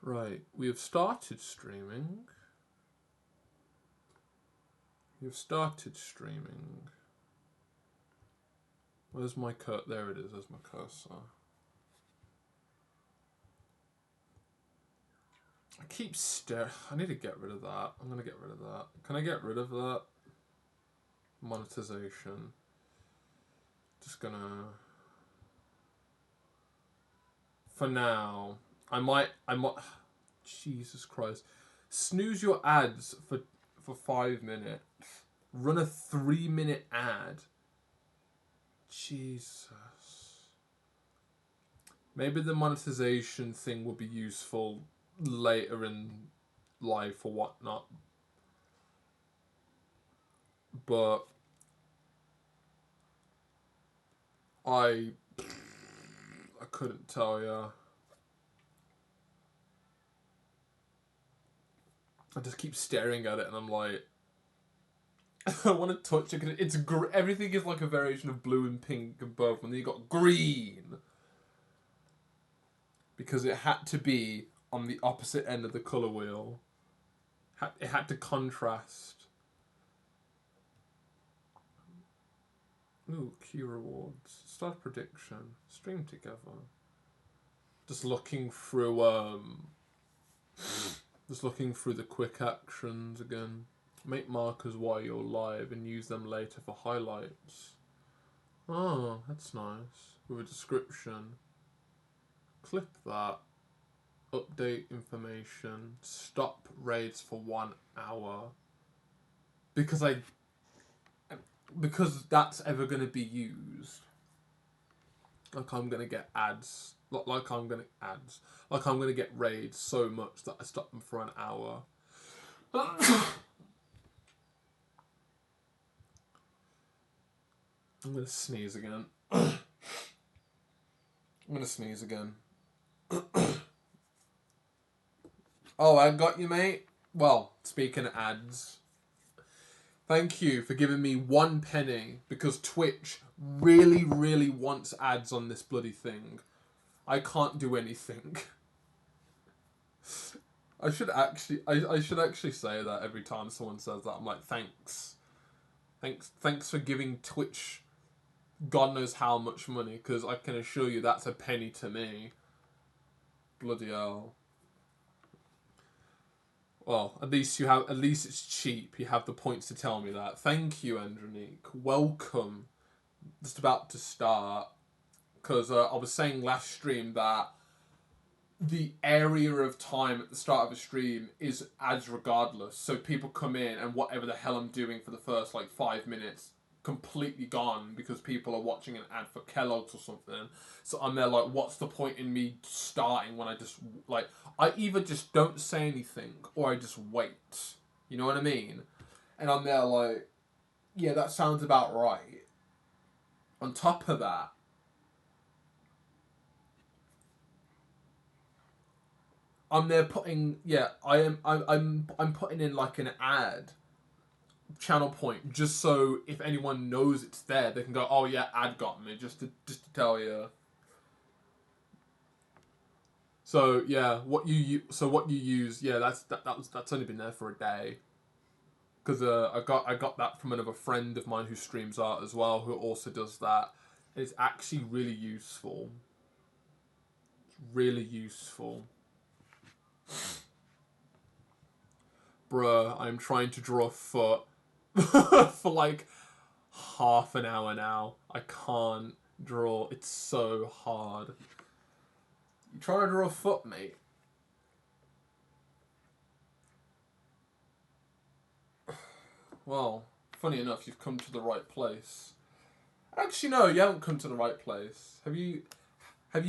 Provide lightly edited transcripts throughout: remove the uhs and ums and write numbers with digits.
Right, we have started streaming. Where's my There it is. There's my cursor. I keep staring. I need to get rid of that. I'm gonna get rid of that. Can I get rid of that? Monetization. Just gonna. For now, I might. Jesus Christ! Snooze your ads for 5 minutes. Run a 3-minute ad. Jesus. Maybe the monetization thing will be useful later in life or whatnot. But I couldn't tell you. I just keep staring at it and I'm like, I want to touch it because everything is like a variation of blue and pink above, and then you got green because it had to be on the opposite end of the color wheel. It had to contrast. Ooh, key rewards. Start prediction. Stream together. Just looking through the quick actions again. Make markers while you're live and use them later for highlights. Oh, that's nice. With a description. Click that. Update information. Stop raids for 1 hour. Because that's ever going to be used. Like I'm going to get ads. Like I'm going to get raids so much that I stop them for an hour. I'm going to sneeze again. Oh, I got you, mate. Well, speaking of ads, thank you for giving me 1 penny because Twitch really, really wants ads on this bloody thing. I can't do anything. I should actually say that every time someone says that. I'm like, thanks for giving Twitch God knows how much money, because I can assure you that's a penny to me. Bloody hell. Well, at least it's cheap. You have the points to tell me that. Thank you, Andronique. Welcome. Just about to start. Because I was saying last stream that the area of time at the start of a stream is ads regardless. So people come in and whatever the hell I'm doing for the first 5 minutes, completely gone because people are watching an ad for Kellogg's or something. So I'm there like, what's the point in me starting when I just, I either just don't say anything or I just wait. You know what I mean? And I'm there like, yeah, that sounds about right. On top of that, I'm there putting, I'm putting in an ad channel point just so if anyone knows it's there, they can go, oh yeah, ad got me, just to tell you. So yeah, what you use, yeah, that's only been there for a day. Because I got that from another friend of mine who streams art as well, who also does that. It's actually really useful. It's really useful. Bruh, I'm trying to draw a foot for half an hour now. I can't draw. It's so hard. You trying to draw a foot, mate? Well, funny enough, you've come to the right place. Actually, no, you haven't come to the right place. Have you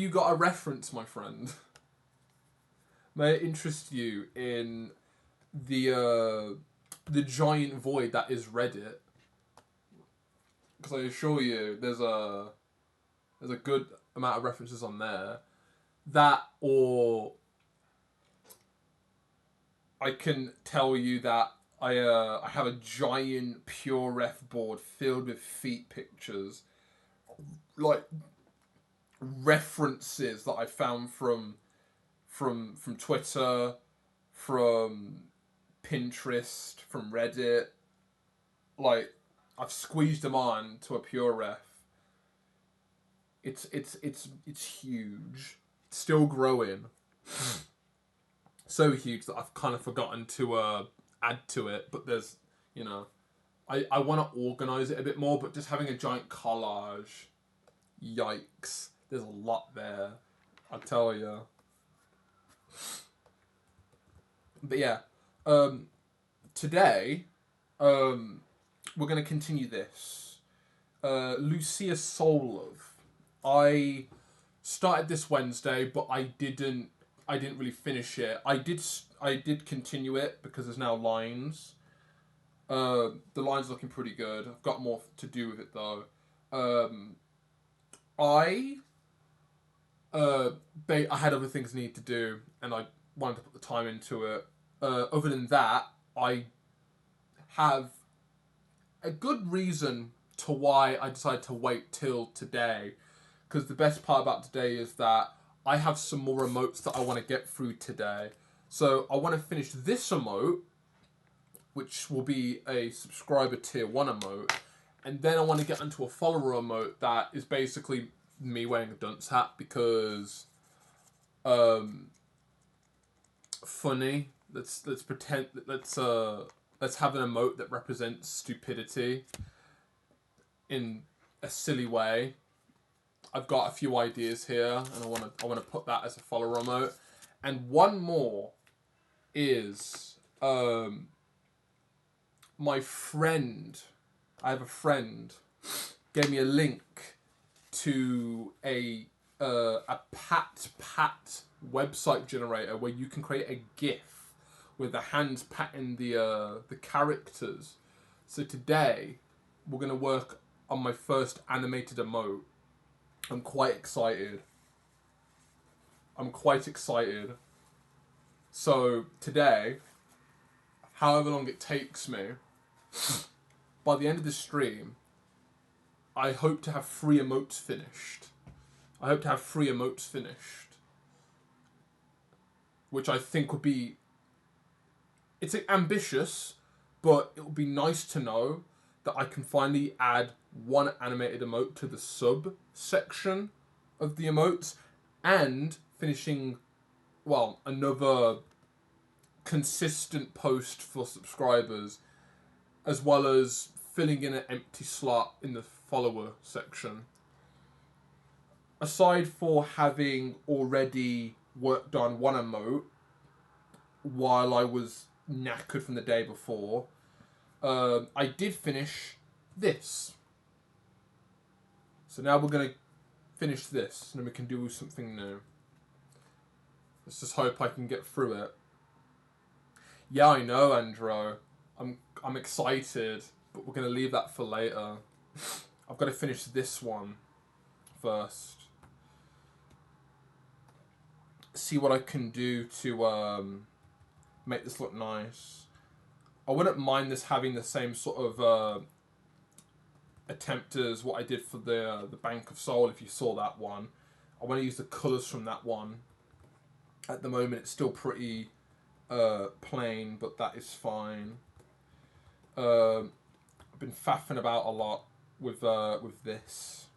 got a reference, my friend? May it interest you in the giant void that is Reddit? Because I assure you, there's a good amount of references on there. That, or I can tell you that I have a giant pure ref board filled with feet pictures, references that I found from Twitter, from Pinterest, from Reddit. Like, I've squeezed them on to a pure ref. It's huge. It's still growing. So huge that I've kind of forgotten to add to it. But there's, you know, I want to organise it a bit more. But just having a giant collage, yikes! There's a lot there. I tell you. But yeah, today, we're gonna continue this. Lucia Soulove. I started this Wednesday, but I didn't. I didn't really finish it. I did continue it because there's now lines. The line's looking pretty good. I've got more to do with it though. I I had other things I need to do, and I wanted to put the time into it. Other than that, I have a good reason to why I decided to wait till today. Because the best part about today is that I have some more emotes that I want to get through today. So I want to finish this emote, which will be a subscriber tier 1 emote. And then I want to get into a follower emote that is basically me wearing a dunce hat because funny. Let's pretend let's have an emote that represents stupidity in a silly way. I've got a few ideas here, and I want to put that as a follower emote. And one more is my friend. I have a friend gave me a link to a Pat website generator where you can create a GIF with the hands patting the characters. So today we're gonna work on my first animated emote. I'm quite excited. So today, however long it takes me, by the end of the stream, I hope to have 3 emotes finished. Which I think would be... It's ambitious, but it would be nice to know that I can finally add one animated emote to the sub section of the emotes and finishing, well, another consistent post for subscribers, as well as filling in an empty slot in the follower section. Aside for having already worked on one emote while I was knackered from the day before, I did finish this. So now we're going to finish this, and then we can do something new. Let's just hope I can get through it. Yeah, I know, Andro. I'm excited, but we're going to leave that for later. I've got to finish this one first. See what I can do to make this look nice. I wouldn't mind this having the same sort of attempt as what I did for the Bank of Soul, if you saw that one. I want to use the colours from that one. At the moment it's still pretty plain, but that is fine. I've been faffing about a lot with this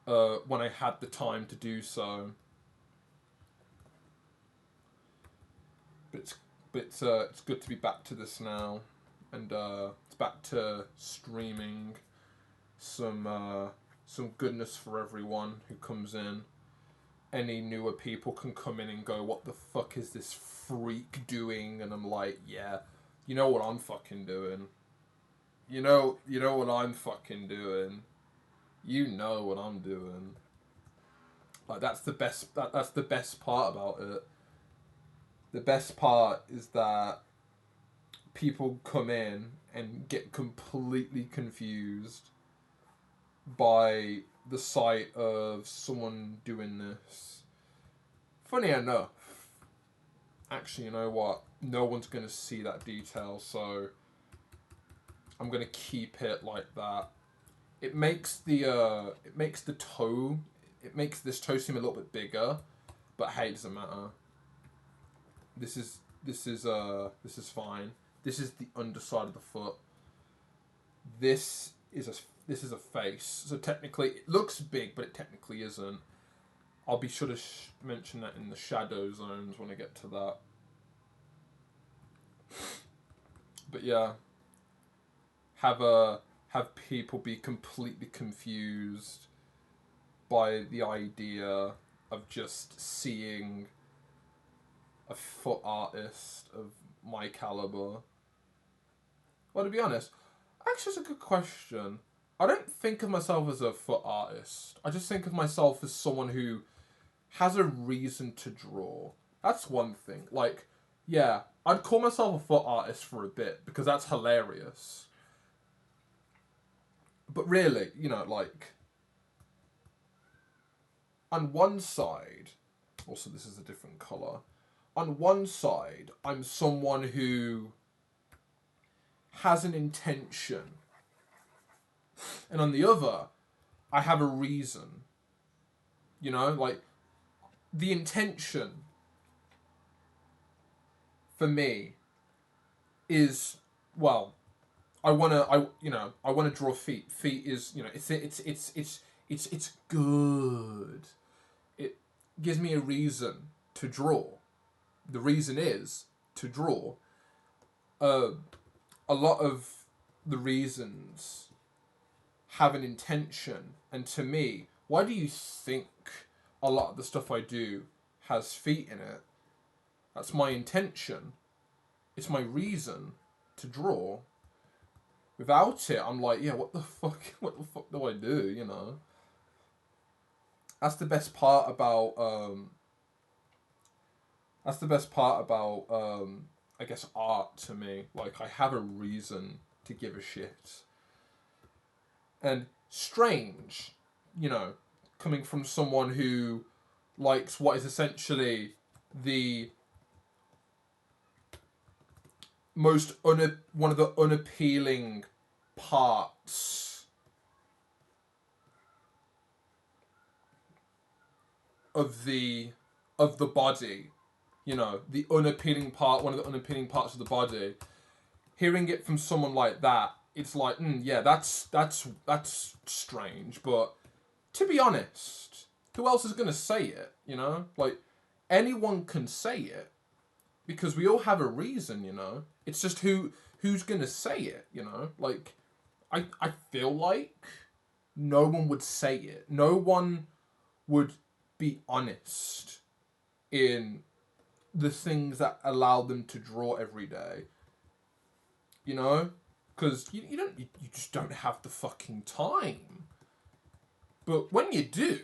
when I had the time to do so. But it's good to be back to this now, and it's back to streaming some goodness for everyone who comes in. Any newer people can come in and go, "What the fuck is this freak doing?" And I'm like, "Yeah, you know what I'm fucking doing. You know what I'm fucking doing. You know what I'm doing." Like that's the best. That's the best part about it. The best part is that people come in and get completely confused by the sight of someone doing this. Funny enough, actually, you know what? No one's going to see that detail, so I'm going to keep it like that. It makes the toe it makes this toe seem a little bit bigger, but hey, it doesn't matter. This is fine. This is the underside of the foot. This is a face. So technically, it looks big, but it technically isn't. I'll be sure to mention that in the shadow zones when I get to that. But yeah, have people be completely confused by the idea of just seeing a foot artist of my caliber. Well, to be honest, actually, it's a good question. I don't think of myself as a foot artist. I just think of myself as someone who has a reason to draw. That's one thing. Like, yeah, I'd call myself a foot artist for a bit because that's hilarious. But really, you know, like, on one side, also this is a different colour, on one side, I'm someone who has an intention. And on the other, I have a reason. You know, like, the intention for me is, well, I wanna draw feet. Feet is, you know, it's good. It gives me a reason to draw. The reason is to draw. A lot of the reasons have an intention, and to me, why do you think a lot of the stuff I do has feet in it? That's my intention. It's my reason to draw. Without it, I'm like, yeah, what the fuck do I do, you know? That's the best part about, I guess, art to me. Like, I have a reason to give a shit. And strange, you know, coming from someone who likes what is essentially the one of the unappealing parts of the body, you know, the unappealing part, one of the unappealing parts of the body. Hearing it from someone like that, it's like, yeah, that's strange. But to be honest, who else is gonna say it? You know, like, anyone can say it because we all have a reason. You know, it's just who's gonna say it. You know, like, I feel like no one would say it. No one would be honest in the things that allow them to draw every day. You know, because you just don't have the fucking time. But when you do,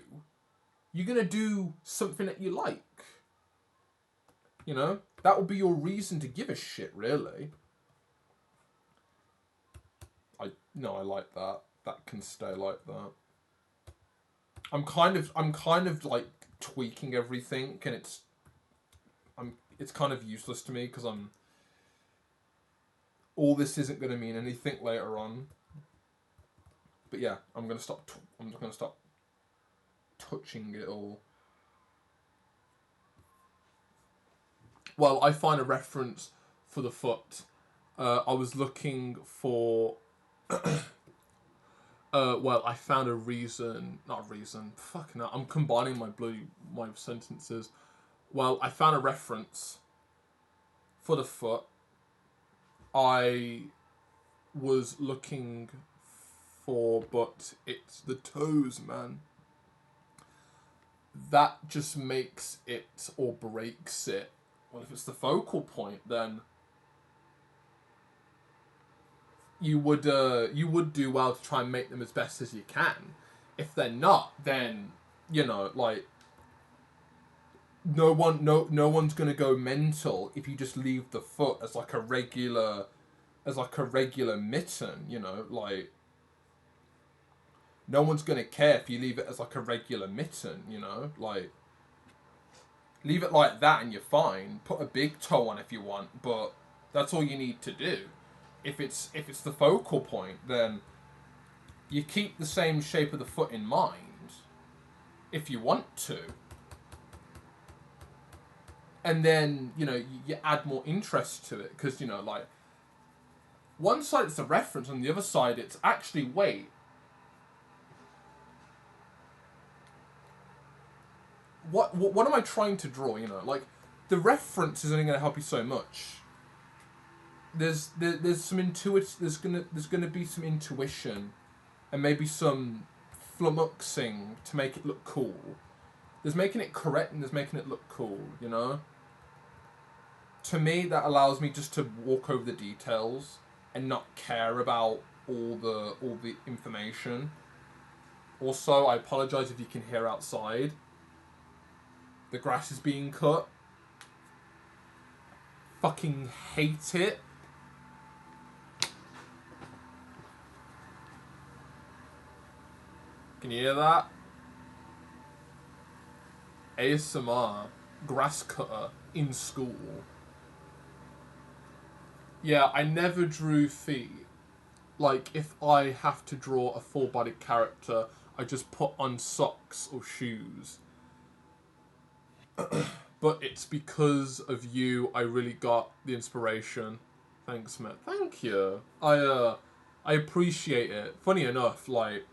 you're gonna do something that you like. You know, that will be your reason to give a shit, really. I like that. That can stay like that. I'm kind of like tweaking everything, and it's kind of useless to me because all this isn't going to mean anything later on. But yeah, I'm just gonna stop touching it all. Well, I find a reference for the foot. I was looking for. Well, I found a reason. Not a reason. Fucking hell. I'm combining my sentences. Well, I found a reference for the foot. I was looking for, but it's the toes, man. That just makes it or breaks it. Well, if it's the focal point, then you would do well to try and make them as best as you can. If they're not, then, you know, like, no one's gonna go mental if you just leave the foot as like a regular mitten, you know, like, no one's gonna care if you leave it as like a regular mitten, you know, like, leave it like that and you're fine. Put a big toe on if you want, but that's all you need to do. If it's the focal point, then you keep the same shape of the foot in mind. if you want to. And then, you know, you add more interest to it. Because, you know, like, one side it's a reference, on the other side it's actually, wait, what am I trying to draw, you know? Like, the reference is only going to help you so much. There's some there's gonna be some intuition and maybe some flummoxing to make it look cool. There's making it correct and there's making it look cool, you know? To me, that allows me just to walk over the details and not care about all the information. Also, I apologise if you can hear outside. The grass is being cut. Fucking hate it. Can you hear that? ASMR. Grass cutter in school. Yeah, I never drew feet. Like, if I have to draw a full-bodied character, I just put on socks or shoes. But it's because of you I really got the inspiration. Thanks, Matt. Thank you. I appreciate it. Funny enough, like,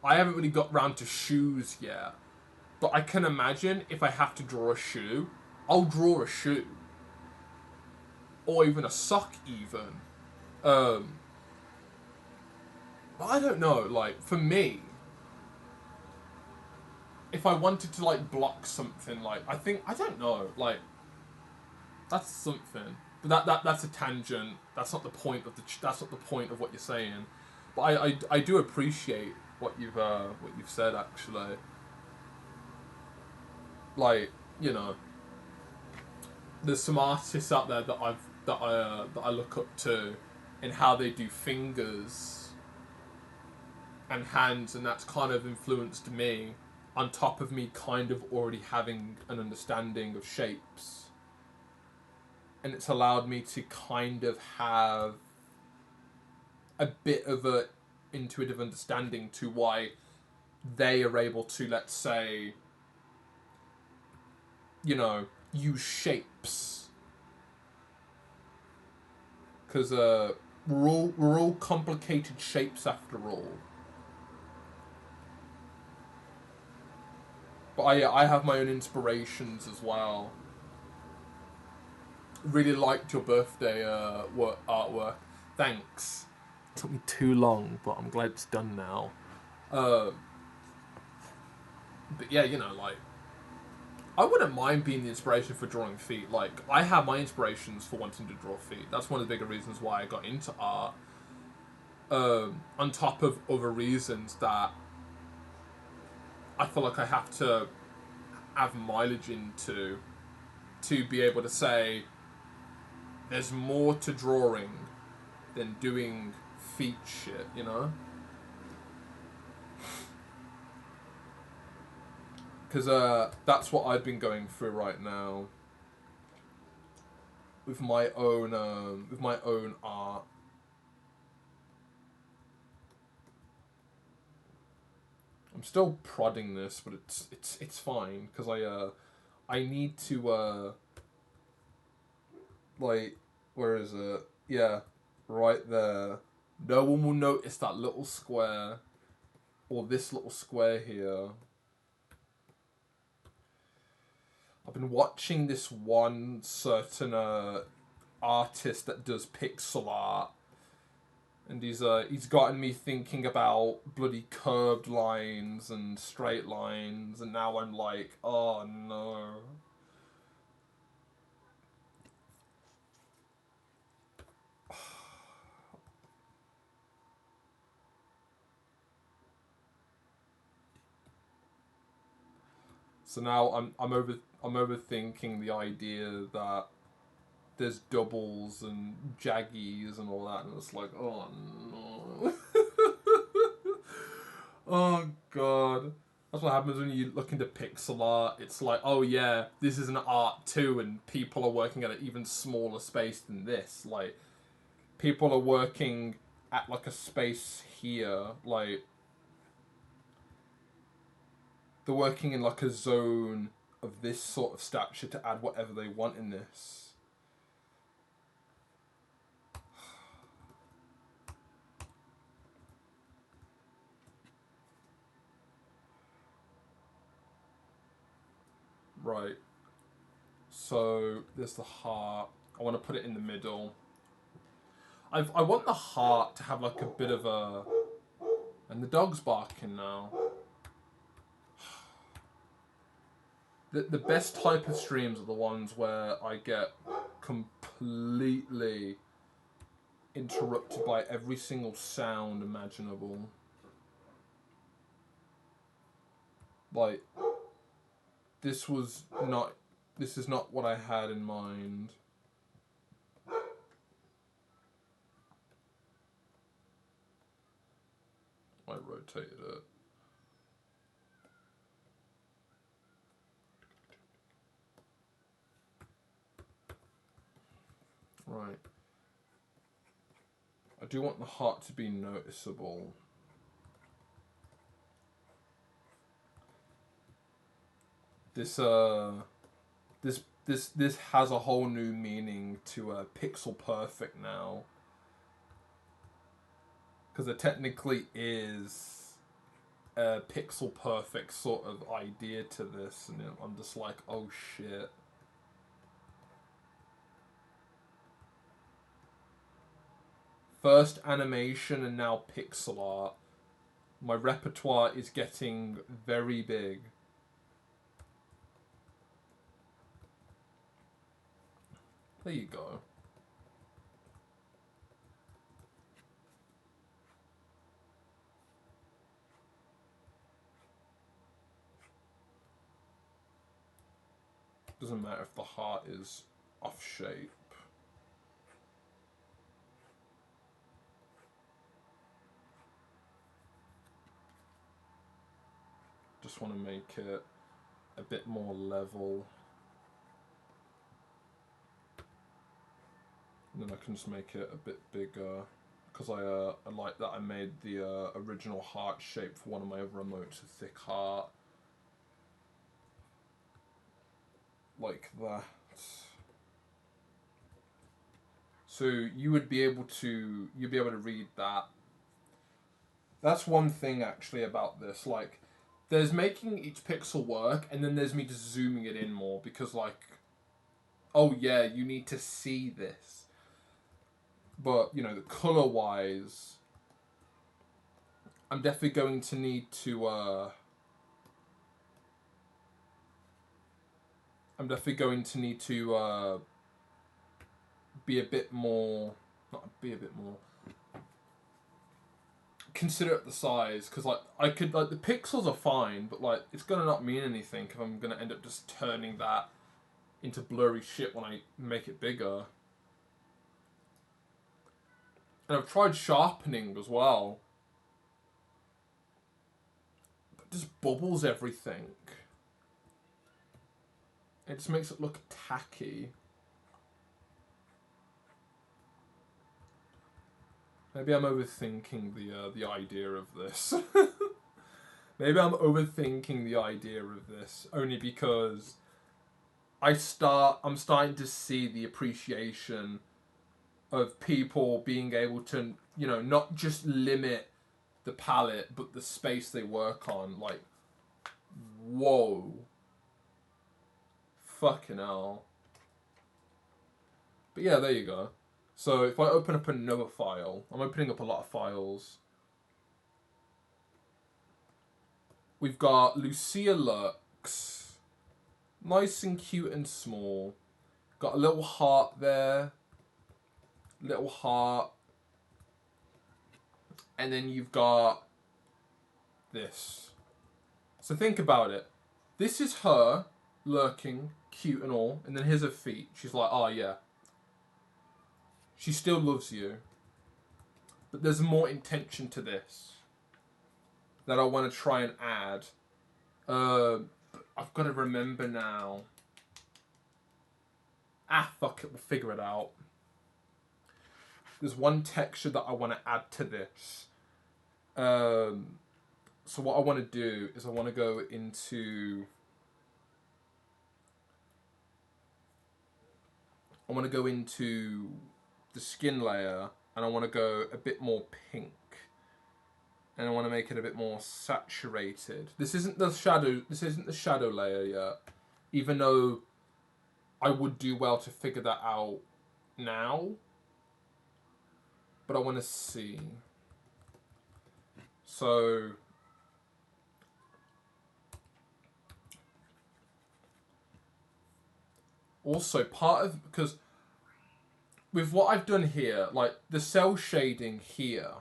I haven't really got round to shoes yet. But I can imagine if I have to draw a shoe, I'll draw a shoe. Or even a sock, even. But I don't know, like, for me, if I wanted to, like, block something, like, I don't know, like, that's something. But that's a tangent. That's not the point of that's not the point of what you're saying. But I do appreciate what you've said, actually. Like, you know, there's some artists out there that I look up to, and how they do fingers and hands, and that's kind of influenced me. On top of me kind of already having an understanding of shapes, and it's allowed me to kind of have a bit of a intuitive understanding to why they are able to, let's say, you know, use shapes. Because we're all complicated shapes after all. But I have my own inspirations as well. Really liked your birthday artwork. Thanks. It took me too long, but I'm glad it's done now. But yeah, you know, like, I wouldn't mind being the inspiration for drawing feet. Like, I have my inspirations for wanting to draw feet. That's one of the bigger reasons why I got into art. On top of other reasons that I feel like I have to have mileage into to be able to say there's more to drawing than doing feet shit, you know? Because that's what I've been going through right now with my own art. I'm still prodding this, but it's fine because I need to like, where is it? Yeah, right there. No one will notice that little square or this little square here. I've been watching this one certain artist that does pixel art, and he's gotten me thinking about bloody curved lines and straight lines, and now I'm like, oh no. So now I'm overthinking the idea that there's doubles and jaggies and all that, and it's like, oh no. Oh god. That's what happens when you look into pixel art. It's like, oh yeah, this is an art too, and people are working at an even smaller space than this. Like, people are working at like a space here, like, they're working in like a zone of this sort of stature to add whatever they want in this. Right. So there's the heart. I want to put it in the middle. I want the heart to have like a bit of a... And the dog's barking now. The best type of streams are the ones where I get completely interrupted by every single sound imaginable. Like, this is not what I had in mind. I rotated it. Right. I do want the heart to be noticeable. This has a whole new meaning to pixel perfect now. Because there technically is a pixel perfect sort of idea to this, and I'm just like, oh shit. First animation and now pixel art. My repertoire is getting very big. There you go. Doesn't matter if the heart is off shape. Just want to make it a bit more level. And then I can just make it a bit bigger. Because I like that I made the original heart shape for one of my other emotes, a thick heart. Like that. So you'd be able to read that. That's one thing actually about this. Like, there's making each pixel work, and then there's me just zooming it in more because, like, oh yeah, you need to see this. But you know, the color wise, I'm definitely going to need to. I'm definitely going to need to be a bit more. Not be a bit more. Consider the size, because like I could like the pixels are fine, but like it's gonna not mean anything if I'm gonna end up just turning that into blurry shit when I make it bigger. And I've tried sharpening as well, but it just bubbles everything. It just makes it look tacky. Maybe I'm overthinking the idea of this. Maybe I'm overthinking the idea of this only because I'm starting to see the appreciation of people being able to, you know, not just limit the palette but the space they work on. Like, whoa, fucking hell. But yeah, there you go. So if I open up another file, I'm opening up a lot of files. We've got Lucia Lux. Nice and cute and small. Got a little heart there. Little heart. And then you've got this. So think about it. This is her lurking, cute and all. And then here's her feet. She's like, oh yeah. She still loves you. But there's more intention to this that I want to try and add. I've got to remember now. Ah, fuck it. We'll figure it out. There's one texture that I want to add to this. So what I want to do is I want to go into... I want to go into the skin layer, and I want to go a bit more pink. And I want to make it a bit more saturated. This isn't the shadow layer yet. Even though I would do well to figure that out now. But I want to see. So... Also, because with what I've done here, like the cell shading here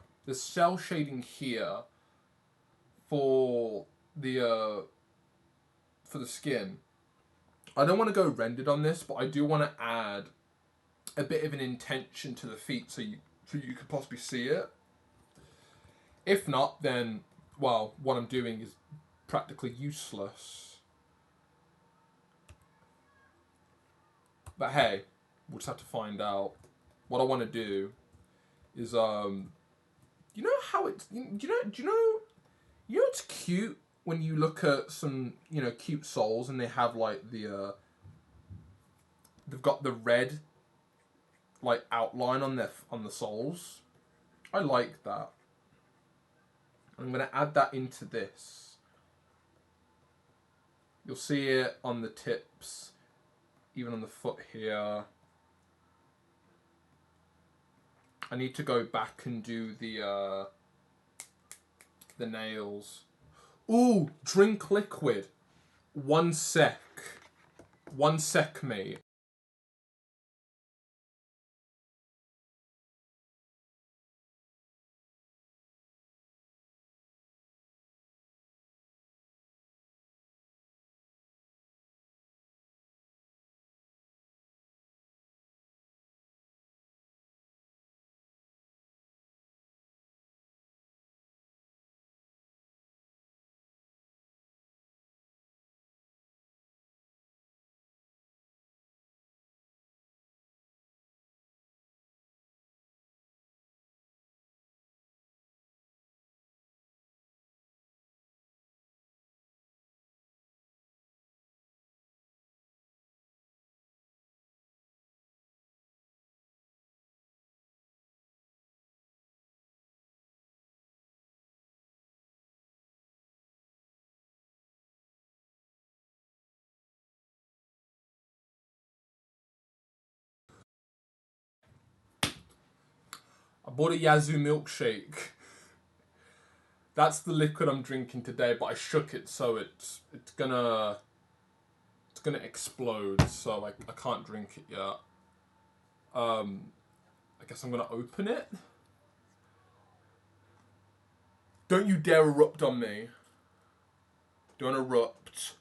for the skin, I don't want to go rendered on this, but I do want to add a bit of an intention to the feet so you could possibly see it. If not, then, well, what I'm doing is practically useless. But hey, we'll just have to find out. What I want to do is, you know how it's, do you know it's cute when you look at some, cute souls and they have like they've got the red, like, outline on the souls. I like that. I'm going to add that into this. You'll see it on the tips, even on the foot here. I need to go back and do the nails. Ooh, drink liquid. 1 sec. 1 sec, mate. I bought a Yazoo milkshake. That's the liquid I'm drinking today, but I shook it, so it's gonna explode. So I can't drink it yet. I guess I'm gonna open it. Don't you dare erupt on me. Don't erupt.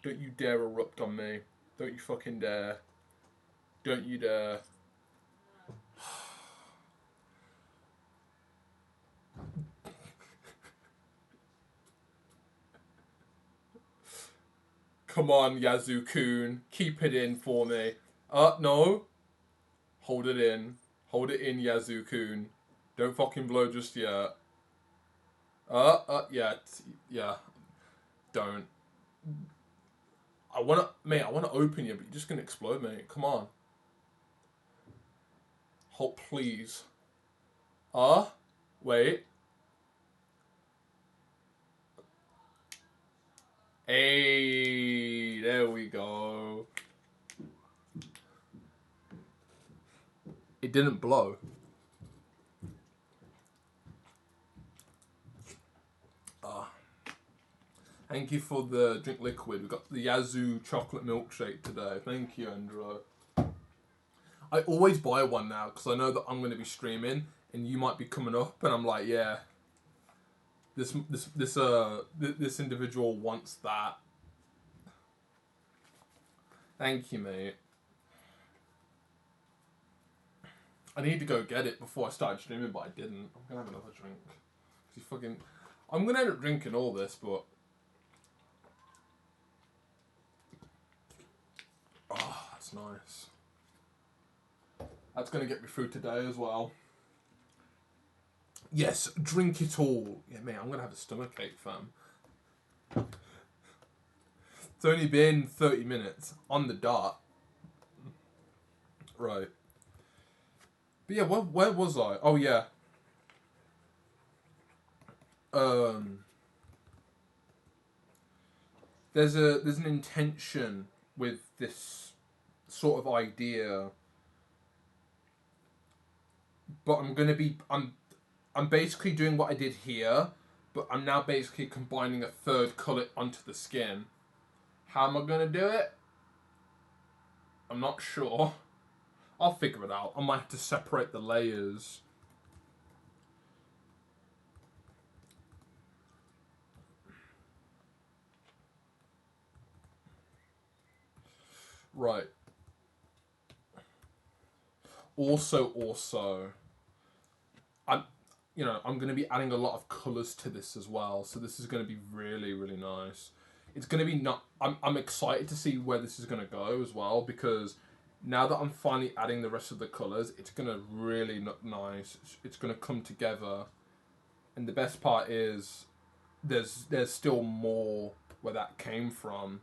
Don't you dare erupt on me. Don't you fucking dare. Don't you dare. Come on, Yazoo-kun. Keep it in for me. No. Hold it in. Hold it in, Yazoo-kun. Don't fucking blow just yet. Yeah. Yeah. Don't. I wanna open you, but you're just gonna explode, mate. Come on. Hold, please. Wait. Hey, there we go. It didn't blow. Thank you for the drink liquid. We got the Yazoo chocolate milkshake today. Thank you, Andrew. I always buy one now because I know that I'm going to be streaming and you might be coming up, and I'm like, yeah, this individual wants that. Thank you, mate. I need to go get it before I started streaming, but I didn't. I'm gonna have another drink. I'm gonna end up drinking all this, but oh, that's nice. That's gonna get me through today as well. Yes, drink it all. Yeah, mate, I'm gonna have a stomachache, fam. It's only been 30 minutes on the dot. Right. But yeah, where was I? Oh yeah. Um there's an intention with this sort of idea, but I'm basically doing what I did here, but I'm now basically combining a third colour onto the skin. How am I gonna do it? I'm not sure. I'll figure it out. I might have to separate the layers. Right. Also, I'm, I'm going to be adding a lot of colours to this as well. So this is going to be really, really nice. It's going to be not. I'm excited to see where this is going to go as well, because now that I'm finally adding the rest of the colours, it's going to really look nice. It's going to come together, and the best part is there's still more where that came from.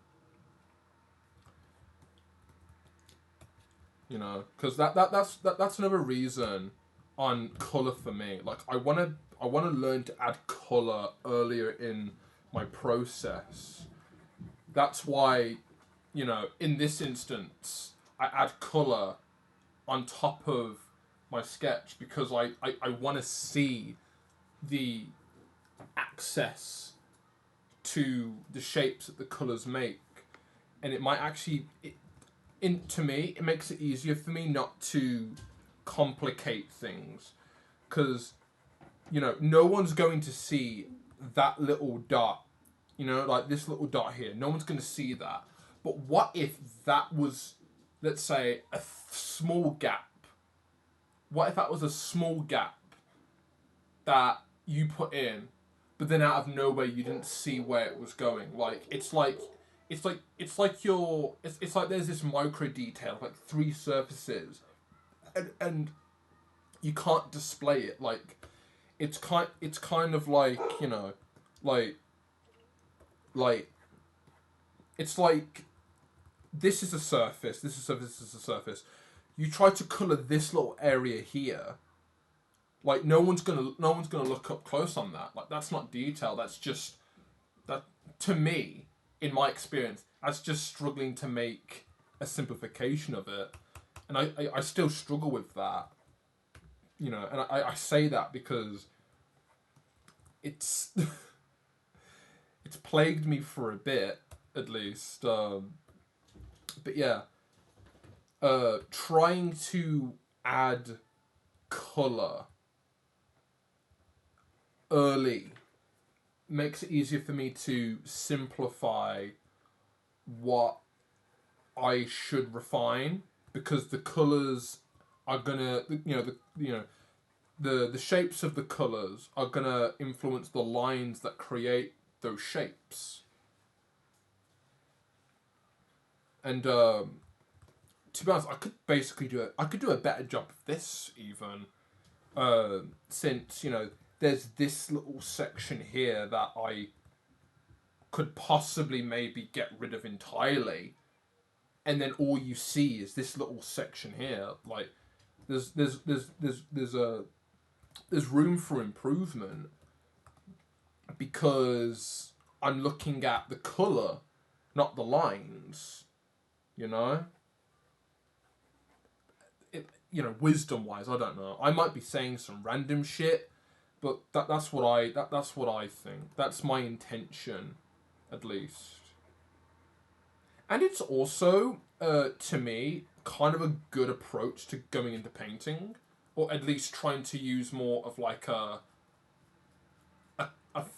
Because that's another reason on color for me. Like I wanna learn to add color earlier in my process. That's why, in this instance, I add color on top of my sketch, because I want to see the access to the shapes that the colors make, and it might actually to me, it makes it easier for me not to complicate things, because no one's going to see that little dot, like this little dot here. No one's going to see that. But what if that was, let's say, a small gap? What if that was a small gap that you put in, but then out of nowhere you didn't see where it was going? Like it's like there's this micro detail, like three surfaces, and you can't display it. Like it's kind of like, like like it's like this is a surface, this is a surface. You try to color this little area here, like no one's gonna look up close on that. Like that's not detail. That's just that, to me, in my experience, that's just struggling to make a simplification of it, and I still struggle with that. And I say that because it's it's plagued me for a bit, at least. But yeah, trying to add color early makes it easier for me to simplify what I should refine, because the colors are gonna, the shapes of the colors are gonna influence the lines that create those shapes. And to be honest, I could basically do it. I could do a better job of this even, since there's this little section here that I could possibly maybe get rid of entirely, and then all you see is this little section here. Like there's room for improvement, because I'm looking at the color, not the lines. You know. Wisdom wise, I don't know. I might be saying some random shit, but that's what I think. That's my intention, at least. And it's also, to me, kind of a good approach to going into painting, or at least trying to use more of like a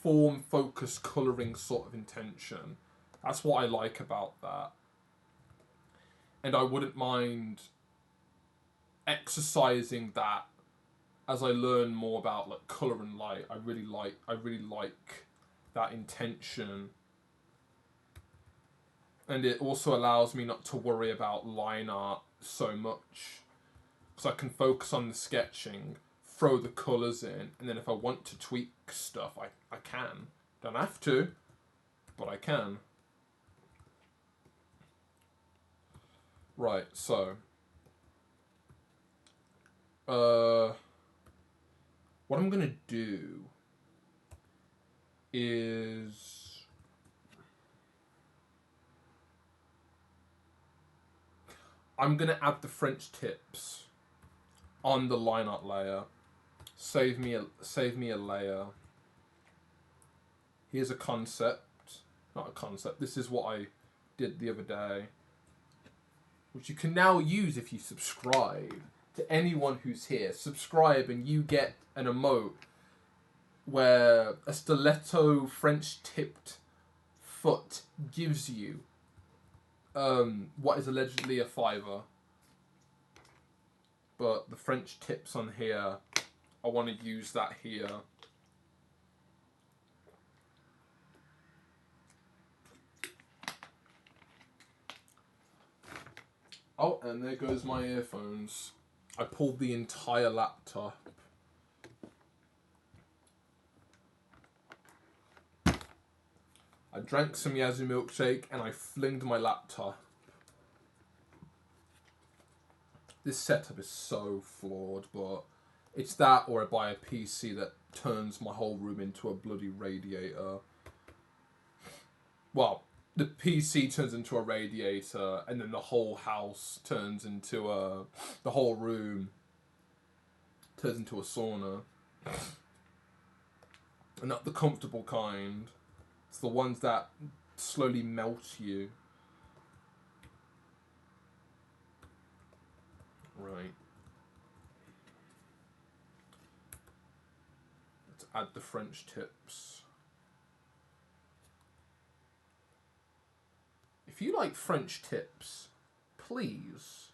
form focused colouring sort of intention. That's what I like about that. And I wouldn't mind exercising that as I learn more about like colour and light. I really like that intention. And it also allows me not to worry about line art so much, because I can focus on the sketching throw the colours in, and then if I want to tweak stuff, I can. Don't have to, but I can. Right, so what I'm gonna do is I'm gonna add the French tips on the line art layer. Save me a layer. Here's a concept. Not a concept. This is what I did the other day, which you can now use if you subscribe to anyone who's here. Subscribe and you get an emote where a stiletto French tipped foot gives you what is allegedly a $5. But the French tips on here, I want to use that here. Oh, and there goes my earphones. I pulled the entire laptop. I drank some Yazoo milkshake and I flinged my laptop. This setup is so flawed, but it's that or I buy a PC that turns my whole room into a bloody radiator. Well, the PC turns into a radiator, and then the whole house turns into the whole room turns into a sauna. And not the comfortable kind. It's the ones that slowly melt you. Right. Let's add the French tips. If you like French tips, please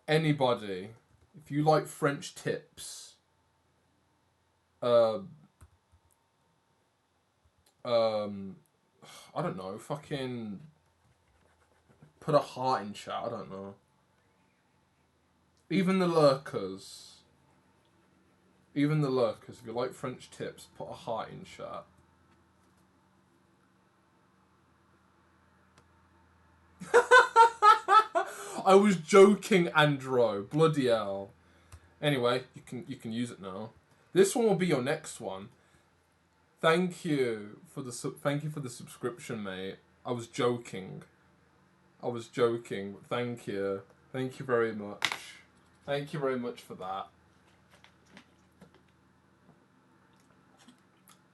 anybody, if you like French tips, I don't know, fucking put a heart in chat, I don't know. Even the lurkers, if you like French tips, put a heart in chat. I was joking, Andro. Bloody hell. Anyway, you can use it now. This one will be your next one. Thank you for the subscription, mate. I was joking. Thank you. Thank you very much. Thank you very much for that.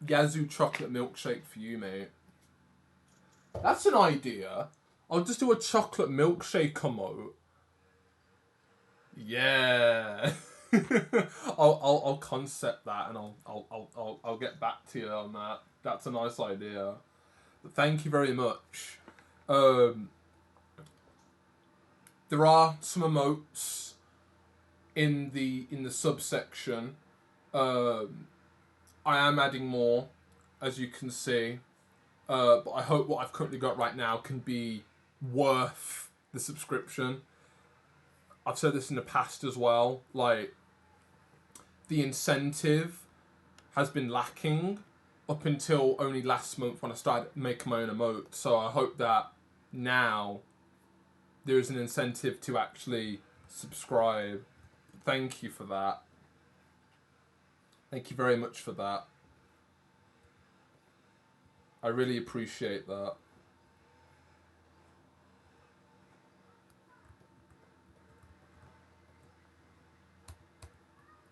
Yazoo chocolate milkshake for you, mate. That's an idea. I'll just do a chocolate milkshake emote. Yeah. I'll concept that and I'll get back to you on that. That's a nice idea. Thank you very much. There are some emotes in the subsection. I am adding more, as you can see. But I hope what I've currently got right now can be worth the subscription. I've said this in the past as well. Like, the incentive has been lacking up until only last month when I started making my own emote. So I hope that now there is an incentive to actually subscribe. Thank you for that. Thank you very much for that. I really appreciate that.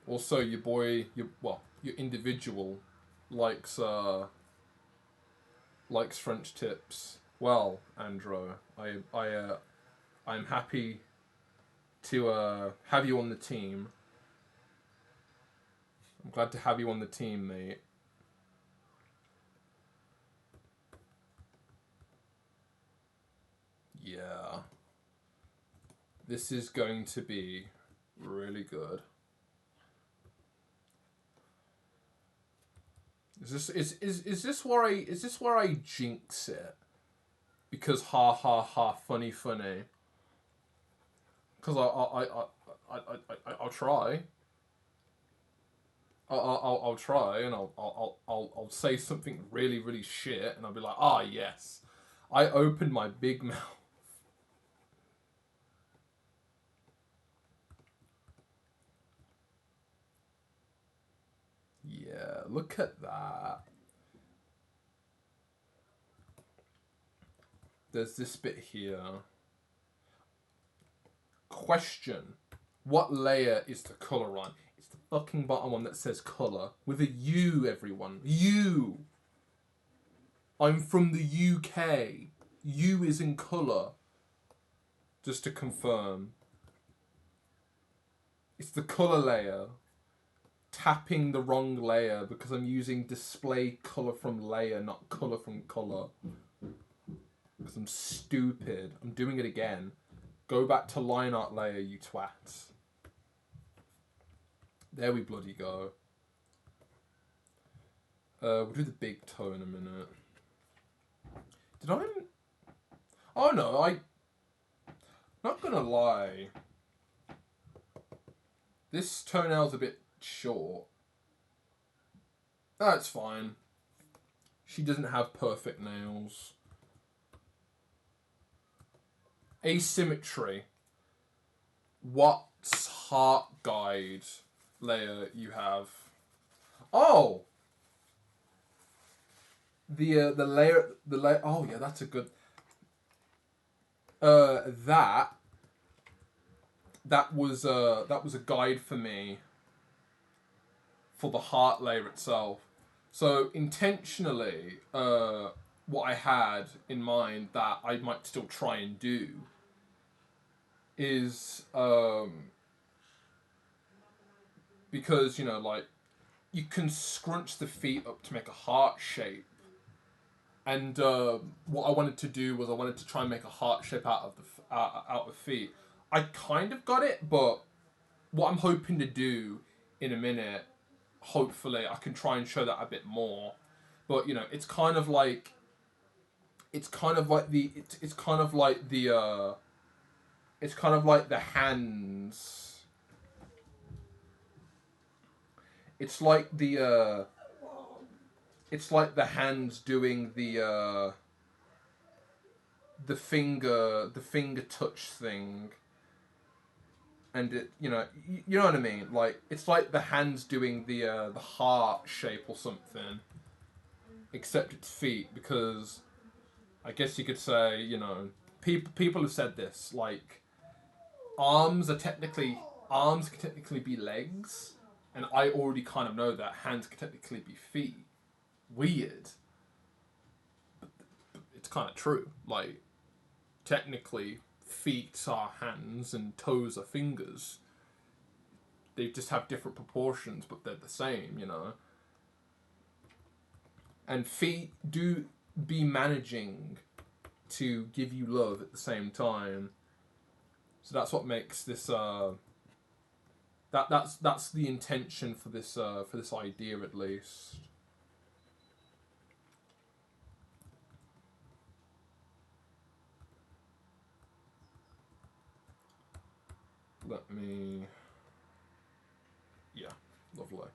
Also, your individual likes French tips. Well, Andro, I'm happy to have you on the team. I'm glad to have you on the team, mate. Yeah. This is going to be really good. Is this where I jinx it? because ha ha ha, funny funny. Because I'll try. I'll try, and I'll say something really really shit, and I'll be like, ah yes, I opened my big mouth. Yeah, look at that. There's this bit here. Question. What layer is the colour on? It's the fucking bottom one that says colour. With a U, everyone. U! I'm from the UK. U is in colour. Just to confirm. It's the colour layer. Tapping the wrong layer because I'm using display colour from layer, not colour from colour. Because I'm stupid. I'm doing it again. Go back to line art layer, you twats. There we bloody go. We'll do the big toe in a minute. Did I? Oh no, not gonna lie. This toenail's a bit short. That's fine. She doesn't have perfect nails. Asymmetry. What's heart guide layer you have? Oh! The layer. Oh yeah, that's a good. That was a guide for me for the heart layer itself. So intentionally, what I had in mind that I might still try and do is because like you can scrunch the feet up to make a heart shape. And what I wanted to do was I wanted to try and make a heart shape out of feet. I kind of got it, but what I'm hoping to do in a minute, hopefully, I can try and show that a bit more. But it's kind of like the hands. It's like the hands doing the finger touch thing, and you know what I mean. Like it's like the hands doing the heart shape or something, except it's feet because I guess you could say people have said this like arms can technically be legs, and I already kind of know that hands can technically be feet. Weird, but it's kind of true. Like technically feet are hands and toes are fingers. They just have different proportions, but they're the same. And feet do be managing to give you love at the same time. So that's what makes this that's the intention for this idea at least. Let me. Yeah, lovely.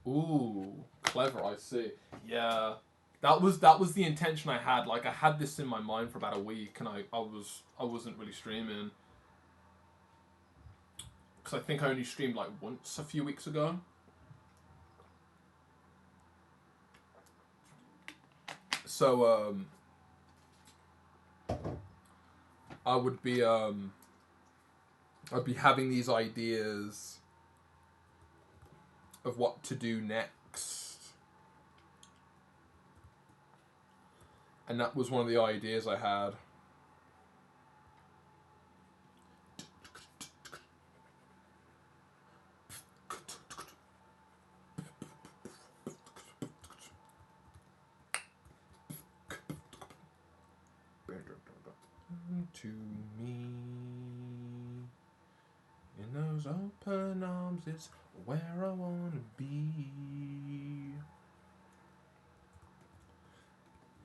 Ooh, clever. I see. Yeah, that was the intention I had. Like I had this in my mind for about a week, and I wasn't really streaming because I think I only streamed like once a few weeks ago. So I would be I'd be having these ideas of what to do next. And that was one of the ideas I had. To me, in those open arms, it's where I wanna be.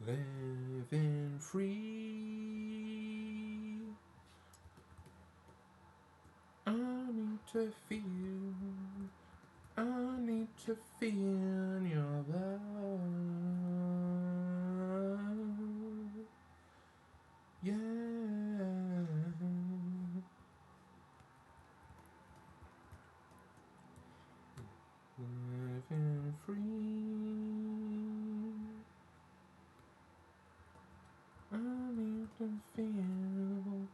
Living free. I need to feel. I need to feel your love. Yeah. Living free. I need to feel.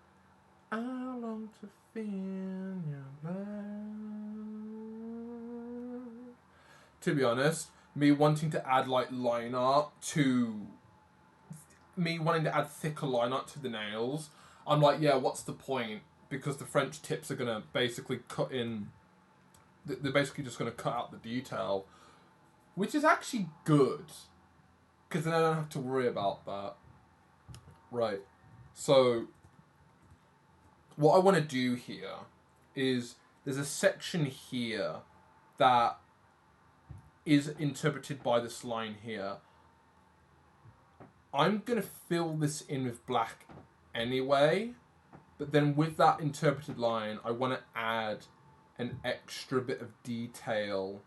I long to feel your love. To be honest, me wanting to add like line art to me wanting to add thicker line art to the nails, I'm like, yeah, what's the point? Because the French tips are gonna basically cut in. They're basically just gonna cut out the detail, which is actually good, because then I don't have to worry about that. Right. So what I want to do here is there's a section here that is interpreted by this line here. I'm going to fill this in with black anyway, but then with that interpreted line, I want to add an extra bit of detail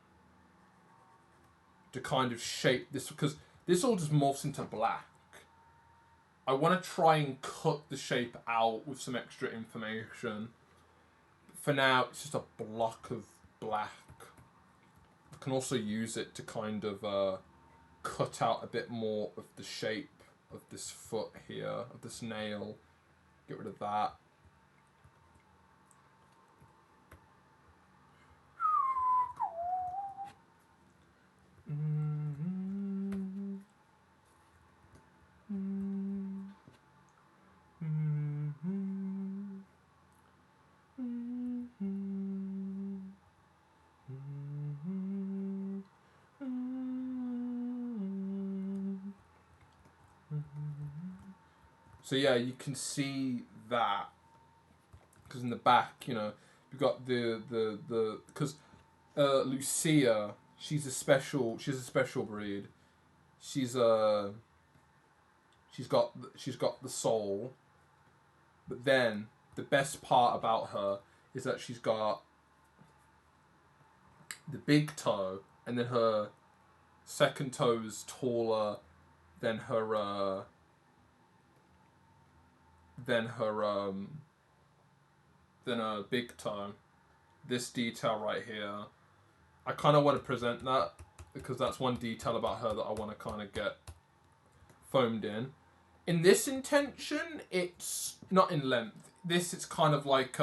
to kind of shape this, because this all just morphs into black. I want to try and cut the shape out with some extra information. For now, it's just a block of black. I can also use it to kind of cut out a bit more of the shape of this foot here, of this nail. Get rid of that. So yeah, you can see that, because in the back, you know, you've got the because Lucia, she's a special breed. She's she's got the soul, but then the best part about her is that she's got the big toe, and then her second toe is taller than her than her big toe. This detail right here, I kind of want to present that, because that's one detail about her that I want to kind of get foamed in. In this intention, it's not in length. This, it's kind of like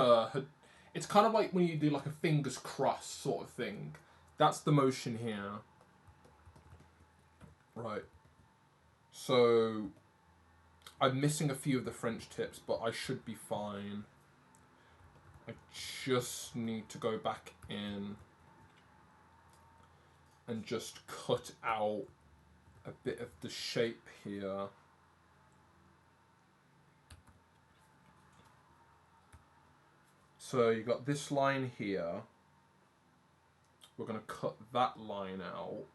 it's kind of like when you do like a fingers crossed sort of thing. That's the motion here. Right. So I'm missing a few of the French tips, but I should be fine. I just need to go back in and just cut out a bit of the shape here. So you got this line here. We're going to cut that line out.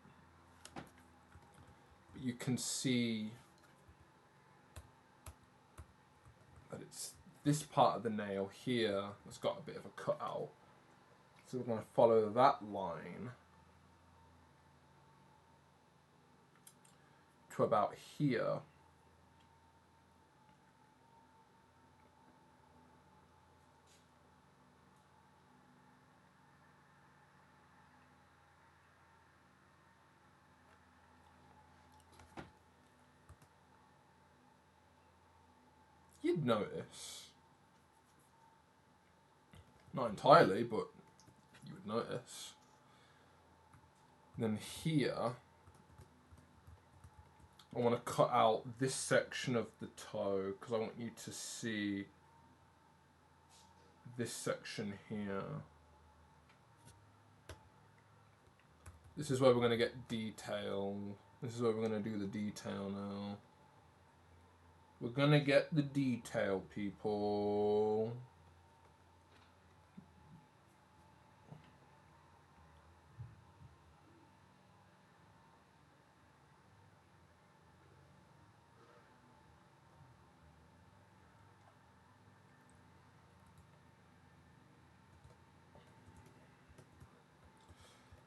But you can see that it's this part of the nail here that's got a bit of a cut out. So we're going to follow that line to about here. You'd notice. Not entirely, but you would notice. Then here, I want to cut out this section of the toe, because I want you to see this section here. This is where we're going to get detail. This is where we're going to do the detail now. We're going to get the detail, people.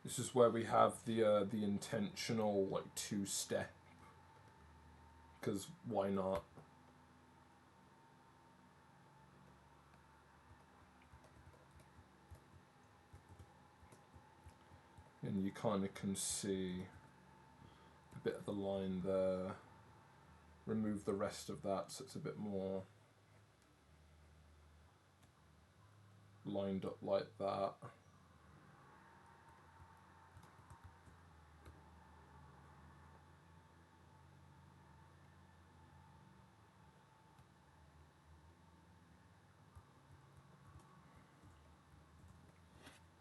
This is where we have the intentional like two-step, because why not? And you kind of can see a bit of the line there. Remove the rest of that so it's a bit more lined up like that.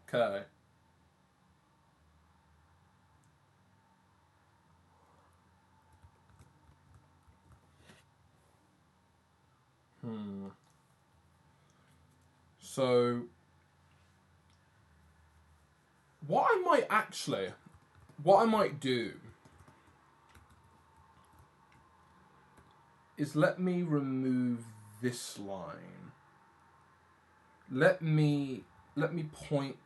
Okay. So what I might do is let me remove this line. Let me point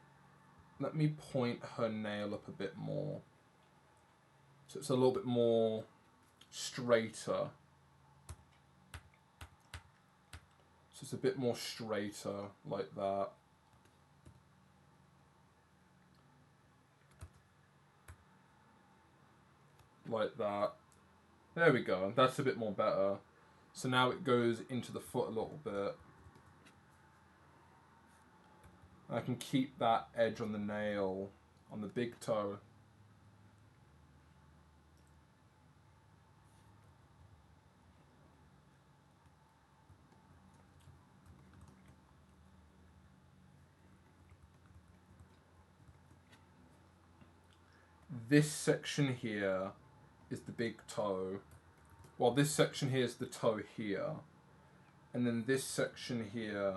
her nail up a bit more. So it's a little bit more straighter. So it's a bit more straighter like that. Like that. There we go. That's a bit more better. So now it goes into the foot a little bit. I can keep that edge on the nail on the big toe. This section here is the big toe. Well, this section here is the toe here. And then this section here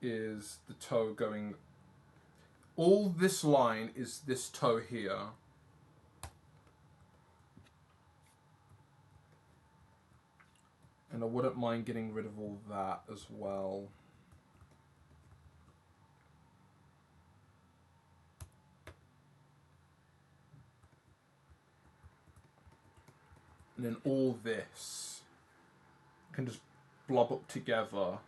is the toe going... All this line is this toe here. And I wouldn't mind getting rid of all that as well. And then all this can just blob up together.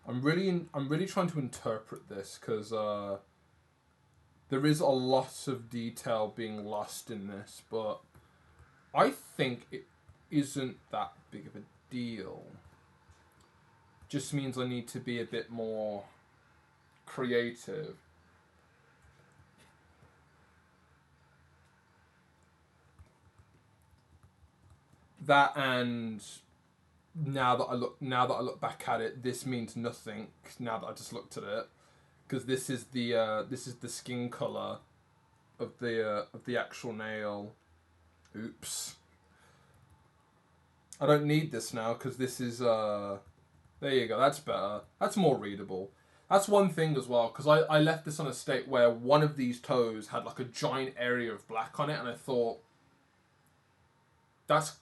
I'm really trying to interpret this because there is a lot of detail being lost in this, but I think it isn't that big of a deal. Just means I need to be a bit more creative. That, and now that I look back at it, this means nothing. Now that I just looked at it, because this is the skin color of the actual nail. Oops. I don't need this now because this is there you go. That's better. That's more readable. That's one thing as well, because I left this on a state where one of these toes had like a giant area of black on it, and I thought that's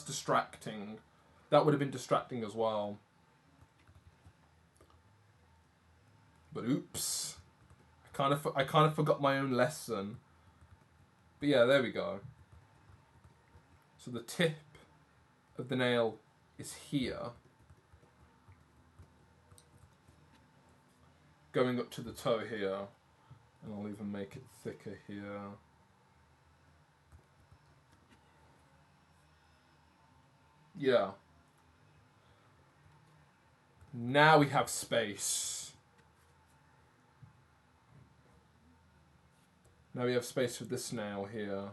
distracting. That would have been distracting as well. But oops, I kind of forgot my own lesson. But yeah, there we go. So the tip of the nail is here, going up to the toe here, and I'll even make it thicker here. Yeah. Now we have space. Now we have space for this nail here.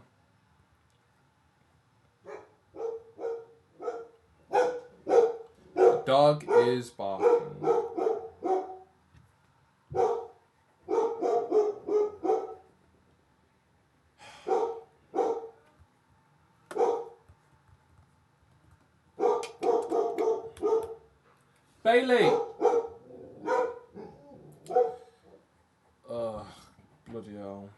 The dog is barking. Bailey! Bloody hell.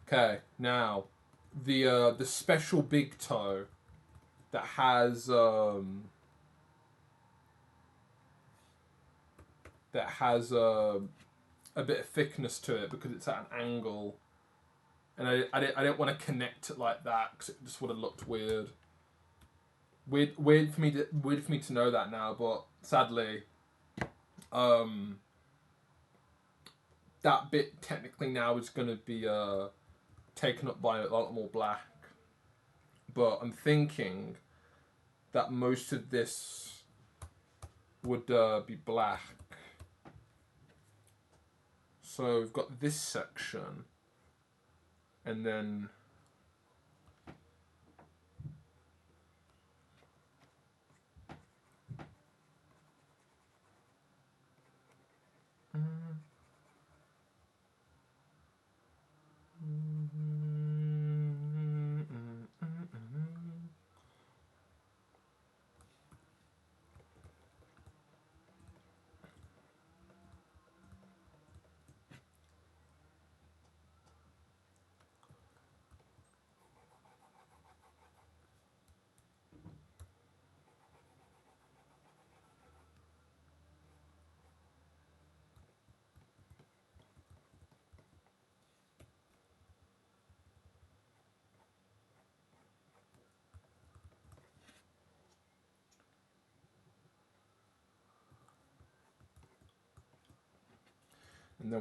Okay, now the special big toe that has a bit of thickness to it because it's at an angle, and I didn't want to connect it like that because it just would have looked weird. Weird for me to know that now, but sadly, that bit technically now is going to be taken up by a lot more black. But I'm thinking that most of this would be black. So we've got this section, and then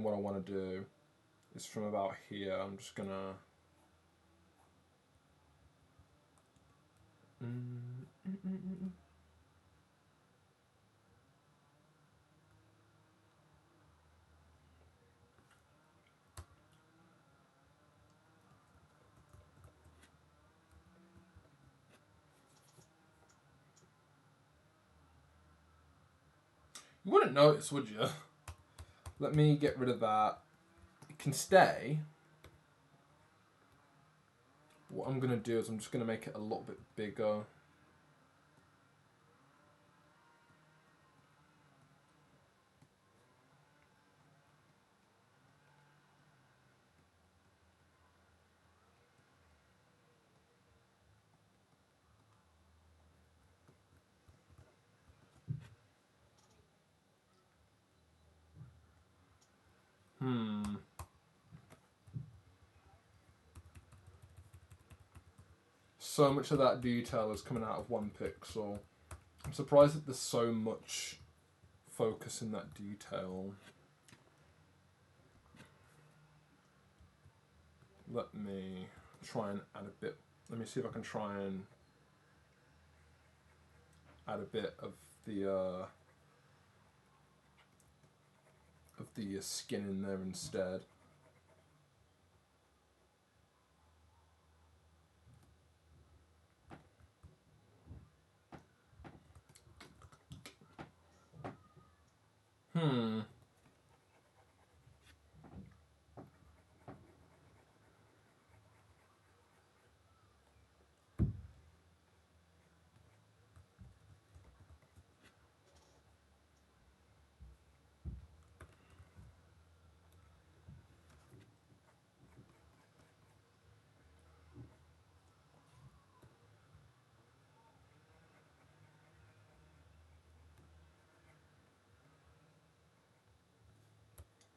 what I want to do is from about here. I'm just gonna. You wouldn't notice, would you? Let me get rid of that. It can stay. What I'm gonna do is I'm just gonna make it a little bit bigger. So much of that detail is coming out of one pixel. I'm surprised that there's so much focus in that detail. Let me try and add a bit. Let me see if I can try and add a bit of the skin in there instead.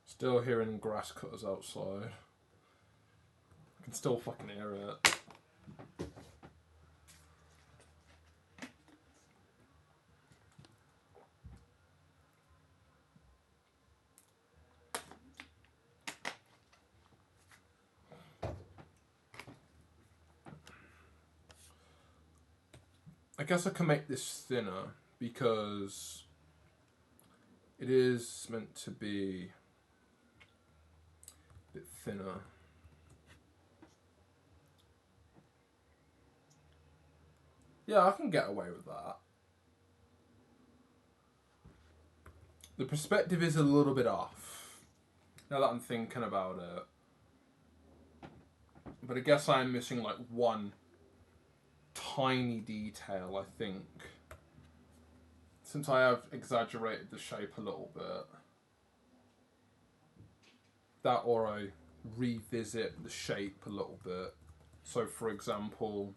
Still hearing grass cutters outside. I can still fucking hear it. I guess I can make this thinner because it is meant to be a bit thinner. Yeah, I can get away with that. The perspective is a little bit off, now that I'm thinking about it. But I guess I'm missing like one tiny detail, I think. Since I have exaggerated the shape a little bit. That or I revisit the shape a little bit. So for example,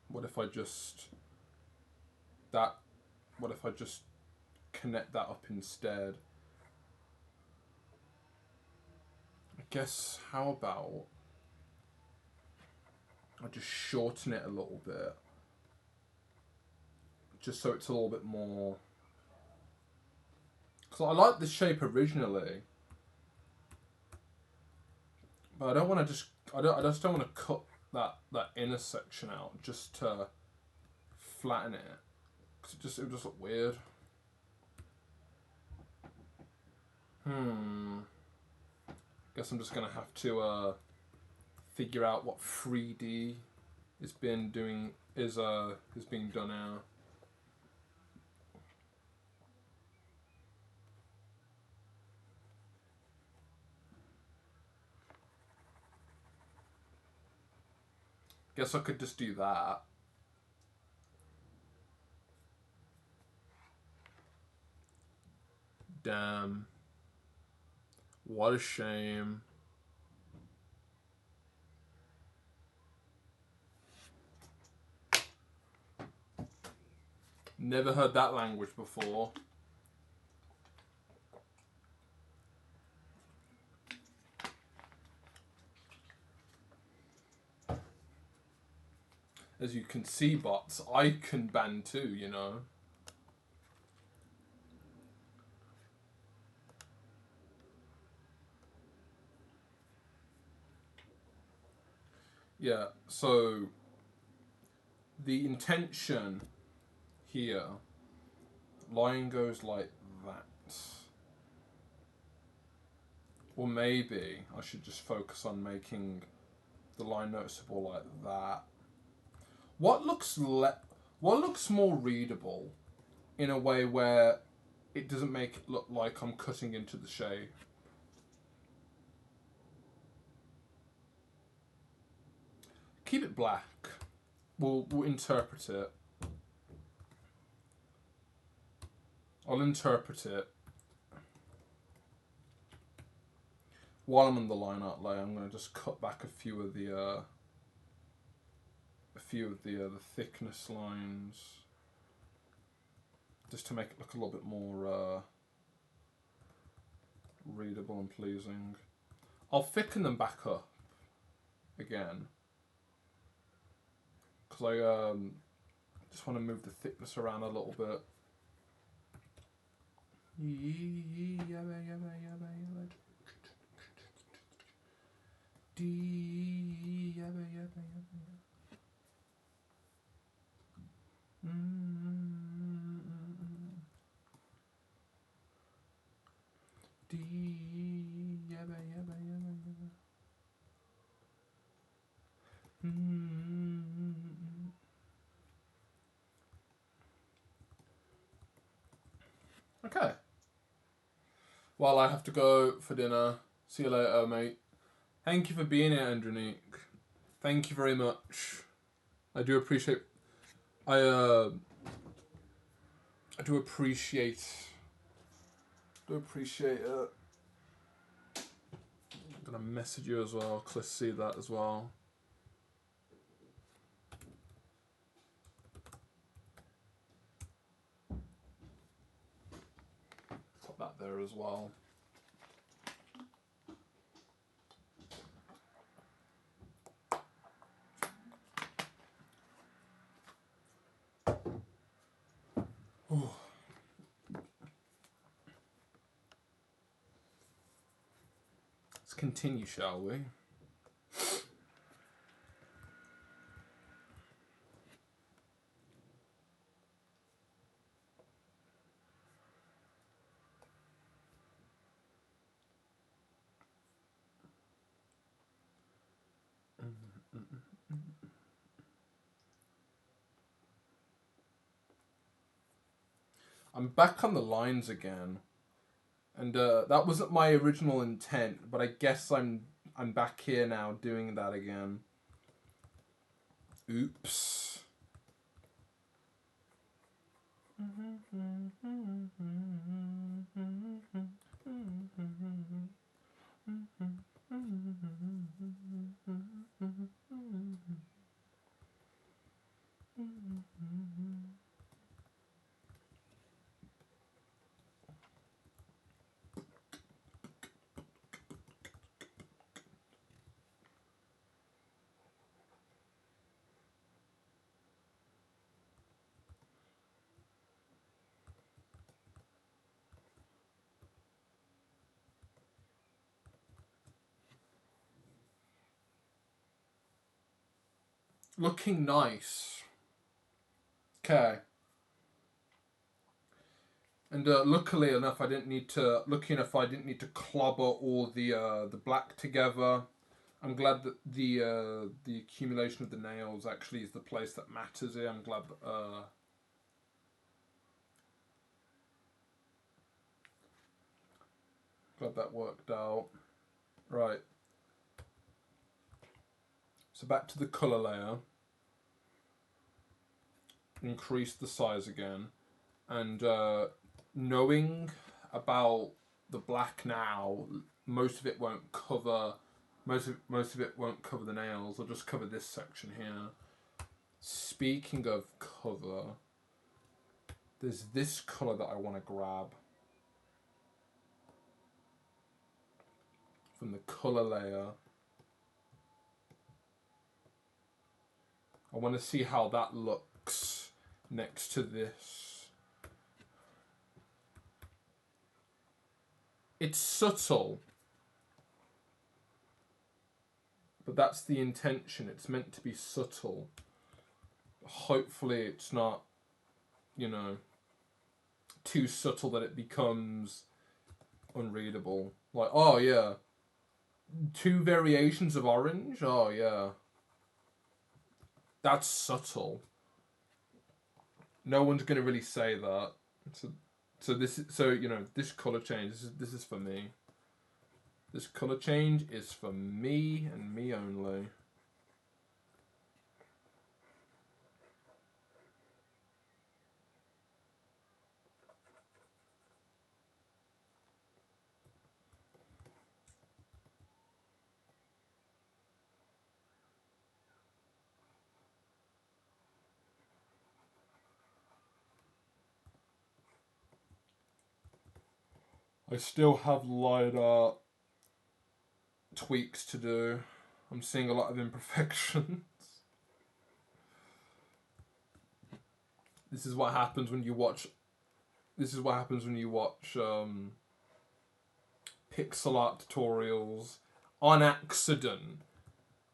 what if I just connect that up instead? I guess how about I just shorten it a little bit, just so it's a little bit more, because I like the shape originally, but I don't want to I just don't want to cut that inner section out just to flatten it, because it would just look weird. Guess I'm just gonna have to figure out what 3D is being done now. Guess I could just do that. Damn. What a shame. Never heard that language before. As you can see, bots, I can ban too, you know. Yeah, so the intention here, line goes like that. Or maybe I should just focus on making the line noticeable like that. What looks more readable in a way where it doesn't make it look like I'm cutting into the shape? Keep it black. We'll interpret it. I'll interpret it. While I'm on the line art layer, I'm going to just cut back a few of the thickness lines, just to make it look a little bit more readable and pleasing. I'll thicken them back up again, because I just want to move the thickness around a little bit. Okay. Well, I have to go for dinner. See you later, mate. Thank you for being here, Andronique. Thank you very much. I do appreciate. I do appreciate. it. I'm gonna message you as well. Let's see that as well. Put that there as well. Ooh. Let's continue, shall we? I'm back on the lines again, and that wasn't my original intent, but I guess I'm back here now doing that again. Oops. Looking nice. Okay. And luckily enough, I didn't need to. Lucky enough, I didn't need to clobber all the black together. I'm glad that the accumulation of the nails actually is the place that matters here. I'm glad that worked out. Right. So back to the color layer. Increase the size again, and knowing about the black now, most of it won't cover. Most of it won't cover the nails. I'll just cover this section here. Speaking of cover, there's this color that I want to grab from the color layer. I want to see how that looks next to this. It's subtle, but that's the intention. It's meant to be subtle. Hopefully it's not, too subtle that it becomes unreadable. Like, oh yeah, 2 variations of orange? Oh yeah. That's subtle. No one's gonna really say that. So this color change. This is for me. This color change is for me and me only. I still have light art tweaks to do. I'm seeing a lot of imperfections. This is what happens when you watch. This is what happens when you watch pixel art tutorials on accident.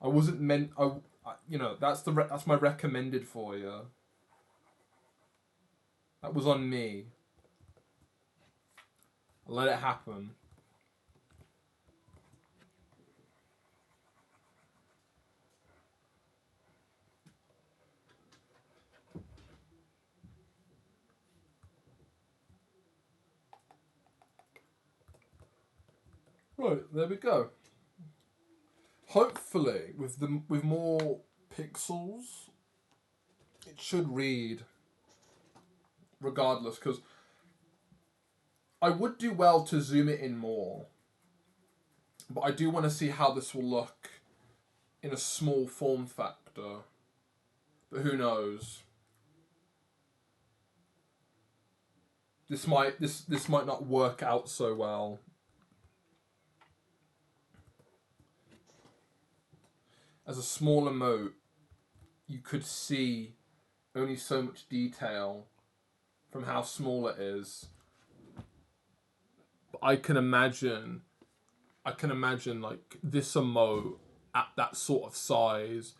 I wasn't meant. That's my recommended for you. That was on me. I let it happen. Right, there we go. Hopefully, with more pixels, it should read regardless, because I would do well to zoom it in more, but I do want to see how this will look in a small form factor. But who knows? This might not work out so well. As a small emote, you could see only so much detail from how small it is. But I can imagine like this emote at that sort of size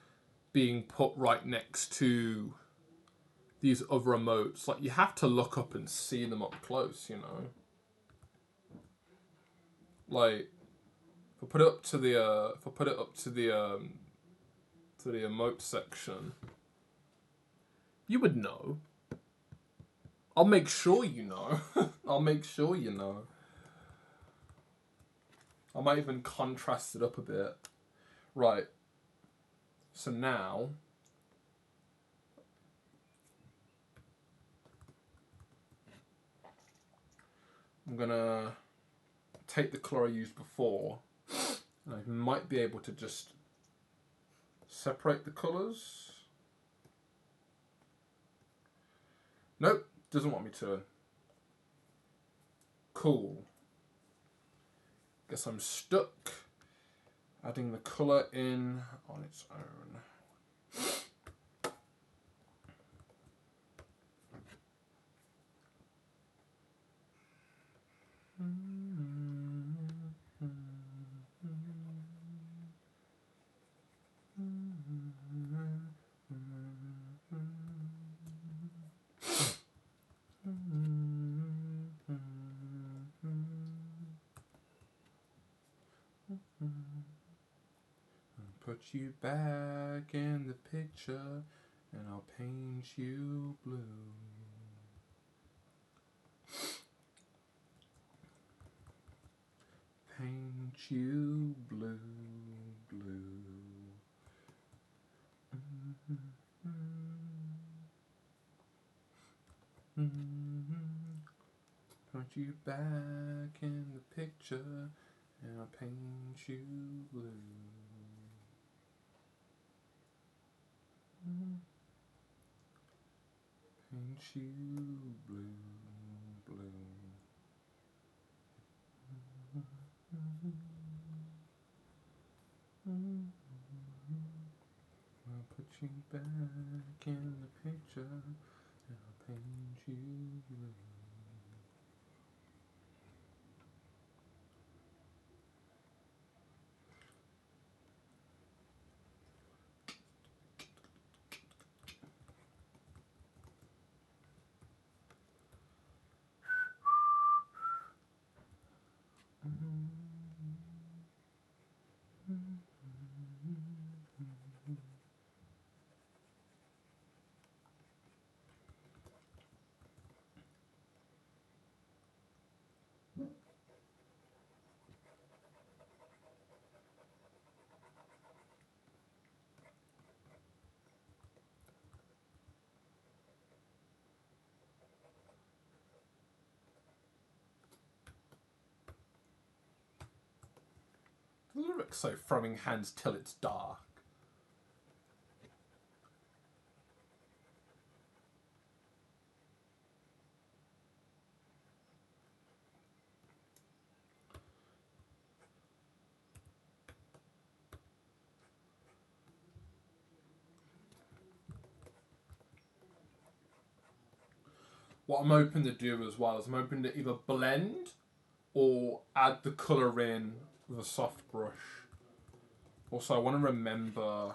being put right next to these other emotes. Like, you have to look up and see them up close, Like, if I put it up to the emote section, you would know. I'll make sure you know. I'll make sure you know. I might even contrast it up a bit. Right. So now, I'm gonna take the color I used before And I might be able to just separate the colours. Nope, doesn't want me to. Cool. Guess I'm stuck adding the colour in on its own. Put you back in the picture and I'll paint you blue. Paint you blue, blue. Put you back in the picture and I'll paint you blue. Paint you blue, blue. I'll put you back in the picture and I'll paint you blue. The lyrics say throwing hands till it's dark. What I'm hoping to do as well is I'm hoping to either blend or add the colour in with a soft brush. Also, I want to remember...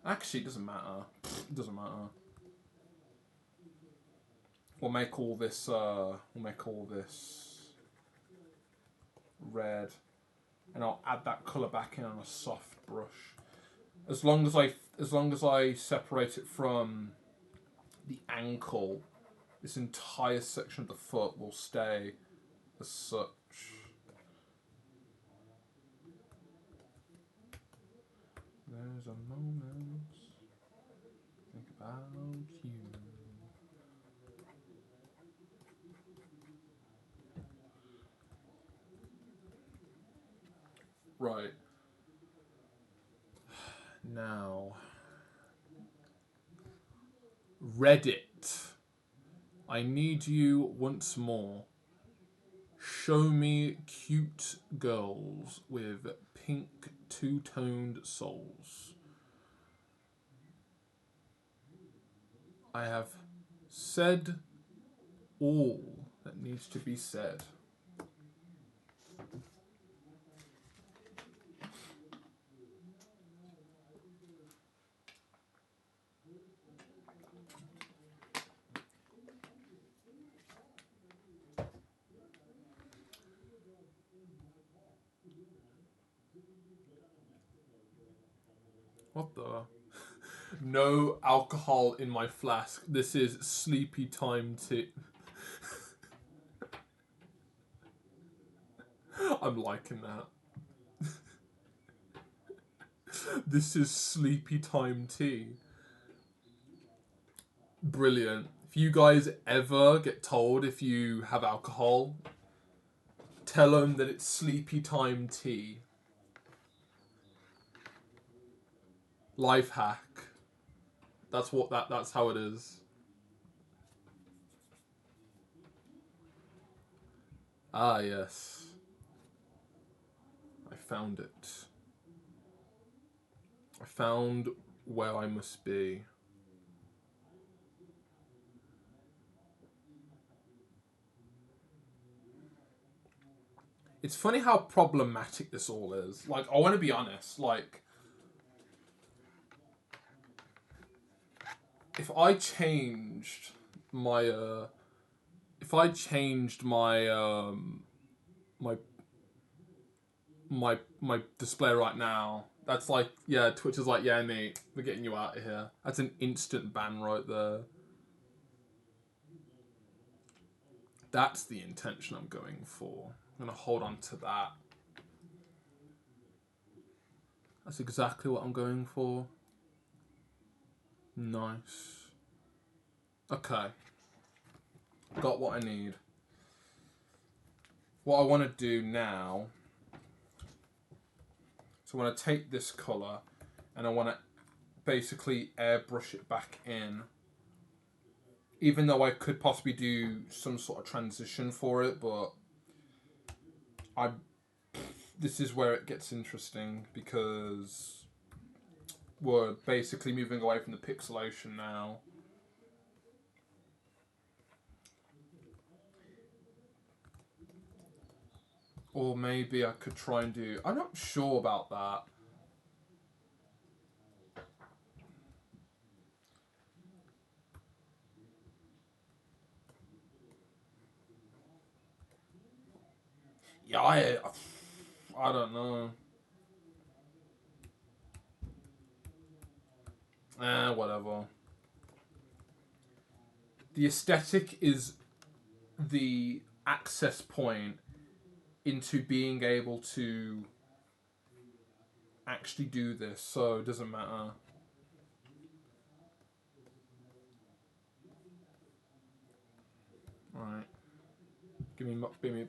Actually, it doesn't matter. It doesn't matter. We'll make all this red, and I'll add that colour back in on a soft brush. As long as I separate it from the ankle, this entire section of the foot will stay as such. There's a moment, think about you. Right. Now, Reddit. I need you once more. Show me cute girls with pink two-toned souls. I have said all that needs to be said. What the? No alcohol in my flask. This is sleepy time tea. I'm liking that. This is sleepy time tea. Brilliant. If you guys ever get told if you have alcohol, Tell them that it's sleepy time tea. Life hack. That's what that's how it is. Ah, yes. I found it. I found where I must be. It's funny how problematic this all is. Like, I want to be honest. Like, if I changed my my display right now, that's like, yeah, Twitch is like, yeah, mate, we're getting you out of here. That's an instant ban right there. That's the intention I'm going for. I'm gonna hold on to that. That's exactly what I'm going for. Nice. Okay. Got what I need. What I want to do now, so I want to take this colour and I want to basically airbrush it back in. Even though I could possibly do some sort of transition for it, but this is where it gets interesting because we're basically moving away from the pixelation now. Or maybe I could try and do... I'm not sure about that. Yeah, I don't know. Whatever. The aesthetic is the access point into being able to actually do this, so it doesn't matter. Alright. Give me...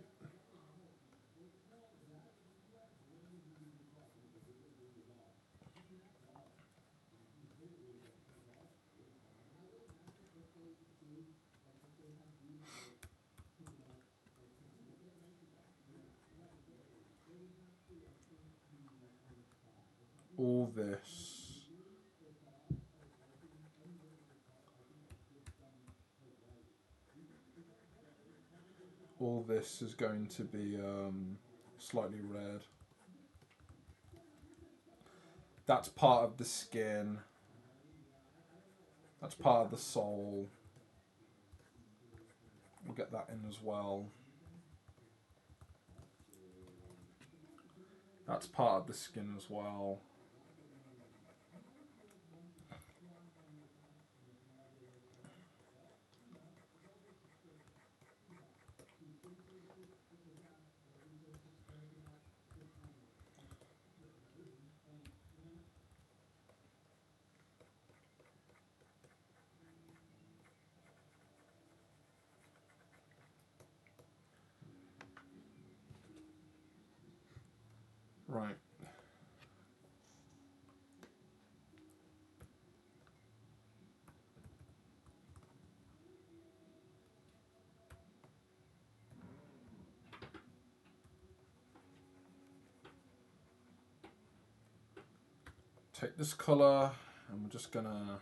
all this. All this is going to be slightly red. That's part of the skin. That's part of the soul. We'll get that in as well. That's part of the skin as well. Right. Take this colour and we're just gonna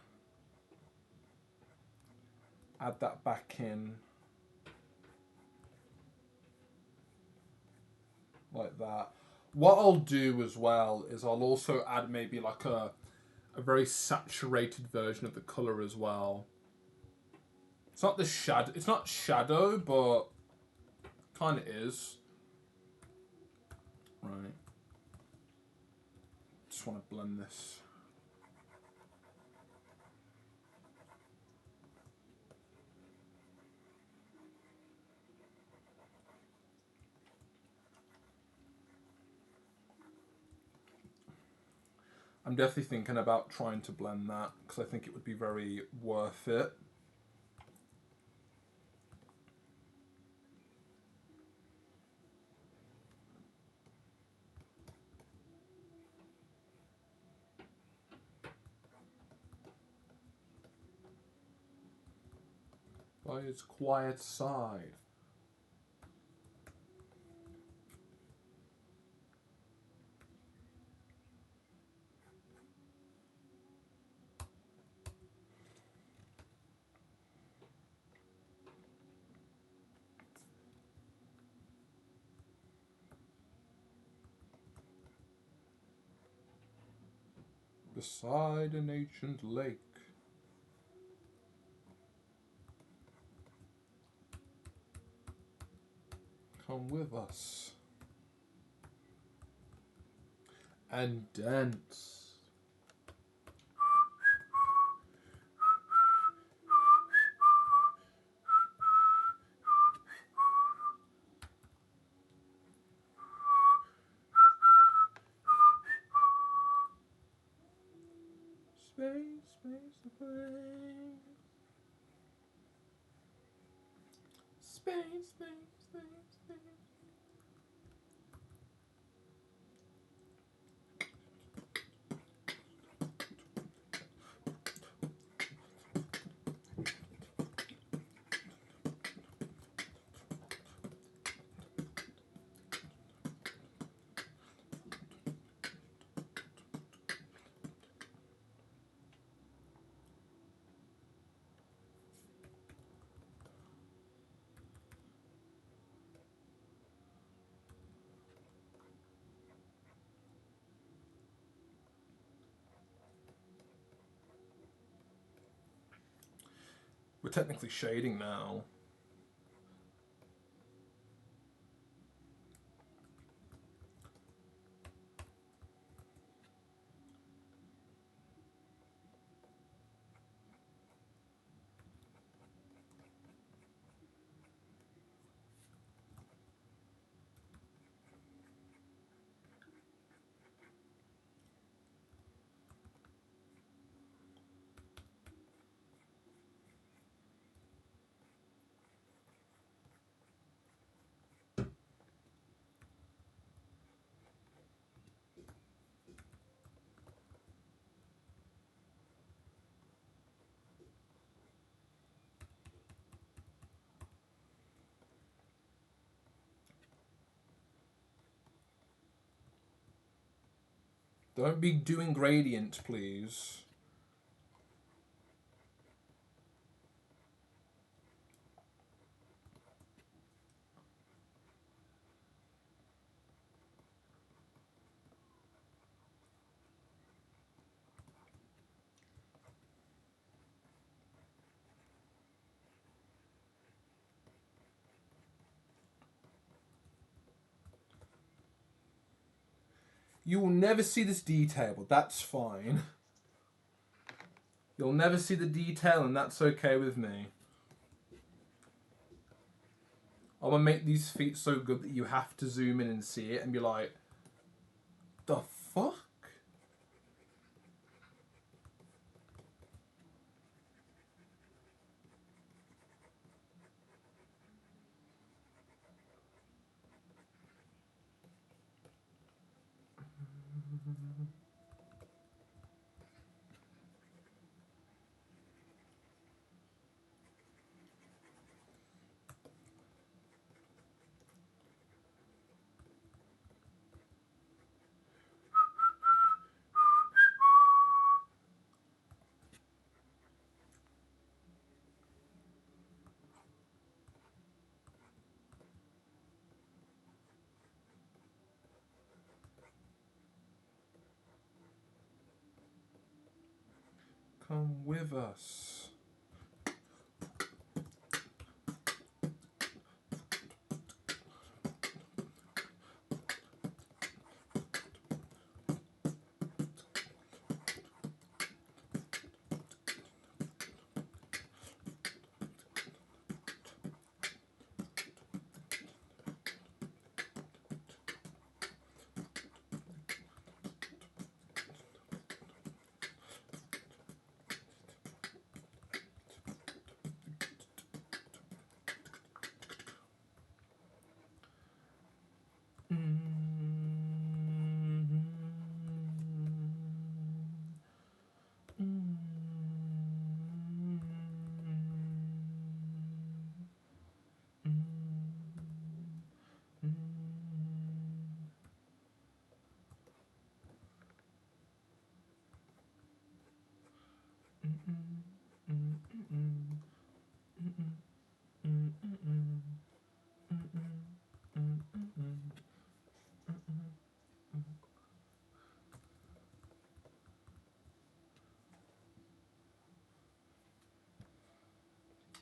add that back in like that. What I'll do as well is I'll also add maybe like a very saturated version of the colour as well. It's not the shadow. It's not shadow, but kind of is. Right. Just want to blend this. I'm definitely thinking about trying to blend that because I think it would be very worth it. by its quiet side. Beside an ancient lake. Come with us and dance. Space, space, space. Space, space, space, space. We're technically shading now. Don't be doing gradient, please. You will never see this detail, but that's fine. You'll never see the detail, and that's okay with me. I'm gonna make these feet so good that you have to zoom in and see it and be like, the fuck? Come with us.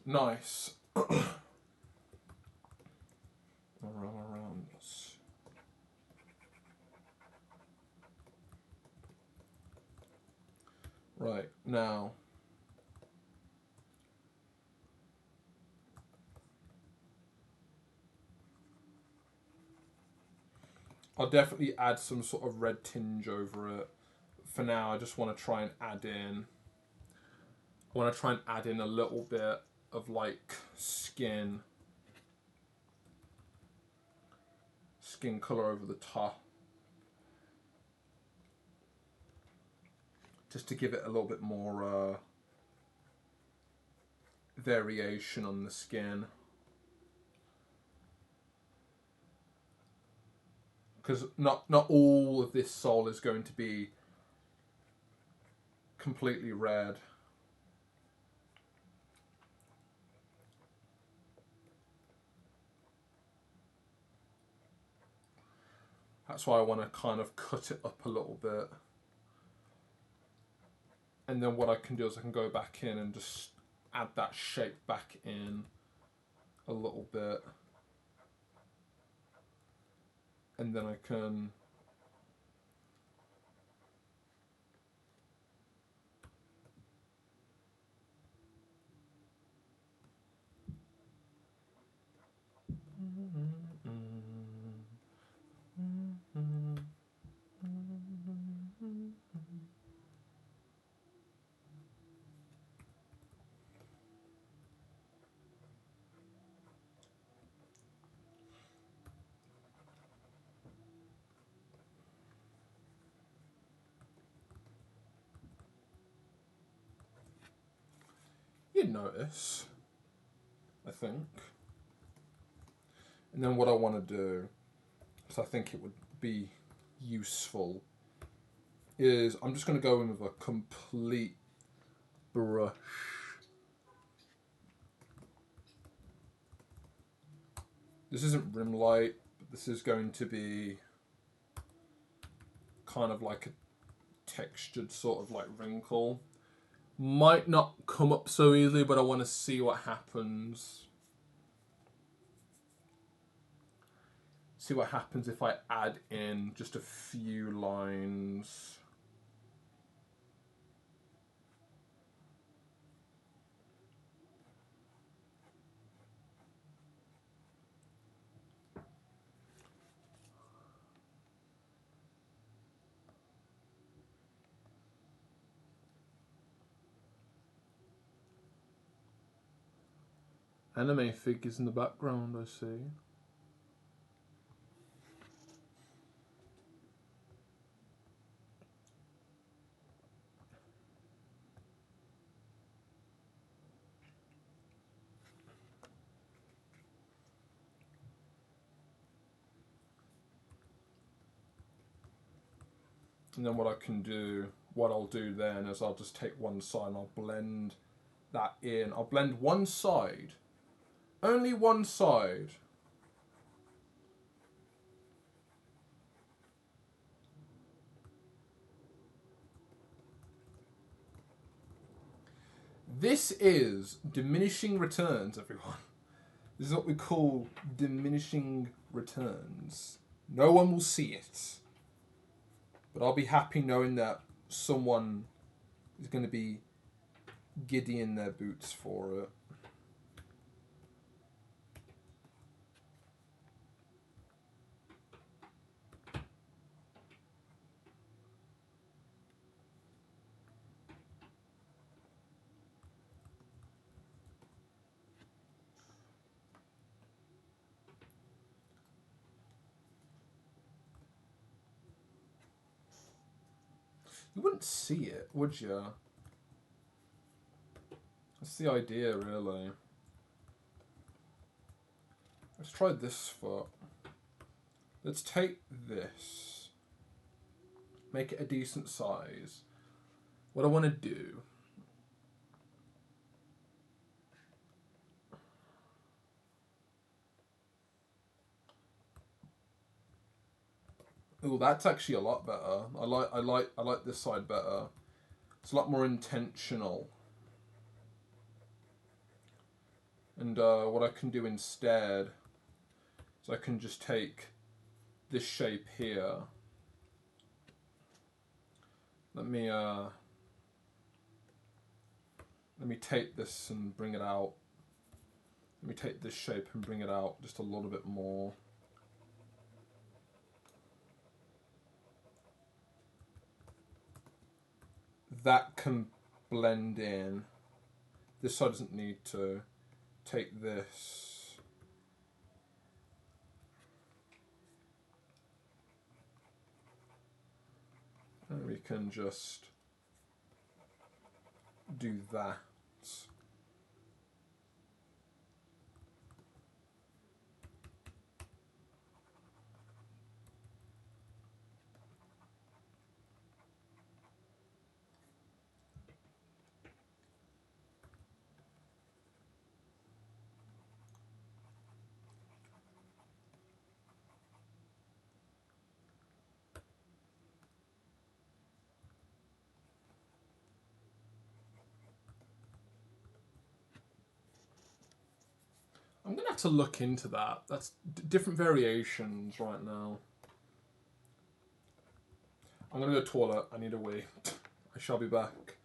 Nice. Around us. Right, now. I'll definitely add some sort of red tinge over it. For now, I just want to try and add in. I want to try and add in a little bit of like skin color over the top. Just to give it a little bit more variation on the skin. Because not all of this soul is going to be completely red. That's why I want to kind of cut it up a little bit. And then what I can do is I can go back in and just add that shape back in a little bit. And then I can you'd notice, I think. And then what I want to do, because I think it would be useful, is I'm just going to go in with a complete brush. This isn't rim light, but this is going to be kind of like a textured sort of like wrinkle. Might not come up so easily, but I want to see what happens. See what happens if I add in just a few lines. Anime figures in the background, I see. And then what I'll do then is I'll just take one side and I'll blend that in. I'll blend one side. Only one side. This is diminishing returns, everyone. This is what we call diminishing returns. No one will see it. But I'll be happy knowing that someone is going to be giddy in their boots for it. You wouldn't see it, would you? That's the idea, really. Let's try this foot. Let's take this. Make it a decent size. What I want to do Oh, that's actually a lot better. I like this side better. It's a lot more intentional. And what I can do instead is I can just take this shape here. Let me take this and bring it out. Let me take this shape and bring it out just a little bit more. That can blend in. This side doesn't need to. Take this. And we can just do that. I'm going to have to look into that. That's different variations right now. I'm going to go toilet. I need a wee. I shall be back.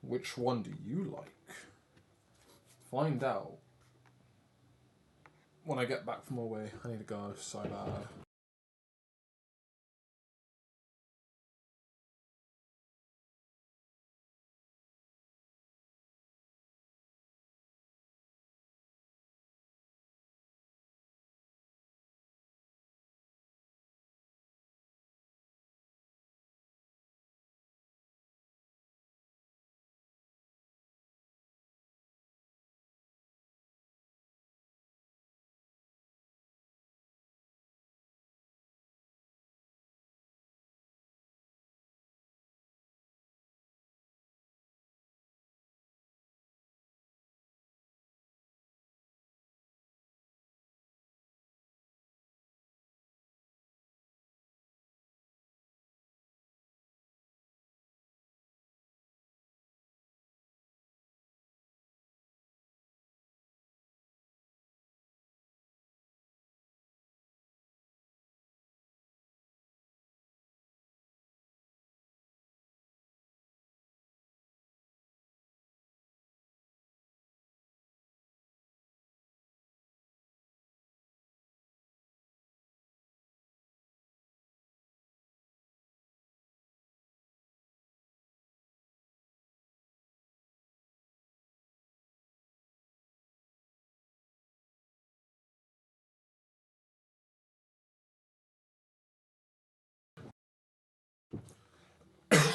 Which one do you like? Find out when I get back from away. I need to go so bad.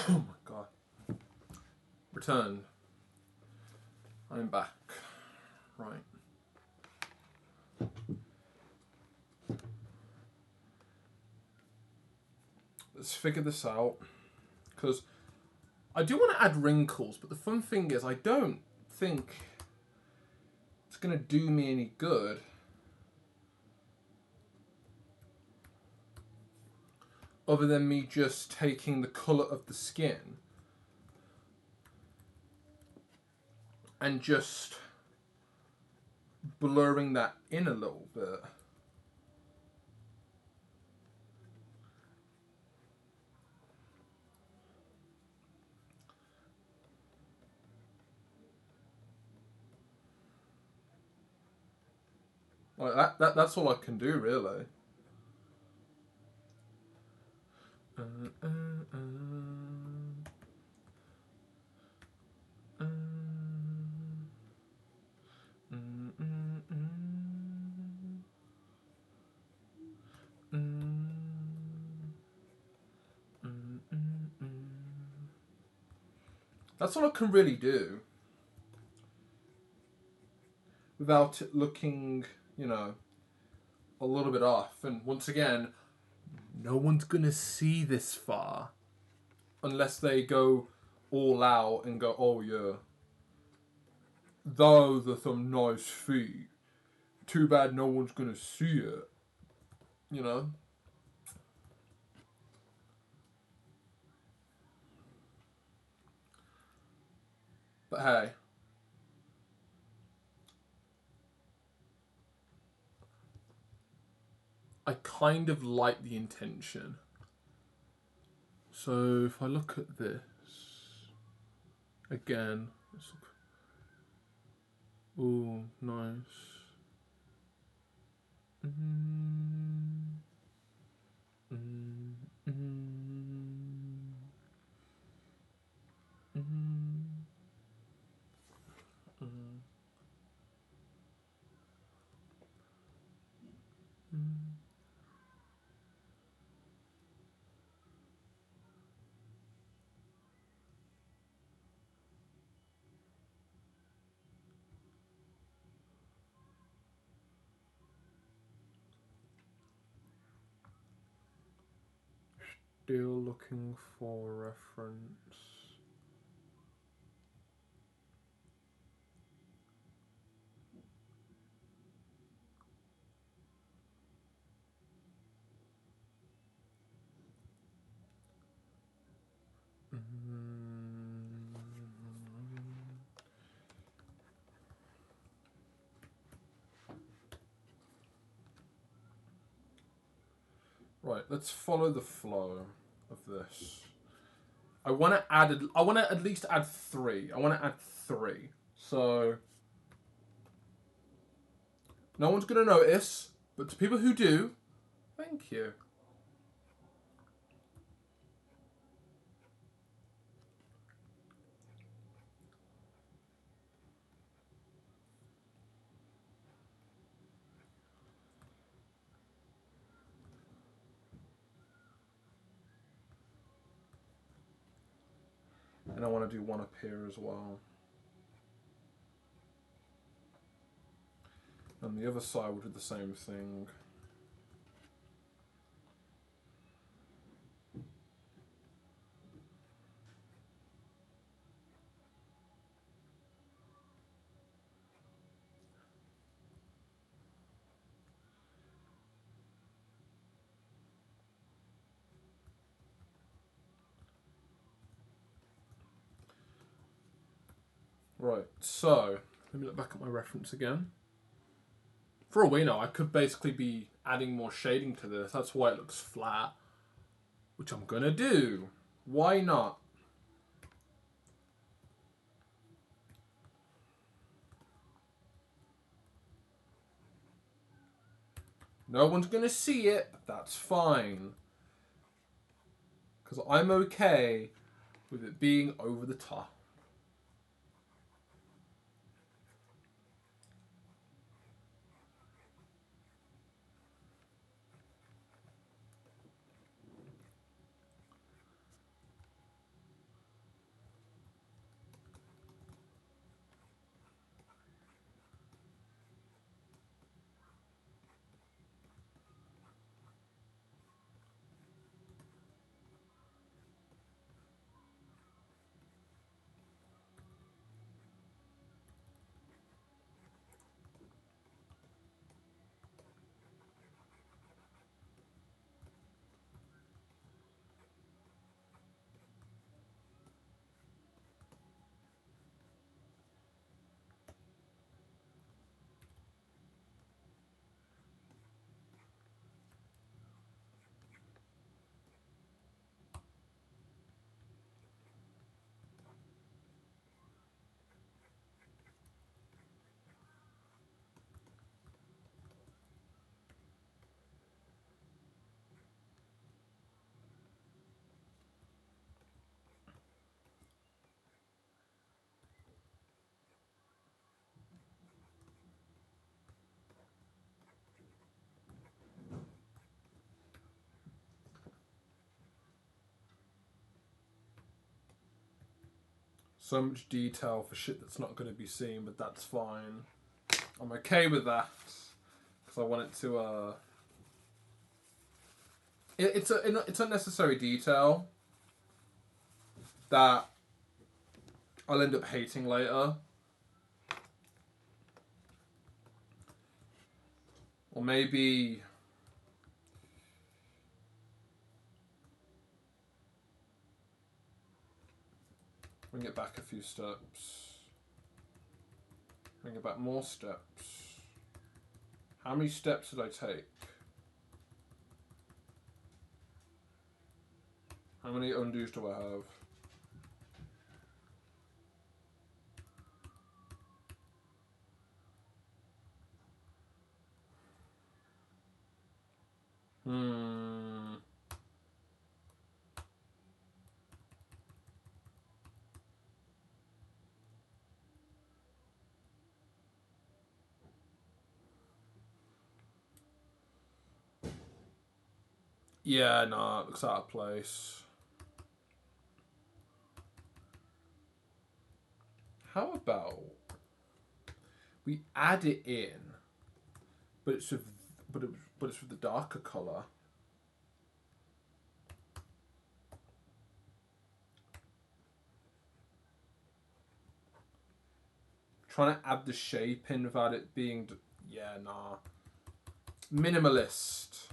Oh my god. Return. I'm back. Right. Let's figure this out. Because I do want to add wrinkles, but the fun thing is I don't think it's going to do me any good. Other than me just taking the colour of the skin and just blurring that in a little bit. Like that's all I can do, really. That's all I can really do without it looking, you know, a little bit off. And once again, no one's gonna see this far unless they go all out and go, oh yeah, those are some nice feet. Too bad no one's gonna see it. You know? But hey. I kind of like the intention. So if I look at this again, ooh, nice. Still looking for reference. Right, let's follow the flow of this. I want to at least add 3. I want to add 3. So no one's going to notice, but to people who do, thank you. And I want to do one up here as well. And the other side will do the same thing. Right, so let me look back at my reference again. For all we know, I could basically be adding more shading to this. That's why it looks flat, which I'm gonna do. Why not? No one's gonna see it, but that's fine. Because I'm okay with it being over the top. So much detail for shit that's not going to be seen, but that's fine. I'm okay with that. Because I want it to, it's unnecessary detail that I'll end up hating later. Or maybe bring it back a few steps. Bring it back more steps. How many steps did I take? How many undos do I have? Yeah, no, it looks out of place. How about we add it in, but it's with the darker color. Trying to add the shape in without it being... Yeah, nah. Minimalist.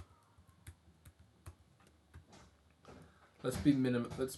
Let's be minimalist.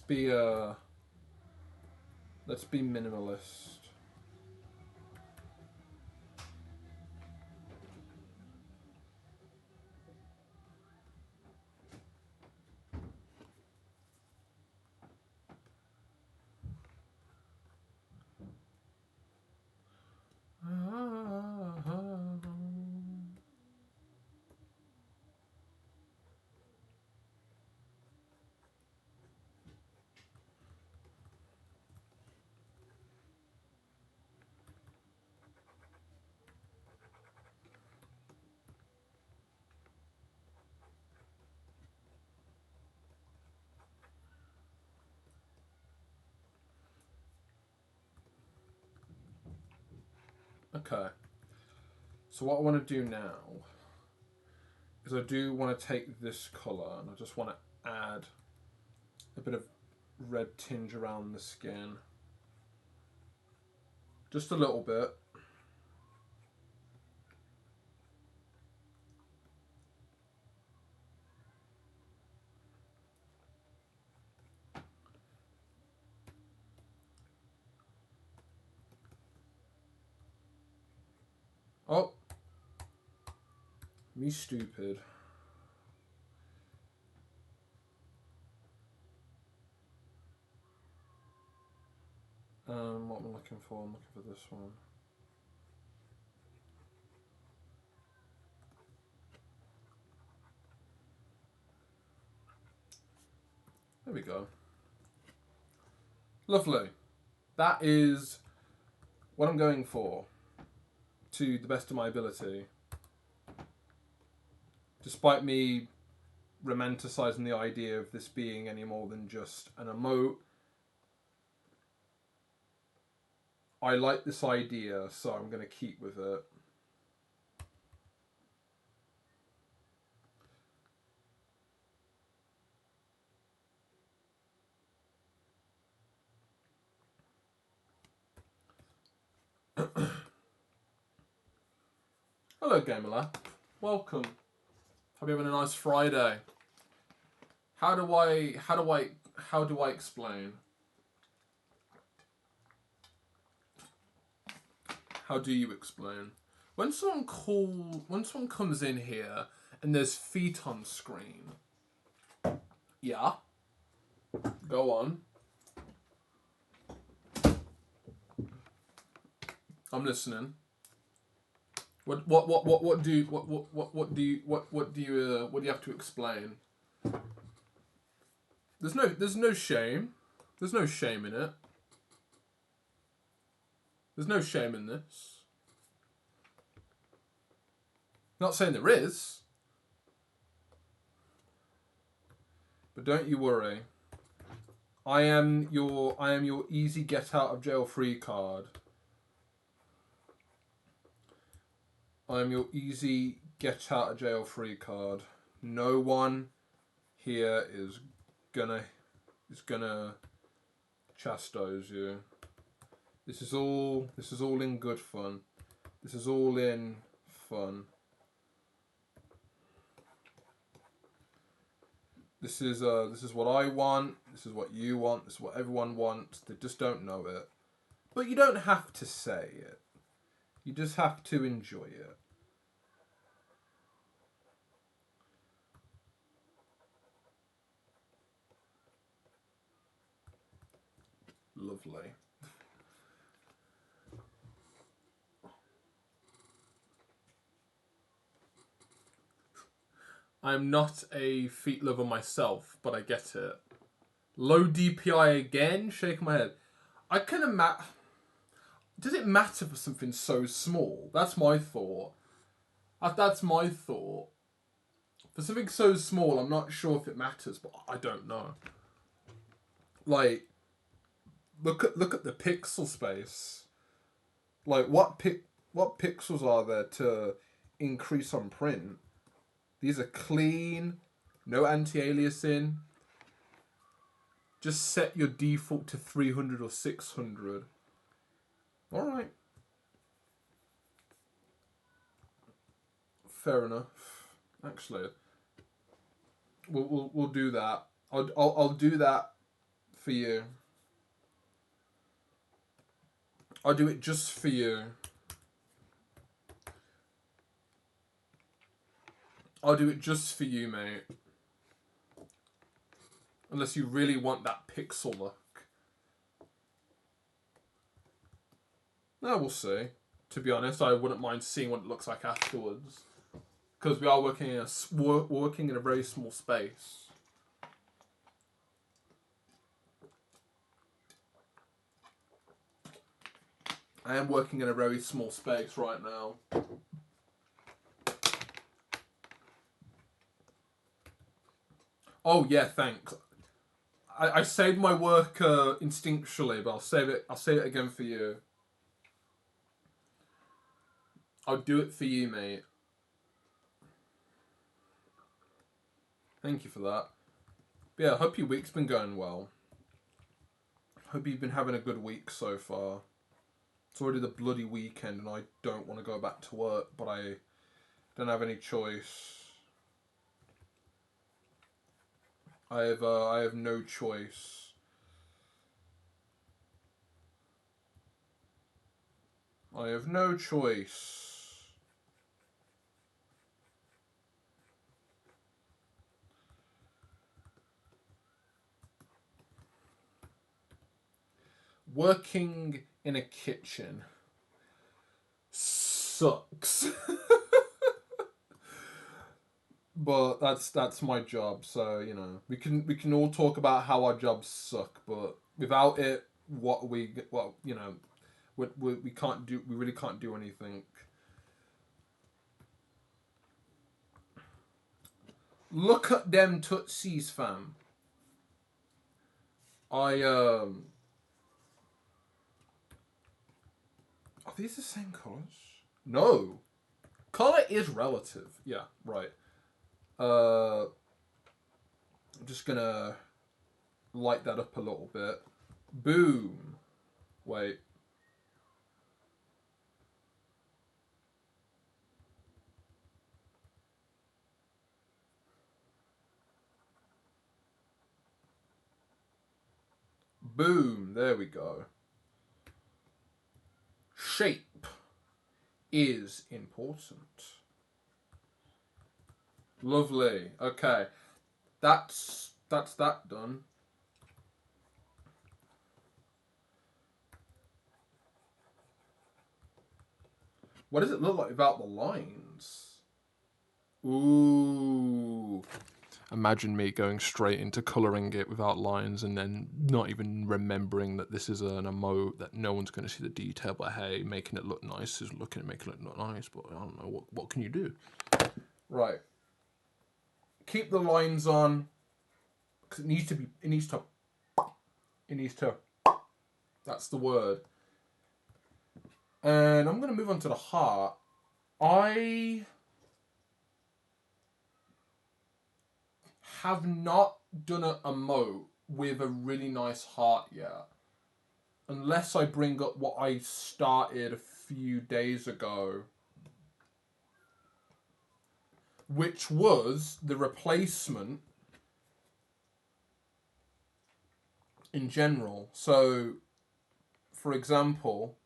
Okay. So what I want to do now is I do want to take this colour and I just want to add a bit of red tinge around the skin. Just a little bit. Oh. Me stupid. What am I looking for? I'm looking for this one. There we go. Lovely. That is what I'm going for, to the best of my ability. Despite me romanticising the idea of this being any more than just an emote, I like this idea, so I'm going to keep with it. Hello, Gamerla. Welcome. Hope you're having a nice Friday. How do I explain? How do you explain? When someone comes in here and there's feet on screen. Yeah. Go on. I'm listening. What do you have to explain? There's no shame. There's no shame in it. There's no shame in this. Not saying there is. But don't you worry. I am your easy get out of jail free card. I am your easy get out of jail free card. No one here is gonna chastise you. This is all in good fun. This is all in fun. This is what I want. This is what you want. This is what everyone wants. They just don't know it. But you don't have to say it. You just have to enjoy it. Lovely. I'm not a feet lover myself, but I get it. Low DPI again? Shaking my head. I can imagine. Does it matter for something so small? That's my thought. That's my thought. For something so small, I'm not sure if it matters, but I don't know. Like, look at the pixel space. Like, what pixels are there to increase on print? These are clean, no anti-aliasing. Just set your default to 300 or 600. All right. Fair enough. Actually, we'll do that. I'll do that for you. I'll do it just for you. I'll do it just for you, mate. Unless you really want that pixel look. No, we'll see. To be honest, I wouldn't mind seeing what it looks like afterwards. Because we are working in a very small space. I am working in a very small space right now. Oh yeah, thanks. I saved my work instinctually, but I'll save it. I'll save it again for you. I'll do it for you, mate. Thank you for that. But yeah, I hope your week's been going well. Hope you've been having a good week so far. It's already the bloody weekend, and I don't want to go back to work, but I don't have any choice. I have no choice. I have no choice. Working in a kitchen sucks. But that's my job, so you know we can all talk about how our jobs suck, but without it, we can't do, we really can't do anything. Look at them tootsies, fam. Are these the same colors? No, color is relative. Yeah, right. I'm just gonna light that up a little bit. Boom. Wait. Boom. There we go. Shape is important. Lovely. Okay. That's that done. What does it look like without the lines? Ooh. Imagine me going straight into colouring it without lines and then not even remembering that this is an emote, that no one's going to see the detail, but hey, making it look nice is looking at making it look nice, but I don't know, what can you do? Right. Keep the lines on, because it needs to, that's the word. And I'm going to move on to the heart. I have not done a emote with a really nice heart yet. Unless I bring up what I started a few days ago, which was the replacement in general. So, for example,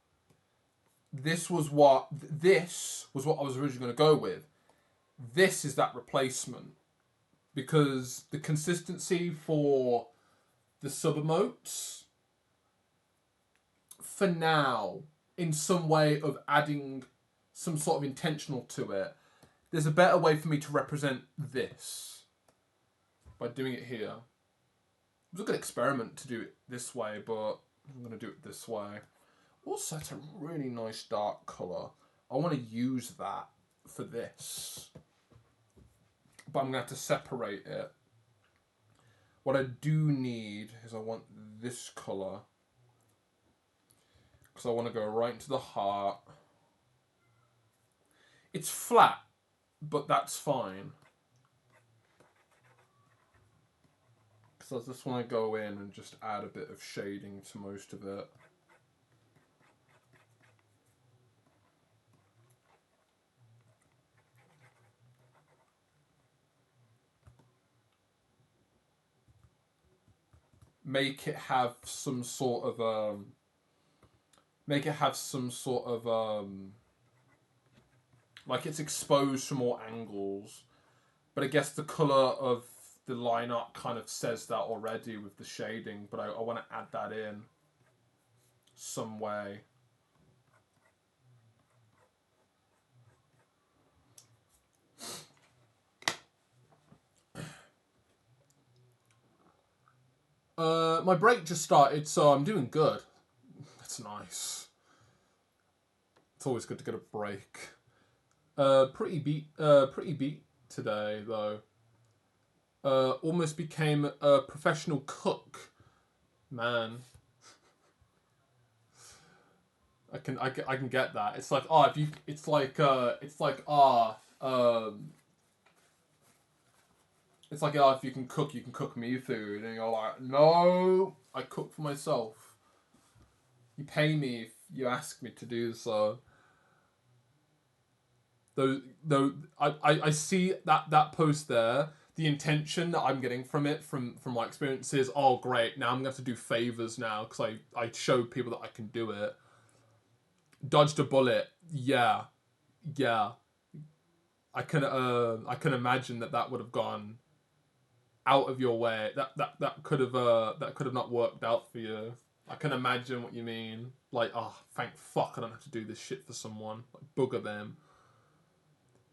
this was what I was originally going to go with. This is that replacement because the consistency for the sub emotes for now in some way of adding some sort of intentional to it. There's a better way for me to represent this by doing it here. It was a good experiment to do it this way, but I'm going to do it this way. Also, it's a really nice dark colour. I want to use that for this. But I'm going to have to separate it. What I do need is I want this colour. Because I want to go right into the heart. It's flat, but that's fine. Because I just want to go in and just add a bit of shading to most of it. Make it have some sort of like it's exposed from more angles. But I guess the colour of the line art kind of says that already with the shading, but I want to add that in some way. My break just started, so I'm doing good. That's nice. It's always good to get a break. Pretty beat today though. Almost became a professional cook. Man, I can get that. It's like if you it's like if you can cook me food, and you're like, no, I cook for myself. You pay me if you ask me to do so. Though I see that post there. The intention that I'm getting from it, from my experience, is, oh great, now I'm gonna have to do favors now because I showed people that I can do it. Dodged a bullet, yeah. I can imagine that would have gone out of your way. That could have not worked out for you. I can imagine what you mean. Like, oh, thank fuck I don't have to do this shit for someone. Like, bugger them.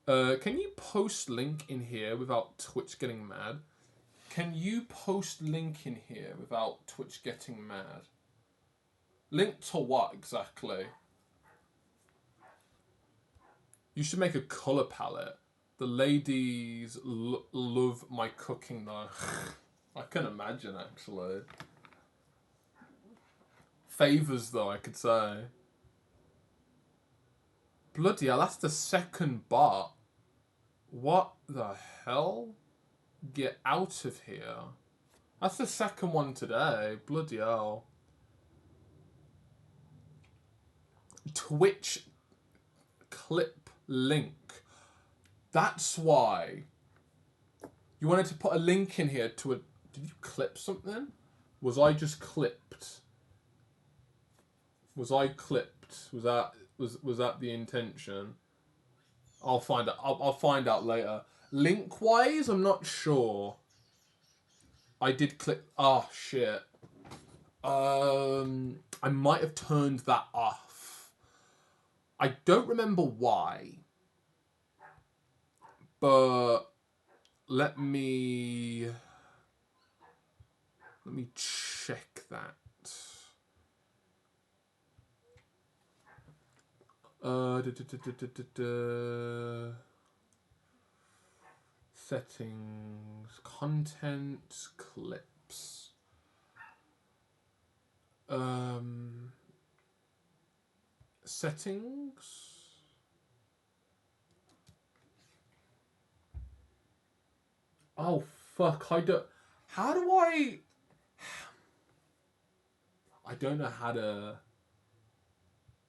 Can you post link in here without Twitch getting mad? Can you post link in here without Twitch getting mad? Link to what exactly? You should make a colour palette. The ladies love my cooking though. I can imagine actually. Favours though, I could say. Bloody hell, that's the second bot. What the hell? Get out of here. That's the second one today. Bloody hell. Twitch clip link. That's why. You wanted to put a link in here to a... Did you clip something? Was I just clipped? Was I clipped? Was that the intention? I'll find out. I'll find out later. Link wise, I'm not sure. I did click. Oh shit. I might have turned that off. I don't remember why. But let me check that. Settings, content, clips. Settings. Oh fuck! I don't. How do I? I don't know how to.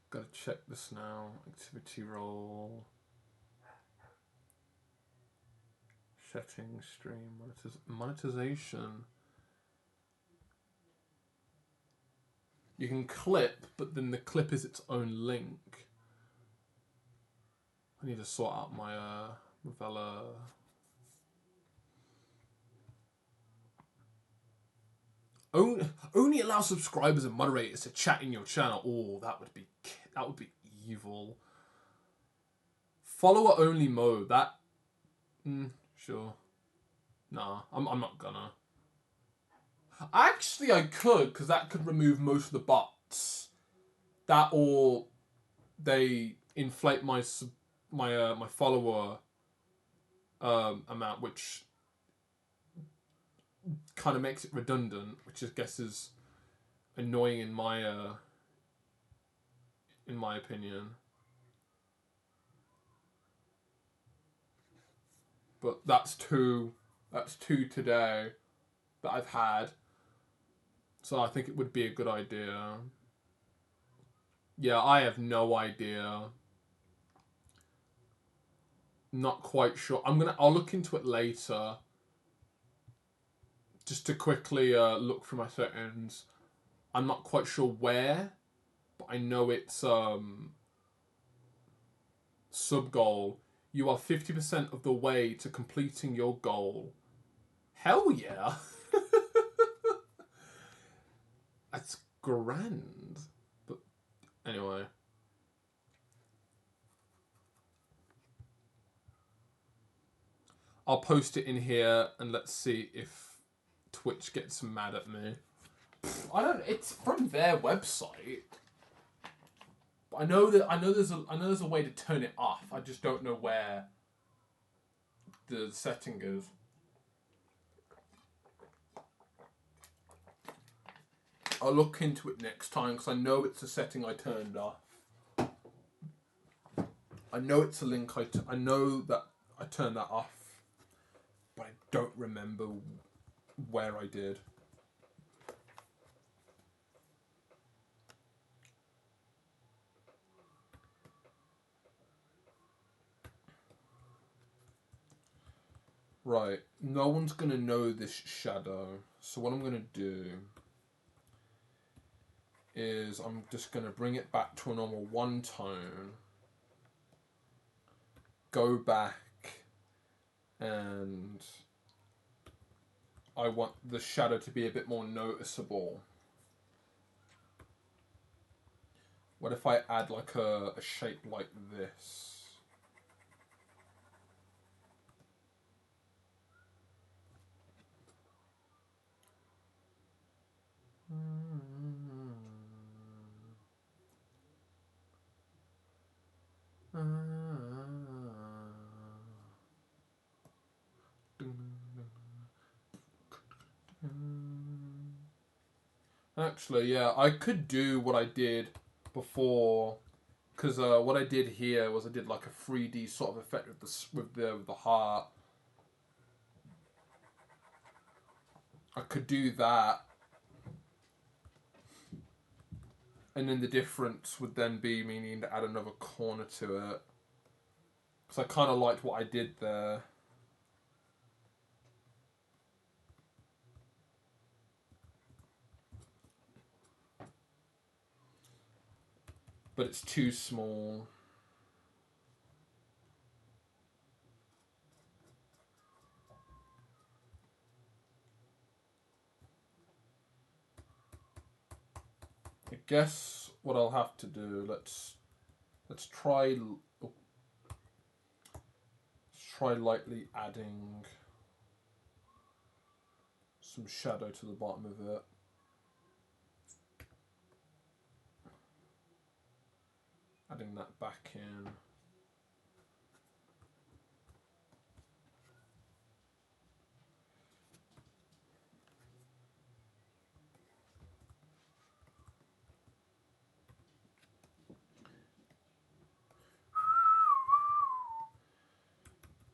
Gotta check this now. Activity role. Settings, stream, monetization. You can clip, but then the clip is its own link. I need to sort out my Ravella. Only allow subscribers and moderators to chat in your channel. Oh, that would be evil. Follower only mode. That. Sure. Nah, I'm not gonna. Actually, I could, because that could remove most of the bots. That, or they inflate my follower amount, which kind of makes it redundant, which I guess is annoying in my opinion. But that's two today that I've had. So I think it would be a good idea. Yeah, I have no idea. Not quite sure. I'll look into it later. Just to quickly look through my settings. I'm not quite sure where, but I know it's sub goal. You are 50% of the way to completing your goal. Hell yeah. That's grand. But anyway. I'll post it in here and let's see if Twitch gets mad at me. It's from their website. But I know there's a way to turn it off. I just don't know where the setting is. I'll look into it next time because I know it's a setting I turned off. I know it's a link I know that I turned that off, but I don't remember where I did. Right, no one's going to know this shadow, so what I'm going to do is I'm just going to bring it back to a normal one tone, go back, and I want the shadow to be a bit more noticeable. What if I add like a shape like this? Actually, yeah, I could do what I did before, because what I did here was I did like a 3D sort of effect with the heart. I could do that, and then the difference would then be me needing to add another corner to it, because I kind of liked what I did there. But it's too small. I guess what I'll have to do, let's try lightly adding some shadow to the bottom of it. Adding that back in.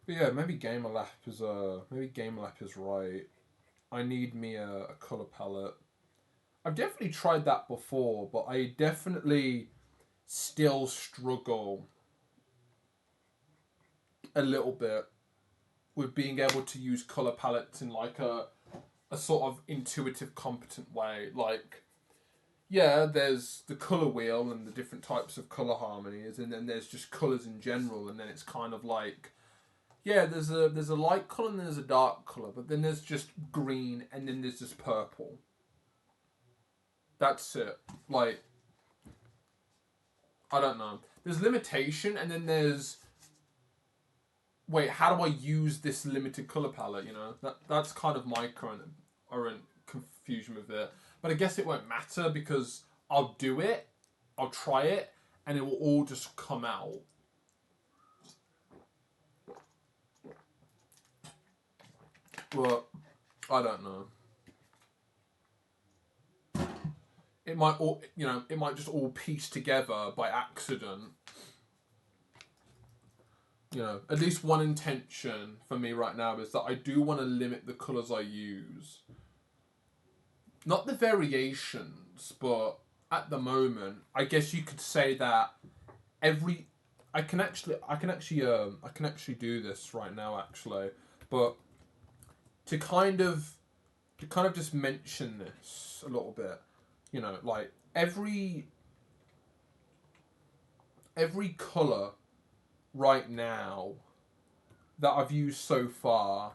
But yeah, maybe Gamerlap is right. I need me a color palette. I've definitely tried that before, but I definitely still struggle a little bit with being able to use color palettes in like a sort of intuitive, competent way. Like, yeah, there's the colour wheel and the different types of colour harmonies, and then there's just colours in general, and then it's kind of like, yeah, there's a light colour and there's a dark colour, but then there's just green and then there's just purple. That's it. Like, I don't know. There's limitation, and then there's, wait, how do I use this limited colour palette, you know? That's kind of my current confusion with it. But I guess it won't matter because I'll do it, I'll try it, and it will all just come out. But I don't know. It might all, you know, it might just all piece together by accident. You know, at least one intention for me right now is that I do want to limit the colours I use. Not the variations, but at the moment, I guess you could say that every I can actually do this right now actually, but to kind of just mention this a little bit, you know, like every color right now that I've used so far,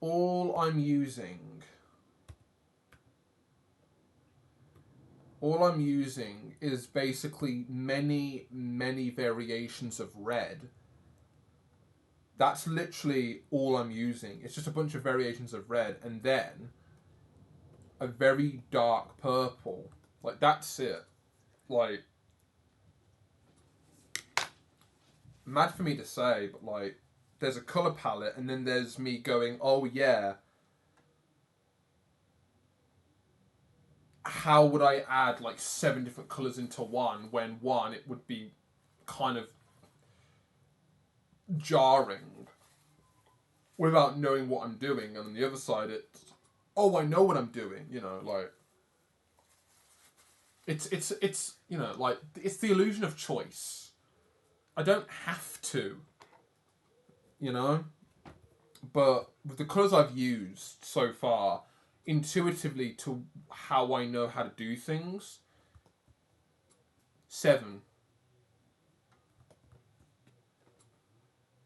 all I'm using is basically many variations of red. That's literally all I'm using. It's just a bunch of variations of red and then a very dark purple. Like, that's it. Like, mad for me to say, but like, there's a colour palette and then there's me going, oh yeah, how would I add like 7 different colours into one when one, it would be kind of jarring without knowing what I'm doing, and on the other side it's, oh, I know what I'm doing, you know, like it's you know, like it's the illusion of choice. I don't have to, you know, but with the colours I've used so far, intuitively to how I know how to do things, 7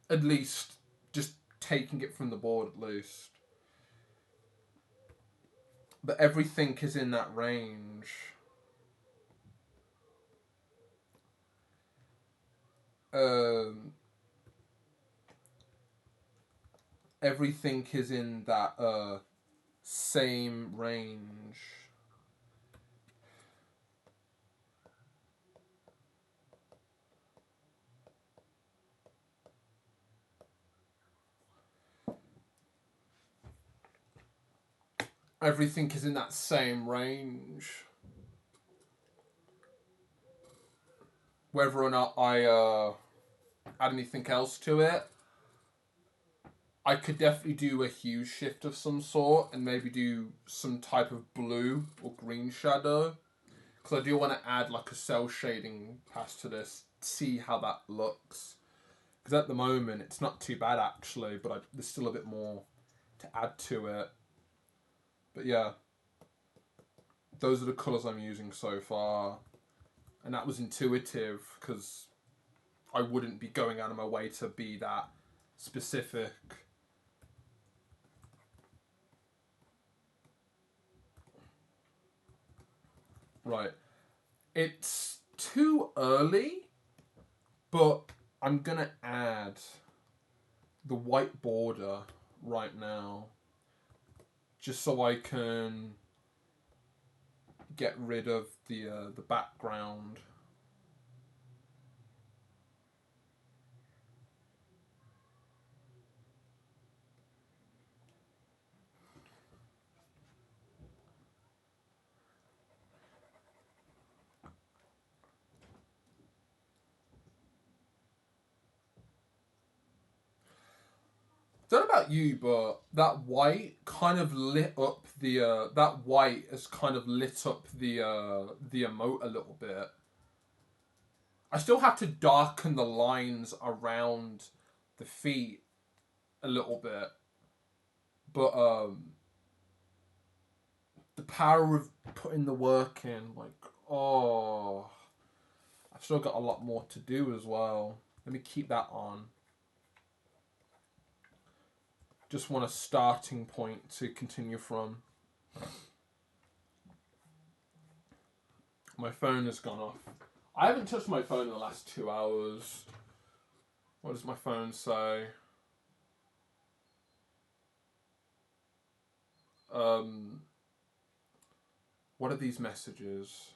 at least, just taking it from the board at least. But everything is in that range. Everything is in that same range. Everything is in that same range. Whether or not I add anything else to it, I could definitely do a hue shift of some sort and maybe do some type of blue or green shadow. Because I do want to add like a cell shading pass to this, see how that looks. Because at the moment it's not too bad actually, but there's still a bit more to add to it. But yeah, those are the colours I'm using so far. And that was intuitive because I wouldn't be going out of my way to be that specific. Right. It's too early, but I'm going to add the white border right now just so I can get rid of the background. Don't know about you, but that white kind of lit up the that white has kind of lit up the emote a little bit. I still have to darken the lines around the feet a little bit, but the power of putting the work in. Like, oh, I've still got a lot more to do as well. Let me keep that on. Just want a starting point to continue from. My phone has gone off. I haven't touched my phone in the last 2 hours. What does my phone say? What are these messages?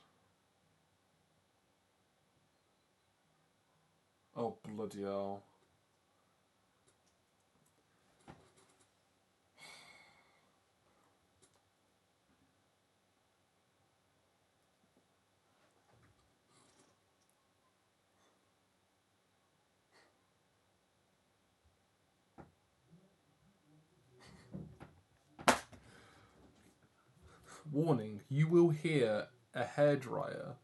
Oh, bloody hell. Warning, you will hear a hairdryer.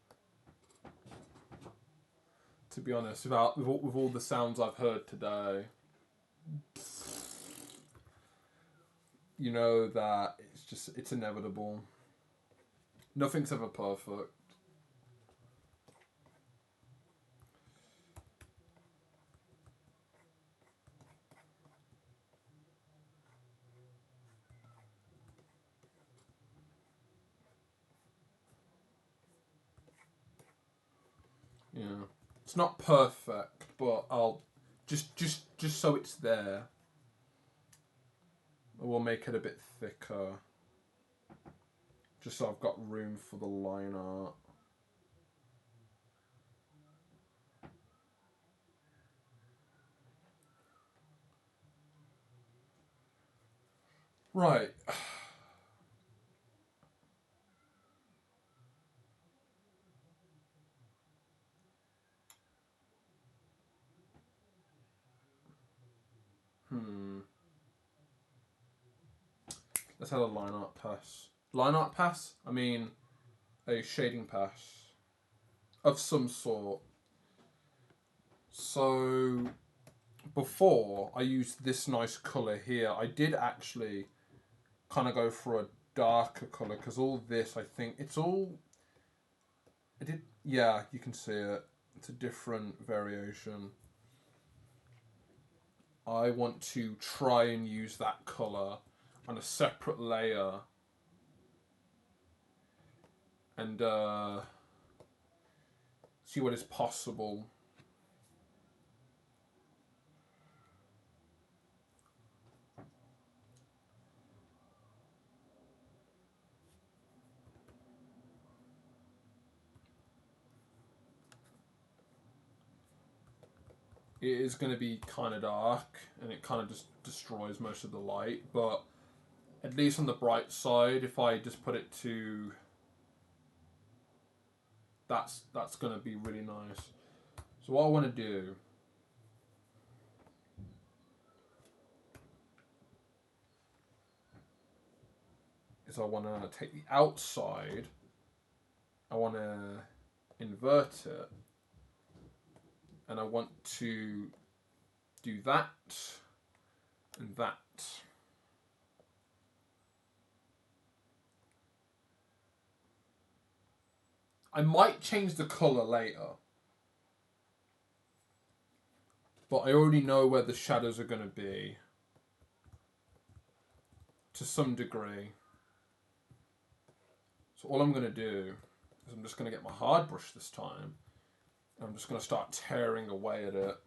To be honest, with all the sounds I've heard today, you know that it's inevitable. Nothing's ever perfect. Yeah. It's not perfect, but I'll just so it's there. We'll make it a bit thicker. Just so I've got room for the line art. Right. Let's have a line art pass. Line art pass? I mean, a shading pass of some sort. So, before I used this nice colour here, I did actually kind of go for a darker colour because all this, I think, yeah, you can see it. It's a different variation. I want to try and use that colour on a separate layer and see what is possible. It is going to be kind of dark and it kind of just destroys most of the light, but at least on the bright side, if I just put it to... That's going to be really nice. So what I want to do is I want to take the outside, I want to invert it, and I want to do that and that. I might change the colour later, but I already know where the shadows are going to be to some degree. So all I'm going to do is I'm just going to get my hard brush this time and I'm just going to start tearing away at it.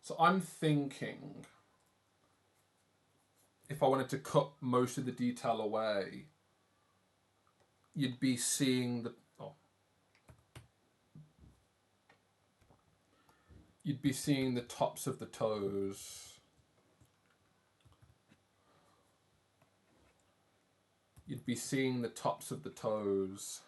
So I'm thinking if I wanted to cut most of the detail away, you'd be seeing the... You'd be seeing the tops of the toes. You'd be seeing the tops of the toes.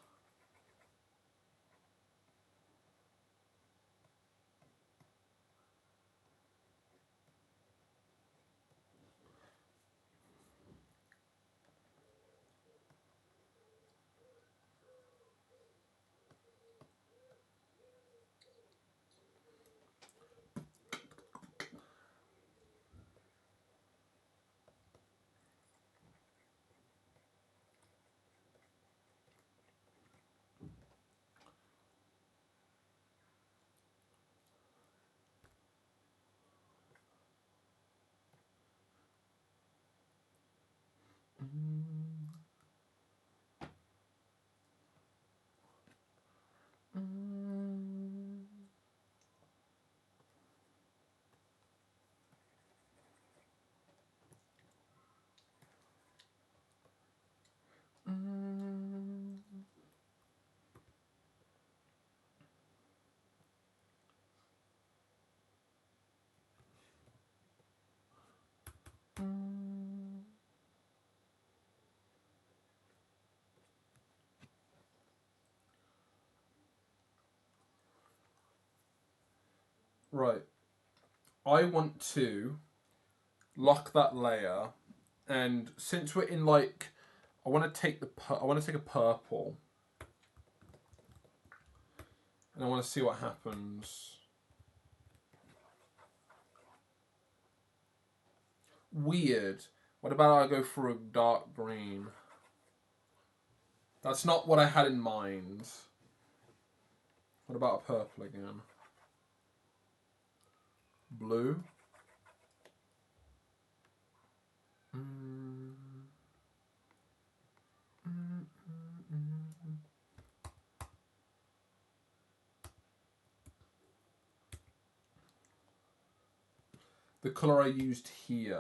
Right. I want to lock that layer, and since we're in like, I want to take a purple, and I want to see what happens. Weird. What about I go for a dark green? That's not what I had in mind. What about a purple again? Blue? The colour I used here.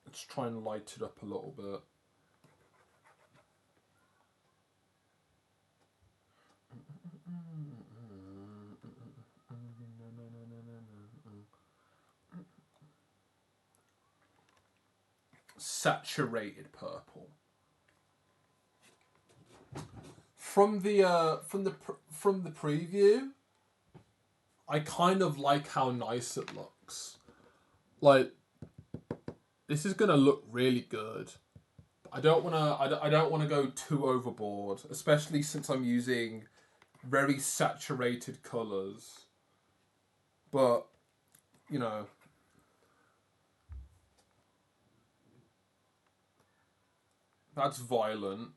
Let's try and light it up a little bit. Saturated purple. From the preview, I kind of like how nice it looks. Like, this is gonna look really good. I don't wanna go too overboard, especially since I'm using very saturated colours. But you know, that's violent.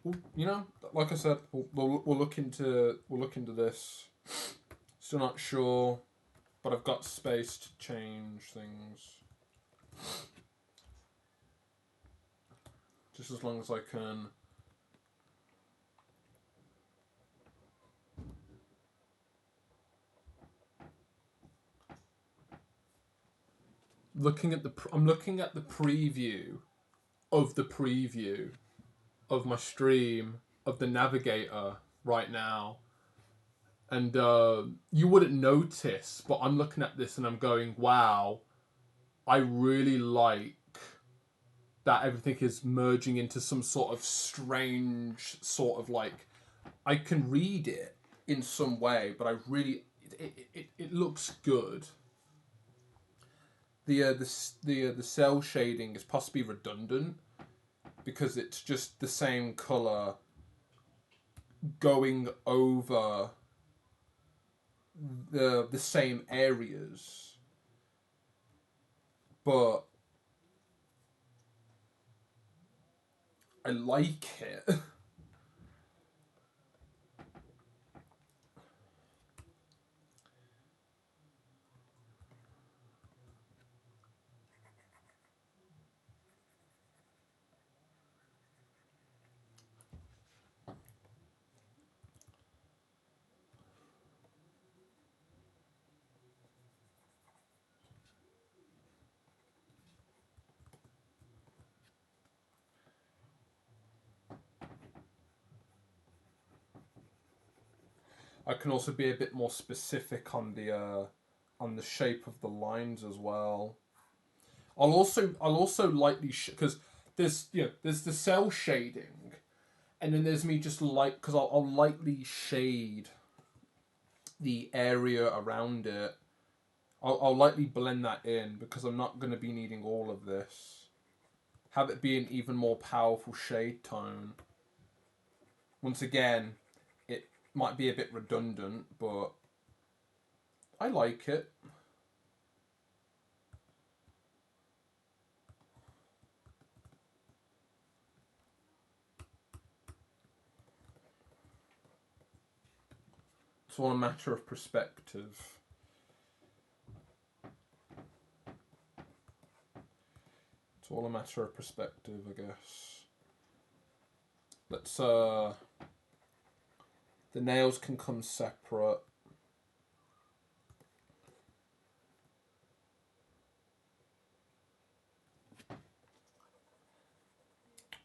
Well, you know, like I said, we'll look into this. Still not sure, but I've got space to change things. Just as long as I can. I'm looking at the preview of my stream of the navigator right now, and you wouldn't notice, but I'm looking at this and I'm going, wow, I really like that everything is merging into some sort of strange sort of like, I can read it in some way, but I really it looks good. The cell shading is possibly redundant because it's just the same color going over the same areas, but I like it. I can also be a bit more specific on the shape of the lines as well. I'll also lightly because there's there's the cell shading, and then there's me just because I'll lightly shade the area around it. I'll lightly blend that in because I'm not going to be needing all of this. have it be an even more powerful shade tone. Once again, it might be a bit redundant, but I like it. It's all a matter of perspective. It's all a matter of perspective, I guess. Let's, the nails can come separate.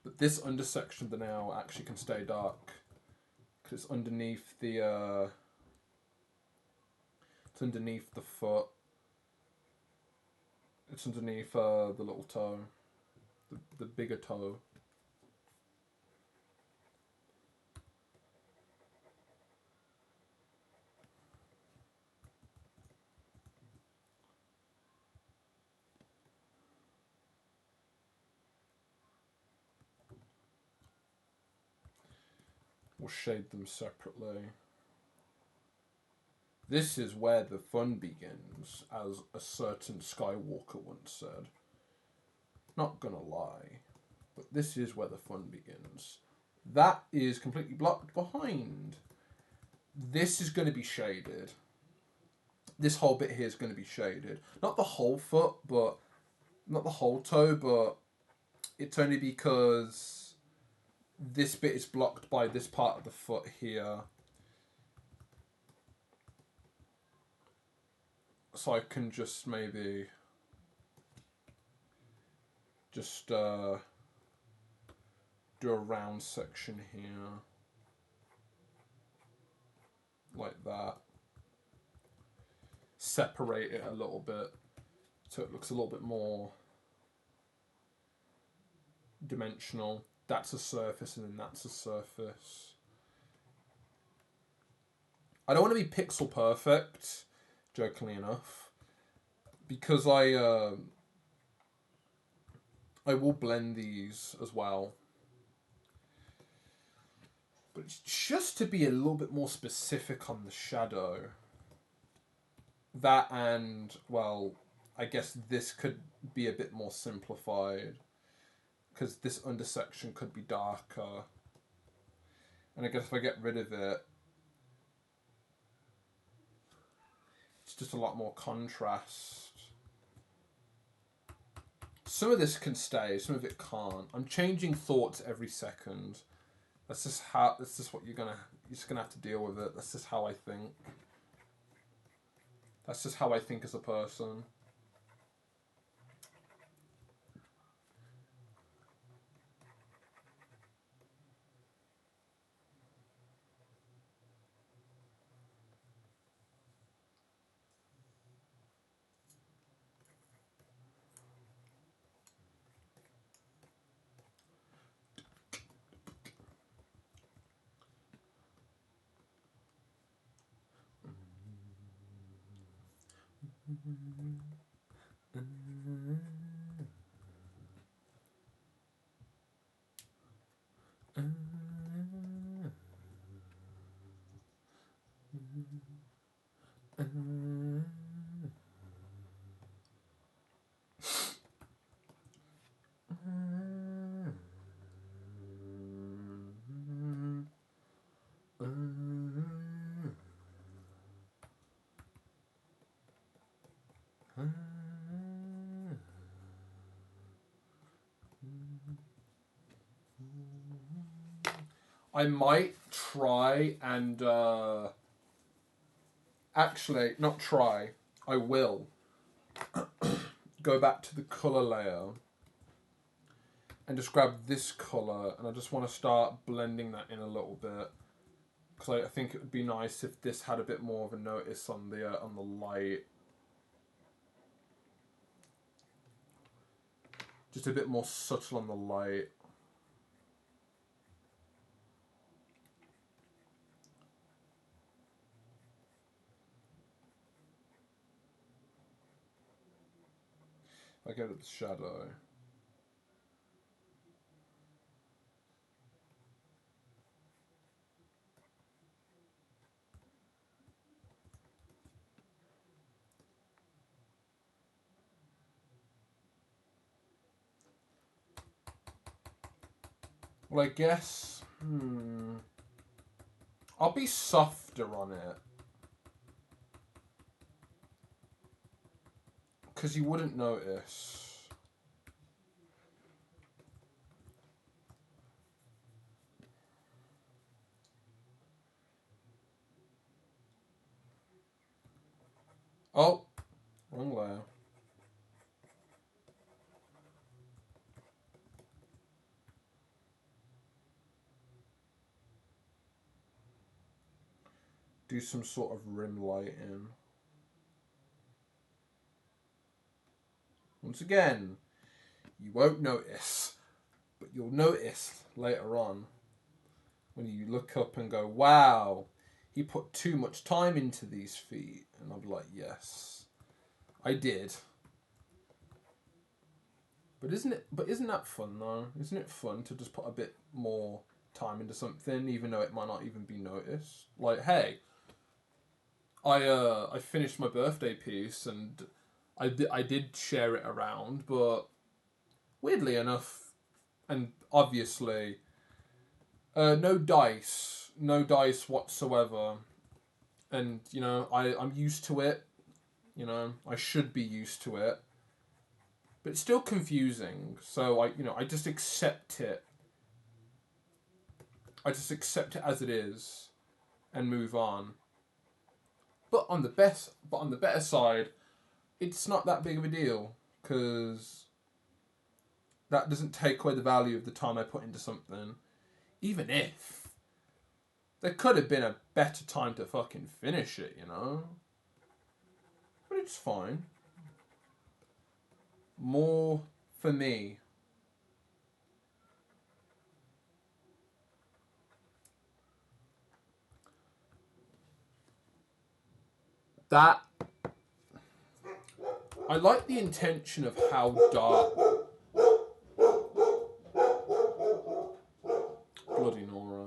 But this undersection of the nail actually can stay dark. Because it's underneath the, it's underneath the foot. It's underneath the little toe. The bigger toe. We'll shade them separately. This is where the fun begins, as a certain Skywalker once said. Not gonna lie, but this is where the fun begins. That is completely blocked behind. This is going to be shaded. This whole bit here is going to be shaded. Not the whole foot, but not the whole toe, but it's only because this bit is blocked by this part of the foot here. So I can just maybe just do a round section here. Like that. Separate it a little bit so it looks a little bit more dimensional. That's a surface and then that's a surface. I don't want to be pixel perfect, jokingly enough, because I will blend these as well. But it's just to be a little bit more specific on the shadow. That and, well, I guess this could be a bit more simplified. Because this undersection could be darker. And I guess if I get rid of it, it's just a lot more contrast. Some of this can stay, some of it can't. I'm changing thoughts every second. That's just what you're just gonna have to deal with it. That's just how I think. That's just how I think as a person. I might try and actually not try. I will go back to the color layer and just grab this color, and I just want to start blending that in a little bit, because I think it would be nice if this had a bit more of a notice on the light, just a bit more subtle on the light. I get it, the shadow. Well, I guess... I'll be softer on it. Because you wouldn't notice. Oh, wrong layer. Do some sort of rim lighting. Once again, you won't notice, but you'll notice later on when you look up and go, wow, he put too much time into these feet. And I'll be like, yes, I did. But isn't that fun though? Isn't it fun to just put a bit more time into something, even though it might not even be noticed? Like, hey, I finished my birthday piece and I did share it around, but weirdly enough, and obviously, no dice whatsoever, and you know I'm used to it. You know, I should be used to it, but it's still confusing. So I just accept it. I just accept it as it is, and move on. But on the better side, it's not that big of a deal because that doesn't take away the value of the time I put into something. Even if there could have been a better time to fucking finish it, you know? But it's fine. More for me. That... I like the intention of how dark... Bloody Nora.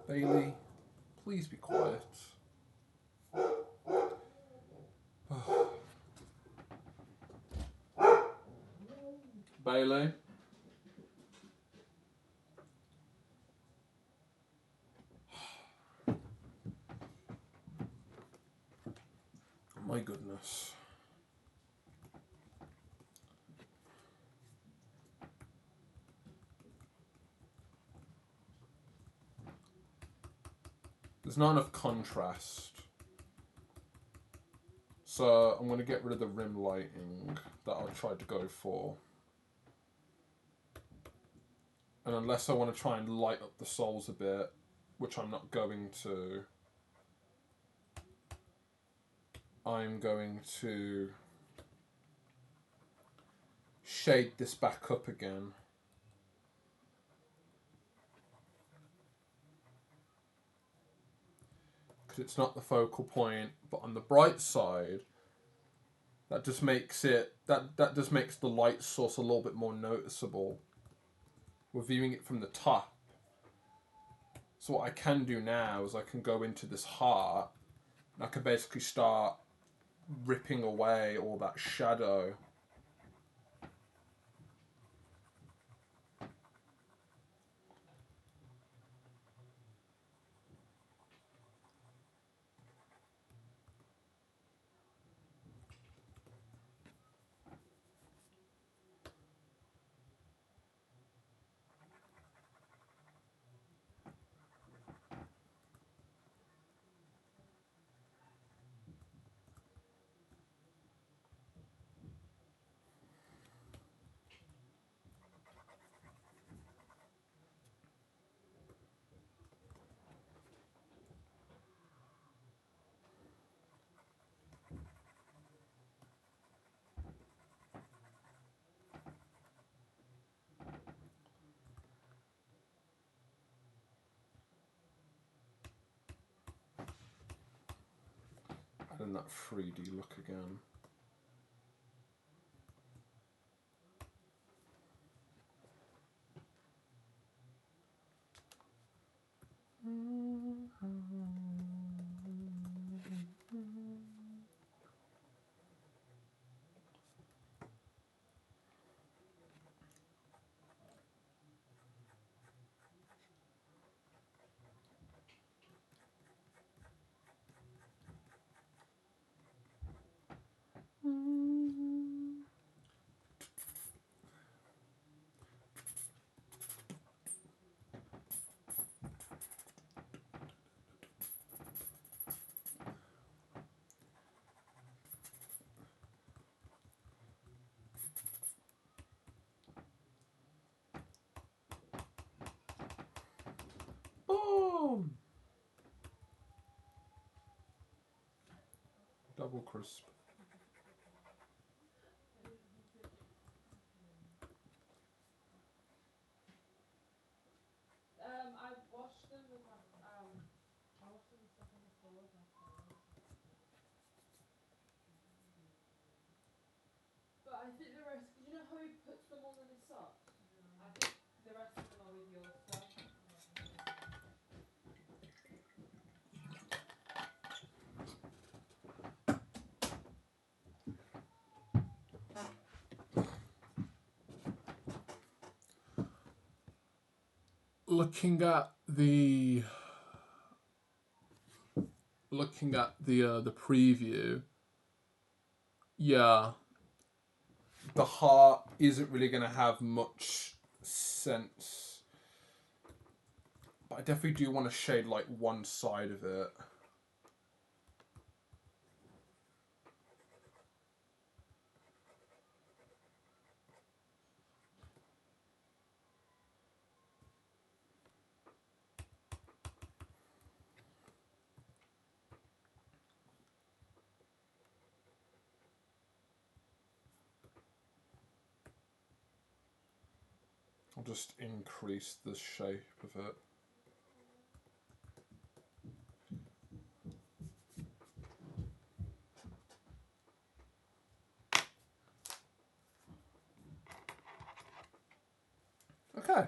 Bailey, please be quiet. Bailey? My goodness. There's not enough contrast. So I'm going to get rid of the rim lighting that I tried to go for. And unless I want to try and light up the soles a bit, which I'm not going to, I'm going to shade this back up again. Because it's not the focal point, but on the bright side, that just makes it, that just makes the light source a little bit more noticeable. We're viewing it from the top. So what I can do now is I can go into this heart, and I can basically start ripping away all that shadow. Adding that 3D look again. Double crisp. I washed them with my I washed them and stuff on the floor with my phone. But I think the rest, you know how he puts them all in his socks? I think the rest of them are with your stuff. Looking at the preview, yeah, the heart isn't really going to have much sense, but I definitely do want to shade like one side of it. I'll just increase the shape of it. Okay.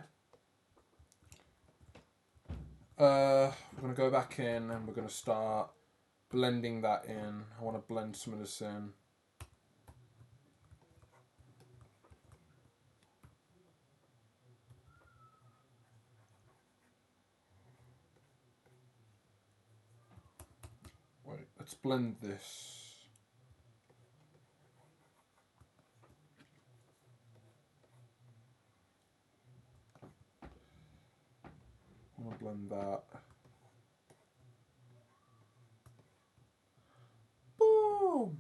We're going to go back in and we're going to start blending that in. I want to blend some of this in. Wait, let's blend this. I'm going to blend that. Boom!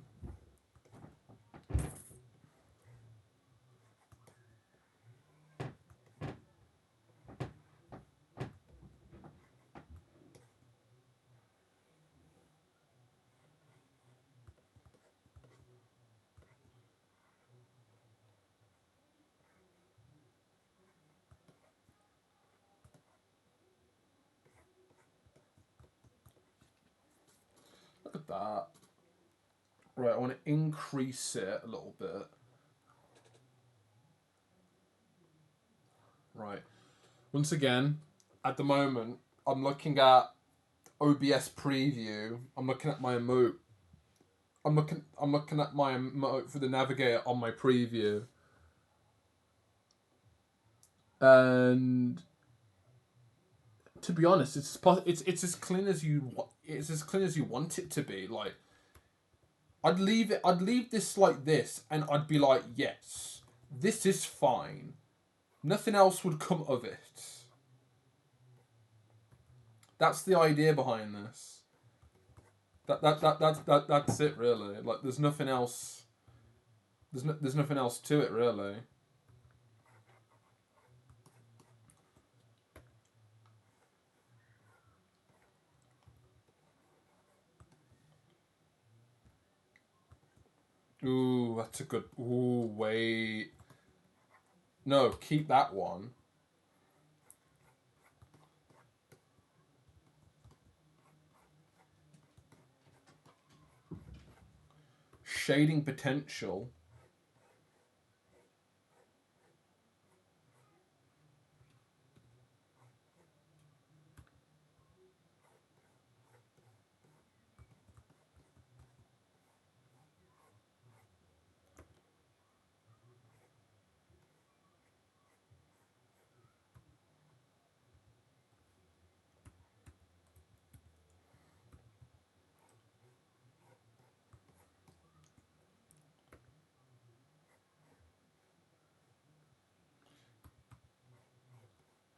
Look at that. Right, I want to increase it a little bit. Right. Once again, at the moment, I'm looking at OBS preview. I'm looking at my emote. I'm looking at my emote for the navigator on my preview. And to be honest, it's as clean as you want it to be. Like, I'd leave this like this, and I'd be like, yes, this is fine. Nothing else would come of it. That's the idea behind this. That's it really. Like, there's nothing else. There's nothing else to it really. Ooh, that's a good. Ooh, wait. No, keep that one. Shading potential.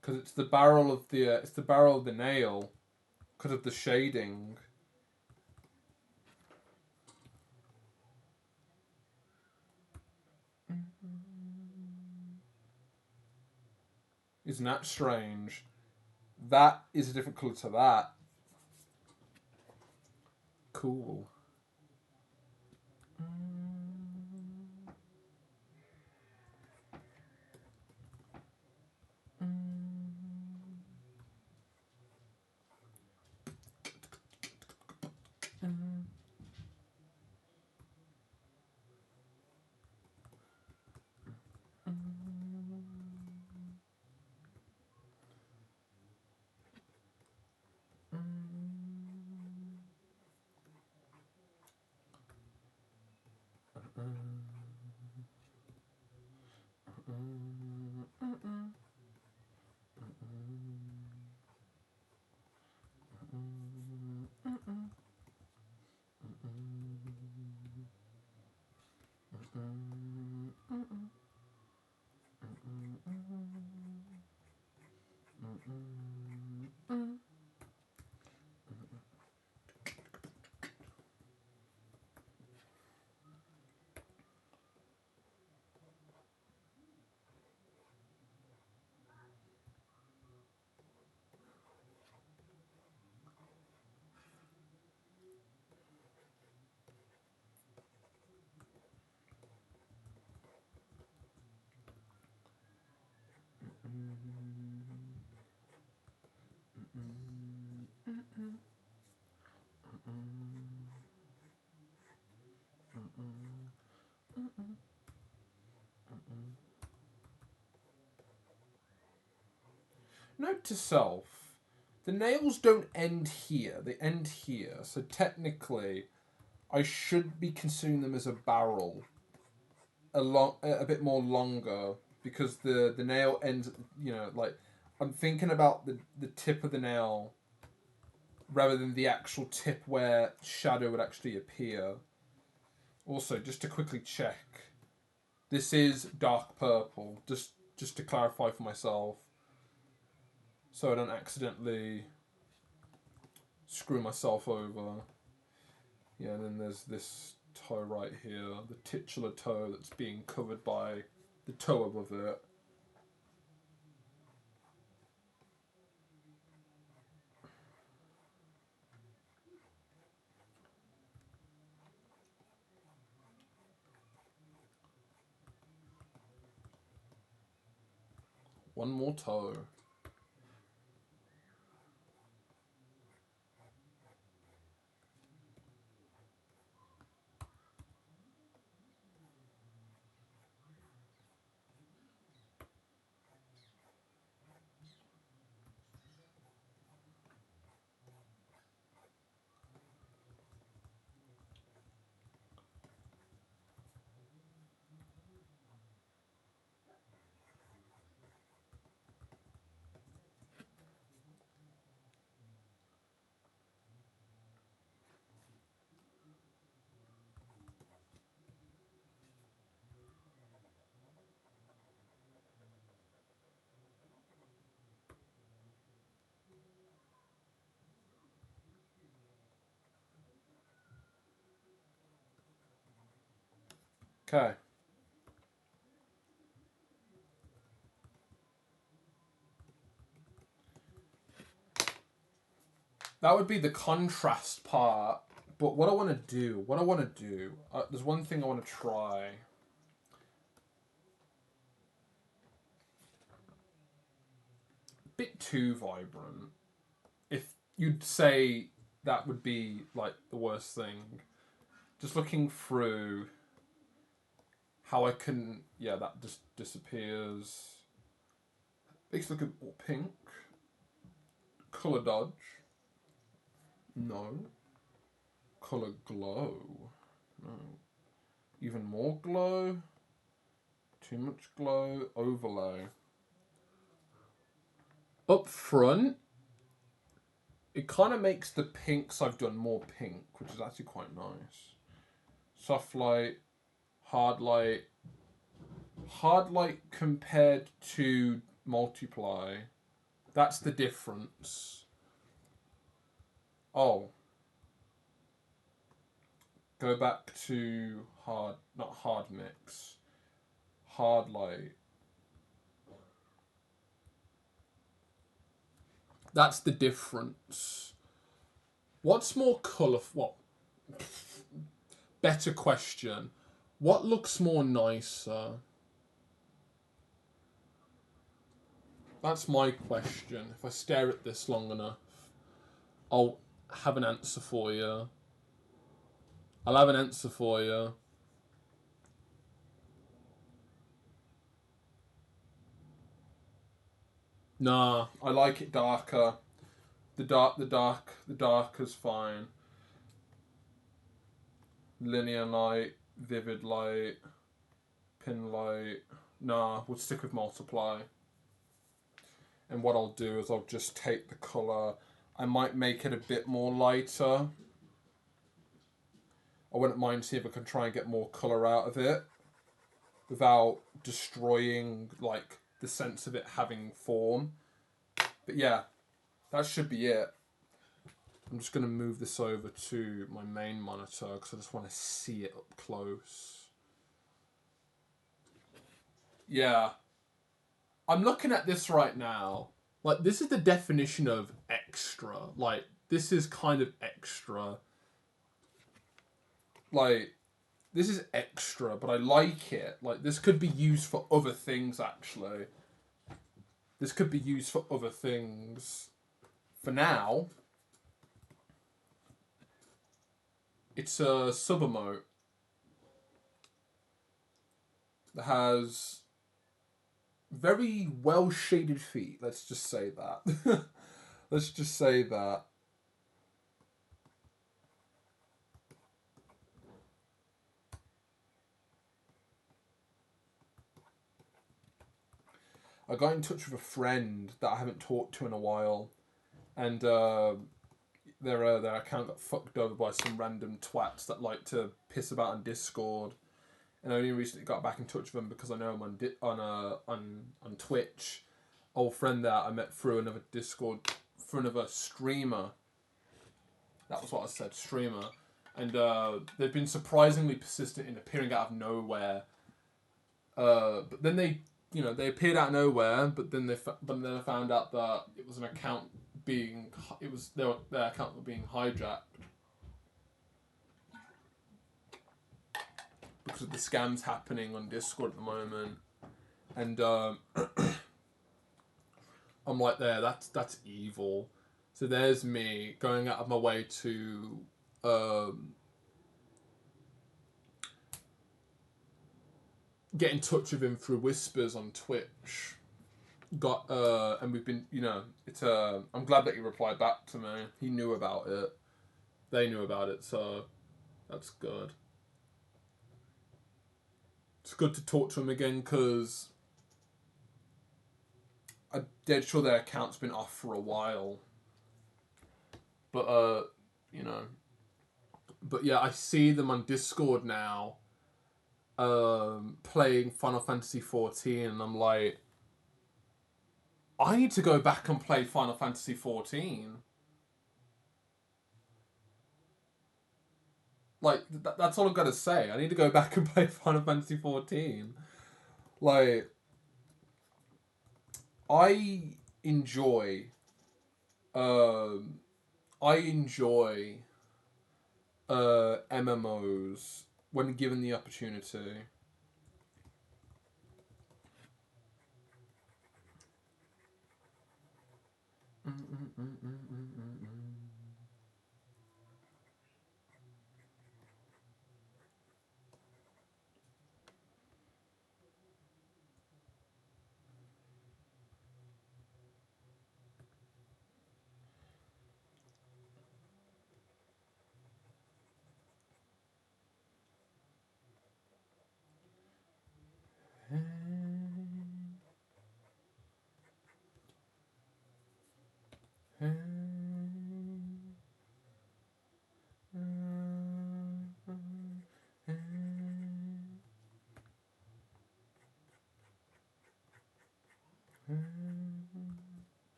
Because it's the barrel of the nail. Because of the shading. Isn't that strange? That is a different colour to that. Cool. Note to self, the nails don't end here, they end here. So technically, I should be considering them as a barrel. A bit more longer, because the nail ends, like, I'm thinking about the tip of the nail rather than the actual tip where shadow would actually appear. Also, just to quickly check, this is dark purple, just to clarify for myself, so I don't accidentally screw myself over. Yeah, and then there's this toe right here, the titular toe that's being covered by the toe above it. One more toe. Okay. That would be the contrast part. But what I want to do, there's one thing I want to try. Bit too vibrant. If you'd say that would be like the worst thing. Just looking through how I can, that just disappears. Makes it look a bit more pink. Colour dodge. No. Colour glow. No. Even more glow. Too much glow. Overlay. Up front, it kind of makes the pinks I've done more pink, which is actually quite nice. Soft light, hard light. Hard light compared to multiply. That's the difference. Oh. Go back to not hard mix. Hard light. That's the difference. What's more colourful? Better question. What looks more nicer? That's my question. If I stare at this long enough, I'll have an answer for you. Nah, I like it darker. The dark is fine. Linear light, vivid light, pin light. Nah, we'll stick with multiply. And what I'll do is I'll just take the colour. I might make it a bit more lighter. I wouldn't mind see if I can try and get more colour out of it without destroying like the sense of it having form. But yeah, that should be it. I'm just going to move this over to my main monitor because I just want to see it up close. Yeah. I'm looking at this right now. Like, this is the definition of extra. Like, this is kind of extra. Like, this is extra, but I like it. Like, this could be used for other things, actually. This could be used for other things. For now, it's a sub-emote that has very well shaded feet. Let's just say that. Let's just say that. I got in touch with a friend that I haven't talked to in a while, and their account got fucked over by some random twats that like to piss about on Discord. And I only recently got back in touch with them because I know him on Twitch. Old friend that I met through another Discord, through another streamer. That was what I said, streamer. And they've been surprisingly persistent in appearing out of nowhere. But then they appeared out of nowhere. But then I found out that it was an account their account was being hijacked because of the scams happening on Discord at the moment. And I'm like, that's evil. So there's me going out of my way to get in touch with him through whispers on Twitch. And we've been, it's I'm glad that he replied back to me. He knew about it. They knew about it, so that's good. It's good to talk to him again because I'm dead sure their account's been off for a while. But but yeah, I see them on Discord now, playing Final Fantasy 14, and I'm like, I need to go back and play Final Fantasy 14. Like, that's all I've got to say. I need to go back and play Final Fantasy 14. Like, I enjoy MMOs when given the opportunity.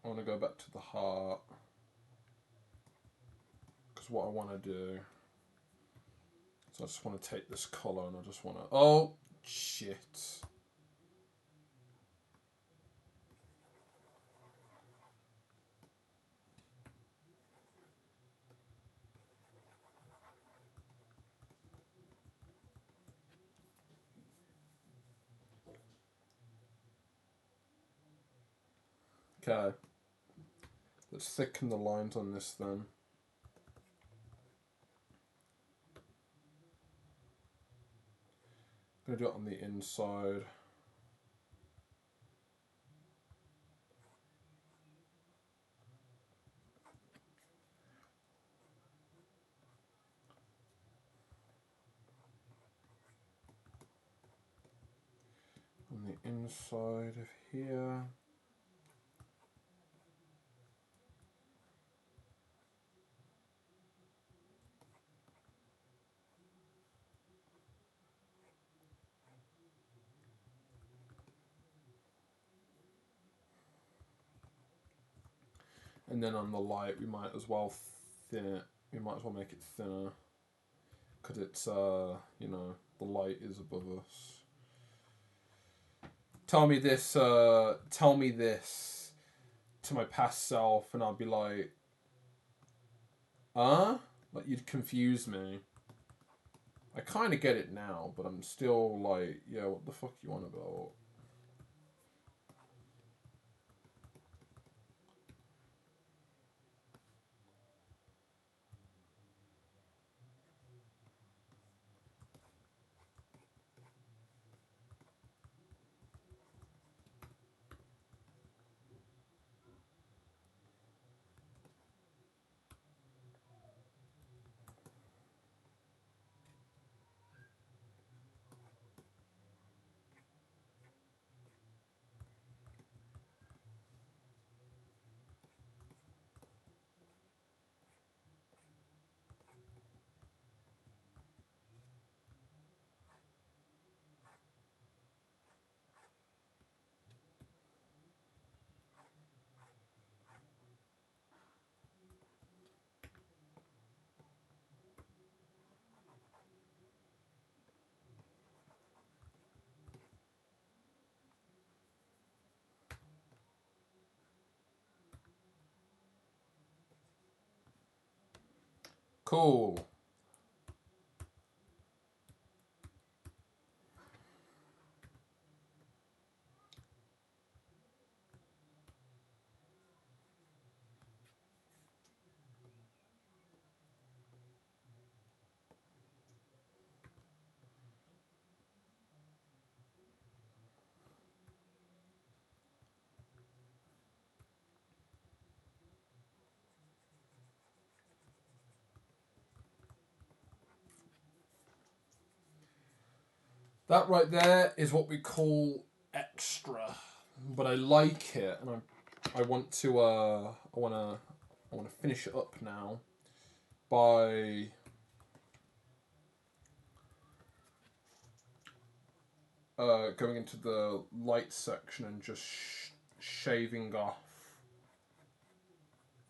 I want to go back to the heart. Because what I want to do... So I just want to take this colour and I just want to... Oh, shit. Okay. Let's thicken the lines on this then. I'm going to do it on the inside. On the inside of here. And then on the light, we might as well thin it. We might as well make it thinner. Because it's, you know, the light is above us. Tell me this to my past self, and I'll be like, huh? Like, you'd confuse me. I kind of get it now, but I'm still like, yeah, what the fuck you on about? Cool. That right there is what we call extra, but I like it, and I want to finish it up now by going into the light section and just shaving off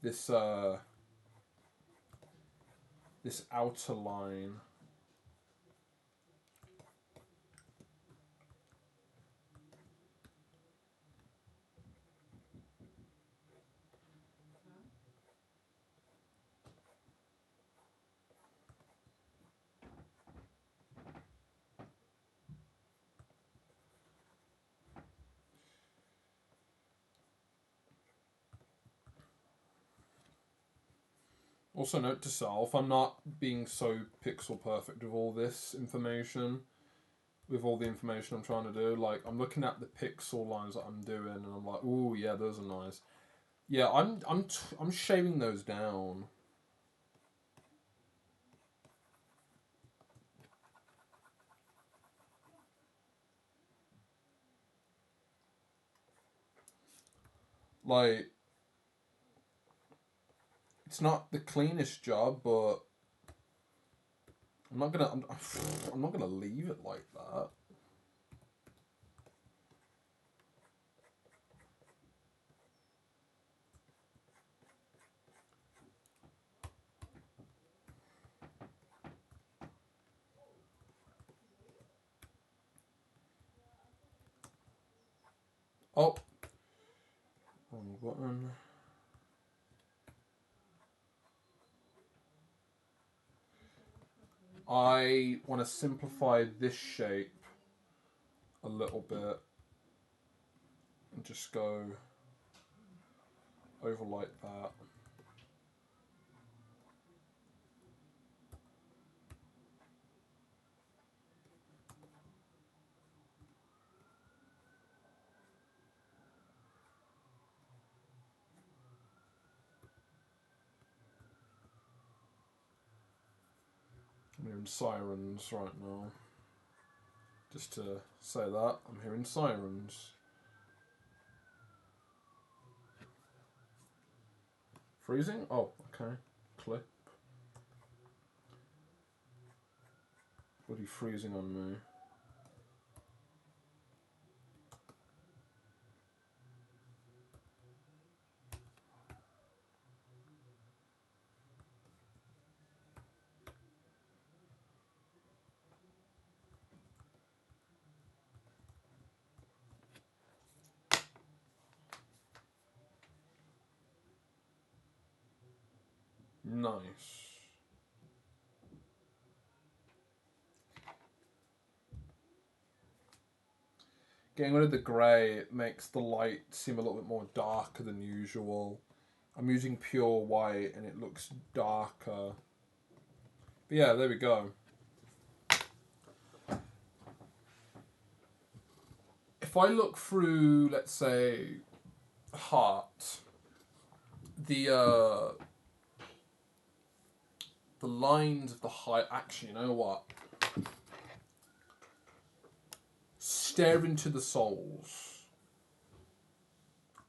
this this outer line. Also, note to self, I'm not being so pixel perfect with all this information, with all the information I'm trying to do. Like, I'm looking at the pixel lines that I'm doing, and I'm like, ooh, yeah, those are nice. Yeah, I'm shaving those down. Like, it's not the cleanest job, but I'm not gonna leave it like that. Oh, wrong button. I want to simplify this shape a little bit and just go over like that. I'm hearing sirens right now. Just to say that, I'm hearing sirens. Freezing? Oh, okay. Clip. Bloody freezing on me. Nice. Getting rid of the grey, it makes the light seem a little bit more darker than usual. I'm using pure white and it looks darker. But yeah, there we go. If I look through, let's say, heart, the lines of the height. Actually, you know what? Stare into the souls.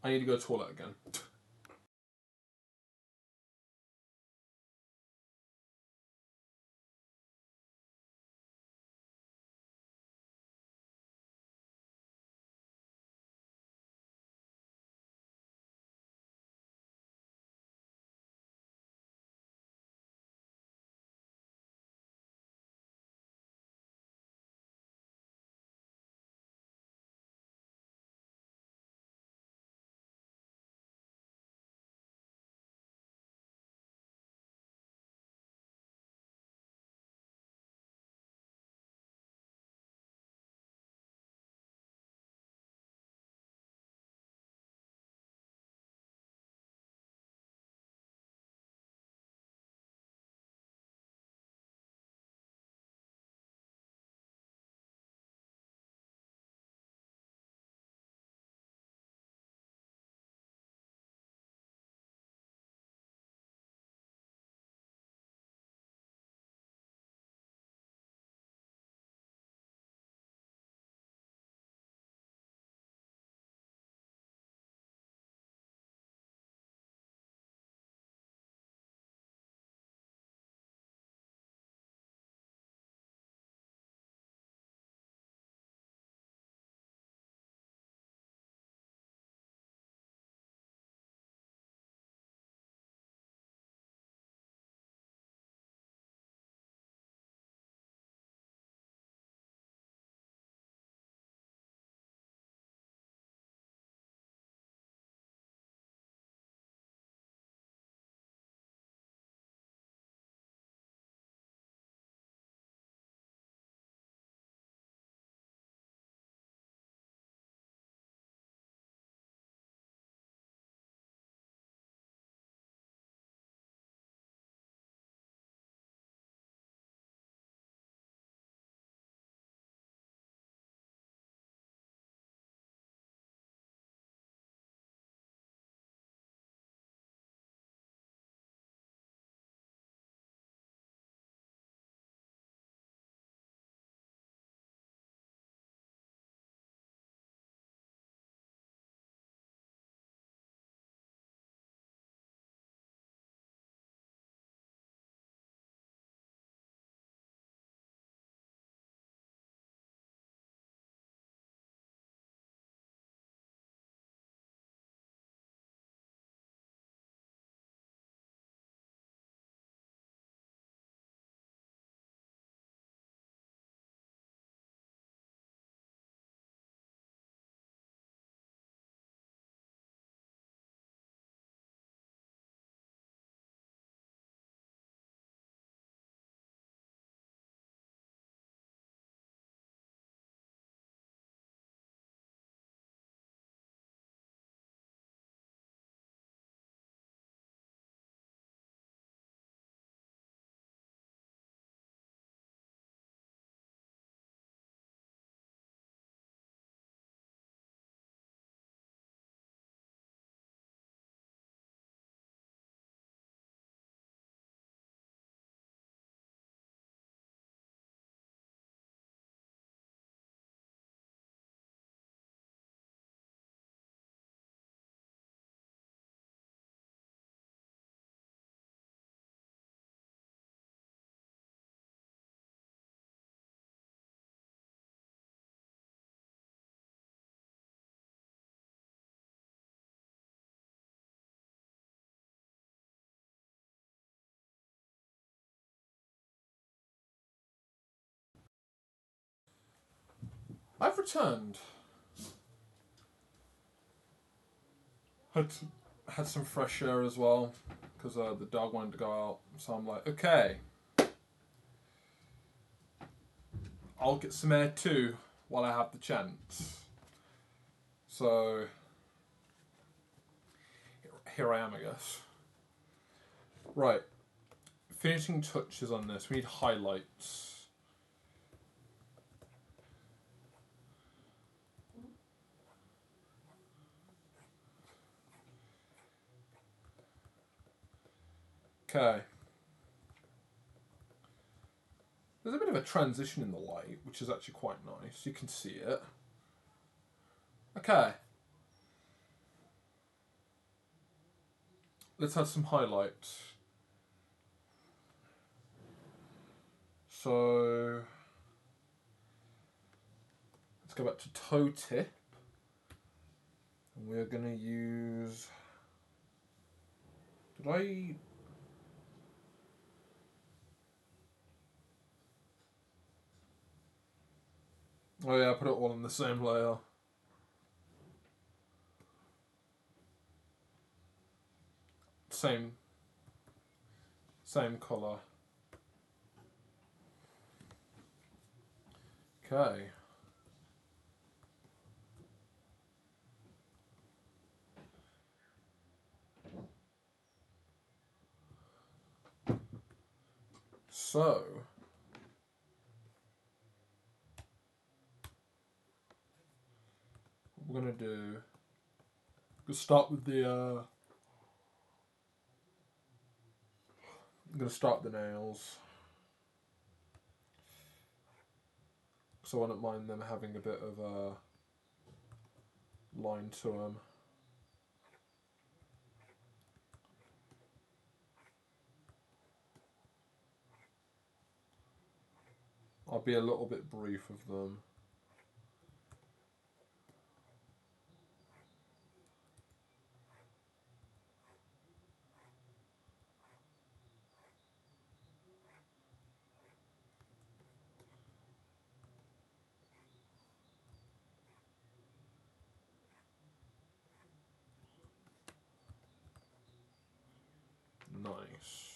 I need to go to the toilet again. I've returned. Had some fresh air as well, because the dog wanted to go out. So I'm like, okay, I'll get some air too while I have the chance. So here I am, I guess. Right, finishing touches on this. We need highlights. Okay. There's a bit of a transition in the light, which is actually quite nice. You can see it. Okay. Let's add some highlights. So let's go back to toe tip. And we're going to use... Did I... Oh yeah, I put it all in the same layer. Same colour. Okay. So what we're gonna do, we'll start with the I'm gonna start the nails. So I don't mind them having a bit of a line to them. I'll be a little bit brief with them. Nice.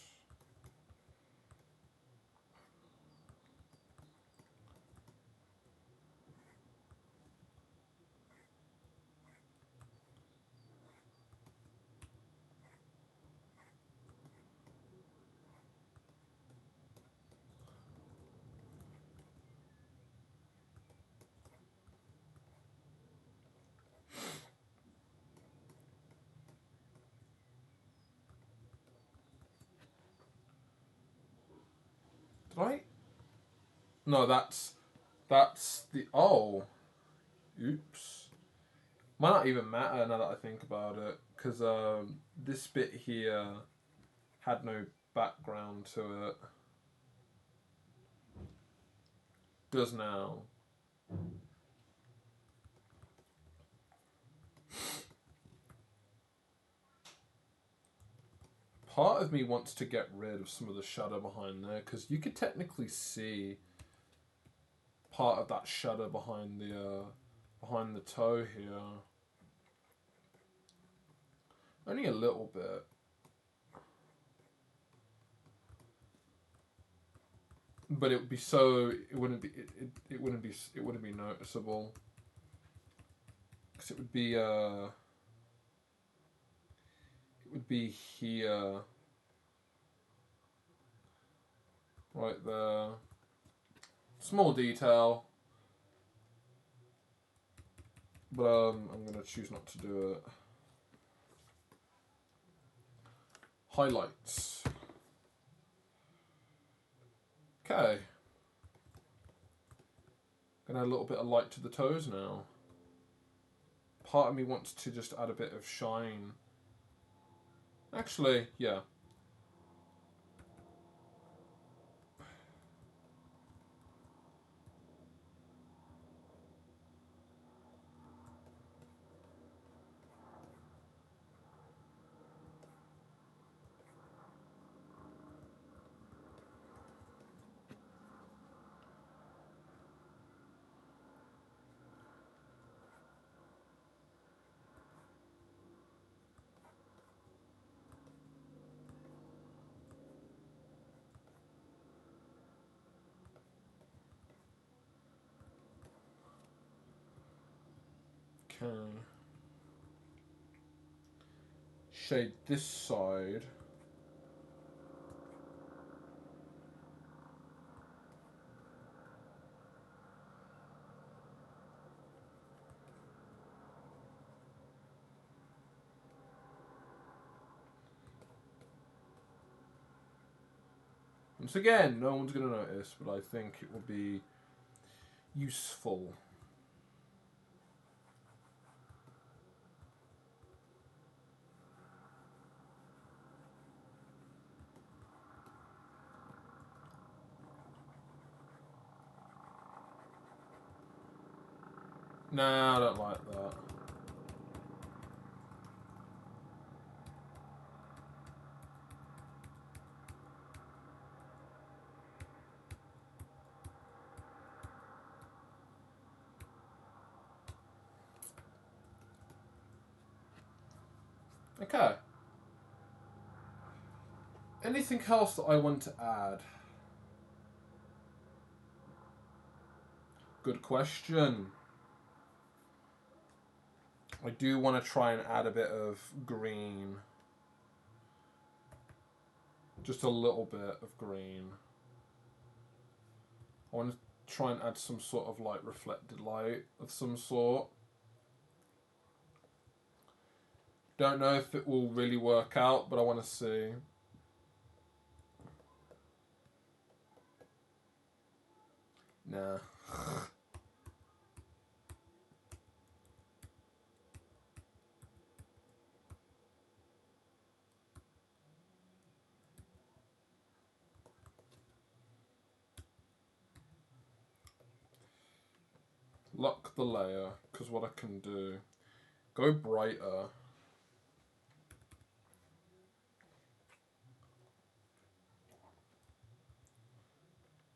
Did I? No, that's the... Oh. Oops. Might not even matter now that I think about it, because this bit here had no background to it. Does now. Part of me wants to get rid of some of the shadow behind there, because you could technically see part of that shadow behind the toe here. Only a little bit. But it would be so... It wouldn't be noticeable. Because it would be here, right there. Small detail, but I'm gonna choose not to do it. Highlights. Okay. Gonna add a little bit of light to the toes now. Part of me wants to just add a bit of shine. Actually, yeah. Okay. Shade this side. Once again, no one's going to notice, but I think it will be useful. Nah, I don't like that. Okay. Anything else that I want to add? Good question. I do want to try and add a bit of green. Just a little bit of green. I want to try and add some sort of like reflected light of some sort. Don't know if it will really work out, but I want to see. Nah. Lock the layer, because what I can do, go brighter.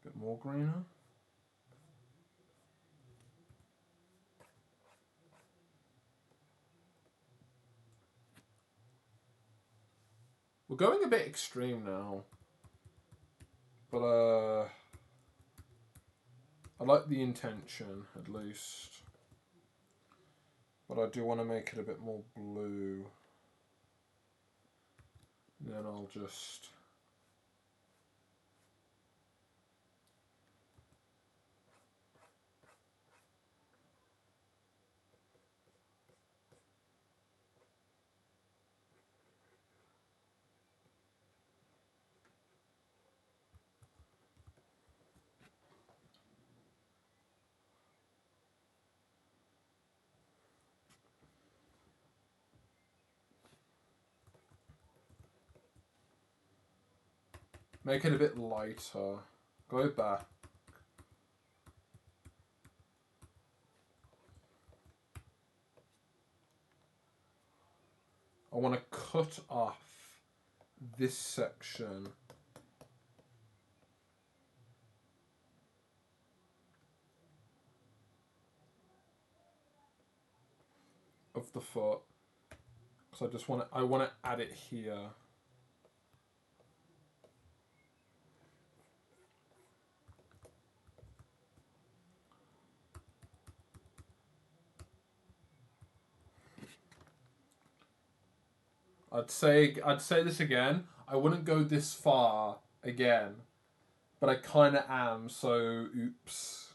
Bit more greener. We're going a bit extreme now. But I like the intention, at least. But I do want to make it a bit more blue. And then I'll just... make it a bit lighter. Go back. I want to cut off this section. Of the foot. Because I want to add it here. I'd say this again. I wouldn't go this far again, but I kind of am. So oops.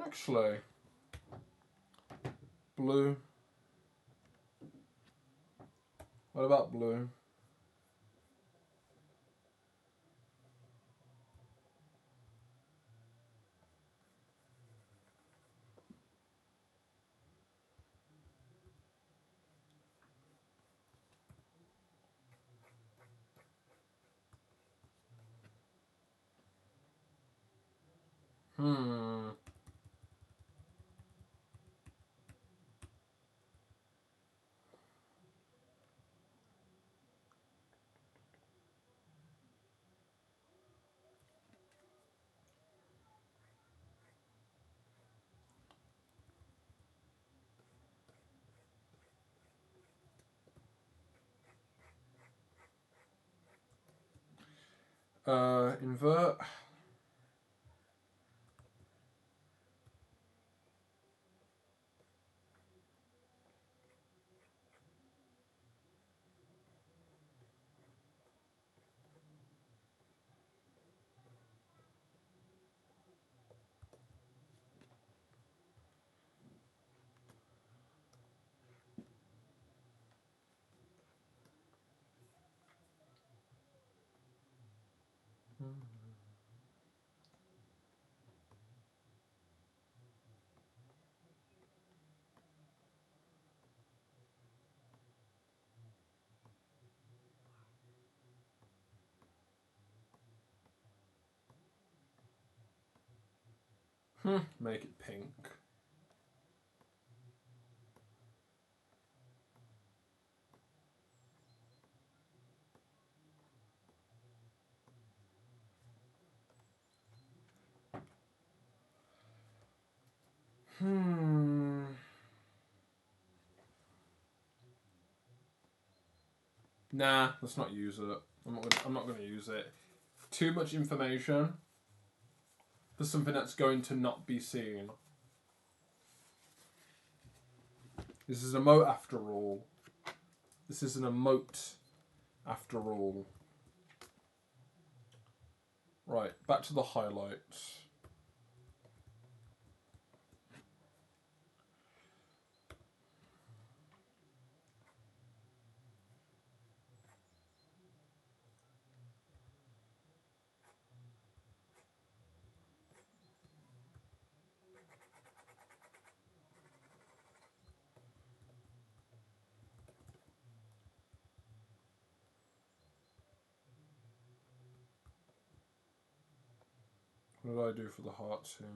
Actually, blue. What about blue? Hmm. Invert. Make it pink. Nah, let's not use it. I'm not gonna use it. Too much information for something that's going to not be seen. This is an emote after all. This is an emote after all. Right, back to the highlights. What did I do for the hearts here?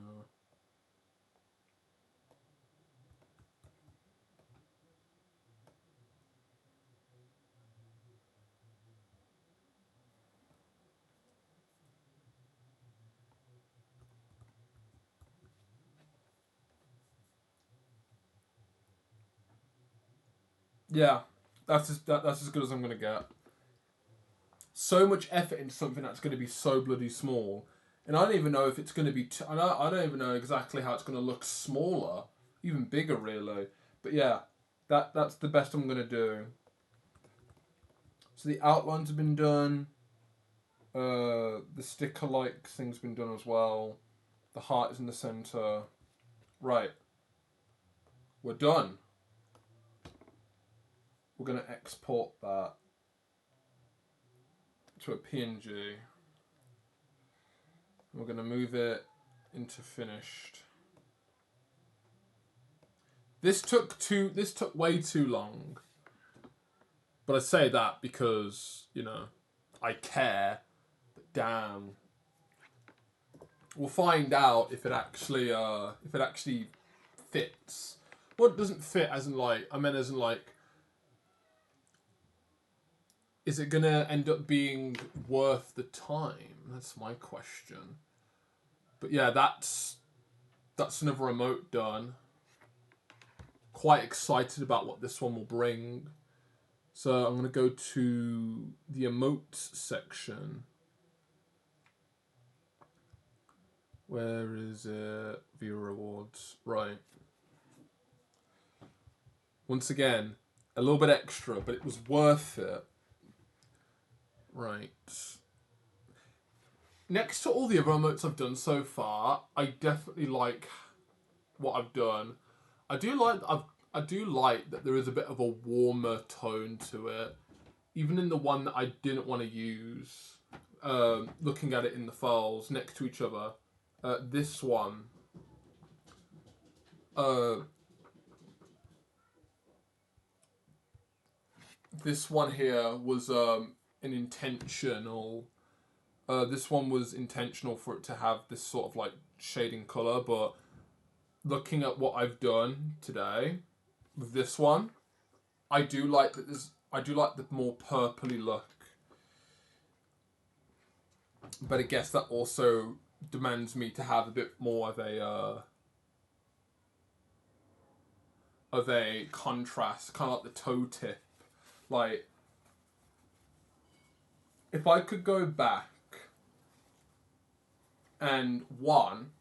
Yeah, that's as good as I'm gonna get. So much effort into something that's going to be so bloody small, and I don't even know if it's going to be. I don't even know exactly how it's going to look smaller, even bigger, really. But yeah, that's the best I'm going to do. So the outlines have been done. The sticker-like thing's been done as well. The heart is in the center. Right. We're done. We're going to export that to a PNG. We're going to move it into finished. This took way too long. But I say that because, I care. But damn. We'll find out if it actually fits. Well, it doesn't fit as in is it gonna end up being worth the time? That's my question. But yeah, that's another remote done. Quite excited about what this one will bring. So I'm gonna go to the emotes section. Where is it? Viewer rewards. Right. Once again, a little bit extra, but it was worth it. Right. Next to all the other emotes I've done so far, I definitely like what I've done. I do like that there is a bit of a warmer tone to it. Even in the one that I didn't want to use, looking at it in the files next to each other, this one, this one here was an intentional. This one was intentional for it to have this sort of like shading color, but looking at what I've done today with this one, I do like that. I do like the more purpley look, but I guess that also demands me to have a bit more of a contrast, kind of like the toe tip. Like, if I could go back and one,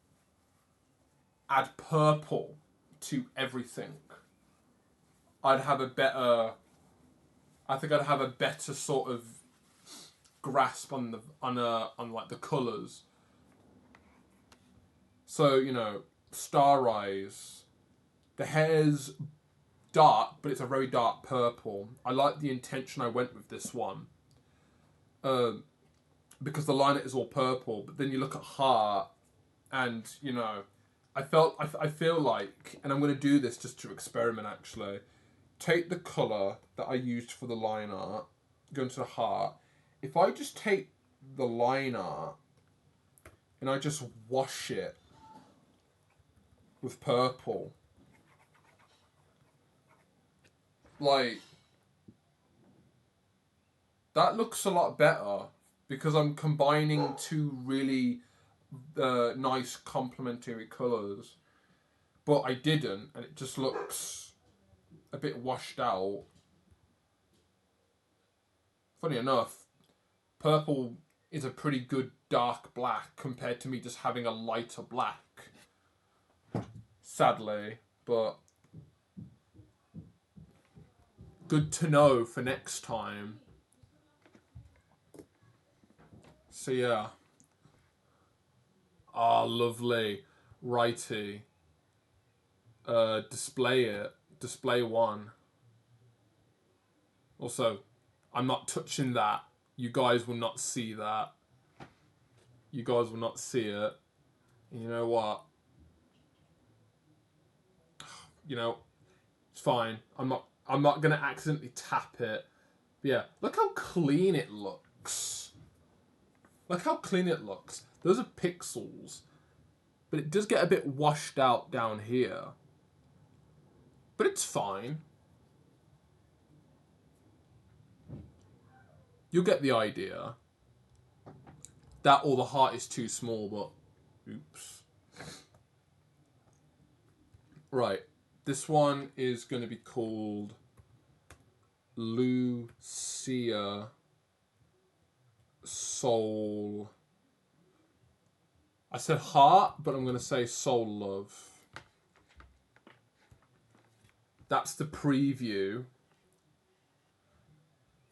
add purple to everything, I'd have a better. I think I'd have a better sort of grasp on like the colours. So, you know, Star Eyes, the hair's dark, but it's a very dark purple. I like the intention I went with this one. Because the liner is all purple, but then you look at Heart, and, you know, I feel like, and I'm going to do this just to experiment actually, take the colour that I used for the line art, go into the Heart. If I just take the line art and I just wash it with purple, like, that looks a lot better because I'm combining two really nice complementary colours. But I didn't, and it just looks a bit washed out. Funny enough, purple is a pretty good dark black compared to me just having a lighter black. Sadly, but good to know for next time. So yeah. Ah, lovely. Righty. Display it. Display one. Also, I'm not touching that. You guys will not see that. You guys will not see it. And you know what? You know, it's fine. I'm not gonna accidentally tap it. But yeah, look how clean it looks. Look how clean it looks. Those are pixels. But it does get a bit washed out down here. But it's fine. You'll get the idea. That or the heart is too small, but oops. Right. This one is going to be called Lucia Soul. I said heart, but I'm going to say soul love. That's the preview.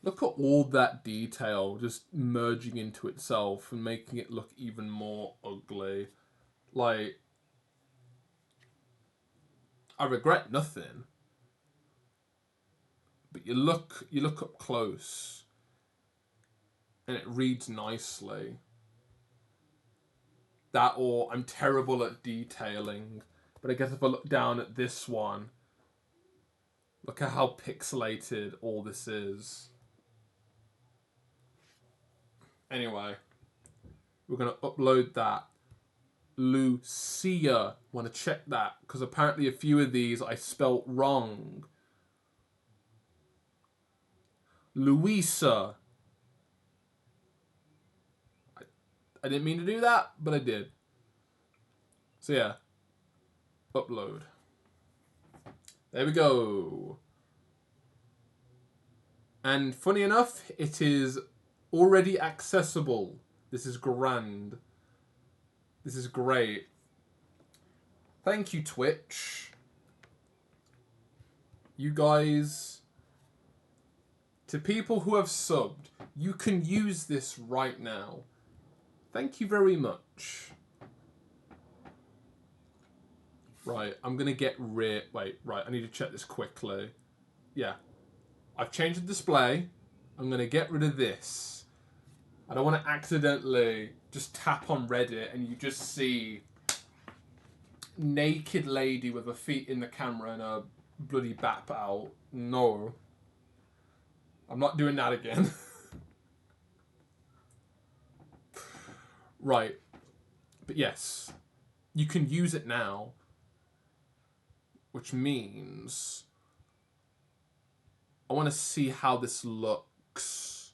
Look at all that detail just merging into itself and making it look even more ugly. Like, I regret nothing. But you look up close and it reads nicely. That or I'm terrible at detailing. But I guess if I look down at this one, look at how pixelated all this is. Anyway, we're going to upload that. Lucia. Want to check that because apparently a few of these I spelt wrong. Louisa. I didn't mean to do that, but I did. So yeah, upload. There we go. And funny enough, it is already accessible. This is grand. This is great. Thank you, Twitch. You guys, to people who have subbed, you can use this right now. Thank you very much. Right, I'm going to get rid... Wait, right, I need to check this quickly. Yeah. I've changed the display. I'm going to get rid of this. I don't want to accidentally just tap on Reddit and you just see naked lady with her feet in the camera and a bloody bap out. No. I'm not doing that again. Right. But yes, you can use it now, which means I want to see how this looks.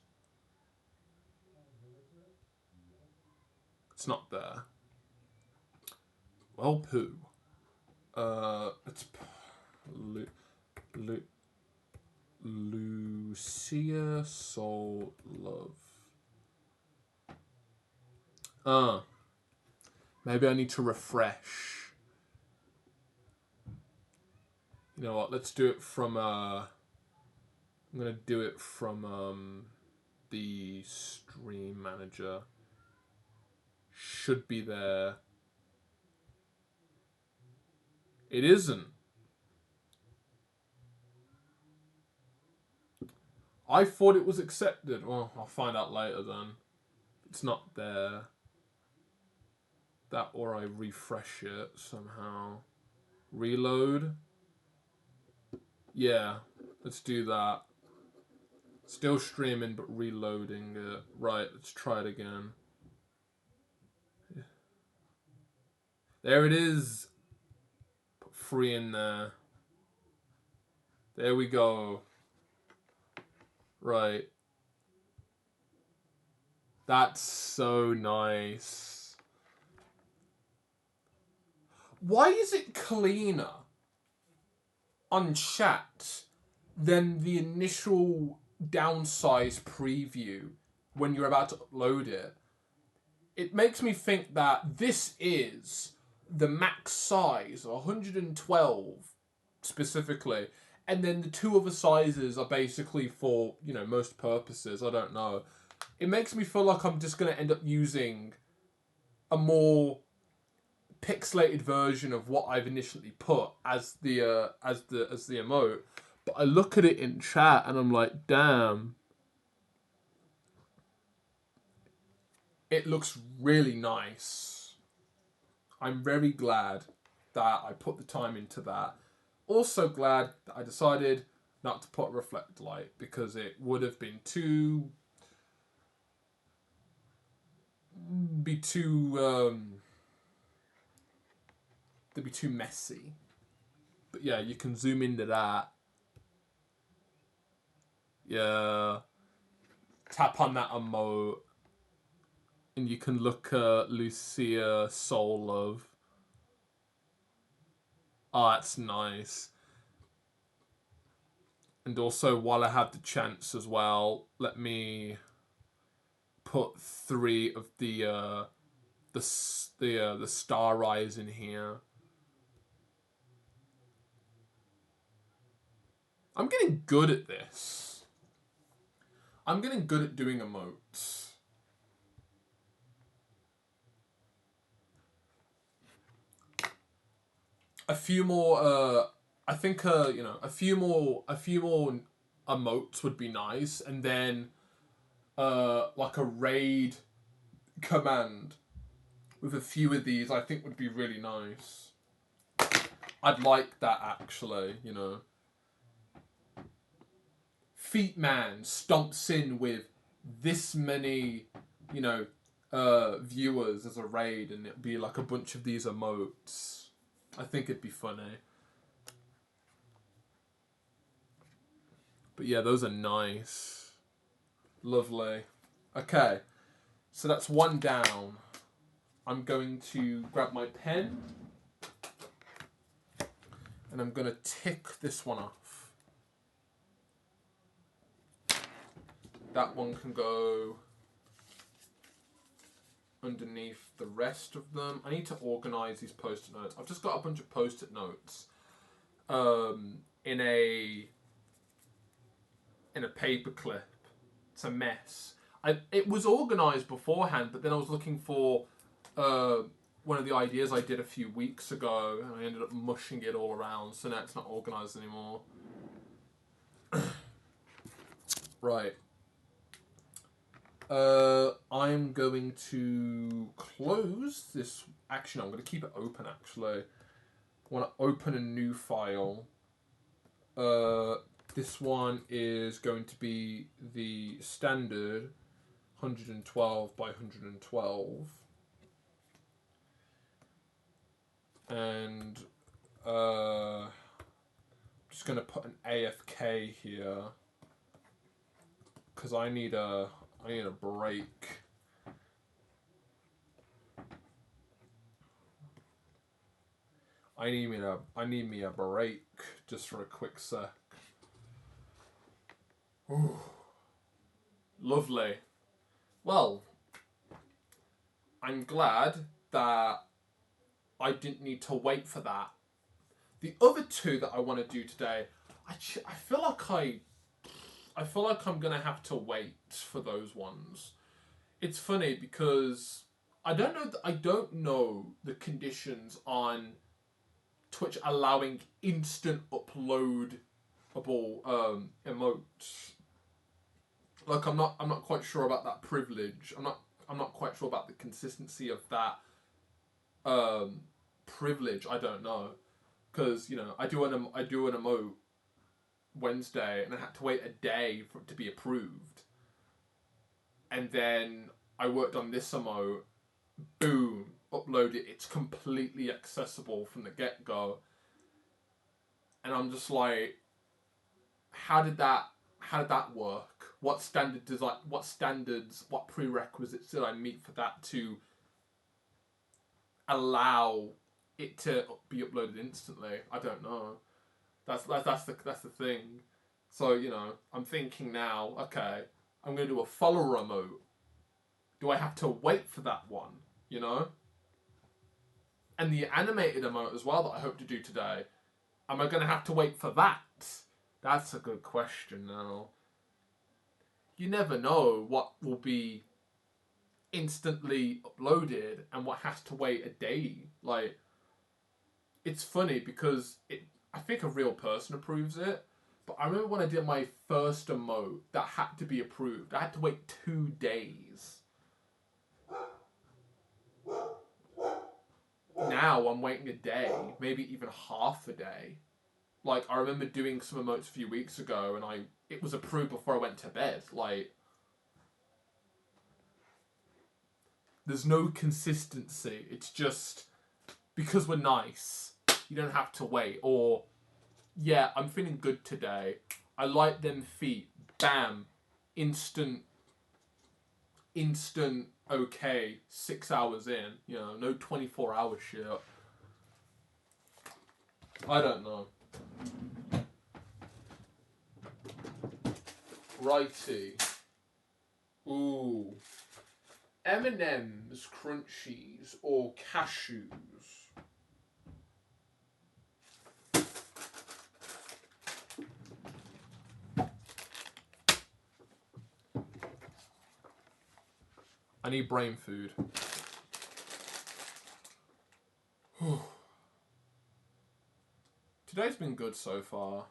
It's not there. Well, poo. It's Lucia Soul Love. Maybe I need to refresh. You know what? Let's do it from I'm gonna do it from the stream manager. Should be there. It isn't. I thought it was accepted. Well, I'll find out later then. It's not there. That or I refresh it somehow. Reload. Yeah, let's do that. Still streaming but reloading it. Right, let's try it again. There it is. Put 3 in there. There we go. Right. That's so nice. Why is it cleaner on chat than the initial downsize preview when you're about to upload it? It makes me think that this is the max size, 112 specifically, and then the 2 other sizes are basically for, you know, most purposes. I don't know. It makes me feel like I'm just going to end up using a more pixelated version of what I've initially put as the emote. But I look at it in chat and I'm like, damn. It looks really nice. I'm very glad that I put the time into that. Also glad that I decided not to put reflect light because it would have been too they'd be too messy. But yeah, you can zoom into that. Yeah. Tap on that emote. And you can look at Lucia Soul Love. Oh, that's nice. And also, while I have the chance as well, let me put 3 of the star eyes in here. I'm getting good at this. I'm getting good at doing emotes. A few more. I think you know, a few more emotes would be nice, and then like a raid command with a few of these, I think would be really nice. I'd like that actually, you know. Feet Man stomps in with this many, you know, viewers as a raid, and it'd be like a bunch of these emotes. I think it'd be funny. But yeah, those are nice. Lovely. Okay, so that's 1 down. I'm going to grab my pen and I'm going to tick this one off. That one can go underneath the rest of them. I need to organise these post-it notes. I've just got a bunch of post-it notes in a paper clip. It's a mess. It was organised beforehand, but then I was looking for one of the ideas I did a few weeks ago, and I ended up mushing it all around, so now it's not organised anymore. Right. I'm going to close this. Actually, no, I'm going to keep it open, actually. I want to open a new file. This one is going to be the standard 112 by 112. And I'm just going to put an AFK here because I need a break. I need me a break just for a quick sec. Ooh. Lovely. Well, I'm glad that I didn't need to wait for that. The other two that I want to do today, I feel like I feel like I'm gonna have to wait for those ones. It's funny because I don't know the conditions on Twitch allowing instant uploadable emotes. Like I'm not quite sure about that privilege. I'm not quite sure about the consistency of that privilege. I don't know, because I do an emote Wednesday and I had to wait a day for it to be approved, and then I worked on this emote. Boom, upload it. It's completely accessible from the get go, and I'm just like, how did that work? What standards, what prerequisites did I meet for that to allow it to be uploaded instantly? I don't know. That's the thing. So I'm thinking now. Okay, I'm gonna do a follower emote. Do I have to wait for that one? And the animated emote as well that I hope to do today. Am I gonna have to wait for that? That's a good question now. You never know what will be instantly uploaded and what has to wait a day. Like, it's funny because I think a real person approves it, but I remember when I did my first emote that had to be approved, I had to wait 2 days. Now I'm waiting a day, maybe even half a day. Like, I remember doing some emotes a few weeks ago and it was approved before I went to bed. Like, there's no consistency. It's just because we're nice, you don't have to wait. Or, yeah, I'm feeling good today. I like them feet. Bam. Instant okay. 6 hours in. No 24-hour shit. I don't know. Righty. Ooh. M&M's Crunchies or cashews? I need brain food. Today's been good so far.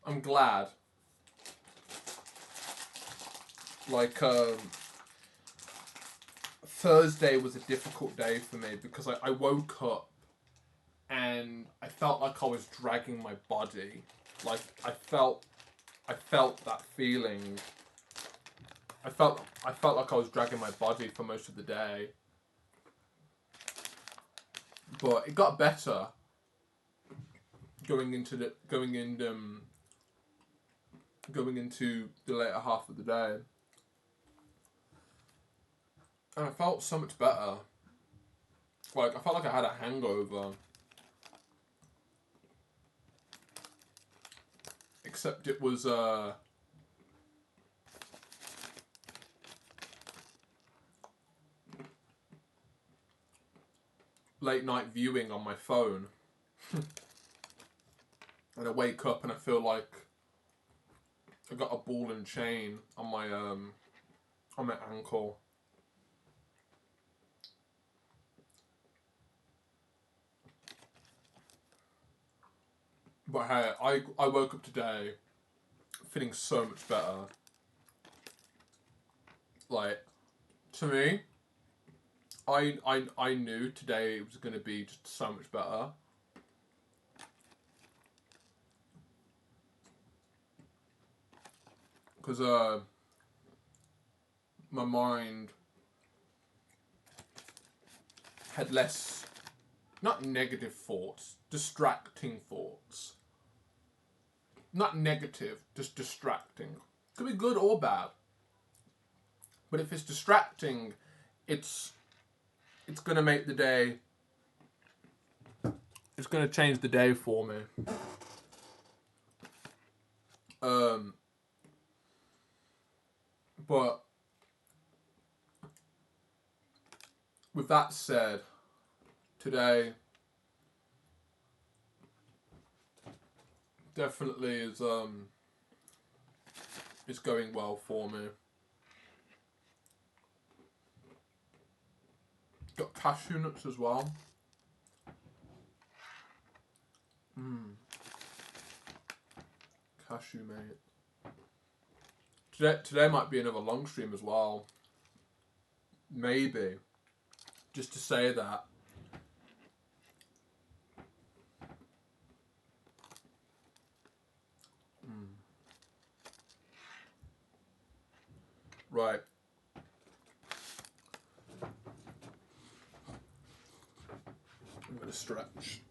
I'm glad. Like, Thursday was a difficult day for me because I woke up and I felt like I was dragging my body. Like, I felt that feeling. I felt like I was dragging my body for most of the day. But it got better going into the later half of the day. And I felt so much better. Like, I felt like I had a hangover. Except it was, late night viewing on my phone. And I wake up and I feel like I got a ball and chain on my ankle. But hey, I woke up today feeling so much better. Like, to me, I knew today it was going to be just so much better. Because my mind had less, not negative thoughts, distracting thoughts. Not negative, just distracting. Could be good or bad. But if it's distracting, it's going to make the day, it's going to change the day for me. But with that said, today definitely is going well for me. Got cashew nuts as well. Cashew, mate. Today might be another long stream as well. Maybe. Just to say that. Right. I'm going to stretch.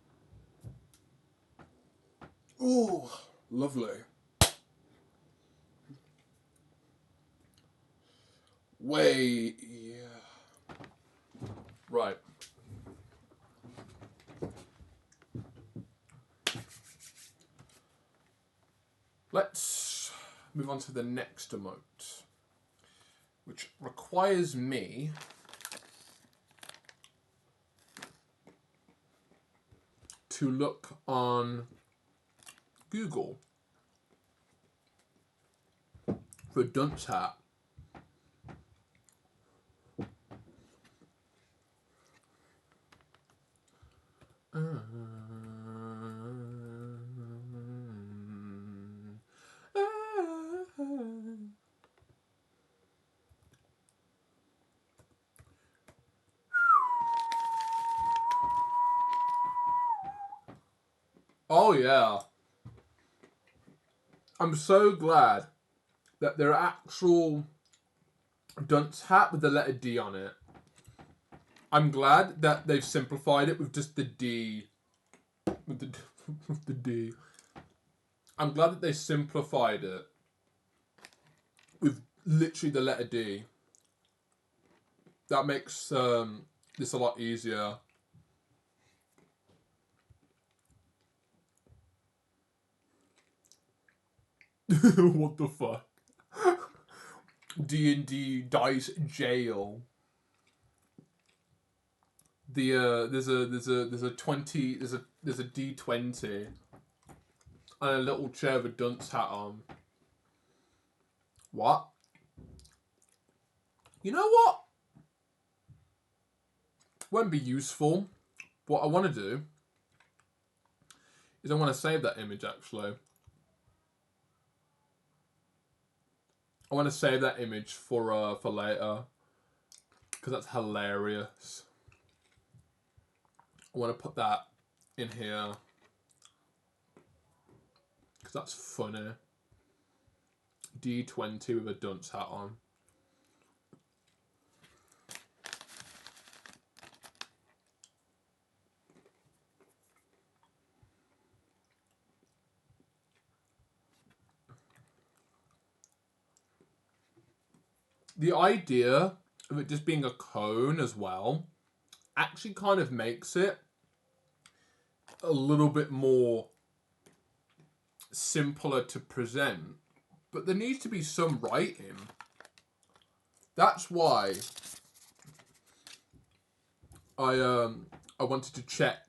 Ooh, lovely. Way, yeah. Right. Let's move on to the next emote, which requires me to look on Google for dunce hat. Oh yeah. I'm so glad that there are actual dunce hat with the letter D on it. I'm glad that they've simplified it with just the D. With the D. I'm glad that they simplified it with literally the letter D. That makes this a lot easier. What the fuck? D&D Dice Jail. There's a D20 and a little chair with a dunce hat on. What? You know what? Won't be useful. What I want to do is I want to save that image actually. I want to save that image for later because that's hilarious. I want to put that in here because that's funny. D20 with a dunce hat on. The idea of it just being a cone as well actually kind of makes it a little bit more simpler to present, but there needs to be some writing. That's why I wanted to check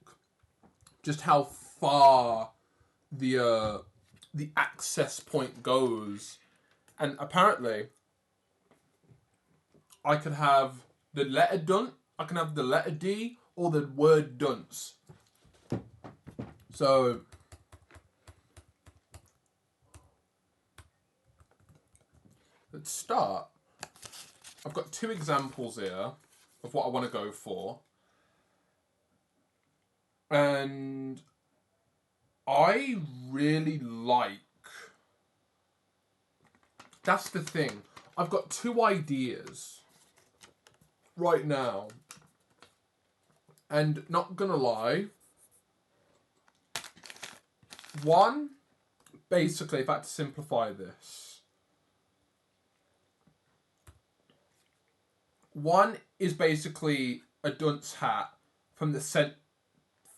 just how far the access point goes, and apparently I could have the letter dunce, I can have the letter D, or the word dunce. So let's start. I've got two examples here of what I want to go for. And I really like... That's the thing. I've got two ideas right now. And not gonna lie, one, basically, if I had to simplify this, one is basically a dunce hat from the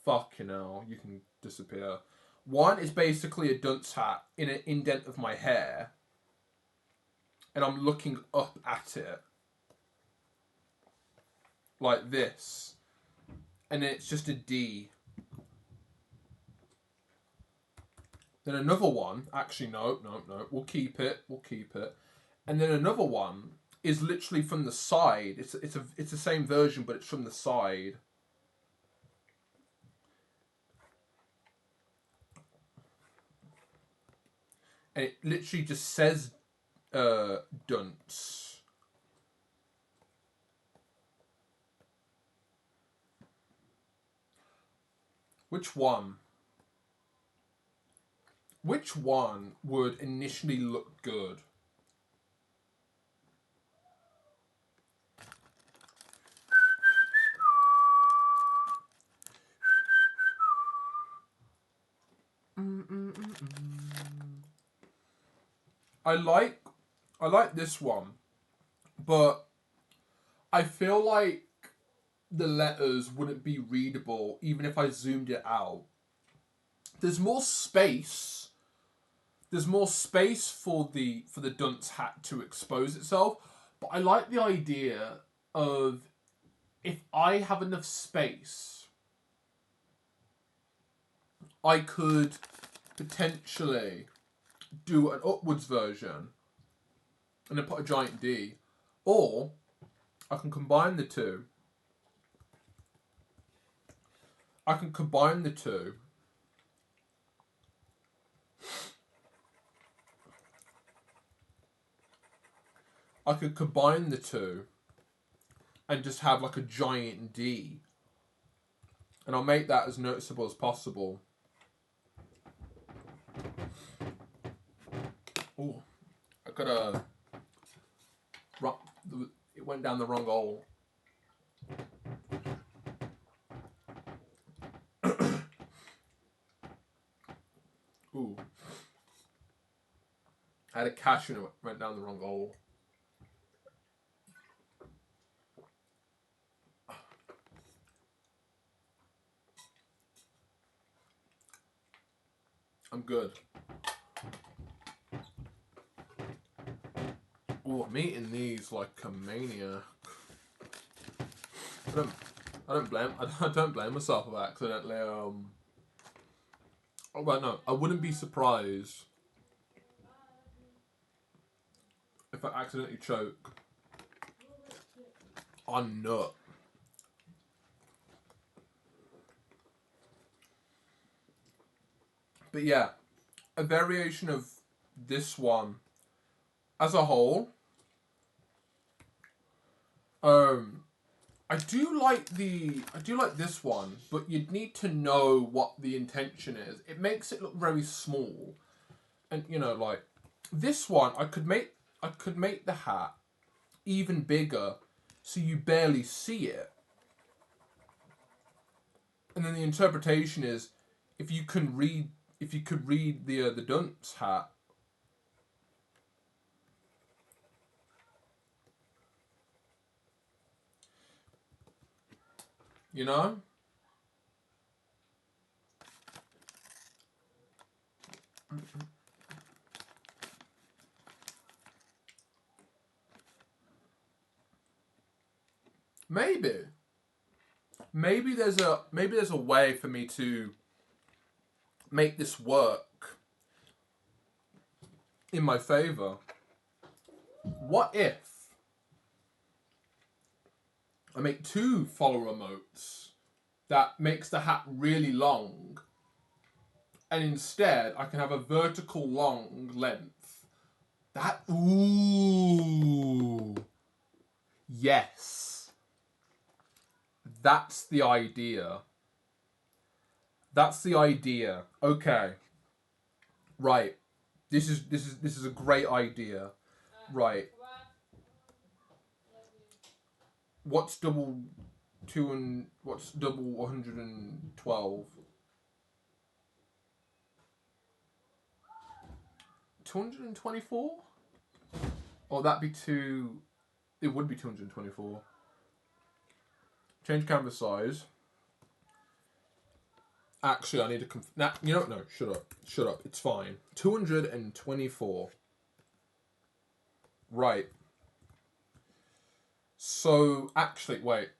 fucking hell, you can disappear. One is basically a dunce hat in an indent of my hair, and I'm looking up at it. like this, and then it's just a D. Then another one, actually no, we'll keep it, and then another one is literally from the side. It's the same version, but it's from the side. And it literally just says dunce. Which one? Which one would initially look good? I like this one, but I feel like the letters wouldn't be readable even if I zoomed it out. There's more space. There's more space for the dunce hat to expose itself, but I like the idea of if I have enough space, I could potentially do an upwards version and then put a giant D, or I can combine the two. I could combine the two and just have like a giant D. And I'll make that as noticeable as possible. Oh, I got a... It went down the wrong hole. Ooh. I had a cash and it went down the wrong hole. I'm good. Ooh, I'm eating these like a maniac. I don't blame myself if I accidentally Oh well, no, I wouldn't be surprised if I accidentally choke on nut. But yeah, a variation of this one as a whole. I do like this one, but you'd need to know what the intention is. It makes it look very small, and you know, like this one, I could make the hat even bigger, so you barely see it. And then the interpretation is, if you could read the dunce hat. You know? Maybe there's a way for me to make this work in my favor. What if I make two follower emotes that makes the hat really long, and instead I can have a vertical long length? Ooh. Yes. That's the idea. Okay. Right. This is a great idea. Right. What's double 112? 224? Oh, that'd be two. It would be 224. Change canvas size. Actually, I need to you don't know. Shut up. It's fine. 224. Right. So, actually, wait.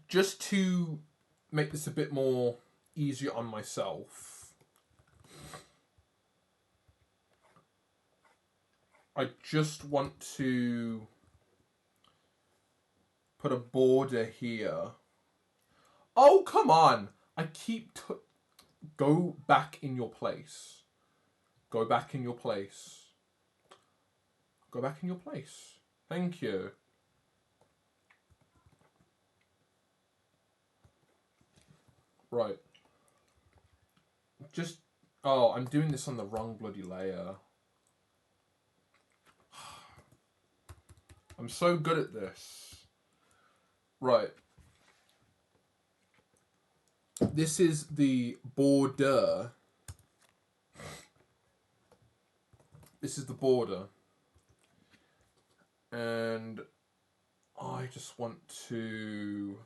just to make this a bit more easier on myself, I just want to put a border here. Oh, come on! I keep... Go back in your place. Go back in your place. Go back in your place. Thank you. Right. Just... Oh, I'm doing this on the wrong bloody layer. I'm so good at this. Right. This is the border. This is the border. And I just want to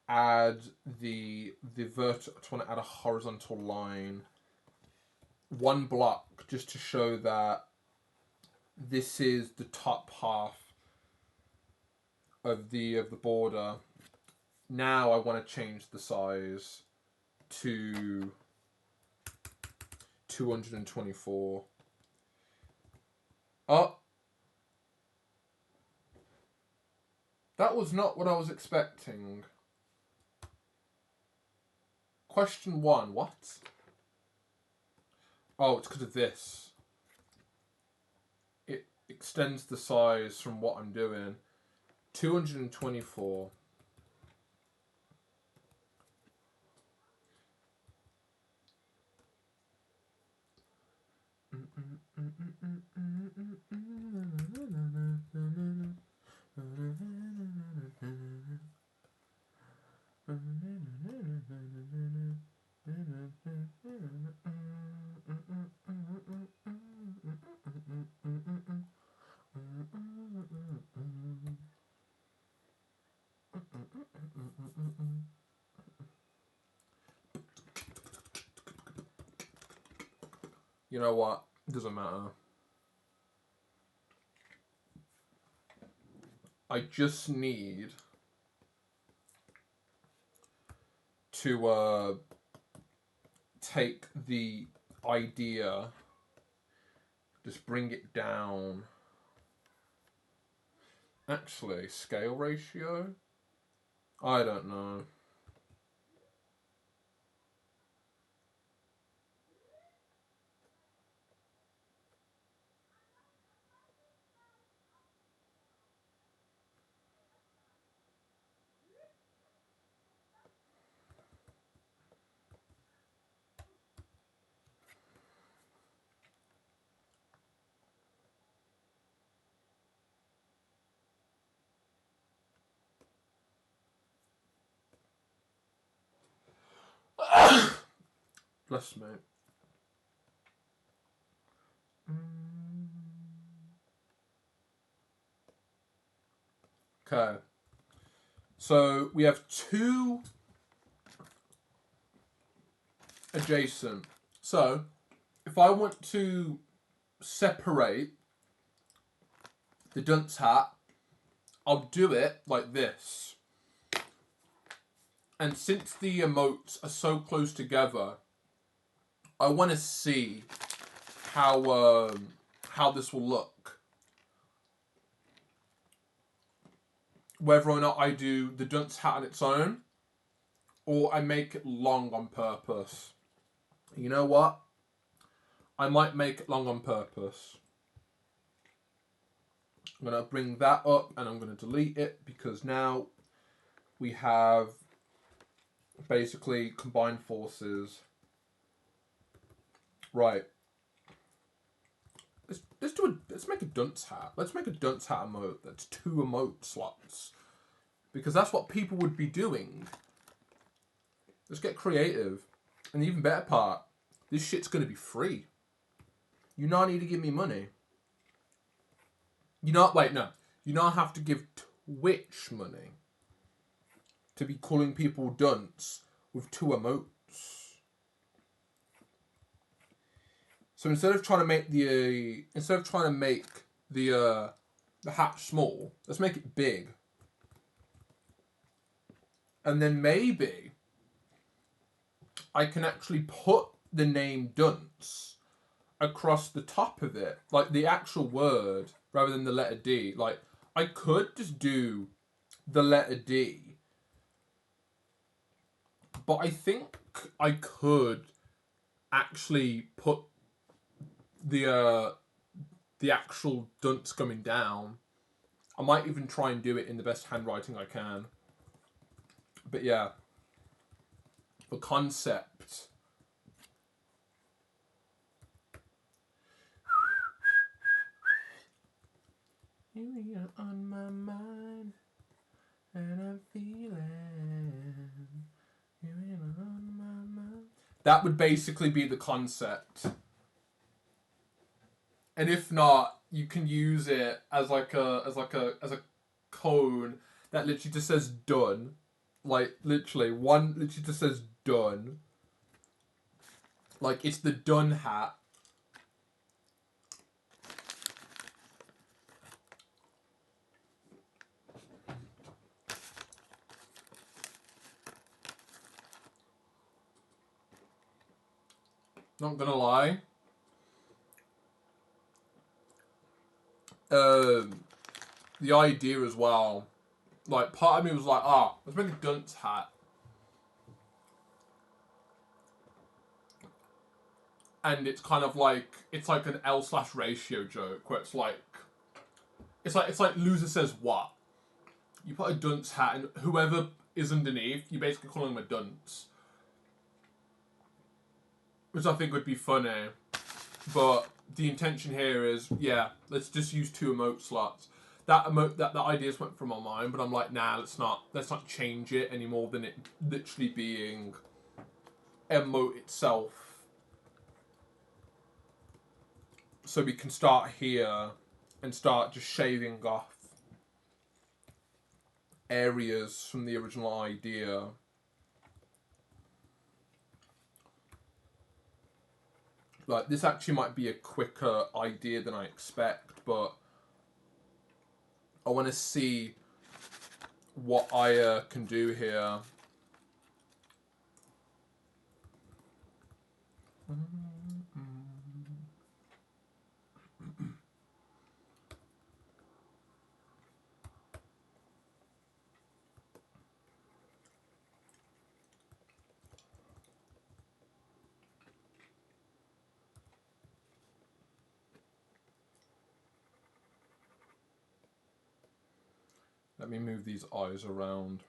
add the vertical. I just want to add a horizontal line. One block just to show that this is the top half of the border. Now I want to change the size to 224. Oh. That was not what I was expecting. Question 1, what? Oh, it's because of this. It extends the size from what I'm doing. 224. You know what? It doesn't matter. I just need to take the idea, just bring it down. Actually, scale ratio? I don't know. Bless me. Okay. So we have two adjacent. So if I want to separate the dunce hat, I'll do it like this. And since the emotes are so close together, I want to see how this will look. Whether or not I do the dunce hat on its own, or I make it long on purpose. You know what? I might make it long on purpose. I'm going to bring that up and I'm going to delete it because now we have basically combined forces. Right. Let's make a dunce hat. Let's make a dunce hat emote that's 2 emote slots. Because that's what people would be doing. Let's get creative. And the even better part, this shit's going to be free. You not need to give me money. You not have to give Twitch money to be calling people dunce with 2 emotes. So instead of trying to make the hat small, let's make it big. And then maybe I can actually put the name dunce across the top of it, like the actual word, rather than the letter D. Like, I could just do the letter D, but I think I could actually put the actual dunce coming down. I might even try and do it in the best handwriting I can. But yeah, the concept. You're on my mind, and I'm feeling. You're on my mind. That would basically be the concept. And if not, you can use it as a cone that literally just says done. Like literally just says done. Like it's the done hat. Not gonna lie. The idea as well. Like part of me was like, let's make a dunce hat. And it's kind of like it's like an L/ratio joke where it's like loser says what. You put a dunce hat and whoever is underneath, you basically call them a dunce. Which I think would be funny. But the intention here is, yeah, let's just use 2 emote slots. That ideas went from my mind, but I'm like, nah, let's not change it any more than it literally being emote itself. So we can start here and start just shaving off areas from the original idea. Like, this actually might be a quicker idea than I expect, but I want to see what I can do here. Let me move these eyes around.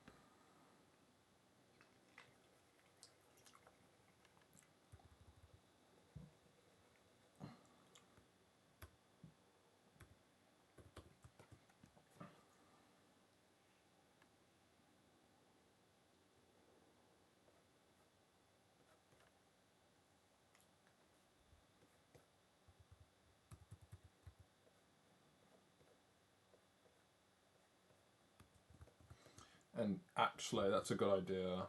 And actually, that's a good idea.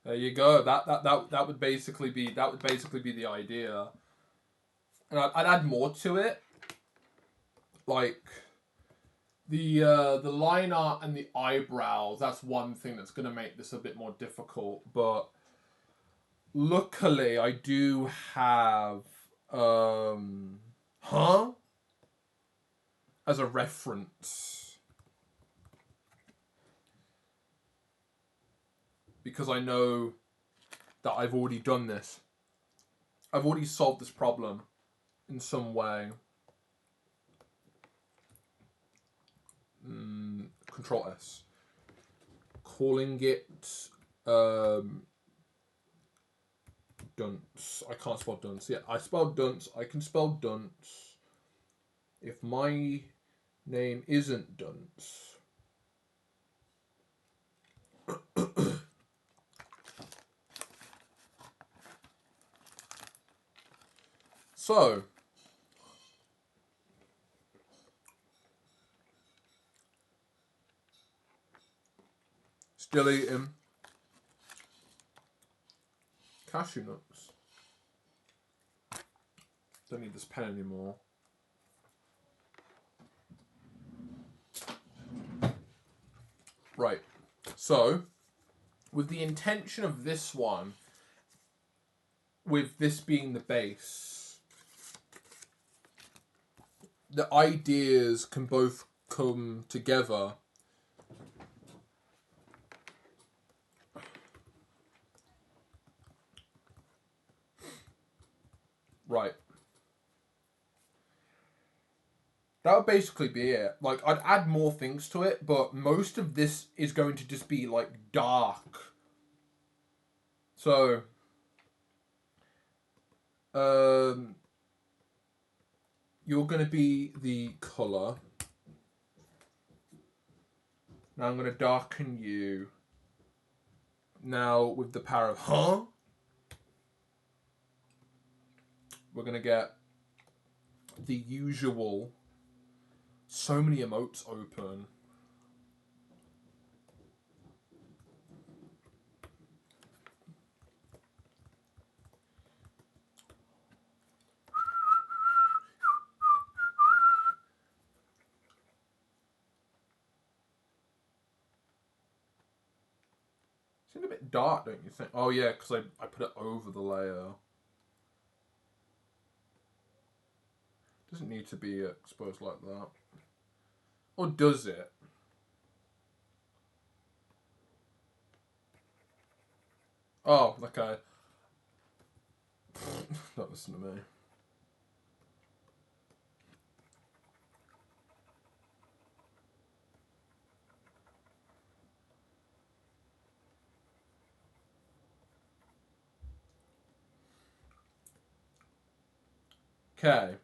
There you go. That would basically be the idea. And I'd add more to it, like the line art and the eyebrows. That's one thing that's gonna make this a bit more difficult. But luckily, I do have as a reference. Because I know that I've already done this. I've already solved this problem in some way. Control S. Calling it dunce. I can't spell dunce. Yeah, I spelled dunce. I can spell dunce. If my name isn't dunce. So, still eating cashew nuts. Don't need this pen anymore. Right. So, with the intention of this one, with this being the base, the ideas can both come together. Right. That would basically be it. Like, I'd add more things to it, but most of this is going to just be, like, dark. So, you're going to be the colour. Now I'm going to darken you. Now, with the power of huh, we're going to get the usual. So many emotes open. Seems a bit dark, don't you think? Oh yeah, because I put it over the layer. Doesn't need to be exposed like that. Or does it? Oh, okay. Don't listen to me. Okay.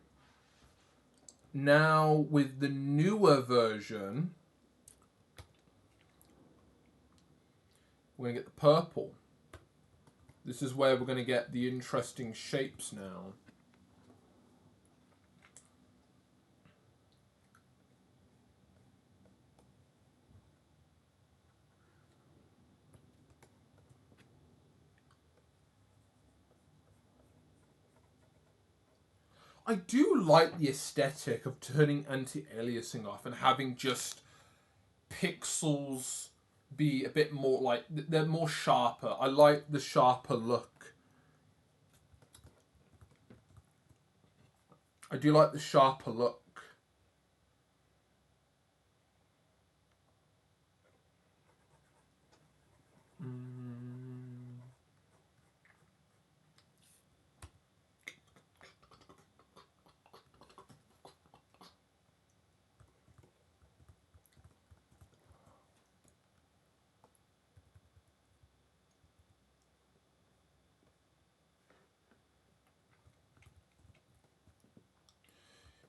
Now, with the newer version, we're going to get the purple. This is where we're going to get the interesting shapes now. I do like the aesthetic of turning anti-aliasing off and having just pixels be a bit more like, they're more sharper. I like the sharper look. I do like the sharper look.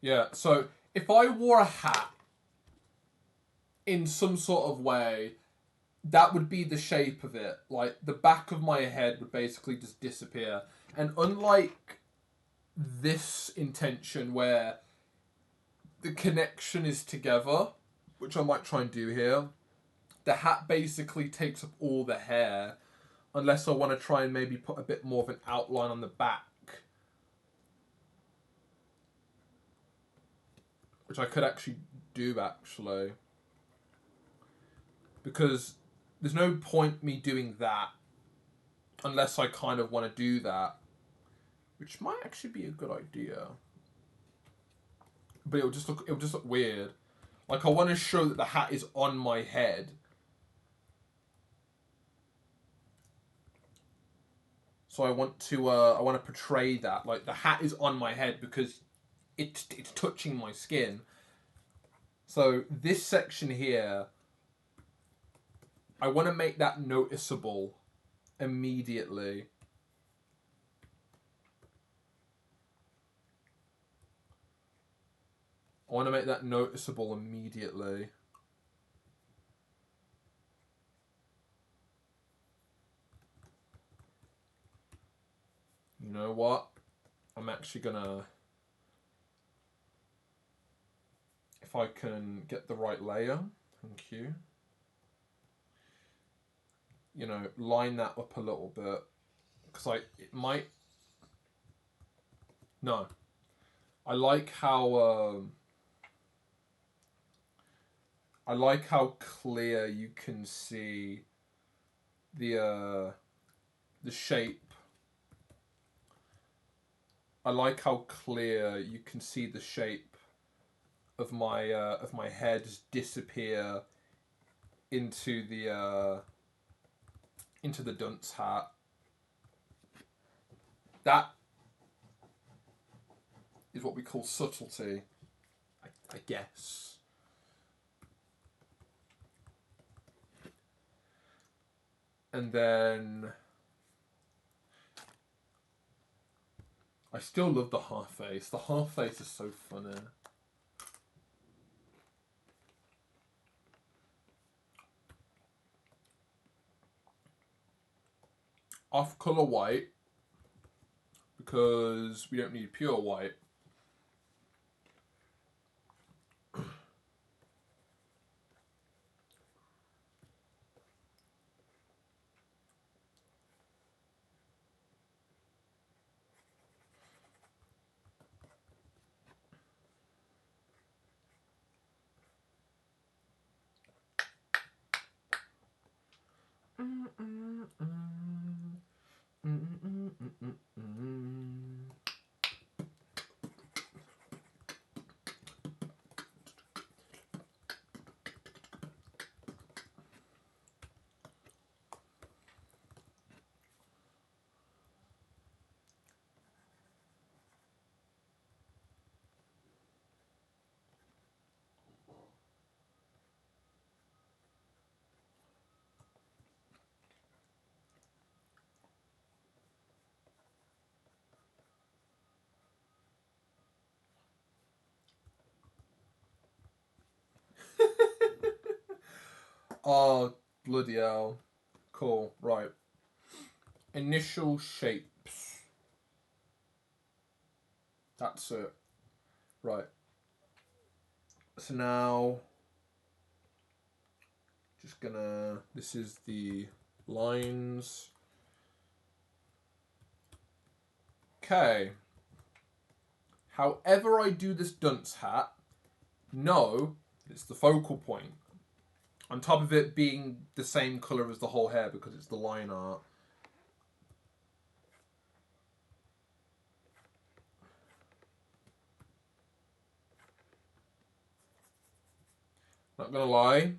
Yeah, so if I wore a hat in some sort of way, that would be the shape of it. Like, the back of my head would basically just disappear. And unlike this intention where the connection is together, which I might try and do here, the hat basically takes up all the hair, unless I want to try and maybe put a bit more of an outline on the back. Which I could actually do, actually. Because there's no point me doing that unless I kind of want to do that. Which might actually be a good idea. But it'll just look weird. Like, I want to show that the hat is on my head. So I want to portray that, like, the hat is on my head because it's touching my skin. So this section here, I want to make that noticeable immediately. I want to make that noticeable immediately. You know what? I'm actually gonna, if I can get the right layer, thank you. You know, line that up a little bit, because it might. No, I like how clear you can see the shape. I like how clear you can see the shape of my head just disappear into the dunce hat. That is what we call subtlety, I guess. And then I still love the half face. The half face is so funny. Off color white, because we don't need pure white. Oh, bloody hell. Cool, right. Initial shapes. That's it. Right. So now, just gonna, this is the lines. Okay. However I do this dunce hat, no, it's the focal point. On top of it being the same colour as the whole hair because it's the line art. Not gonna lie.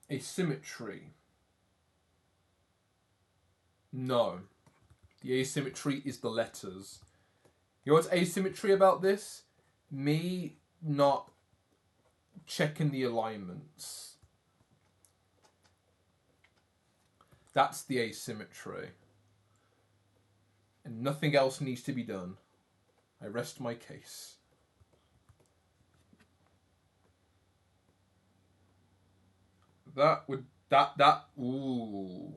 Asymmetry. No. The asymmetry is the letters. You know what's asymmetry about this? Me not checking the alignments. That's the asymmetry. And nothing else needs to be done. I rest my case. Ooh.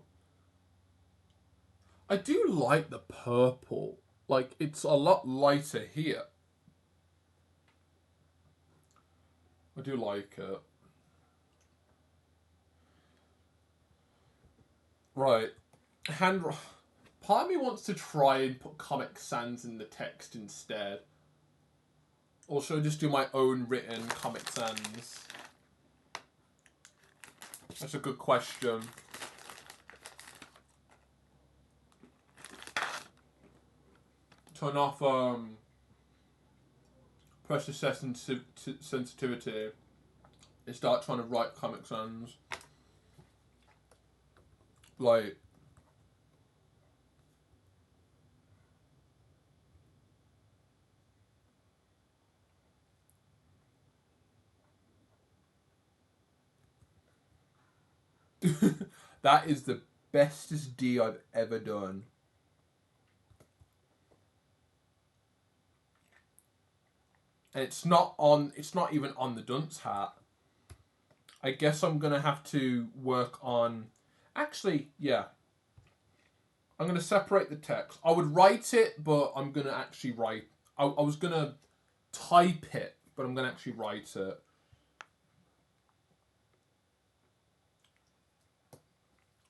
I do like the purple. Like, it's a lot lighter here. I do like it. Right. Part of me wants to try and put Comic Sans in the text instead. Or should I just do my own written Comic Sans? That's a good question. Turn off pressure sensitivity and start trying to write Comic Sans. Like, that is the bestest D I've ever done. And it's not even on the dunce hat. I guess I'm gonna have to work on. Actually, yeah. I'm gonna separate the text. I would write it, but I'm gonna actually write. I was gonna type it, but I'm gonna actually write it.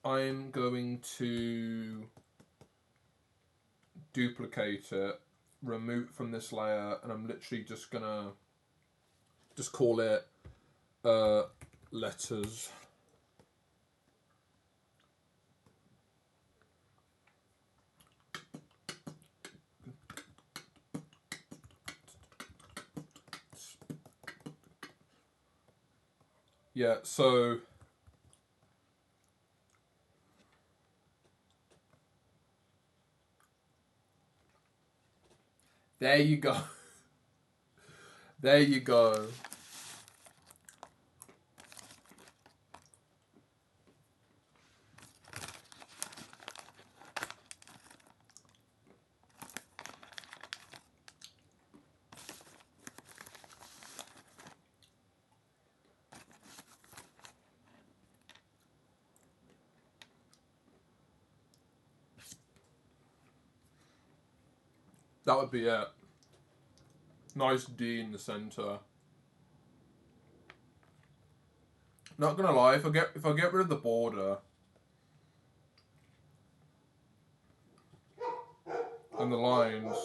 I'm going to duplicate it, remove it from this layer, and I'm literally just gonna call it letters. Yeah, so there you go. There you go. That would be it. Nice D in the center. Not gonna lie, if I get rid of the border and the lines,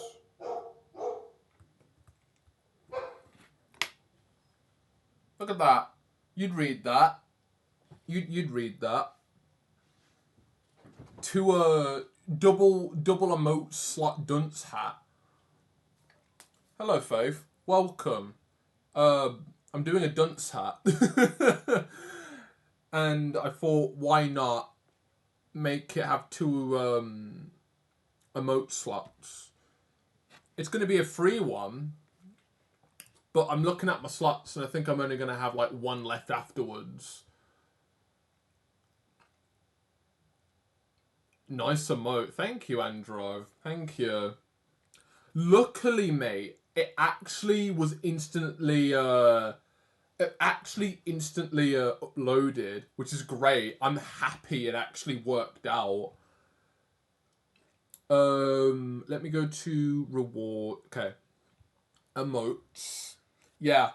look at that. You'd read that. You'd read that. To a double emote slot dunce hat. Hello, Faith. Welcome. I'm doing a dunce hat. And I thought, why not make it have two emote slots? It's going to be a free one, but I'm looking at my slots and I think I'm only going to have like one left afterwards. Nice emote. Thank you, Andrew. Thank you. Luckily, mate, it actually was instantly uploaded, which is great. I'm happy it actually worked out. Let me go to reward. Okay. Emotes. Yeah.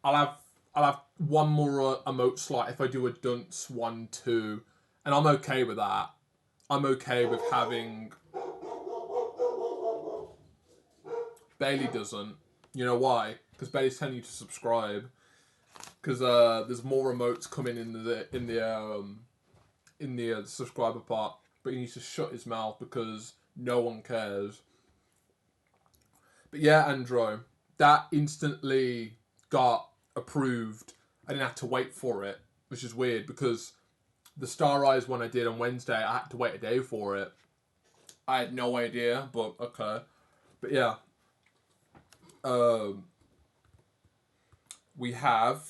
I'll have one more emote slot if I do a dunce 1, 2. And I'm okay with that. I'm okay with having. Bailey doesn't. You know why? Because Bailey's telling you to subscribe. Because there's more emotes coming in the subscriber part, but he needs to shut his mouth because no one cares. But yeah, Andro, that instantly got approved. I didn't have to wait for it, which is weird because the Star Eyes one I did on Wednesday, I had to wait a day for it. I had no idea, but okay. But yeah. We have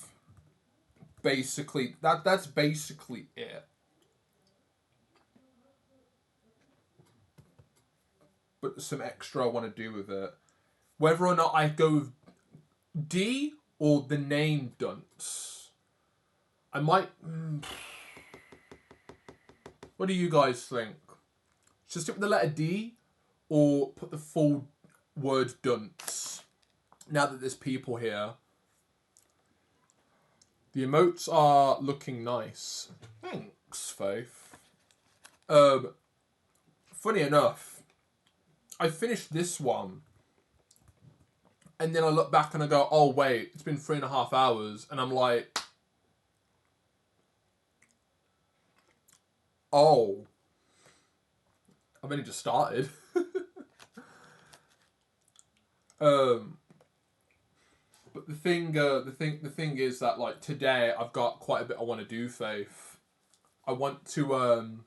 basically that's basically it. But some extra I want to do with it. Whether or not I go with D or the name dunce. I might. What do you guys think? Should I stick with the letter D or put the full word dunce? Now that there's people here. The emotes are looking nice. Thanks, Faith. Funny enough, I finished this one. And then I look back and I go, oh wait, it's been 3.5 hours. And I'm like, oh, I've only just started. But the thing is that like today I've got quite a bit I want to do, Faith. I want to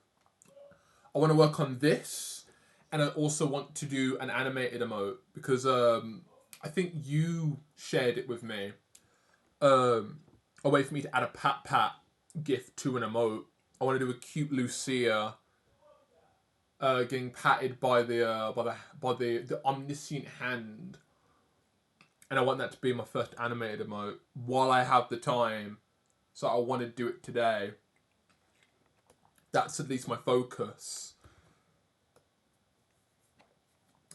I want to work on this, and I also want to do an animated emote because I think you shared it with me. A way for me to add a pat pat gif to an emote. I want to do a cute Lucia getting patted by the omniscient hand, and I want that to be my first animated emote while I have the time. So I want to do it today. That's at least my focus.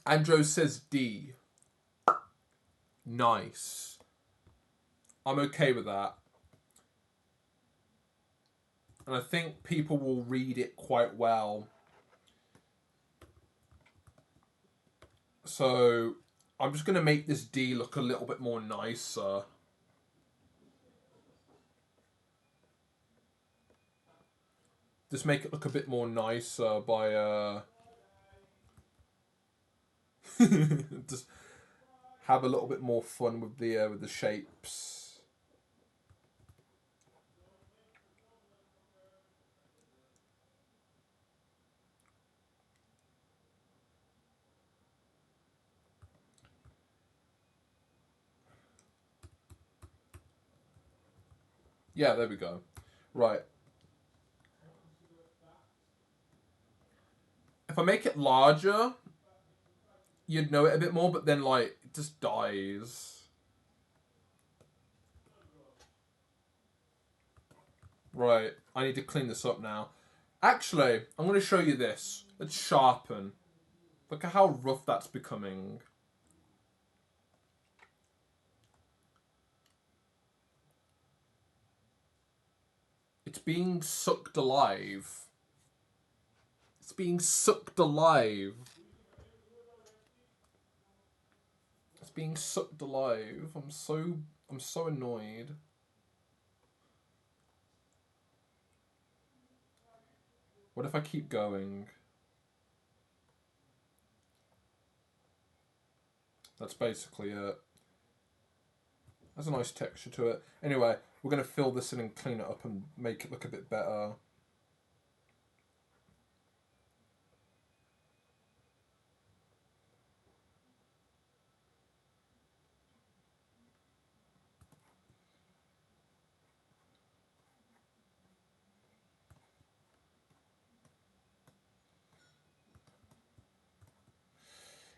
Andros says D. Nice. I'm okay with that. And I think people will read it quite well. So I'm just going to make this D look a little bit more nicer. Just make it look a bit more nicer by just have a little bit more fun with the shapes. Yeah, there we go. Right. If I make it larger, you'd know it a bit more, but then, like, it just dies. Right. I need to clean this up now. Actually, I'm going to show you this. Let's sharpen. Look at how rough that's becoming. It's being sucked alive. It's being sucked alive. It's being sucked alive. I'm so annoyed. What if I keep going? That's basically it. Has a nice texture to it. Anyway, we're going to fill this in and clean it up and make it look a bit better.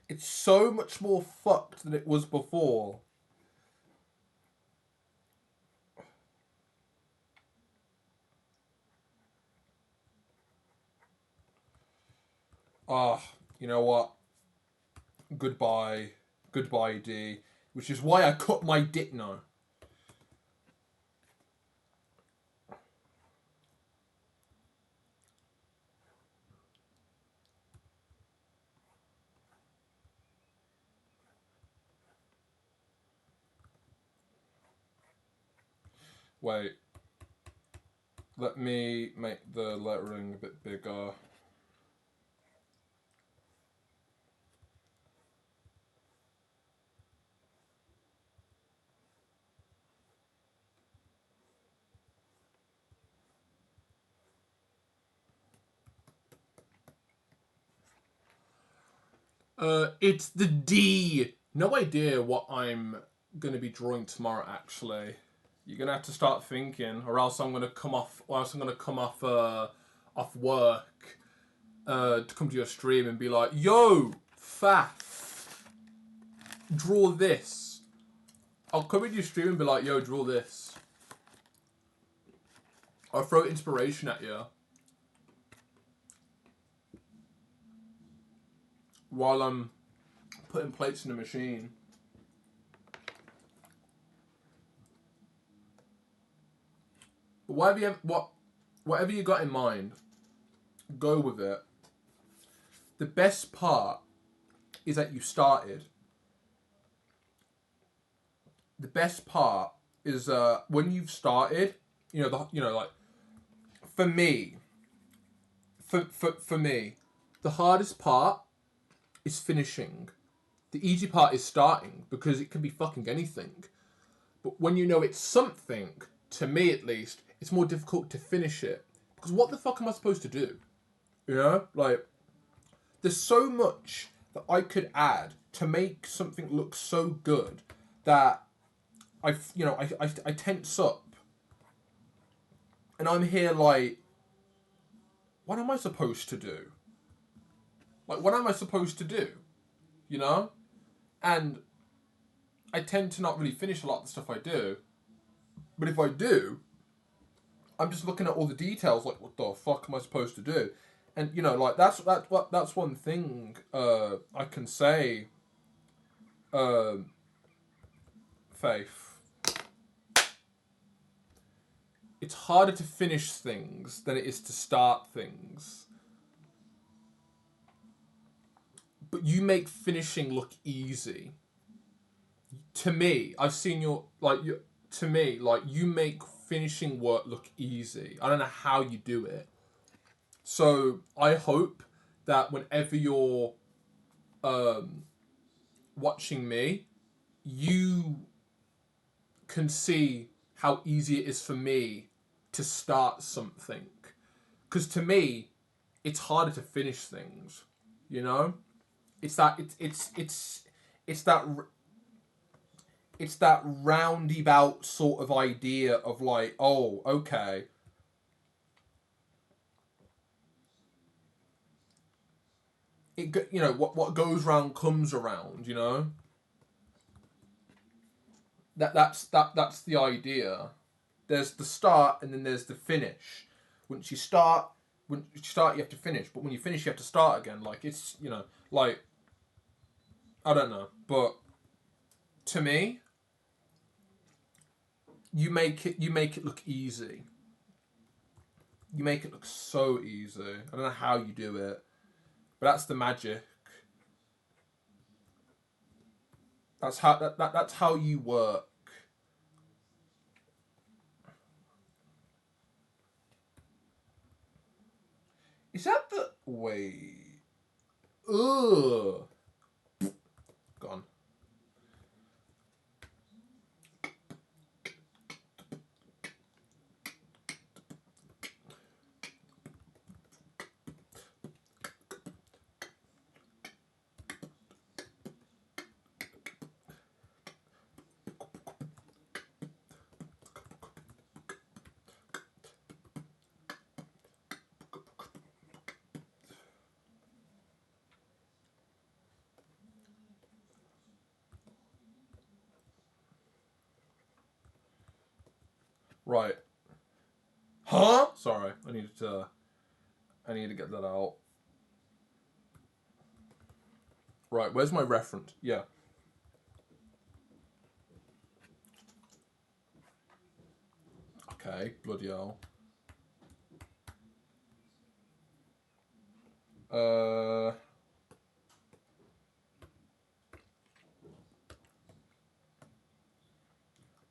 It's so much more fucked than it was before. Ah, you know what? Goodbye. Goodbye, D. Which is why I cut my dick now. Wait. Let me make the lettering a bit bigger. It's the D. No idea what I'm gonna be drawing tomorrow. Actually, you're gonna have to start thinking, or else I'm gonna come off. Or else I'm gonna come off off work to come to your stream and be like, "Yo, Faf, draw this." I'll come into your stream and be like, "Yo, draw this." I'll throw inspiration at you while I'm putting plates in the machine. But whatever you got in mind, go with it. The best part is that you started. The best part is when you've started. Like for me, for me, the hardest part is finishing. The easy part is starting because it can be fucking anything. But when you know it's something, to me at least, it's more difficult to finish it. Because what the fuck am I supposed to do? You know, like there's so much that I could add to make something look so good that I tense up, and I'm here like, what am I supposed to do? Like, what am I supposed to do? You know, and I tend to not really finish a lot of the stuff I do, but if I do, I'm just looking at all the details, like, what the fuck am I supposed to do? And you know, like that's one thing I can say, Faith. It's harder to finish things than it is to start things. But you make finishing look easy. To me, I've seen your like you. To me, like you make finishing work look easy. I don't know how you do it. So I hope that whenever you're watching me, you can see how easy it is for me to start something. Because to me, it's harder to finish things. You know, it's that it's that it's that roundabout sort of idea of like, oh, okay. What goes round comes around. You know. That's the idea. There's the start and then there's the finish. Once you start, you have to finish. But when you finish, you have to start again. Like it's like I don't know, but to me, you make it look easy. You make it look so easy. I don't know how you do it, but that's the magic. That's how you work. Is that the way? Ugh. Gone. Right. Huh? Sorry, I need to get that out. Right, where's my reference? Yeah. Okay, bloody hell.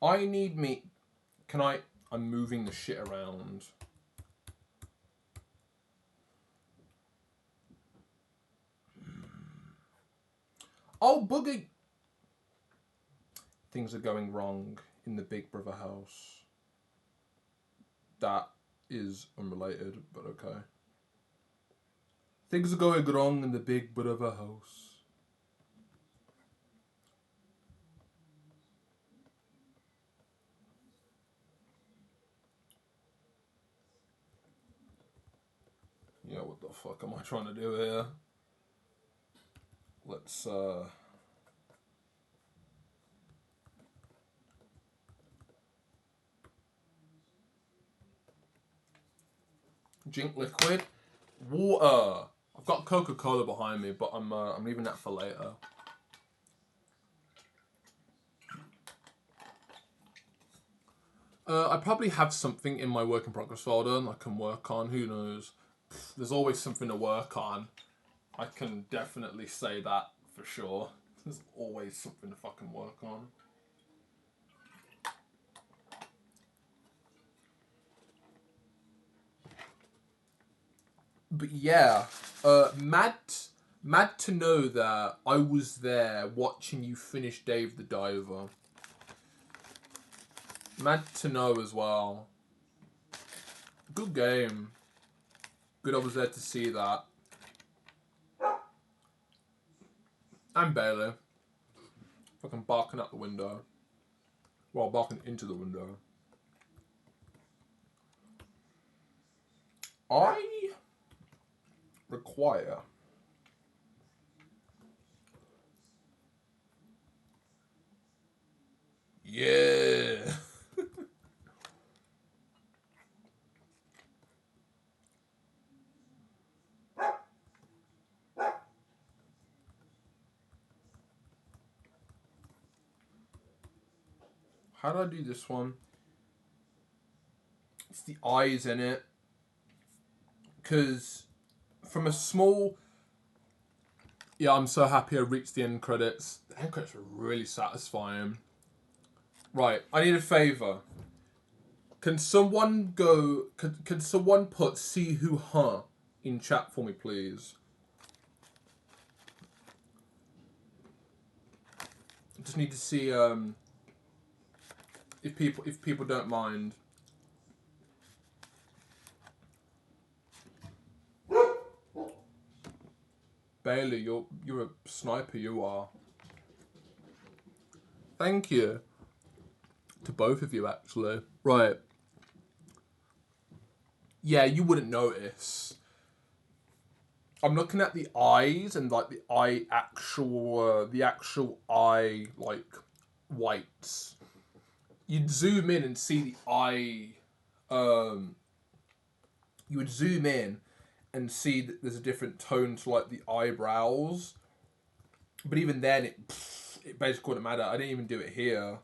I need me. Can I? I'm moving the shit around. Oh, boogie! Things are going wrong in the Big Brother house. That is unrelated, but okay. Things are going wrong in the Big Brother house. Yeah, what the fuck am I trying to do here? Let's drink liquid, water. I've got Coca-Cola behind me, but I'm leaving that for later. I probably have something in my work in progress folder I can work on. Who knows? There's always something to work on. I can definitely say that for sure. There's always something to fucking work on. But yeah, mad to know that I was there watching you finish Dave the Diver. Mad to know as well. Good game. Good I was there to see that. And Bailey. Fucking barking out the window. Well, barking into the window. I require yeah. How do I do this one? It's the eyes in it. Because from a small... Yeah, I'm so happy I reached the end credits. The end credits were really satisfying. Right, I need a favour. Can someone go... Can someone put see who huh in chat for me, please? I just need to see if people don't mind. Bailey, you're a sniper, you are. Thank you. To both of you, actually. Right. Yeah, you wouldn't notice. I'm looking at the eyes and like the actual eye like whites. You'd zoom in and see the eye. You would zoom in and see that there's a different tone to like the eyebrows. But even then, it basically wouldn't matter. I didn't even do it here.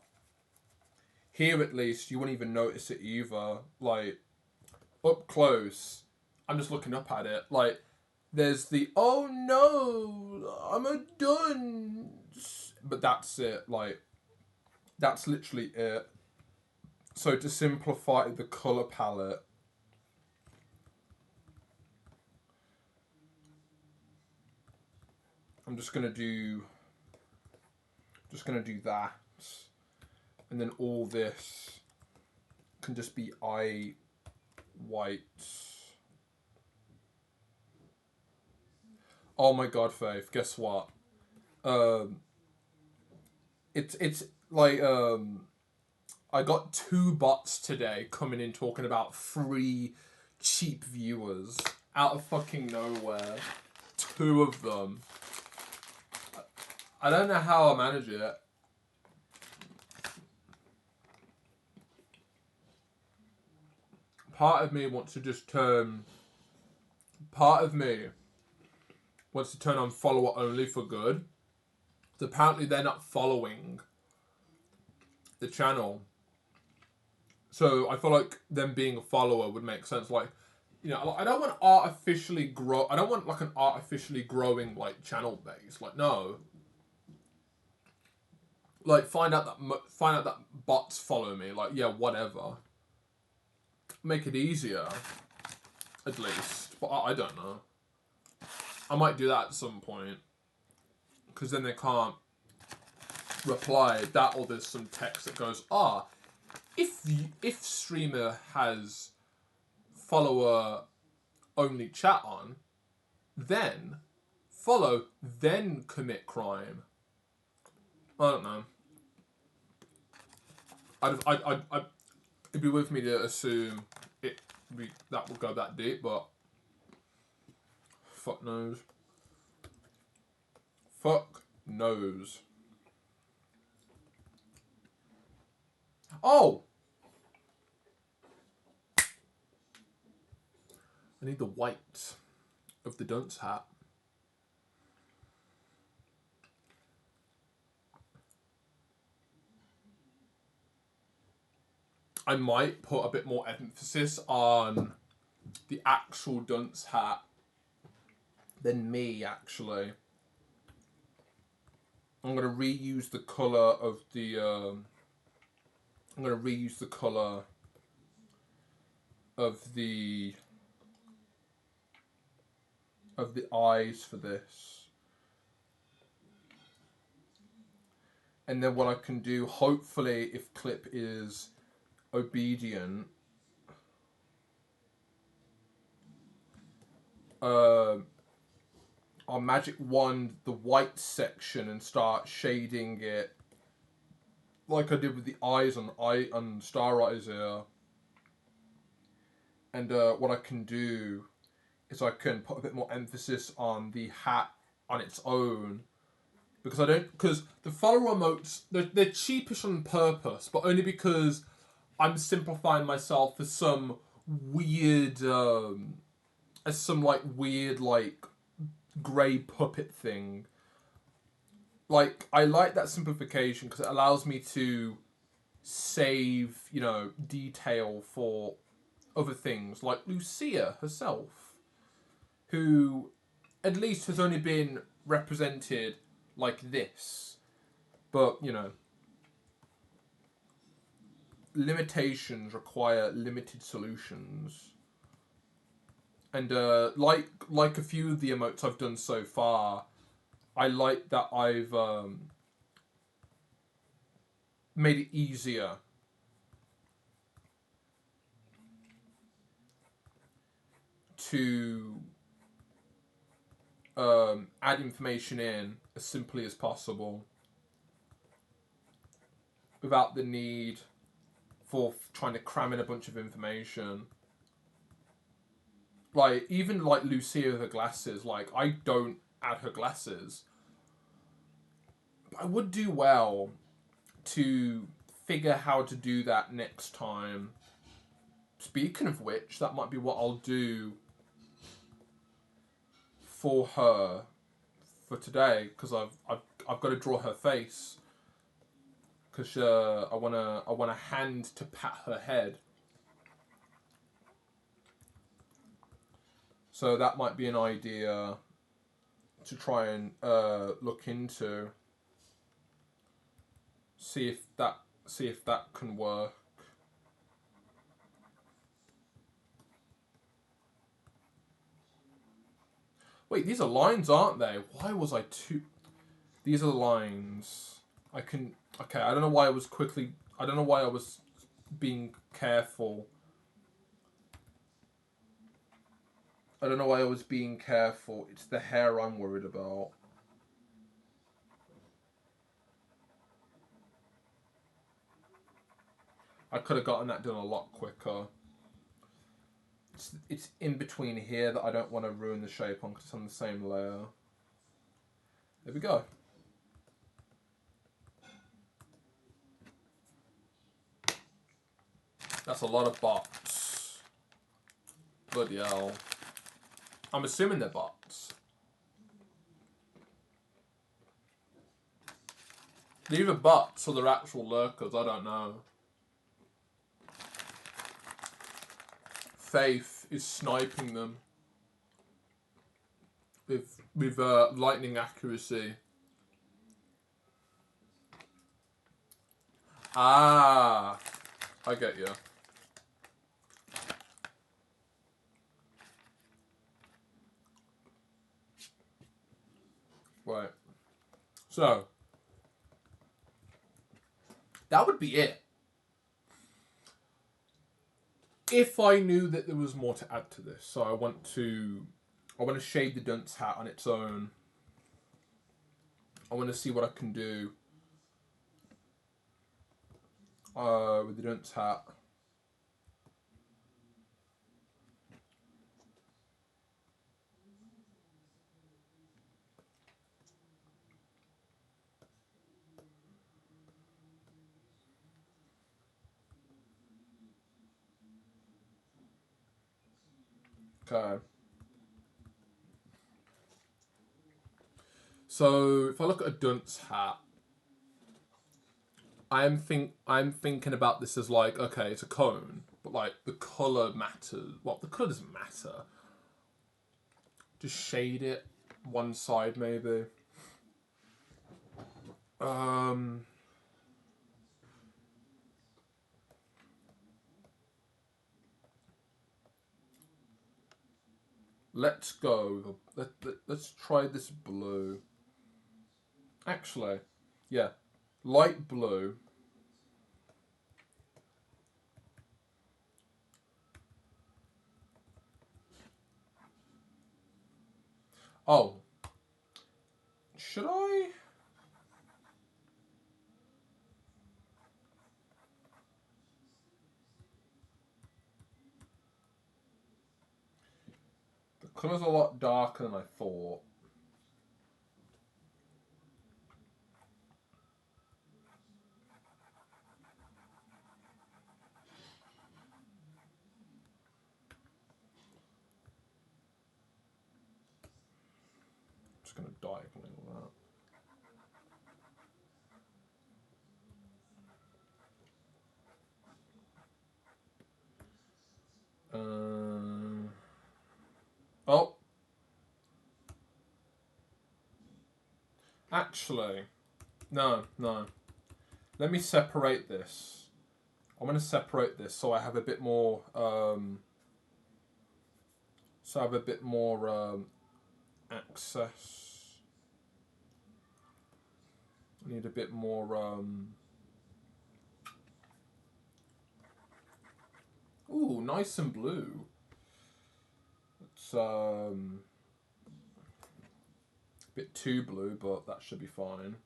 Here, at least, you wouldn't even notice it either. Like, up close, I'm just looking up at it. Like, there's the, oh no, I'm a dunce. But that's it. Like, that's literally it. So to simplify the colour palette, I'm just gonna do that, and then all this can just be eye whites. Oh my god, Faith! Guess what? It's like I got 2 bots today coming in talking about free cheap viewers out of fucking nowhere. 2 of them. I don't know how I manage it. Part of me wants to just turn... Part of me wants to turn on follower only for good. So apparently they're not following the channel. So I feel like them being a follower would make sense. Like, you know, I don't want artificially grow... I don't want like an artificially growing like channel base. Like, no. Like, find out that bots follow me. Like, yeah, whatever. Make it easier, at least. But I don't know. I might do that at some point, because then they can't reply that, or there's some text that goes, if streamer has follower only chat on, then follow, then commit crime. I don't know. It'd be with me to assume that will go that deep, but fuck knows. Fuck knows. Oh! I need the white of the dunce hat. I might put a bit more emphasis on the actual dunce hat than me, actually. I'm going to reuse the colour of the... I'm going to reuse the colour of the eyes for this. And then what I can do, hopefully, if Clip is obedient, our magic wand the white section and start shading it like I did with the eyes on Star Eyes here. And what I can do is I can put a bit more emphasis on the hat on its own. Because the follower emotes, they're cheapish on purpose, but only because I'm simplifying myself as some weird, like grey puppet thing. Like, I like that simplification because it allows me to save, detail for other things, like Lucia herself, who at least has only been represented like this. But, limitations require limited solutions. And like a few of the emotes I've done so far, I like that I've made it easier to add information in as simply as possible without the need for trying to cram in a bunch of information. Like, even like Lucia with her glasses, like, I don't add her glasses. But I would do well to figure how to do that next time. Speaking of which, that might be what I'll do for her for today, because I've got to draw her face, because I want a hand to pat her head. So that might be an idea to try and look into. See if that can work. Wait, these are lines, aren't they? Why was I too... These are the lines. Okay, I don't know why I was being careful. I don't know why I was being careful. It's the hair I'm worried about. I could have gotten that done a lot quicker. It's in between here that I don't want to ruin the shape on because it's on the same layer. There we go. That's a lot of bots. Bloody hell. I'm assuming they're bots. They're either bots or they're actual lurkers, I don't know. Faith is sniping them with lightning accuracy. Ah, I get you. Right. So, that would be it. If I knew that there was more to add to this, so I want to shade the dunce hat on its own. I want to see what I can do with the dunce hat. Okay. So if I look at a dunce hat, I'm thinking about this as like, okay, it's a cone, but like the colour matters. Well, the colour doesn't matter. Just shade it one side maybe. Let's go. Let's try this blue. Actually, yeah, light blue. Oh. Should I? The colour's a lot darker than I thought. Just going to diagonal that. Oh. Actually, no. Let me separate this. I'm going to separate this so I have a bit more. So I have a bit more access. I need a bit more. Ooh, nice and blue. It's a bit too blue, but that should be fine.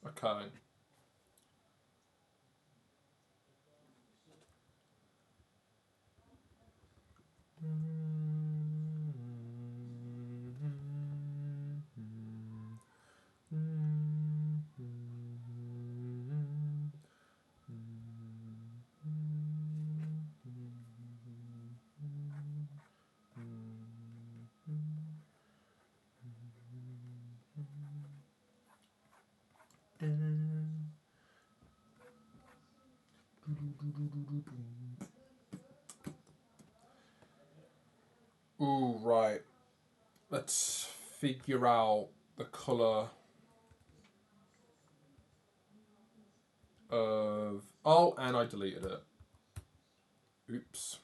Okay. Ooh, right. Let's figure out the colour of... Oh, and I deleted it. Oops.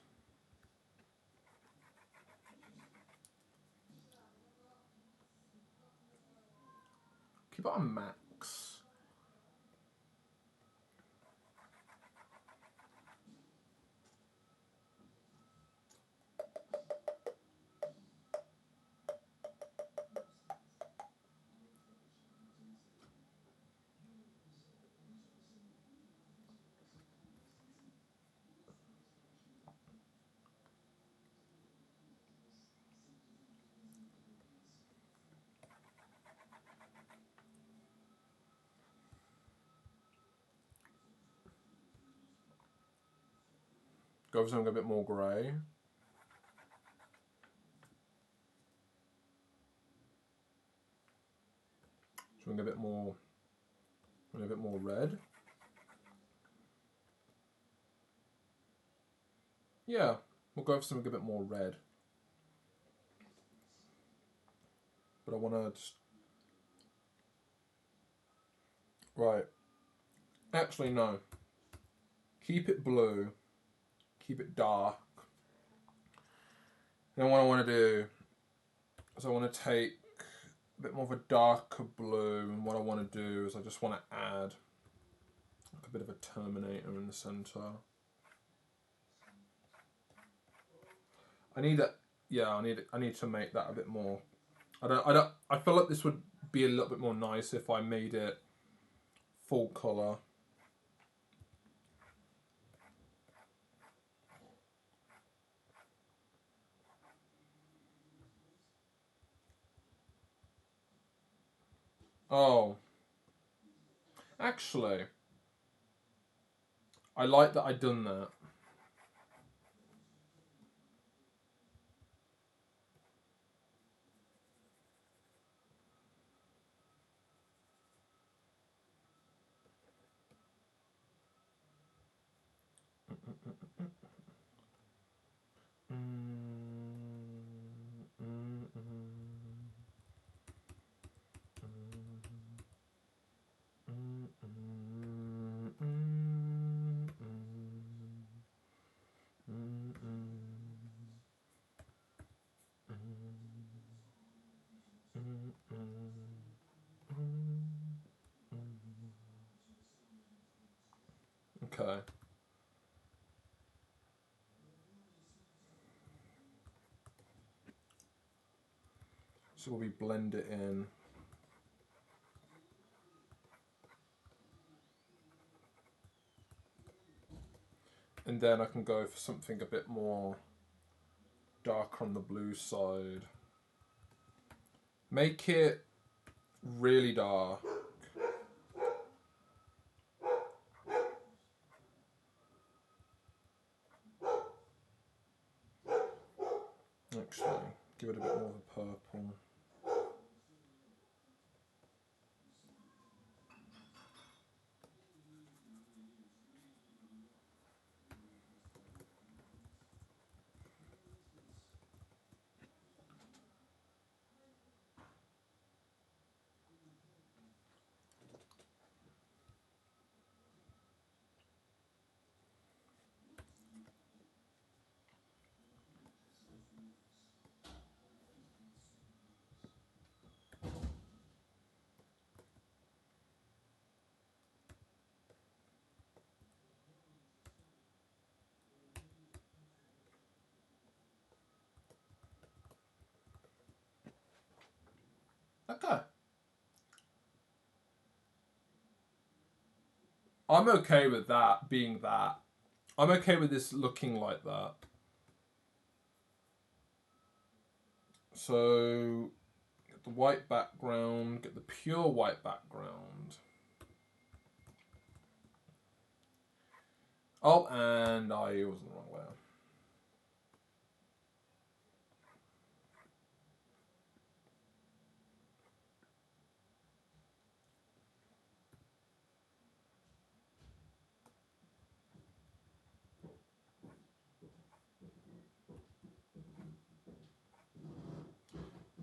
Keep it on max. Go for something a bit more grey. Something a bit more red. Yeah, we'll go for something a bit more red. But I want to just... Right. Actually, no. Keep it blue. Keep it dark. Then what I want to do is I want to take a bit more of a darker blue, and what I want to do is I just want to add like a bit of a terminator in the center. I need that. Yeah, I need to make that a bit more. I feel like this would be a little bit more nice if I made it full color. Oh, actually, I like that I'd done that. Okay. So we blend it in. And then I can go for something a bit more dark on the blue side. Make it really dark. Actually, give it a bit more of a purple. Okay. I'm okay with that being that. I'm okay with this looking like that. So, get the white background, get the pure white background. Oh, and I was the wrong way.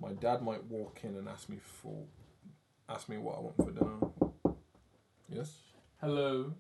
My dad might walk in and ask me what I want for dinner. Yes? Hello.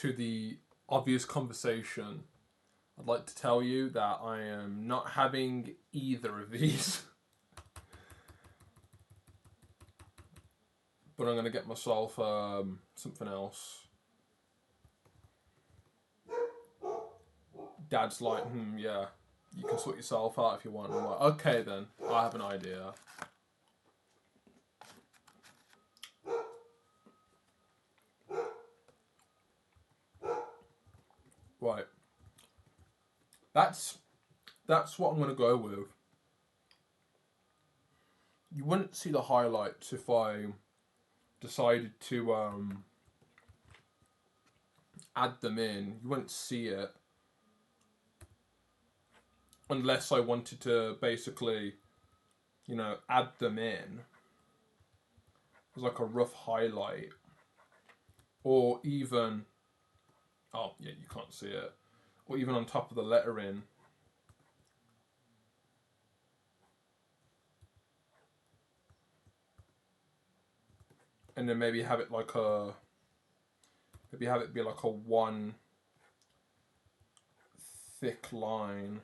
to the obvious conversation, I'd like to tell you that I am not having either of these. But I'm going to get myself something else. Dad's like, yeah, you can sort yourself out if you want. I'm like, okay then, I have an idea. Right. That's what I'm going to go with. You wouldn't see the highlights if I decided to add them in. You wouldn't see it unless I wanted to basically, add them in as like a rough highlight, or even, oh yeah, you can't see it, or even on top of the lettering. And then maybe have it like maybe have it be like a one thick line.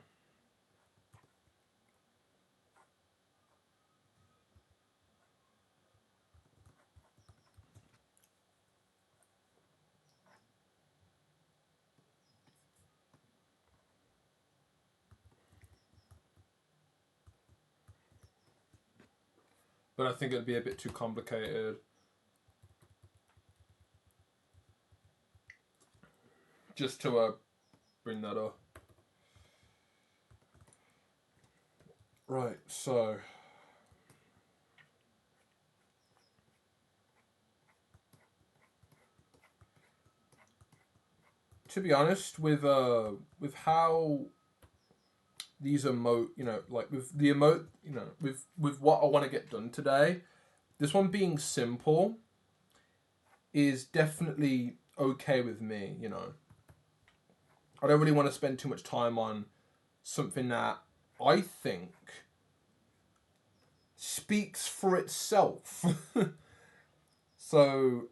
But I think it'd be a bit too complicated. Just to bring that up. Right, so to be honest, with how these emote, like with the emote, with what I want to get done today, this one being simple is definitely okay with me, I don't really want to spend too much time on something that I think speaks for itself. So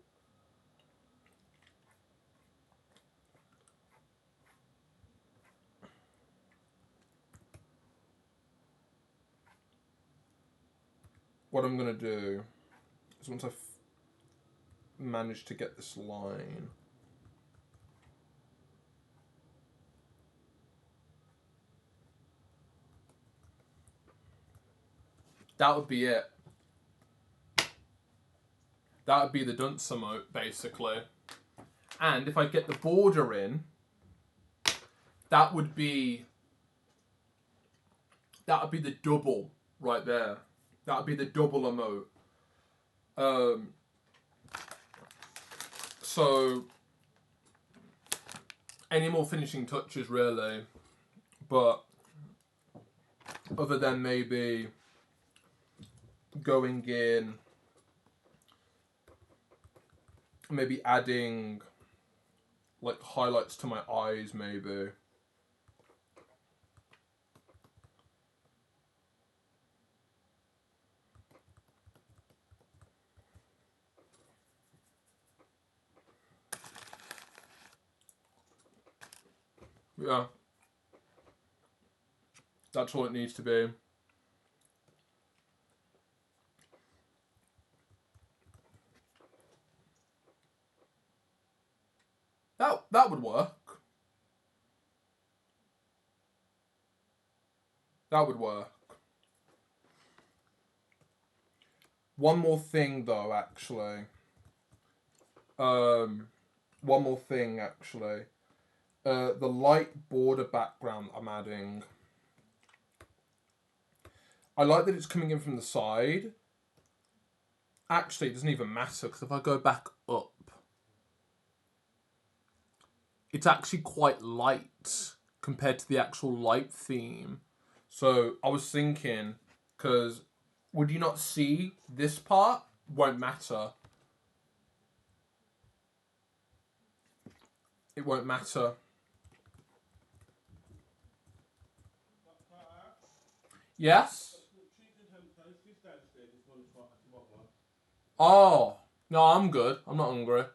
what I'm going to do is once I've managed to get this line, that would be it. That would be the dunce emote, basically. And if I get the border in, that would be the double right there. That would be the double emote. So any more finishing touches really, but other than maybe going in, maybe adding like highlights to my eyes, maybe. Yeah. That's all it needs to be. That would work. That would work. One more thing though, actually. One more thing actually. The light border background I'm adding. I like that it's coming in from the side. Actually, it doesn't even matter because if I go back up, it's actually quite light compared to the actual light theme. So I was thinking, because would you not see this part? Won't matter. It won't matter. Yes? Oh, no, I'm good. I'm not hungry.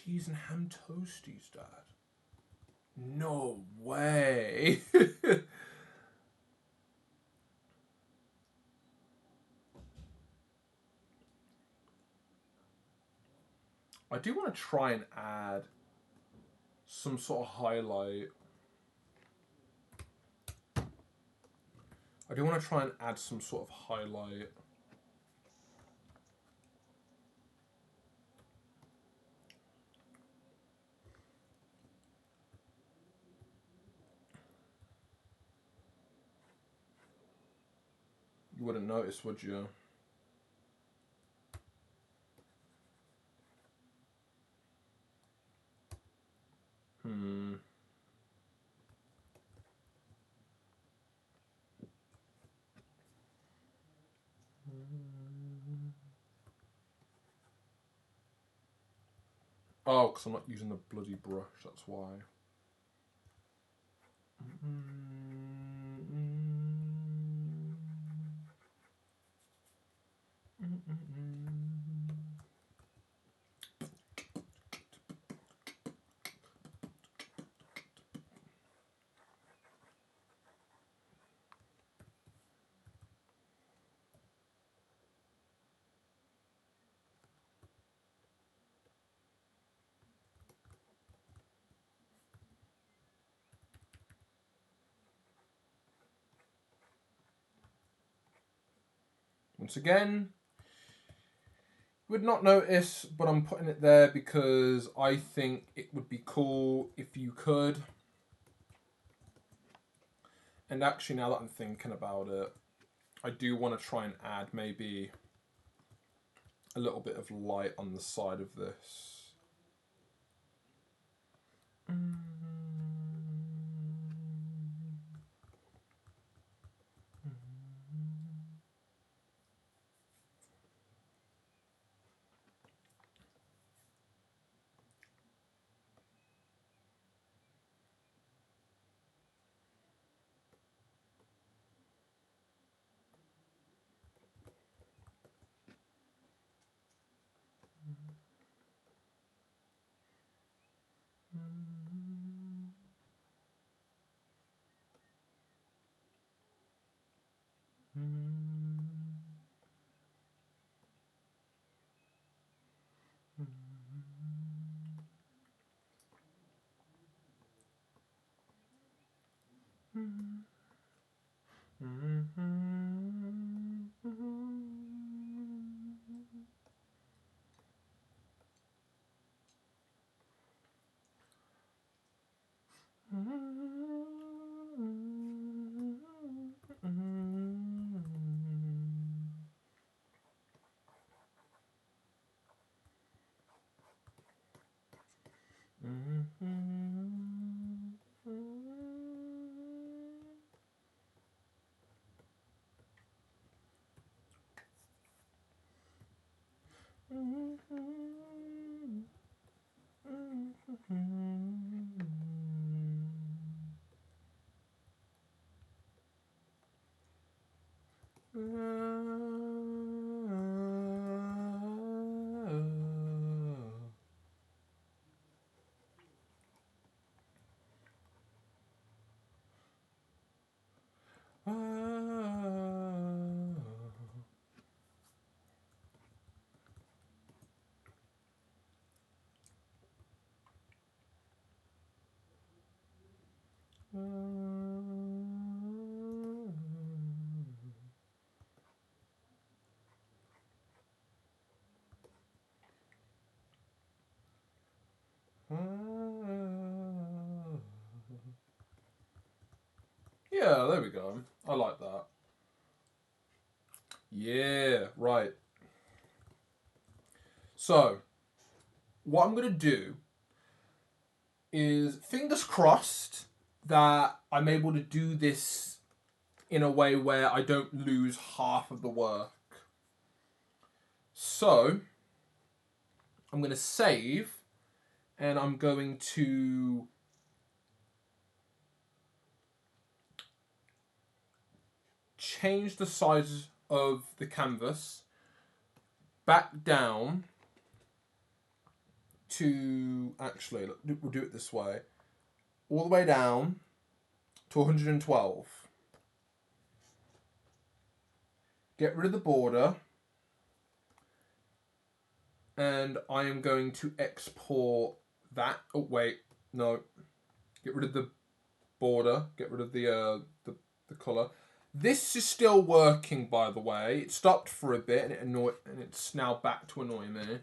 cheese and ham toasties, Dad. No way. I do want to try and add some sort of highlight. I do want to try and add some sort of highlight. You wouldn't notice, would you? Hmm. Oh, because I'm not using the bloody brush, that's why. Once again, you would not notice, but I'm putting it there because I think it would be cool if you could. And actually, now that I'm thinking about it, I do want to try and add maybe a little bit of light on the side of this. Yeah, there we go. I like that. Yeah, right. So, what I'm going to do is, fingers crossed that I'm able to do this in a way where I don't lose half of the work. So, I'm going to save, and I'm going to change the size of the canvas back down to... Actually, we'll do it this way. All the way down to 112. Get rid of the border. And I am going to export that. Oh, wait. No. Get rid of the border. Get rid of the colour. This is still working, by the way. It stopped for a bit and it's now back to annoy me.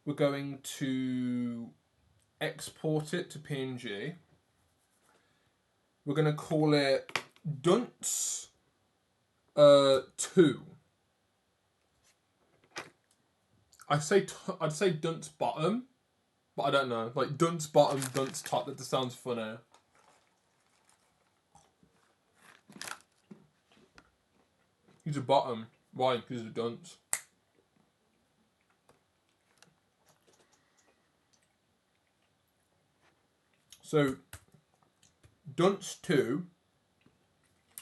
We're going to export it to PNG. We're going to call it Dunce 2. I'd say Dunce Bottom, but I don't know. Like Dunce Bottom, Dunce Top. That just sounds funny. He's a bottom. Why? Because he's a dunce. So, Dunce 2.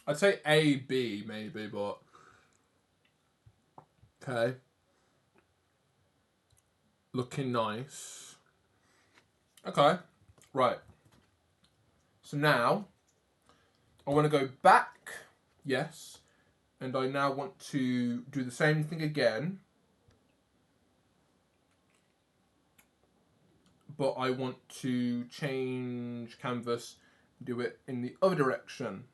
I'd say A, B maybe, but... Okay. Looking nice. Okay. Right. So now, I want to go back. Yes. And I now want to do the same thing again. But I want to change canvas, do it in the other direction.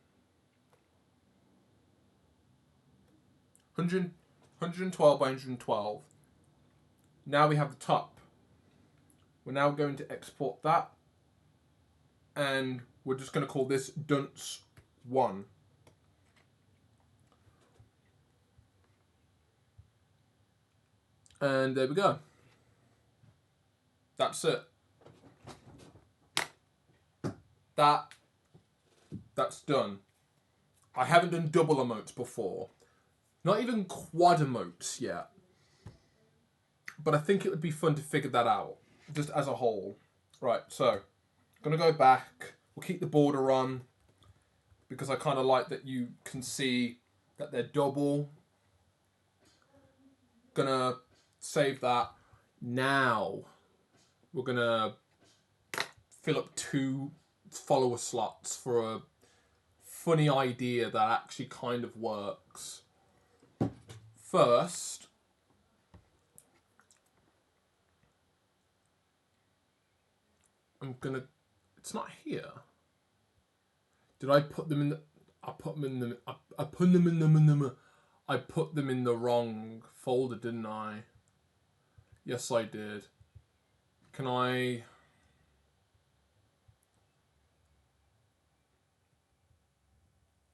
112 by 112. Now we have the top. We're now going to export that. And we're just going to call this Dunce 1. And there we go. That's it. That's done. I haven't done double emotes before. Not even quad emotes yet. But I think it would be fun to figure that out. Just as a whole. Right, so. I'm going to go back. We'll keep the border on. Because I kind of like that you can see that they're double. Gonna save that. Now, we're going to fill up 2 follower slots for a funny idea that actually kind of works. First, I'm gonna... It's not here. Did I put them in the... I put them in the wrong folder, didn't I? Yes, I did. Can I...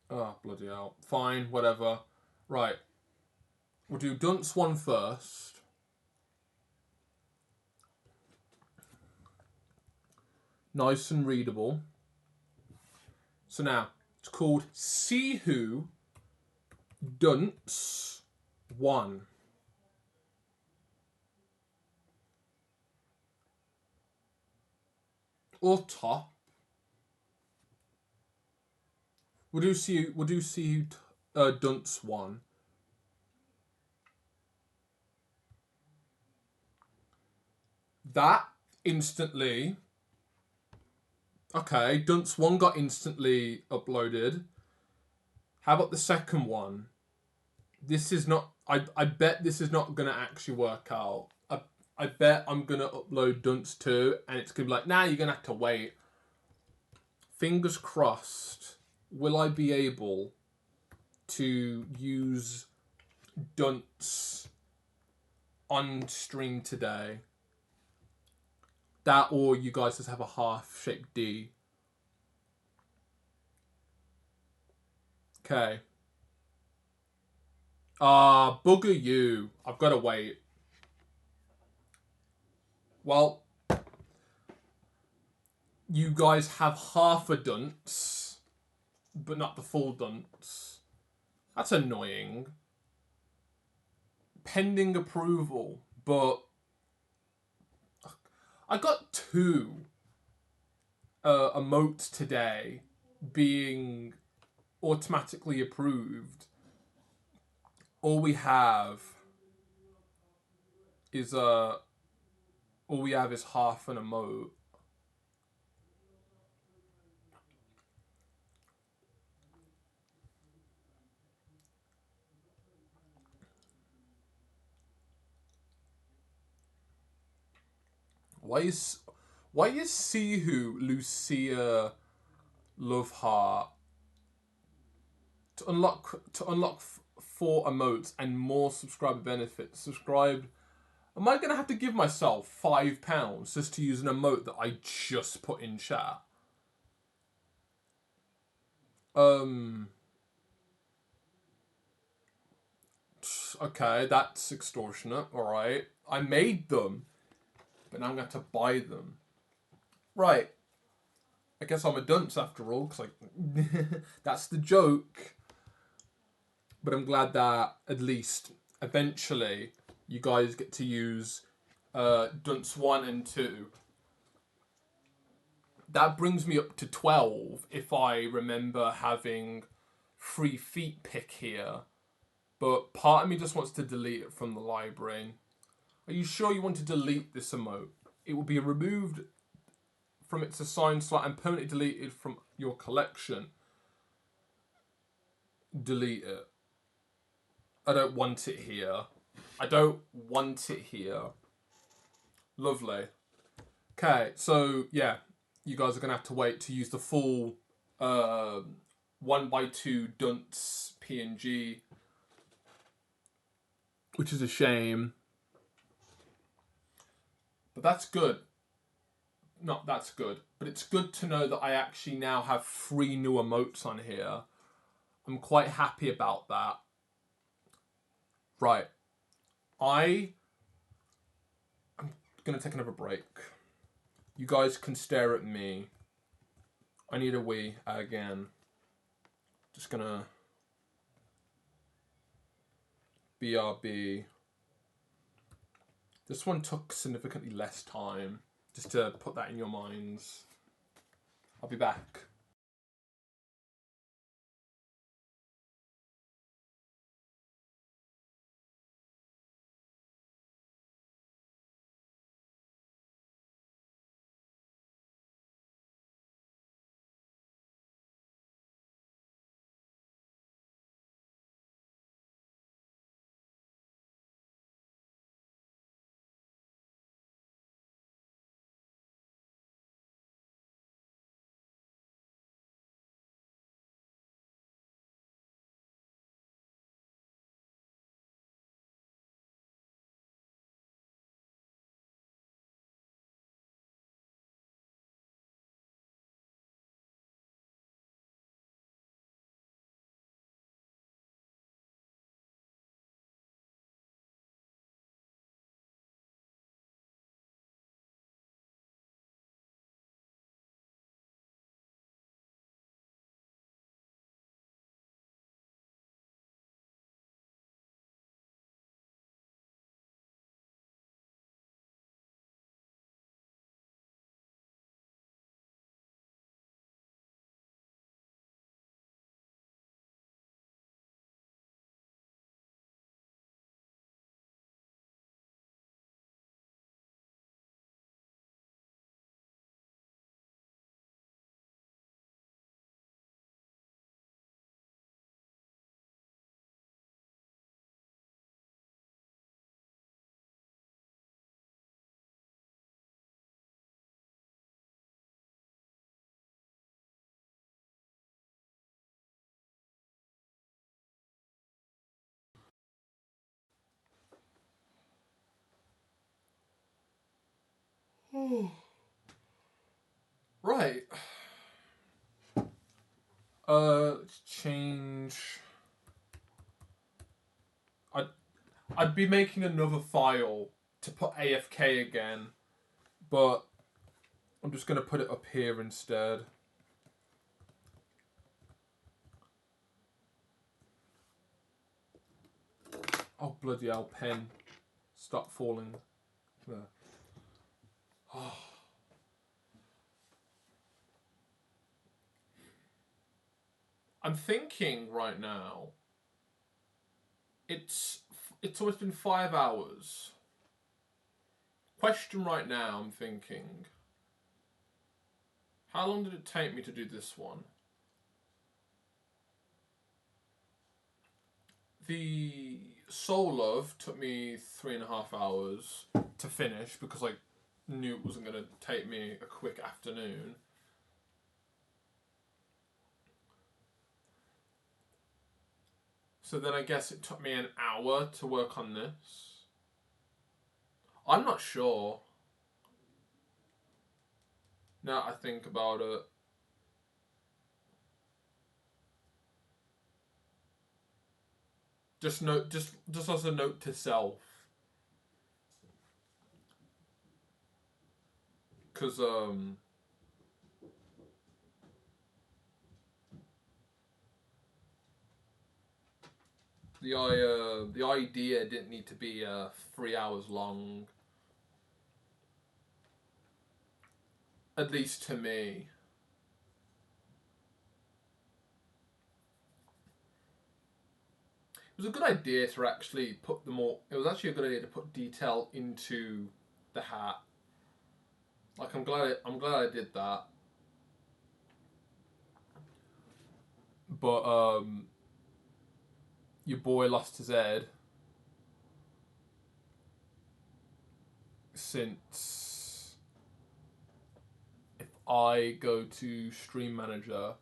Oh, bloody hell. Fine, whatever. Right. We'll do Dunce 1 first. Nice and readable. So now, it's called Sihu Dunce 1. Or top. We'll do Sihu Dunce 1. That instantly... Okay, Dunce 1 got instantly uploaded. How about the second one? This is not... I bet this is not going to actually work out. I bet I'm going to upload Dunce 2 and it's going to be like, nah, you're going to have to wait. Fingers crossed. Will I be able to use Dunce on stream today? That or you guys just have a half-shaped D. Okay. Bugger you. I've got to wait. Well, you guys have half a dunce, but not the full dunce. That's annoying. Pending approval, but I got 2 emotes today being automatically approved. All we have is all we have is half an emote. Why is Sihu Lucia Love Heart to unlock 4 emotes and more subscriber benefits? Subscribed. Am I gonna have to give myself £5 just to use an emote that I just put in chat? Okay, that's extortionate. All right, I made them, but now I'm going to buy them. Right. I guess I'm a dunce after all, because that's the joke. But I'm glad that at least eventually you guys get to use dunce 1 and 2. That brings me up to 12 if I remember having free feet pick here. But part of me just wants to delete it from the library. Are you sure you want to delete this emote? It will be removed from its assigned slot and permanently deleted from your collection. Delete it. I don't want it here. I don't want it here. Lovely. Okay, so yeah, you guys are going to have to wait to use the full 1x2 dunce PNG. Which is a shame. But that's good. Not that's good. But it's good to know that I actually now have 3 new emotes on here. I'm quite happy about that. Right. I'm going to take another break. You guys can stare at me. I need a wee again. Just going to... BRB. This one took significantly less time. Just to put that in your minds. I'll be back. Right. Let's change. I'd be making another file to put AFK again, but I'm just gonna put it up here instead. Oh bloody hell, pen. Stop falling. There. Oh. I'm thinking right now. It's almost been 5 hours. Question right now, I'm thinking, how long did it take me to do this one? The Soul Love took me 3.5 hours to finish because I knew it wasn't going to take me a quick afternoon. So then I guess it took me an hour to work on this. I'm not sure. Now I think about it. Just as a note to self. Cause the idea didn't need to be 3 hours long. At least to me. It was a good idea to actually put them all. It was actually a good idea to put detail into the hat. Like I'm glad I did that. But your boy lost his head since if I go to Stream Manager.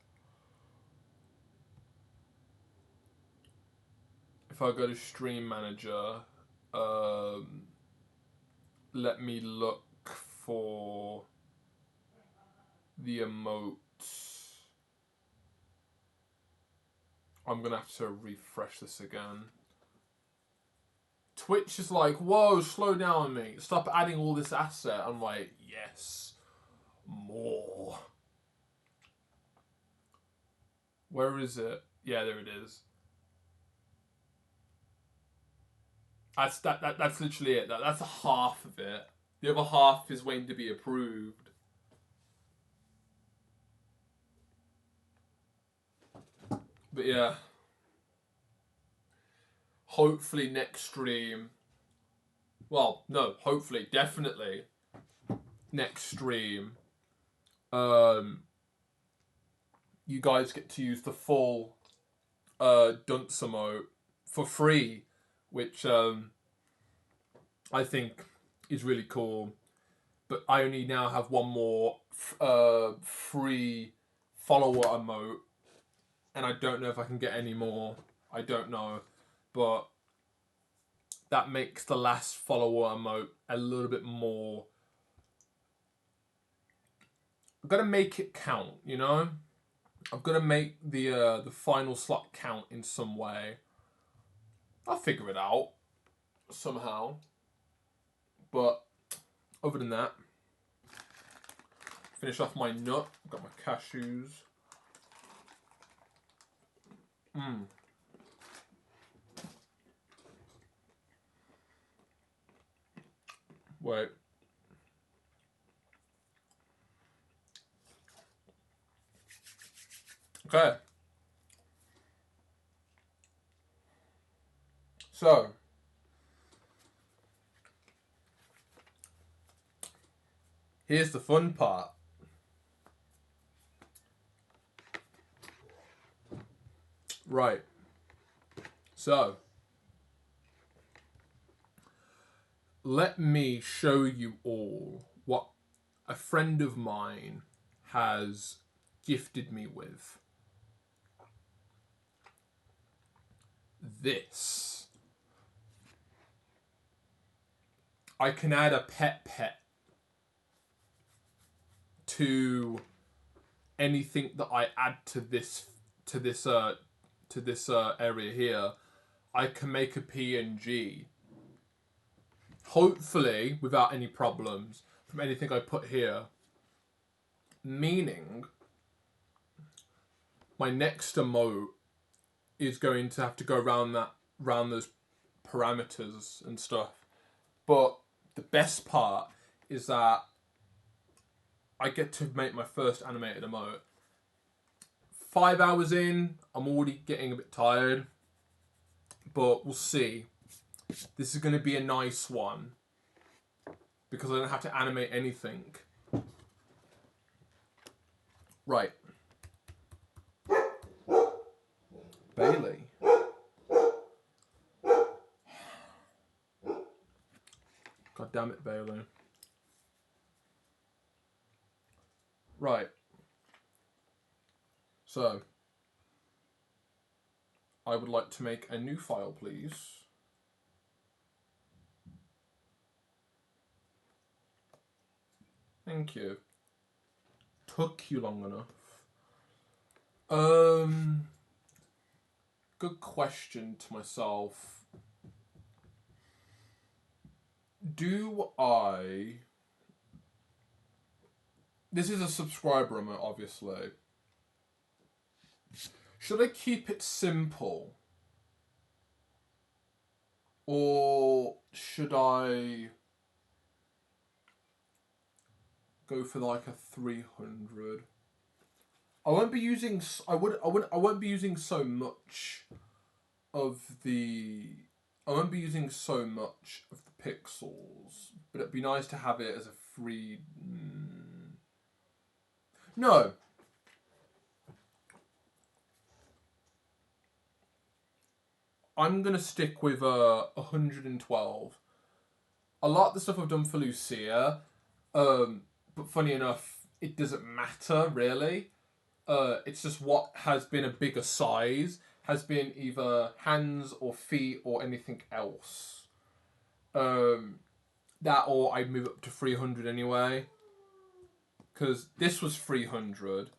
If I go to Stream Manager, let me look for the emotes. I'm gonna have to refresh this again. Twitch is like, whoa, slow down, mate. Stop adding all this asset. I'm like, yes, more. Where is it? Yeah, there it is. That's literally it. That's half of it. The other half is waiting to be approved. But yeah. Hopefully next stream. Well, no, hopefully, definitely next stream. You guys get to use the full dunce emote for free, which I think is really cool. But I only now have one more free follower emote, and I don't know if I can get any more. I don't know, but that makes the last follower emote a little bit more. I've got to make it count, you know. I've got to make the final slot count in some way. I'll figure it out somehow. But other than that, finish off my nut. I've got my cashews. Wait. Okay. So, here's the fun part. Right. So, let me show you all what a friend of mine has gifted me with. This. I can add a pet to anything that I add to this area here. I can make a PNG. Hopefully without any problems from anything I put here. Meaning my next emote is going to have to go around those parameters and stuff. But the best part is that I get to make my first animated emote. 5 hours in, I'm already getting a bit tired. But we'll see. This is going to be a nice one. because I don't have to animate anything. Right. Bailey. God damn it, Bailey. Right. So, I would like to make a new file, please. Thank you. Took you long enough. Good question to myself. Do I... This is a subscriber remote, obviously. Should I keep it simple? Or should I go for like a 300? I won't be using I won't be using so much of the pixels, but it'd be nice to have it as a free. No. I'm gonna stick with 112. A lot of the stuff I've done for Lucia, but funny enough, it doesn't matter really. It's just what has been a bigger size has been either hands or feet or anything else. That or I'd move up to 300 anyway. Because this was 300.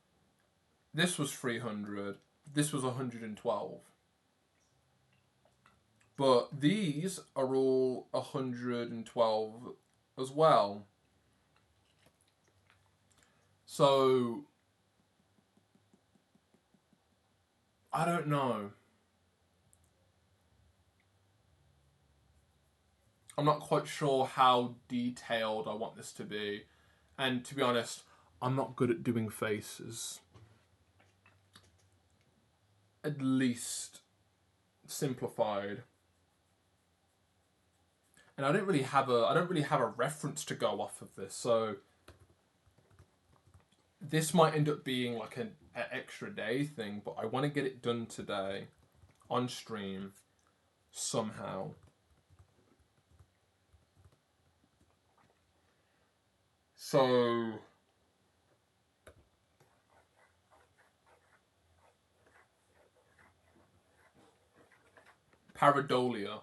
This was 300. This was 112. But these are all 112 as well. So, I don't know. I'm not quite sure how detailed I want this to be. And to be honest, I'm not good at doing faces. At least simplified. And I don't really have a reference to go off of this, so this might end up being like an extra day thing, but I want to get it done today on stream somehow. So pareidolia.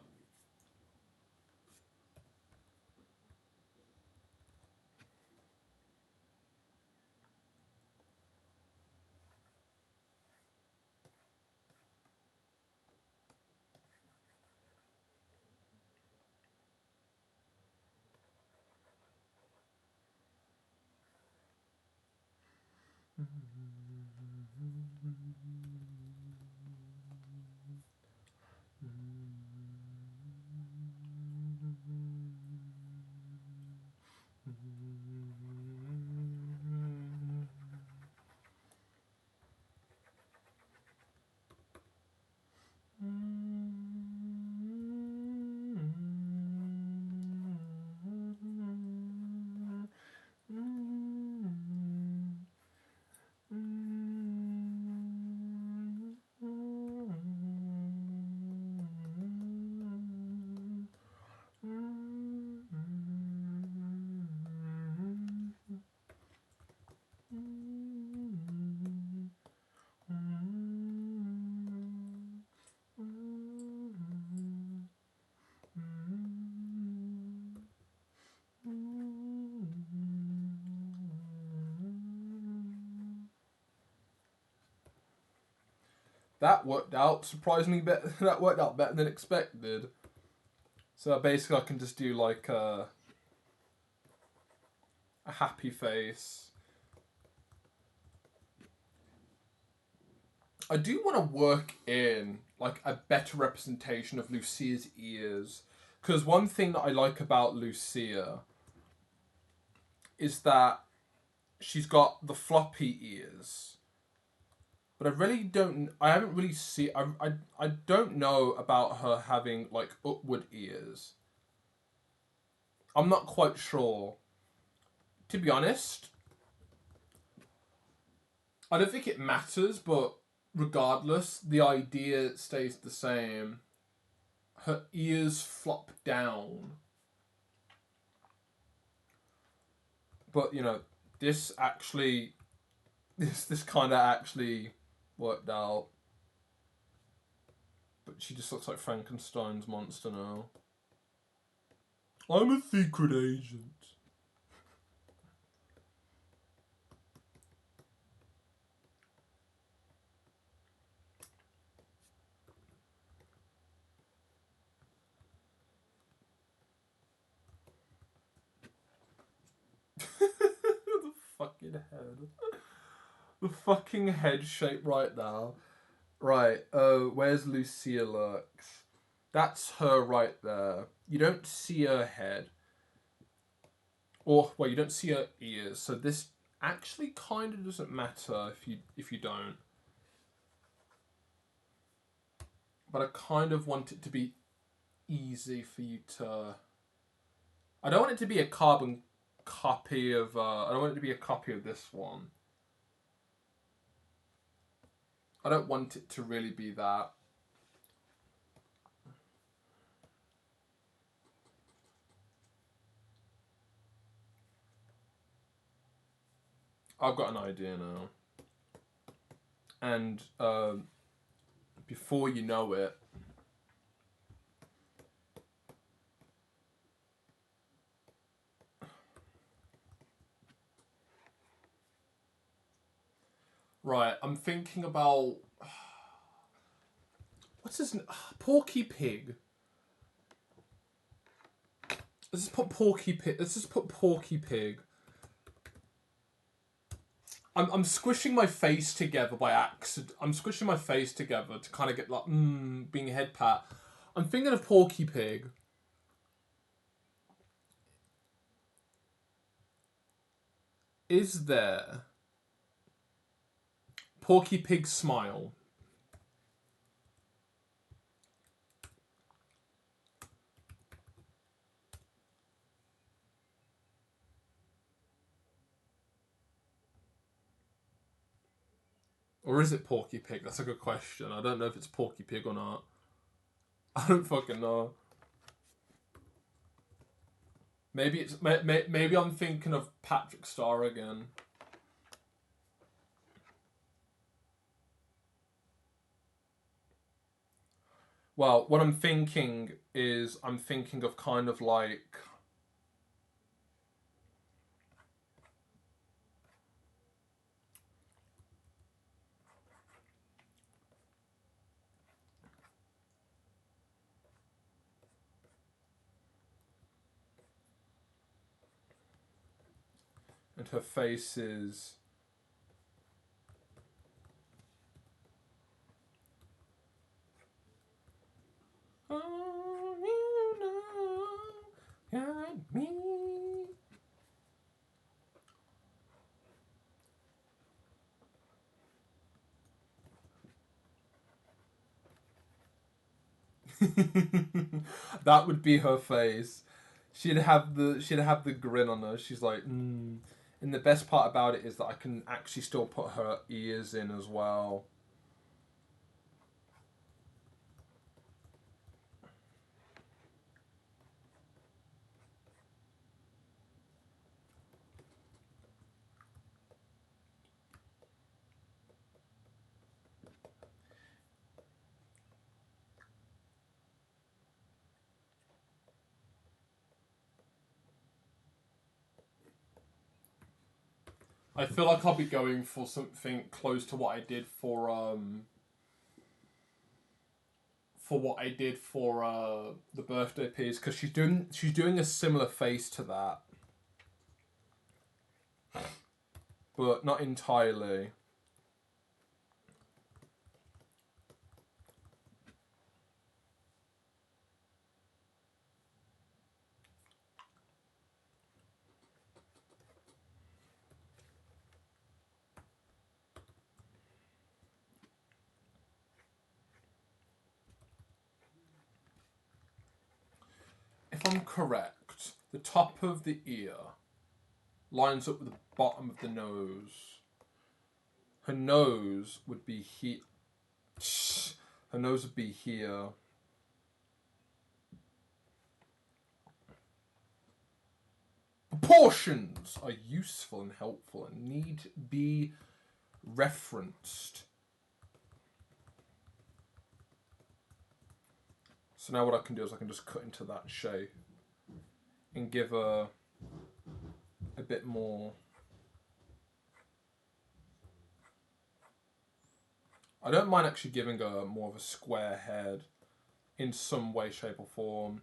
That worked out surprisingly better. That worked out better than expected. So basically, I can just do like a happy face. I do want to work in like a better representation of Lucia's ears, because one thing that I like about Lucia is that she's got the floppy ears. But I haven't really I don't know about her having like upward ears. I'm not quite sure. To be honest, I don't think it matters, but regardless, the idea stays the same. Her ears flop down. But, you know, this actually... This kind of actually worked out. But she just looks like Frankenstein's monster now. I'm a secret agent. The fucking head. The fucking head shape right now. Right, where's Lucia Lux? That's her right there. You don't see her head. Or, well, you don't see her ears. So this actually kind of doesn't matter if you don't. But I kind of want it to be easy for you to... I don't want it to be a carbon copy of... I don't want it to be a copy of this one. I don't want it to really be that. I've got an idea now. And before you know it, right, I'm thinking about... What's his name? Porky Pig. Let's just put Porky Pig. Let's just put Porky Pig. I'm squishing my face together by accident. I'm squishing my face together to kind of get like, being a head pat. I'm thinking of Porky Pig. Is there Porky Pig smile? Or is it Porky Pig? That's a good question. I don't know if it's Porky Pig or not. I don't fucking know. Maybe it's maybe I'm thinking of Patrick Star again. Well, what I'm thinking is I'm thinking of kind of like... And her face is... Oh, you know, got me. That would be her face. She'd have the grin on her. She's like, And the best part about it is that I can actually still put her ears in as well. I feel like I'll be going for something close to what I did for the birthday piece, because she's doing a similar face to that, but not entirely. If I'm correct, the top of the ear lines up with the bottom of the nose. Her nose would be here. Her nose would be here. Proportions are useful and helpful and need be referenced. So now what I can do is I can just cut into that shape and give her a bit more. I don't mind actually giving her more of a square head in some way, shape or form.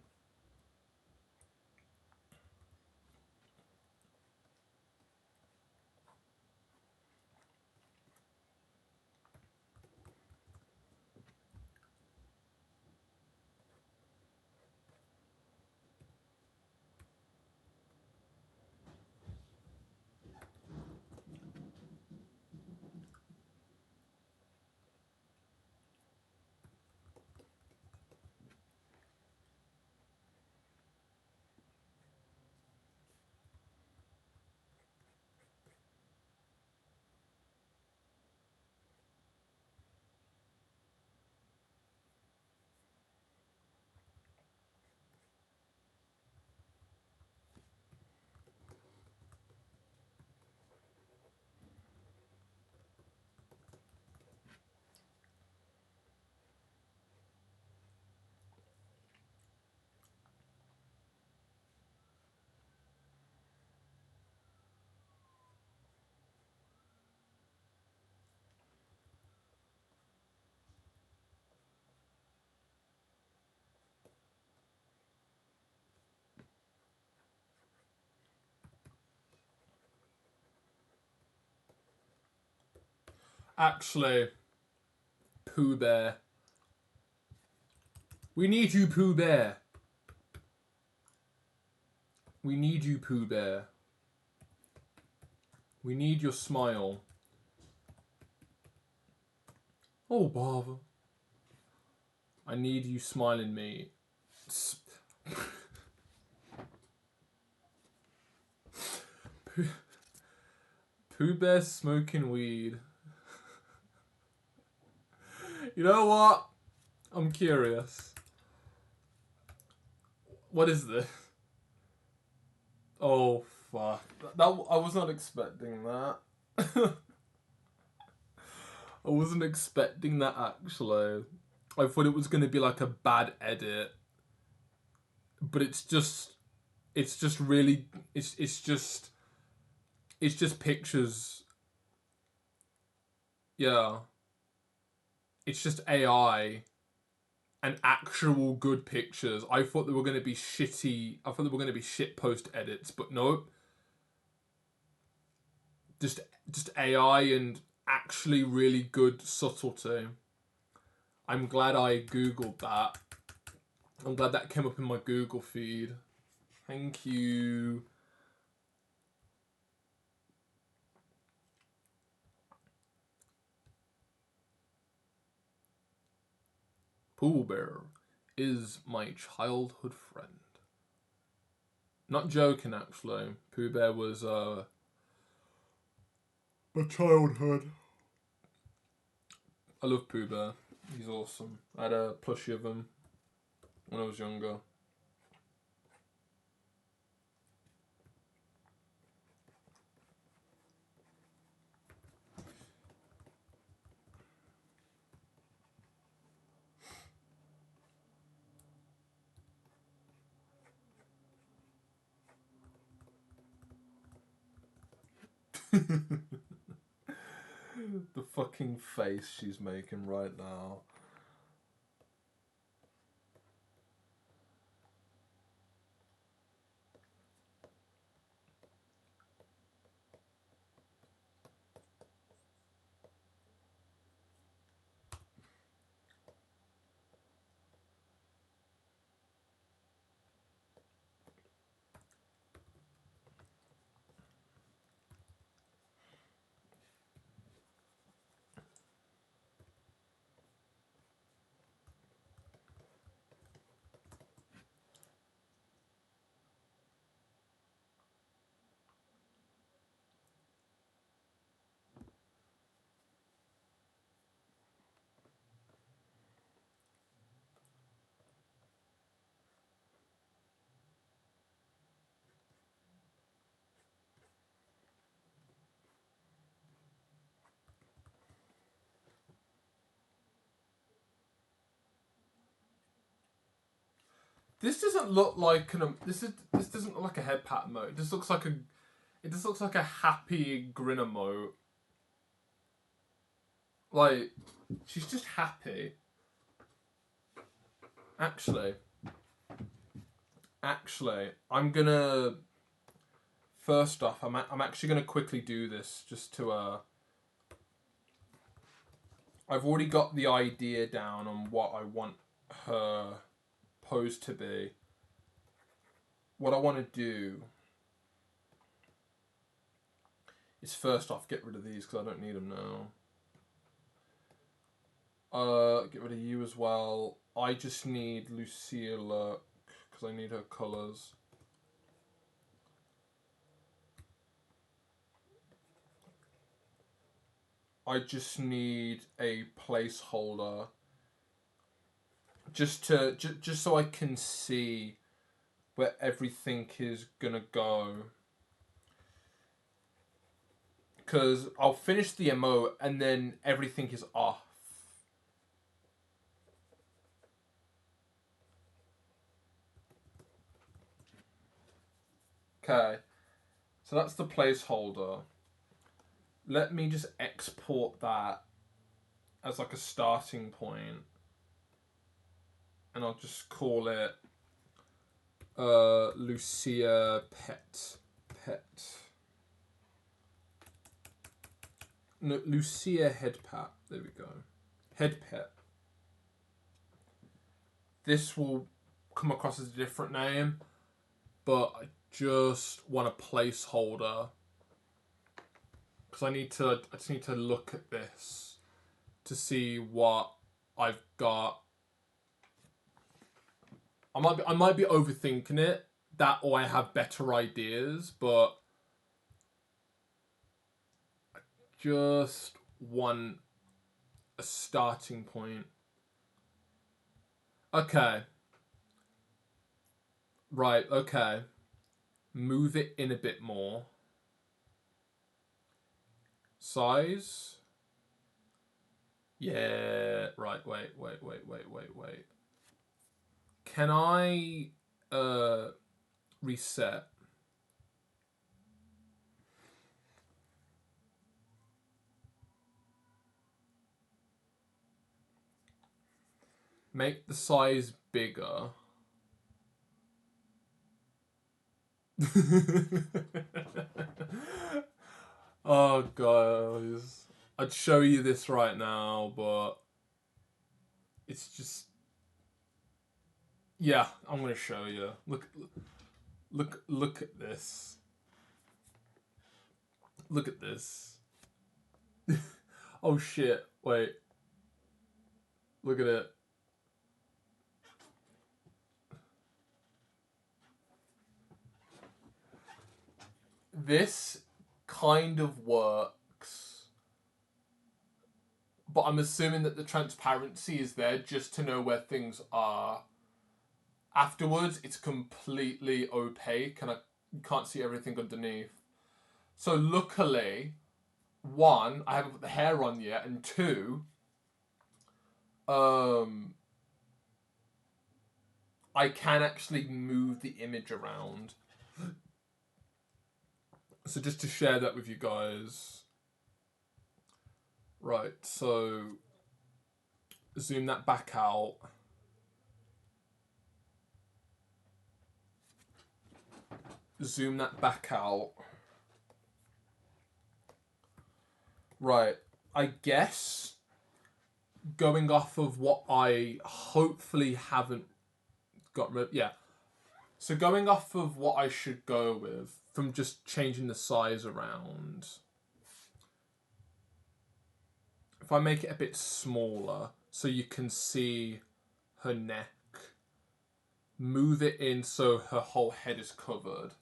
Actually, Pooh Bear. We need you, Pooh Bear. We need you, Pooh Bear. We need your smile. Oh, bother. I need you smiling me. Pooh Bear smoking weed. You know what? I'm curious. What is this? Oh, fuck. That I was not expecting that. I wasn't expecting that, actually. I thought it was going to be like a bad edit. But it's just really, it's just pictures. Yeah. It's just AI and actual good pictures. I thought they were going to be shitty. I thought they were going to be shit post edits, but no. Just AI and actually really good subtlety. I'm glad I Googled that. I'm glad that came up in my Google feed. Thank you. Pooh Bear is my childhood friend. Not joking, actually. Pooh Bear was my childhood. I love Pooh Bear. He's awesome. I had a plushie of him when I was younger. The fucking face she's making right now. This doesn't look like this doesn't look like a head pat emote. It just looks like a happy grin emote. Like, she's just happy. Actually, I'm gonna. First off, I'm actually gonna quickly do this just to I've already got the idea down on what I want her pose to be. What I want to do is first off get rid of these because I don't need them now. Get rid of you as well. I just need Lucia look because I need her colours. I just need a placeholder just so I can see where everything is gonna go. Because I'll finish the emote and then everything is off. Okay, so that's the placeholder. Let me just export that as like a starting point. And I'll just call it Lucia Pet. No, Lucia Head Pat. There we go. Head Pet. This will come across as a different name, but I just want a placeholder because I just need to look at this to see what I've got. I might be overthinking it, that or I have better ideas, but I just want a starting point. Okay. Right, okay. Move it in a bit more. Size. Yeah, right, wait. Can I reset? Make the size bigger. Oh, guys. I'd show you this right now, but it's just... Yeah, I'm going to show you. Look at this. Look at this. Oh, shit. Wait. Look at it. This kind of works, but I'm assuming that the transparency is there just to know where things are. Afterwards, it's completely opaque and you can't see everything underneath. So luckily, one, I haven't put the hair on yet, and two, I can actually move the image around. So just to share that with you guys. Right, so zoom that back out. Zoom that back out. Right, I guess going off of what I hopefully haven't got rid of, yeah. So going off of what I should go with from just changing the size around. If I make it a bit smaller so you can see her neck, move it in so her whole head is covered.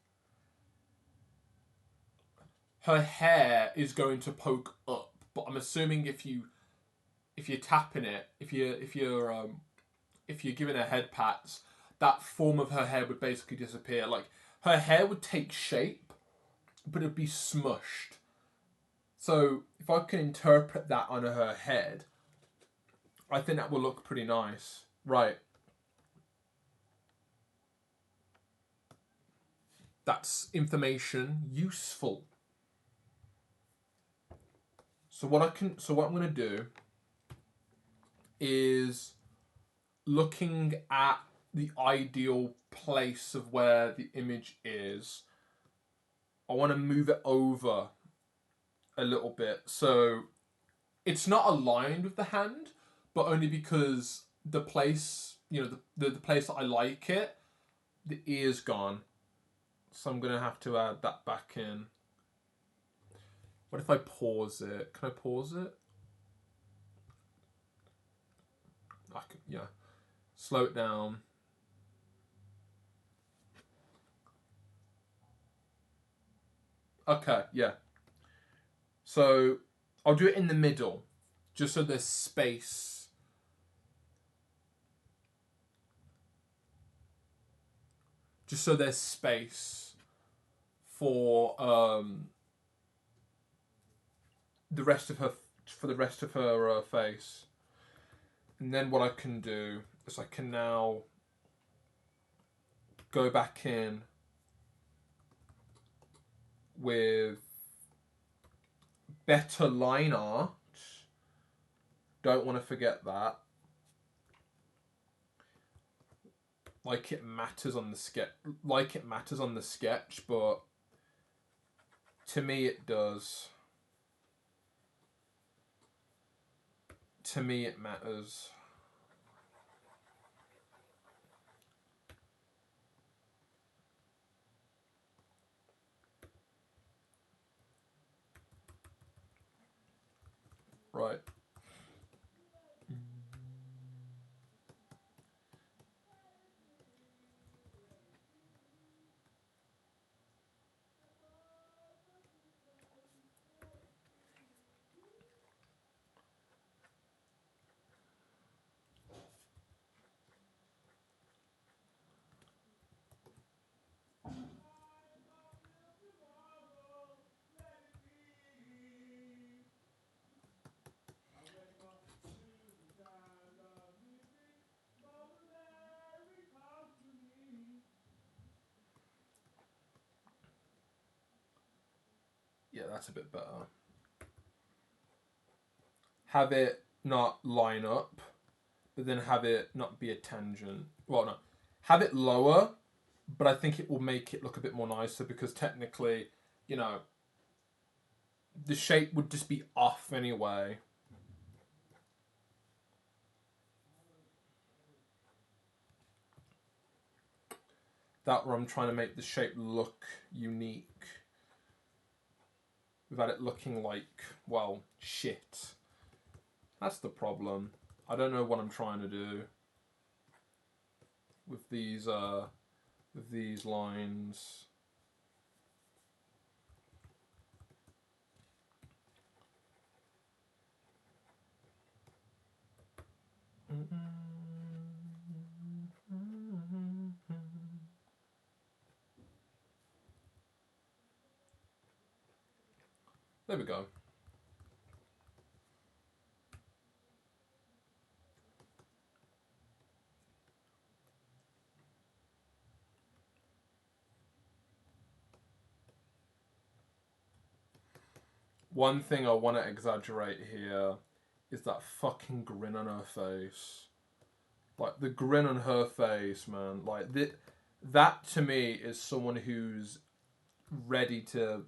Her hair is going to poke up, but I'm assuming if you're tapping it, if you're giving her head pats, that form of her hair would basically disappear. Like, her hair would take shape, but it'd be smushed. So if I can interpret that on her head, I think that will look pretty nice. Right. that's information useful. So what I'm going to do is looking at the ideal place of where the image is. I want to move it over a little bit so it's not aligned with the hand, but only because the place, the place that I like it, the ear's gone. So I'm going to have to add that back in. What if I pause it? Can I pause it? I can, yeah. Slow it down. Okay, yeah. So I'll do it in the middle, just so there's space. Just so there's space for the rest of her face. And then what I can do is I can now go back in with better line art. Don't want to forget that. Like it matters on the sketch, but to me it does. To me it matters. Right. Yeah, that's a bit better. Have it not line up, but then have it not be a tangent. Well, no. Have it lower, but I think it will make it look a bit more nicer because technically, the shape would just be off anyway. That where I'm trying to make the shape look unique without it looking like, well, shit. That's the problem. I don't know what I'm trying to do with these lines. There we go. One thing I want to exaggerate here is that fucking grin on her face. Like, the grin on her face, man. Like, that to me is someone who's ready to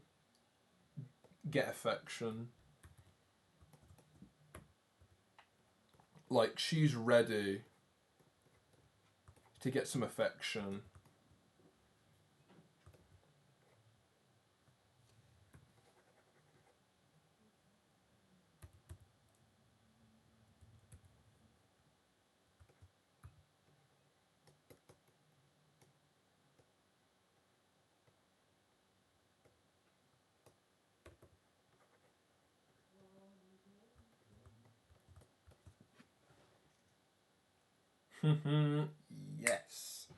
get affection. Like, she's ready to get some affection. Yes.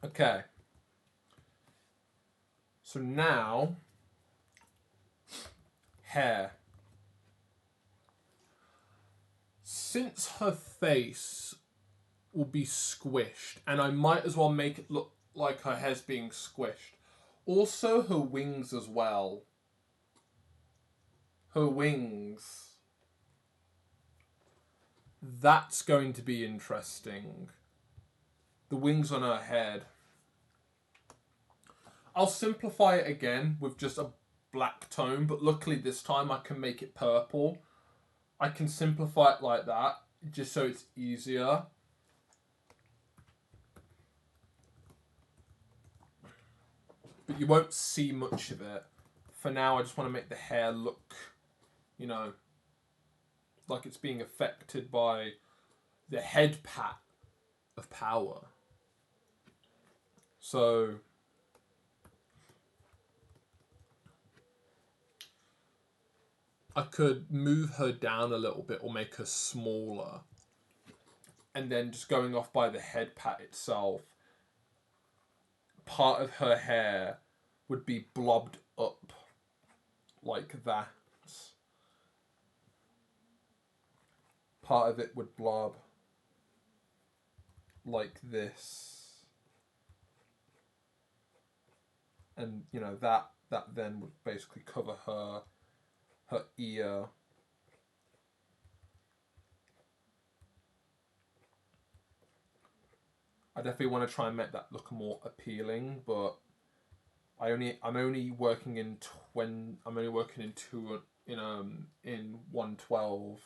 Okay. So now, hair. Since her face will be squished, and I might as well make it look like her hair's being squished. Also, her wings as well. Her wings. That's going to be interesting. The wings on her head. I'll simplify it again with just a black tone, but luckily this time I can make it purple. I can simplify it like that, just so it's easier. But you won't see much of it. For now, I just want to make the hair look, you know, like it's being affected by the head pat of power. So I could move her down a little bit or make her smaller. And then just going off by the head pat itself, part of her hair would be blobbed up like that. Part of it would blob like this. And, you know, that then would basically cover her ear. I definitely want to try and make that look more appealing, but I'm only working in 112.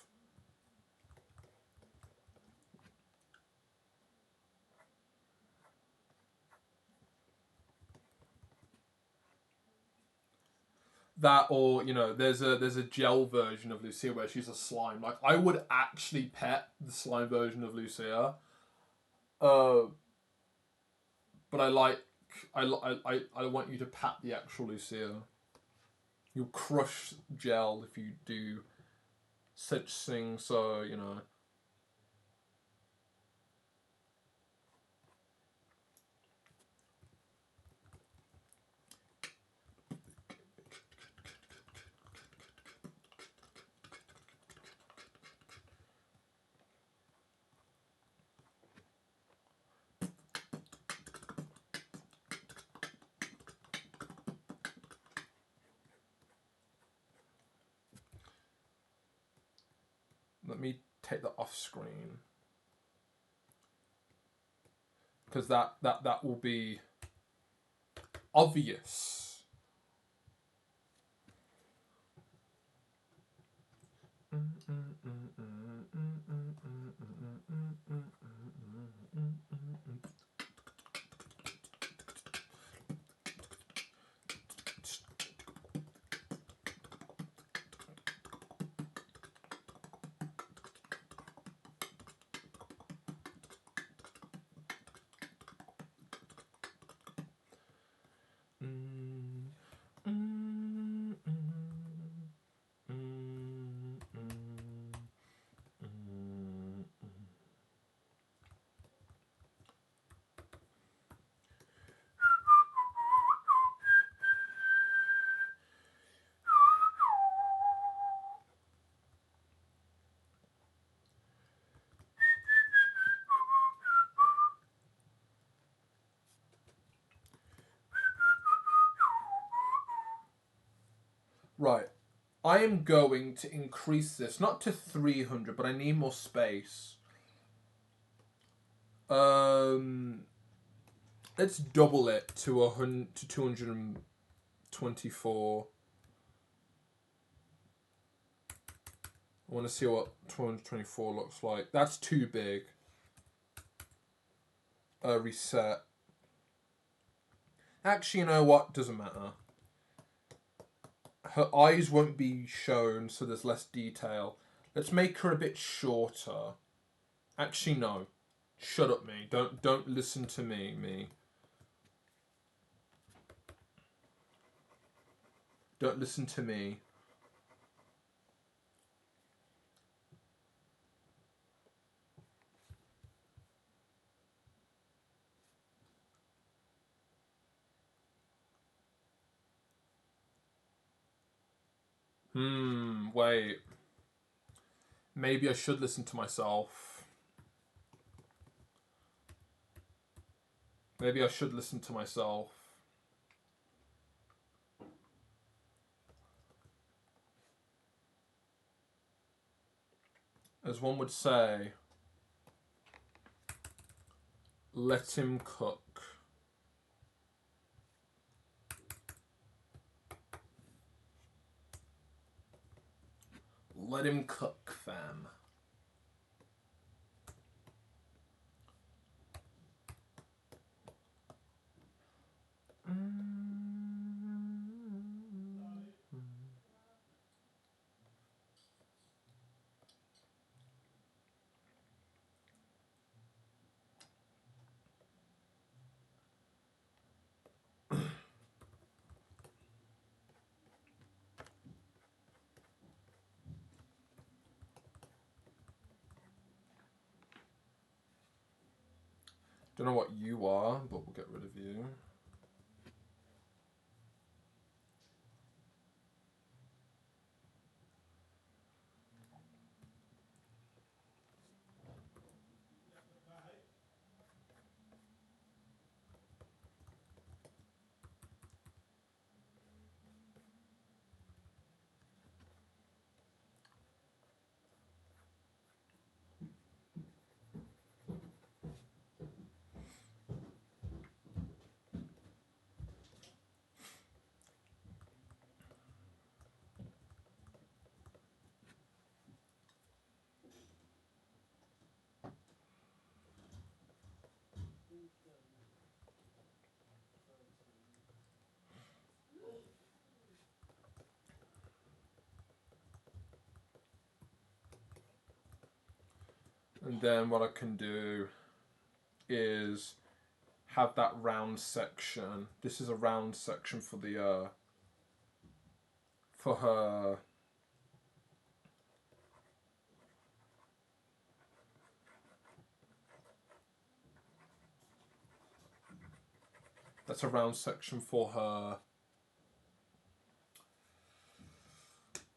That, or, you know, there's a gel version of Lucia where she's a slime. Like, I would actually pet the slime version of Lucia. But I want you to pat the actual Lucia. You'll crush gel if you do such things, so, you know. Let me take that off screen. Because that will be obvious. Right. I am going to increase this, not to 300, but I need more space. Let's double it to 224. I want to see what 224 looks like. That's too big. Reset. Actually, you know what? Doesn't matter. Her eyes won't be shown, so there's less detail. Let's make her a bit shorter. Actually, no. Shut up, me. Don't listen to me. Don't listen to me. Wait. Maybe I should listen to myself. Maybe I should listen to myself. As one would say, let him cook. Let him cook, fam. Don't know what you are, but we'll get rid of you. And then what I can do is have that round section. This is a round section for the for her. That's a round section for her.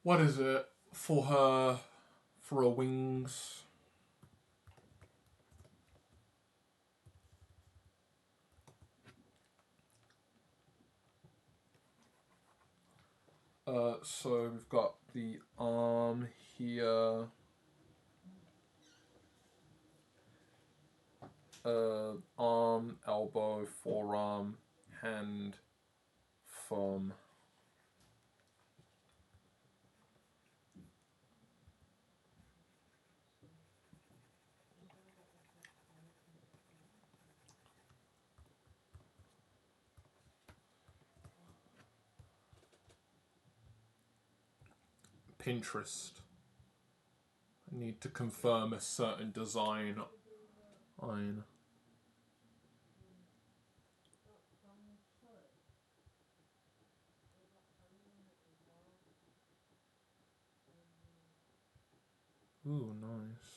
What is it? For her wings. So we've got the arm here. Arm, elbow, forearm, hand, thumb. Pinterest. I need to confirm a certain design. Ooh, nice.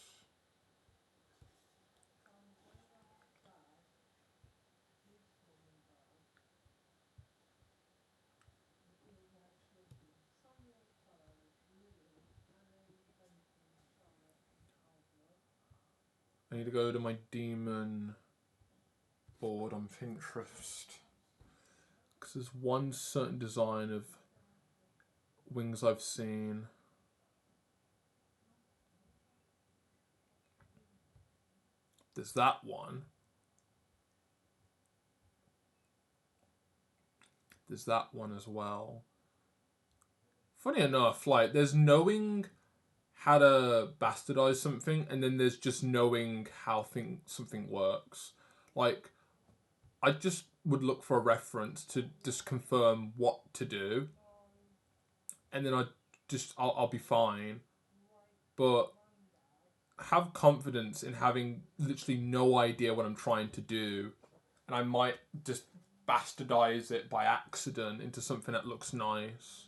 I need to go to my demon board on Pinterest. Because there's one certain design of wings I've seen. There's that one. There's that one as well. Funny enough, like, there's knowing how to bastardize something, and then there's just knowing how something works. Like, I just would look for a reference to just confirm what to do, and then I'll be fine. But have confidence in having literally no idea what I'm trying to do, and I might just bastardize it by accident into something that looks nice.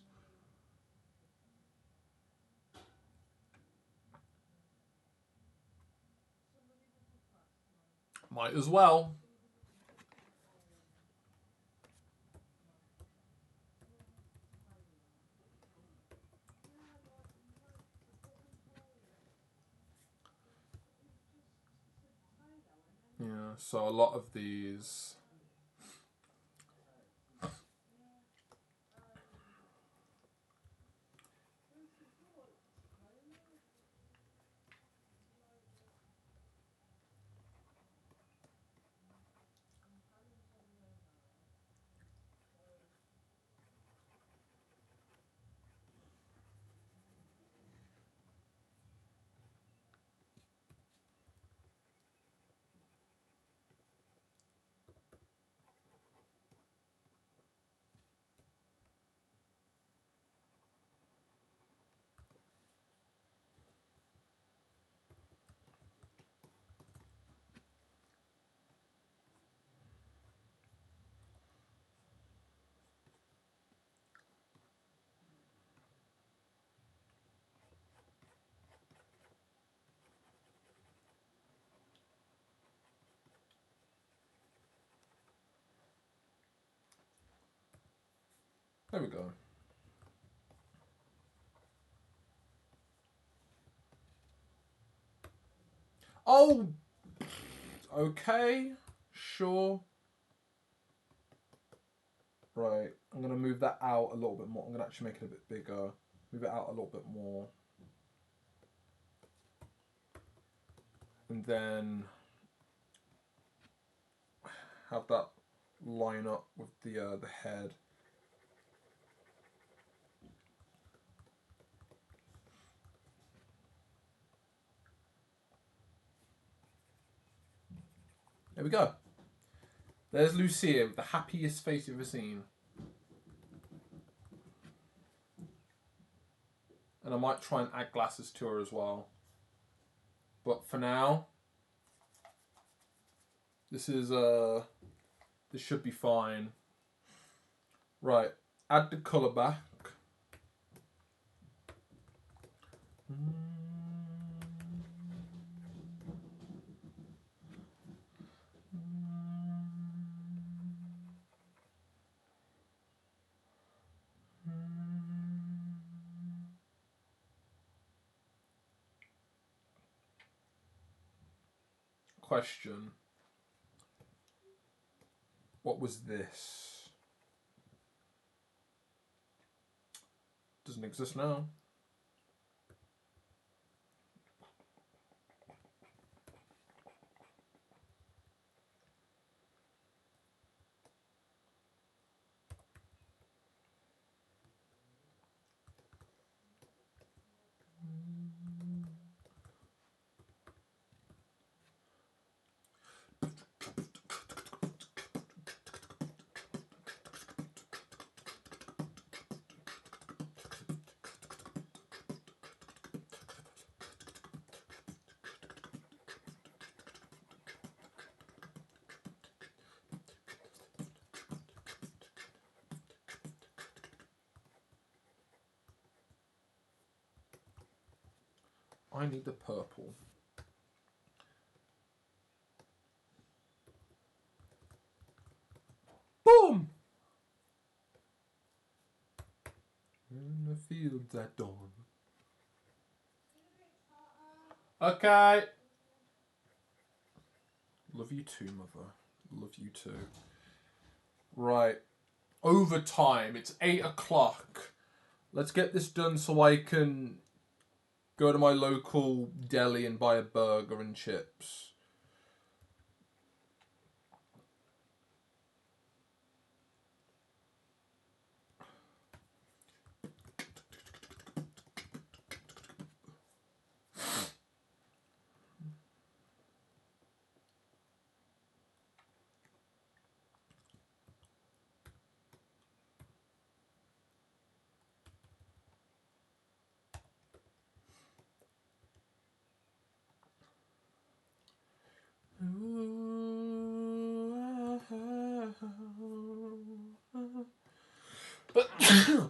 Might as well. Yeah, so a lot of these There we go. Oh, okay, sure. Right, I'm gonna move that out a little bit more. I'm gonna actually make it a bit bigger. Move it out a little bit more. And then have that line up with the head. There we go. There's Lucia with the happiest face you've ever seen. And I might try and add glasses to her as well. But for now, this should be fine. Right, add the colour back. Question. What was this? Doesn't exist now. I need the purple. Boom! In the fields at dawn. Okay. Love you too, mother. Love you too. Right. Overtime. It's 8 o'clock. Let's get this done so I can go to my local deli and buy a burger and chips.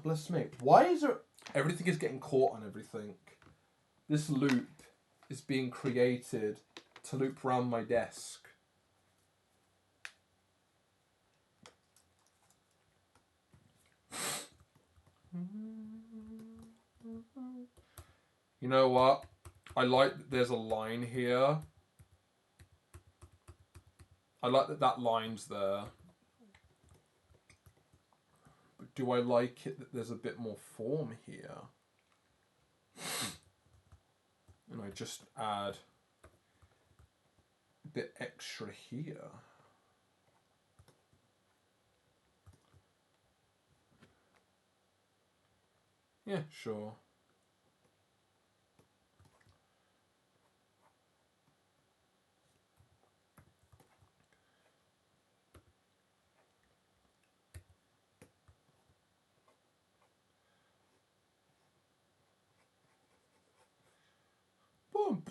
Bless me. Why is there... Everything is getting caught on everything. This loop is being created to loop around my desk. You know what? I like that there's a line here. I like that that line's there. But do I like it that there's a bit more form here? And I just add a bit extra here. Yeah, sure. Boom.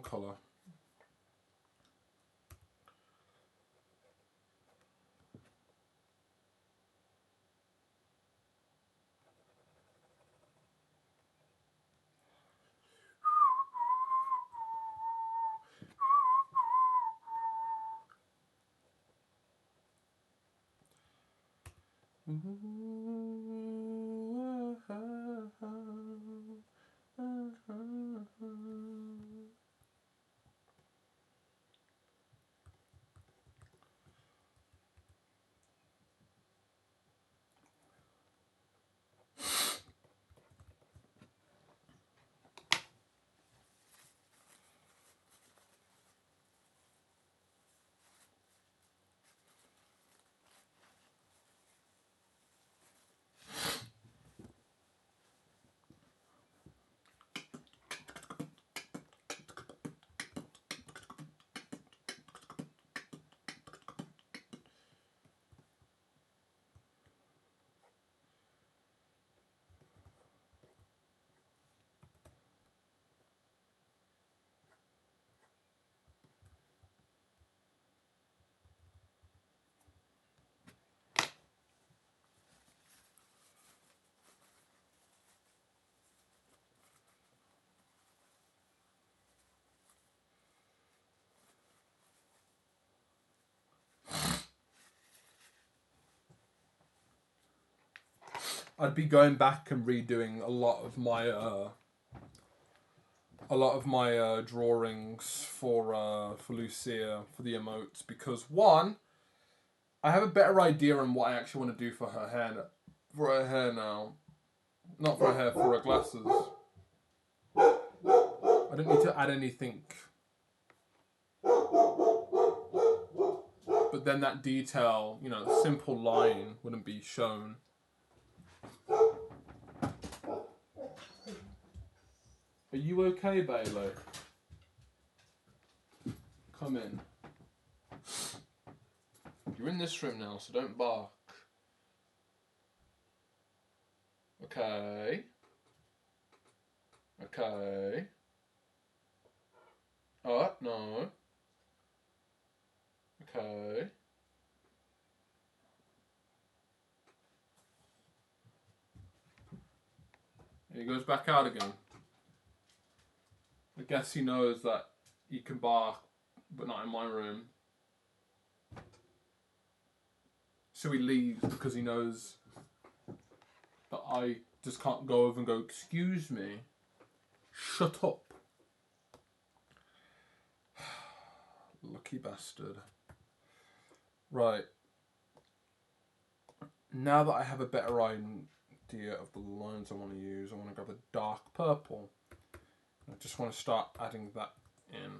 wrong colour. I'd be going back and redoing a lot of my drawings for Lucia for the emotes, because one, I have a better idea on what I actually want to do for her hair now. Not for her hair, for her glasses. I don't need to add anything. But then that detail, you know, simple line wouldn't be shown. Are you okay, Bailey? Come in. You're in this room now, so don't bark. Okay. Okay. Oh, no. Okay. He goes back out again. I guess he knows that he can bark, but not in my room. So he leaves because he knows that I just can't go over and go, excuse me, shut up. Lucky bastard. Right. Now that I have a better idea of the lines I want to use, I want to grab a dark purple. I just want to start adding that in.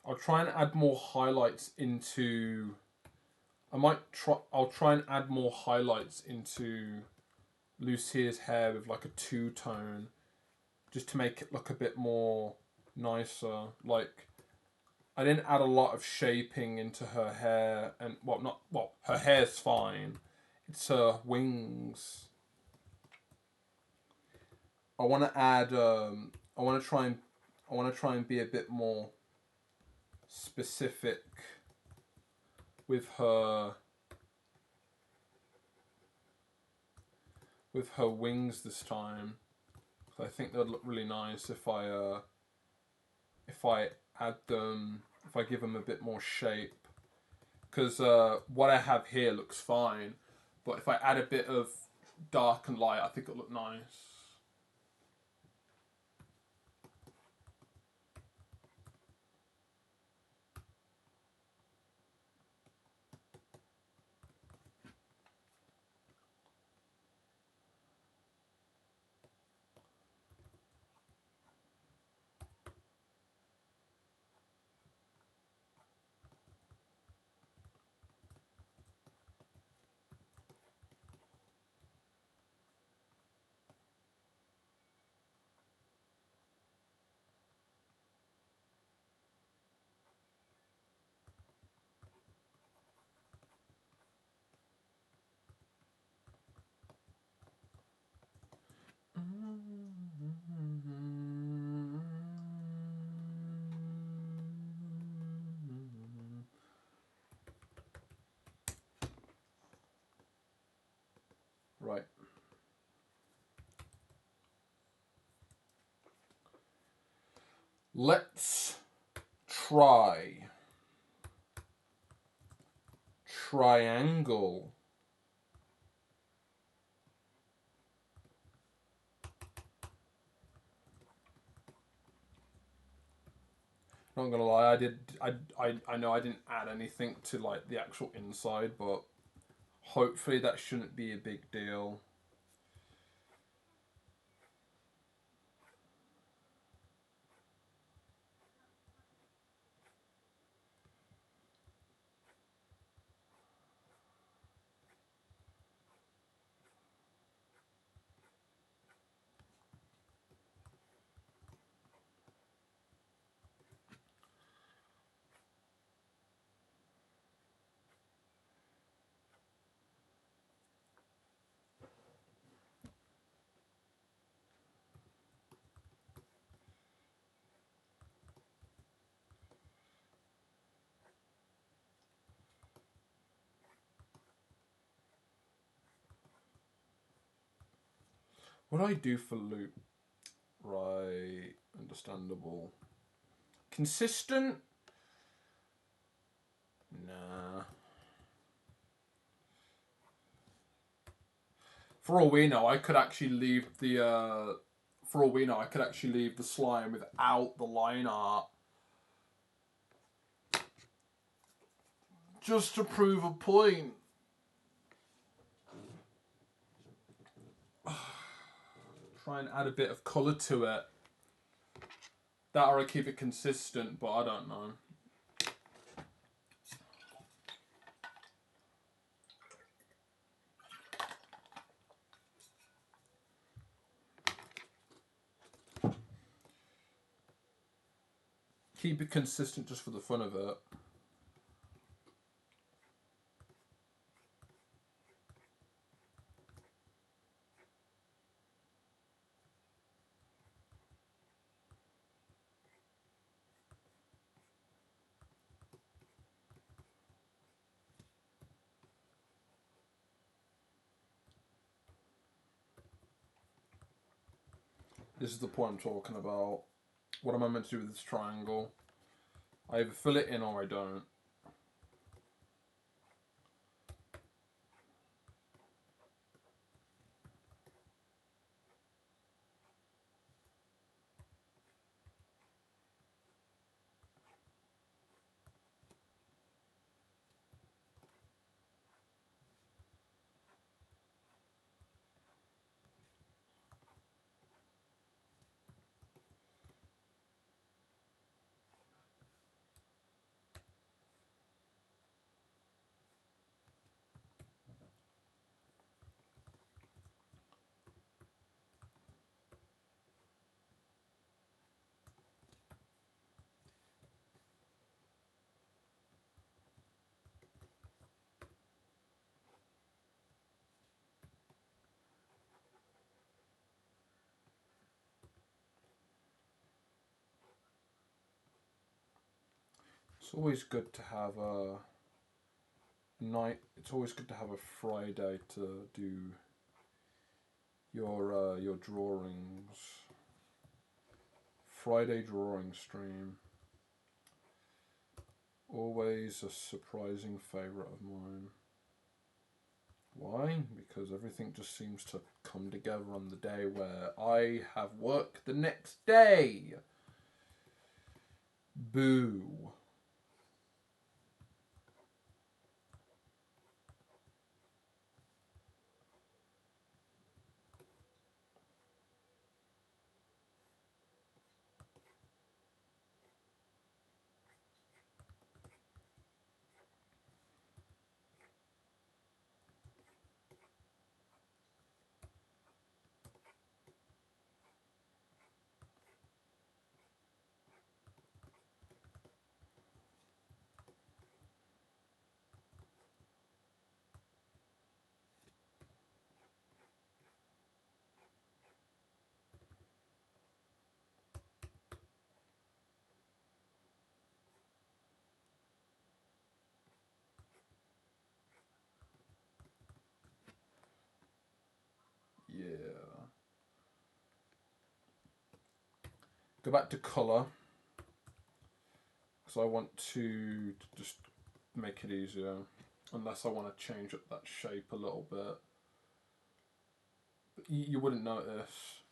I'll try and add more highlights into. I'll try and add more highlights into Lucia's hair with like a two-tone, just to make it look a bit more nicer. Like, I didn't add a lot of shaping into her hair, and her hair's fine. It's her wings. I want to add. I want to try and be a bit more specific with her wings this time. I think they'd look really nice if I add them, if I give them a bit more shape. Because what I have here looks fine, but if I add a bit of dark and light, I think it'll look nice. Right. Let's try triangle. Not gonna lie, I know I didn't add anything to like the actual inside, but hopefully that shouldn't be a big deal. What do I do for loop? Right, understandable. Consistent? Nah. For all we know, I could actually leave the slime without the line art, just to prove a point. Try and add a bit of colour to it. That or I keep it consistent, but I don't know. Keep it consistent just for the fun of it. This is the point I'm talking about. What am I meant to do with this triangle? I either fill it in or I don't. It's always good to have a night. It's always good to have a Friday to do your drawings. Friday drawing stream. Always a surprising favourite of mine. Why? Because everything just seems to come together on the day where I have work the next day. Boo. Yeah. Go back to colour. Because I want to just make it easier. Unless I want to change up that shape a little bit. But you wouldn't notice.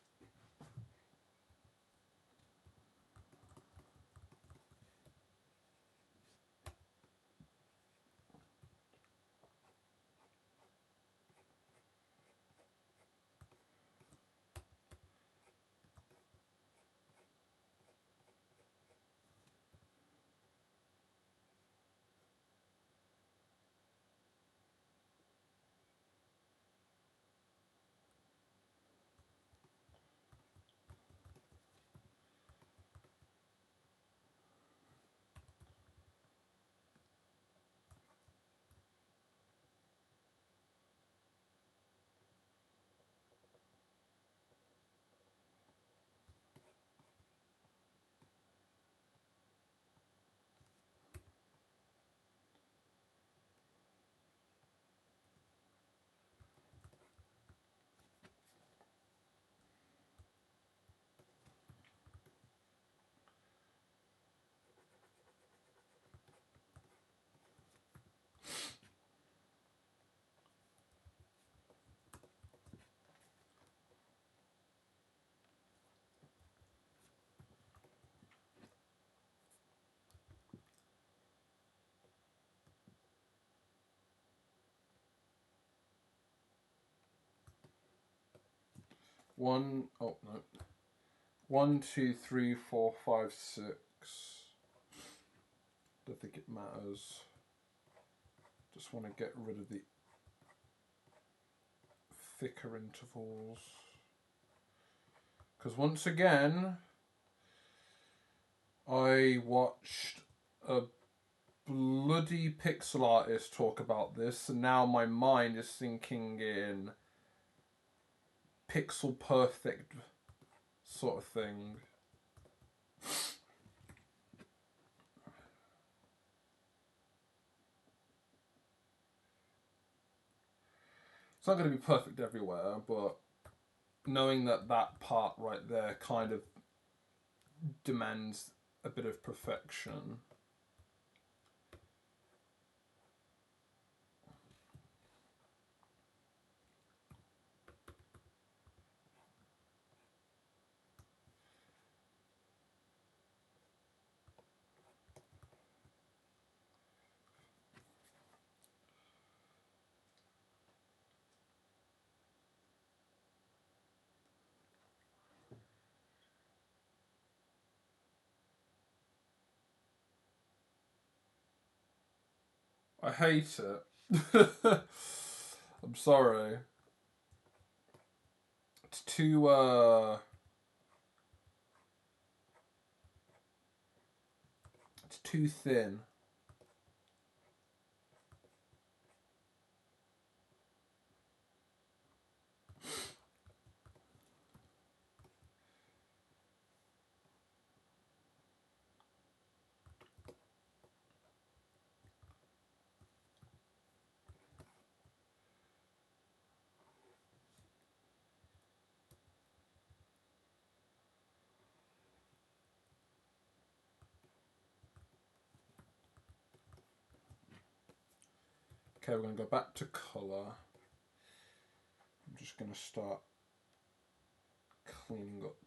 Oh no. 1, 2, 3, 4, 5, 6. Don't think it matters. Just want to get rid of the thicker intervals. Because once again, I watched a bloody pixel artist talk about this, and now my mind is thinking in pixel perfect sort of thing. It's not going to be perfect everywhere, but knowing that that part right there kind of demands a bit of perfection. I hate it. I'm sorry. It's too it's too thin. Okay, we're going to go back to colour. I'm just going to start cleaning up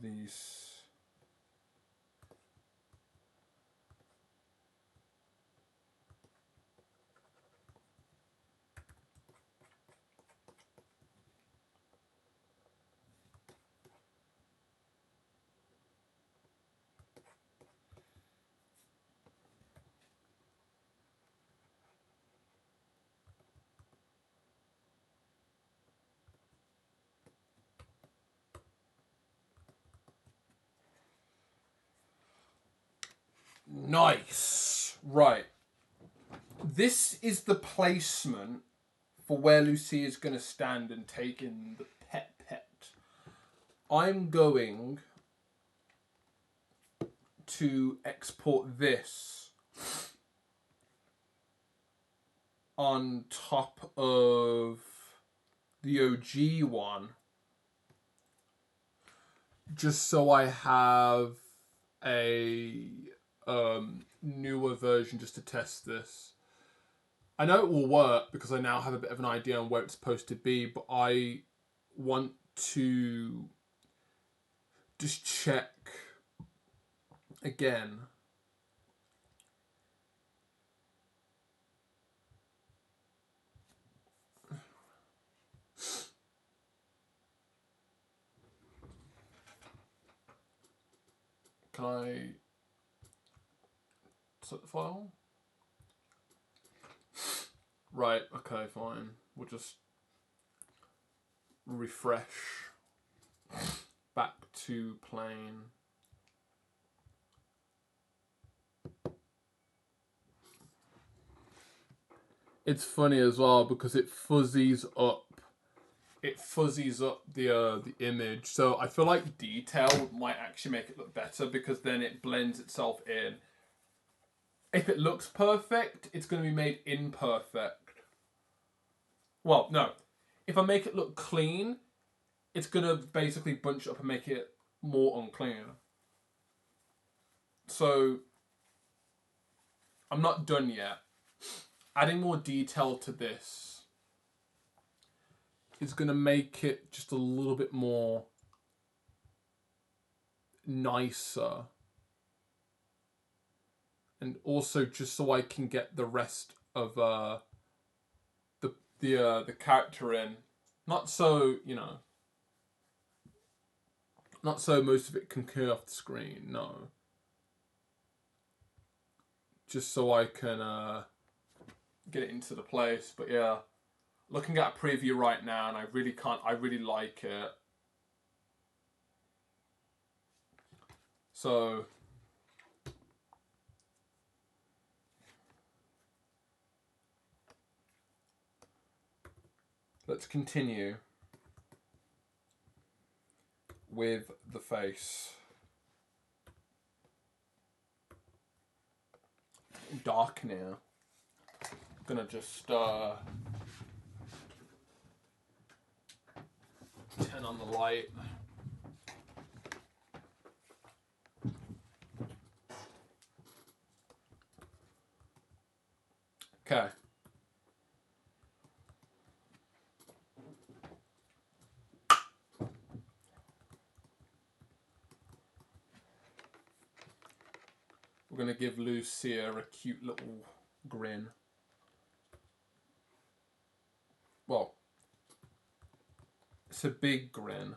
these. Nice. Right. This is the placement for where Lucia is going to stand and take in the pet. I'm going to export this on top of the OG one, just so I have a newer version just to test this. I know it will work because I now have a bit of an idea on where it's supposed to be, but I want to just check again. Can I set the file? Right, okay, fine. We'll just refresh back to plain. It's funny as well because it fuzzies up the image. So I feel like detail might actually make it look better because then it blends itself in. If it looks perfect, it's going to be made imperfect. Well, no. If I make it look clean, it's going to basically bunch up and make it more unclean. So I'm not done yet. Adding more detail to this is going to make it just a little bit more nicer. And also just so I can get the rest of the character in. Not so, not so most of it can clear off the screen, no. Just so I can get it into the place. But yeah, looking at a preview right now and I really like it. So let's continue with the face. Dark now. I'm gonna just turn on the light. Okay. We're going to give Lucia a cute little grin. Well, it's a big grin.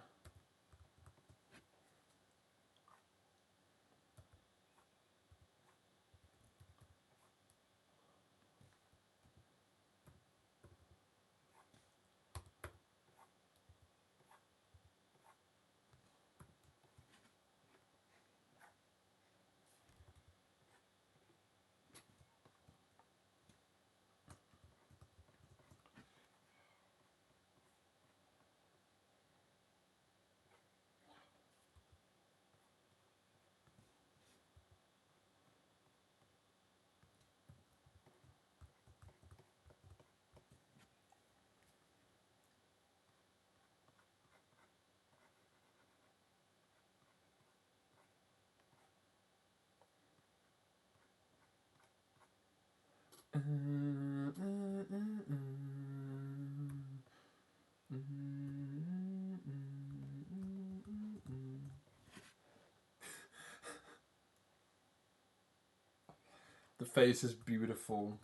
The face is beautiful.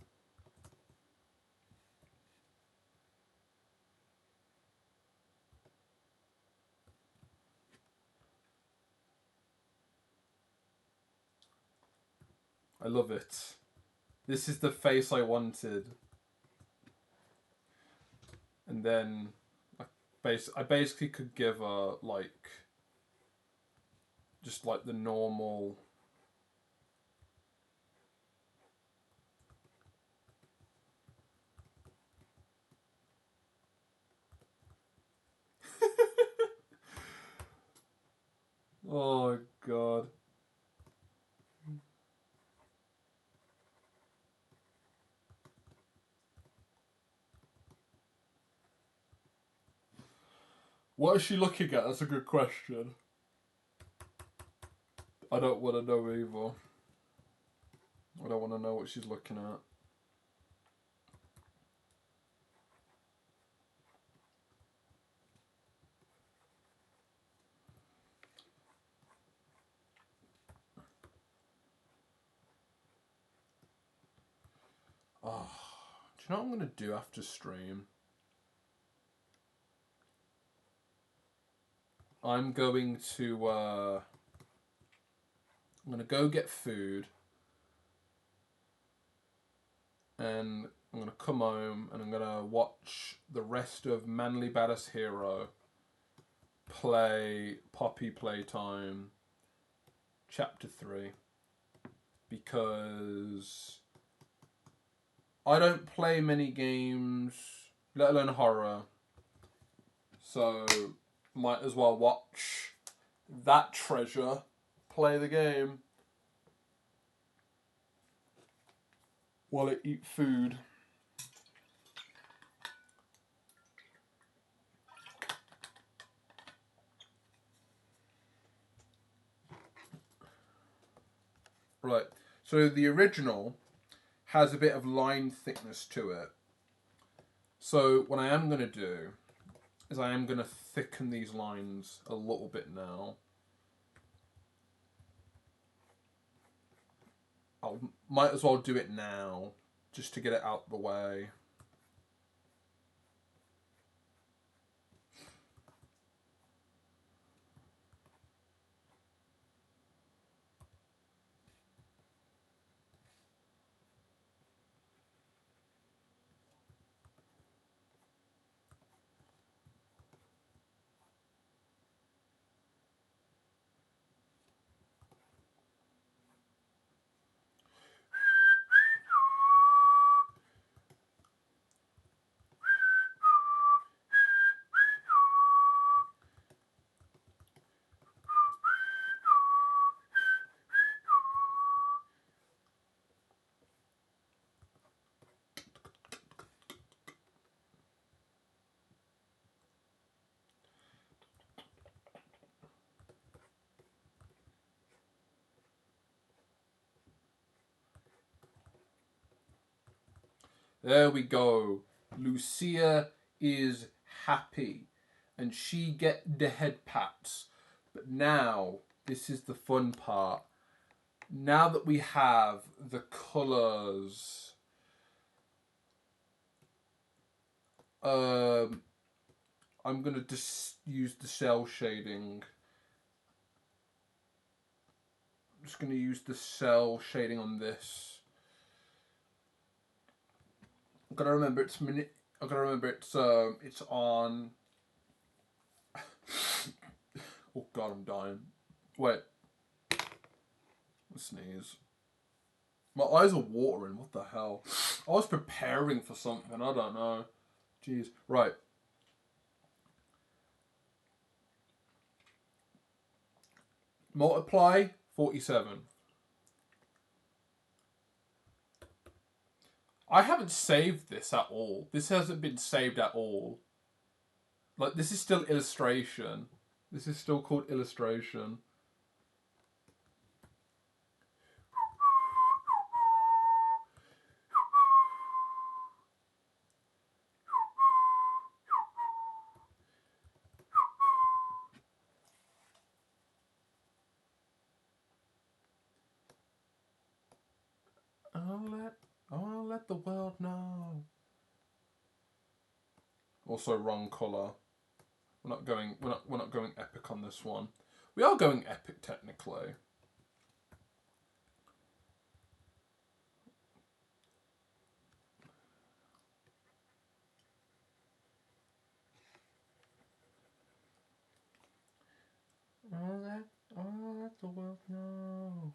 I love it. This is the face I wanted. And then I basically could give her like just like the normal Oh god. What is she looking at? That's a good question. I don't want to know either. I don't want to know what she's looking at. Oh, do you know what I'm going to do after stream? I'm going to go get food. And I'm going to come home and I'm going to watch the rest of Manly Badass Hero play Poppy Playtime Chapter 3. Because I don't play many games, let alone horror. So might as well watch that treasure play the game while I eat food. Right, so the original has a bit of line thickness to it. So what I am going to do is I am going to thicken these lines a little bit now. I might as well do it now just to get it out the way. There we go. Lucia is happy and she get the head pats. But now, this is the fun part. Now that we have the colours, I'm going to just use the cell shading. I'm just going to use the cell shading on this. I've got to remember it's it's on. Oh god, I'm dying. Wait. Sneeze. My eyes are watering. What the hell? I was preparing for something. I don't know. Jeez. Right. Multiply 47. I haven't saved this at all. This hasn't been saved at all. Like, this is still illustration. This is still called illustration. let the world know. Also, wrong colour. We're not going epic on this one. We are going epic technically. I'll let the world know.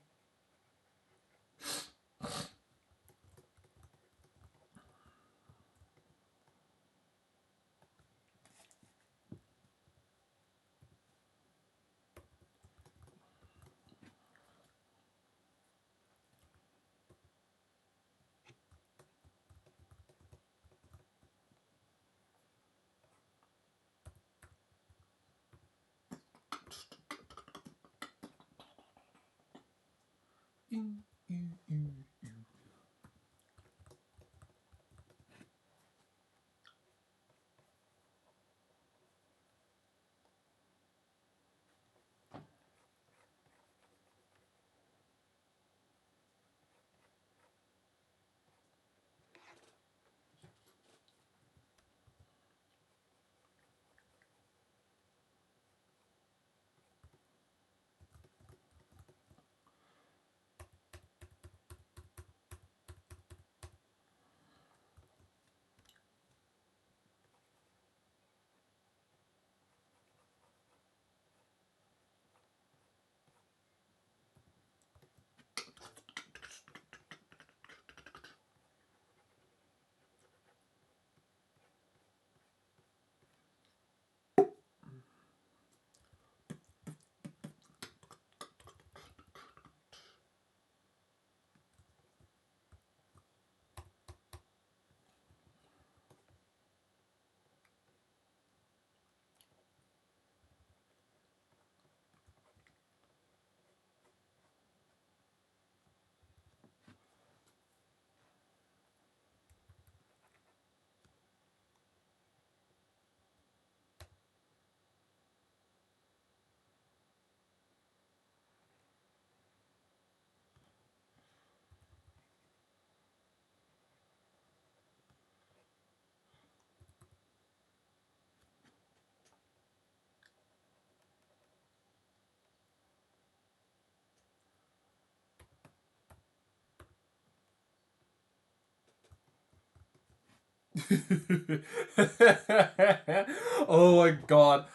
Oh my god.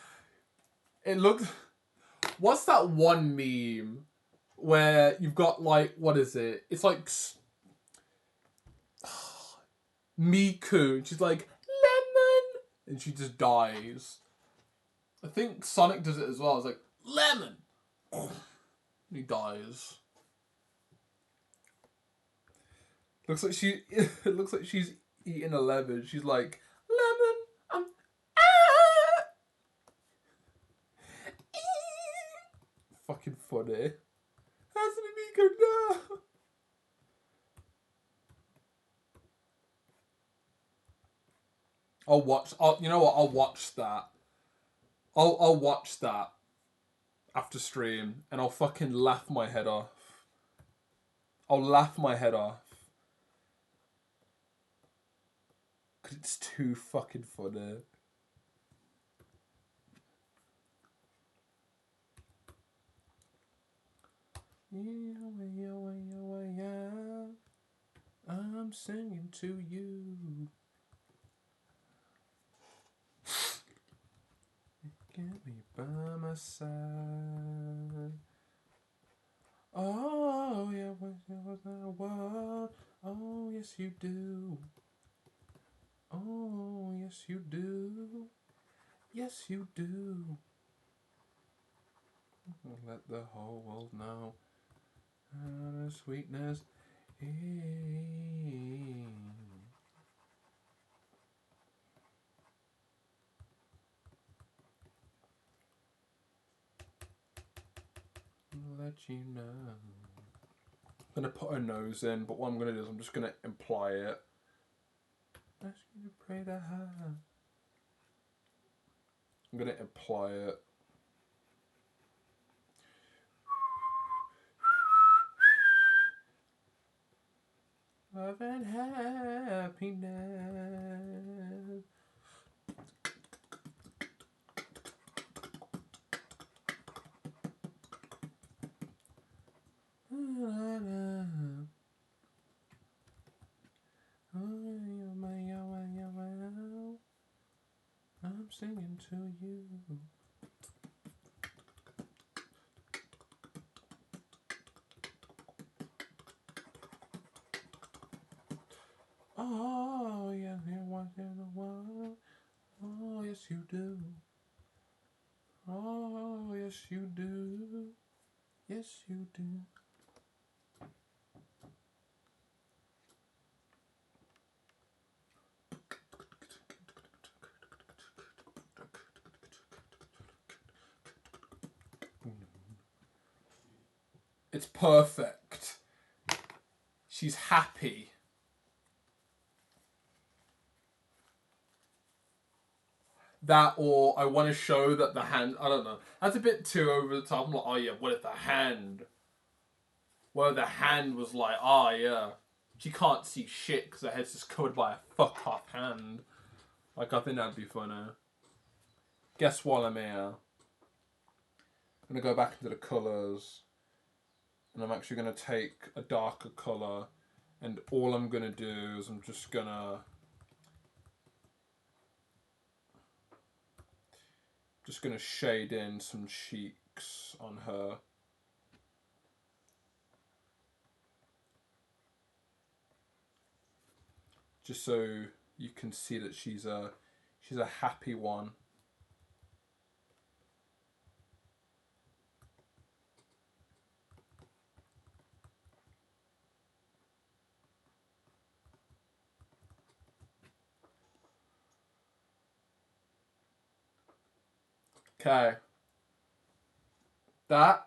It looks... What's that one meme where you've got like, what is it? It's like Miku, and she's like, lemon! And she just dies. I think Sonic does it as well. It's like, lemon! And he dies. Looks like it looks like she's eating a lemon. She's like, lemon, I'm fucking funny. Hasn't Miko now? You know what? I'll watch that. I'll watch that after stream, and I'll fucking laugh my head off. I'll laugh my head off. Because it's too fucking funny. Yeah. I'm singing to you. Get me by my side. Oh, yeah, what? Oh, yes, you do. Oh, yes, you do. Yes, you do. Let the whole world know how the sweetness is. Let you know. I'm going to put a nose in, but what I'm going to do is I'm just going to imply it. Ask you to pray to her. I'm going to imply it. love and happiness. I'm singing to you. Oh, yeah, once in a while. Oh, yes, you do. Oh, yes, you do. Yes, you do. It's perfect. She's happy. That, or I want to show that the hand, I don't know. That's a bit too over the top. I'm like, oh yeah, what if the hand? What if the hand was like, oh yeah, she can't see shit because her head's just covered by a fuck off hand. Like, I think that'd be funny. Guess what I'm here? I'm going to go back into the colours. And I'm actually going to take a darker colour. And all I'm going to do is I'm just going to... shade in some cheeks on her. Just so you can see that she's a happy one. Okay. That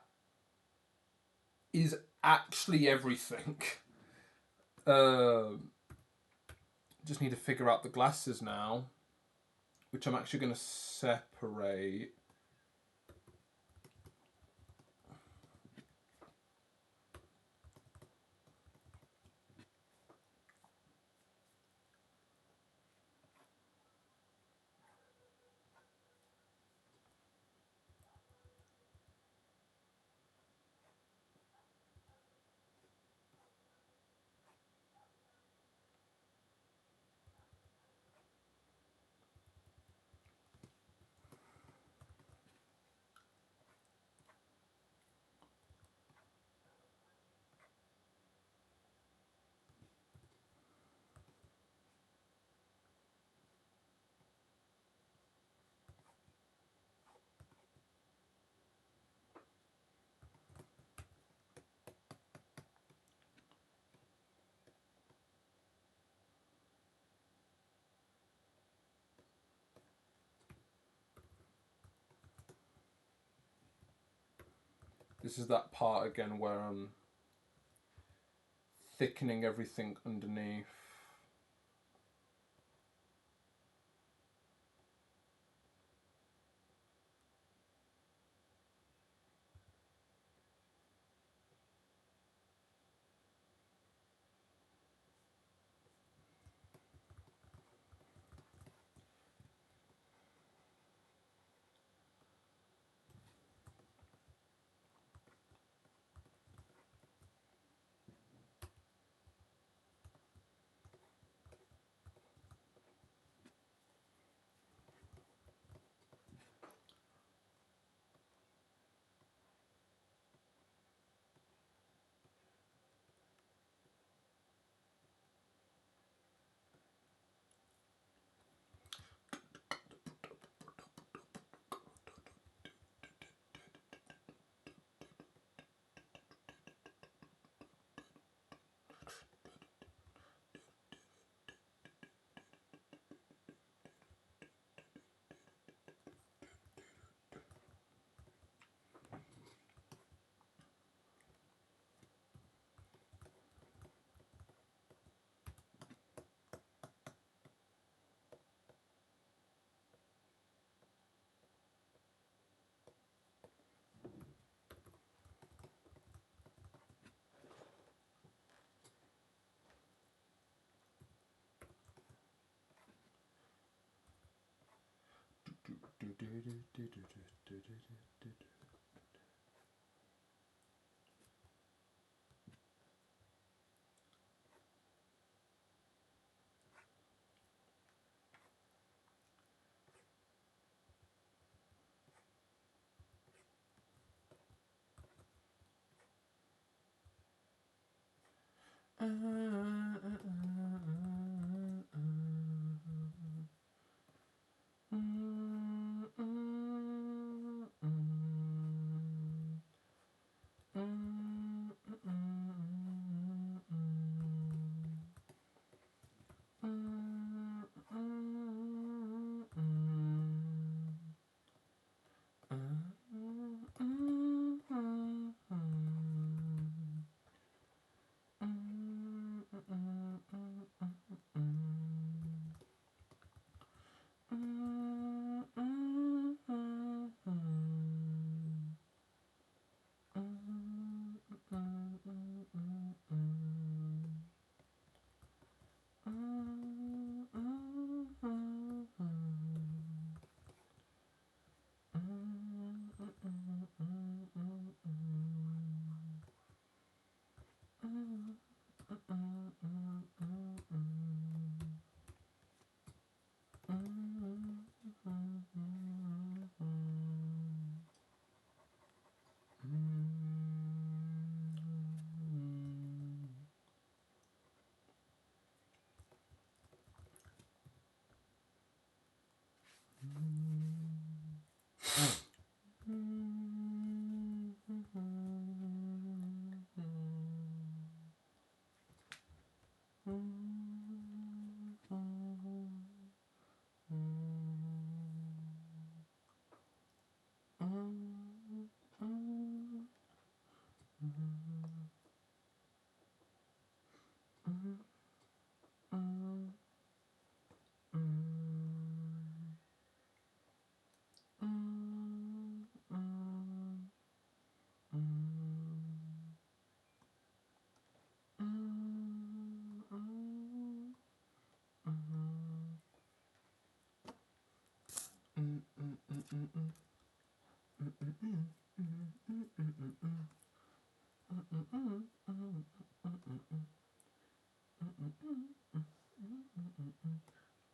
is actually everything. Just need to figure out the glasses now, which I'm actually going to separate. This is that part again where I'm thickening everything underneath.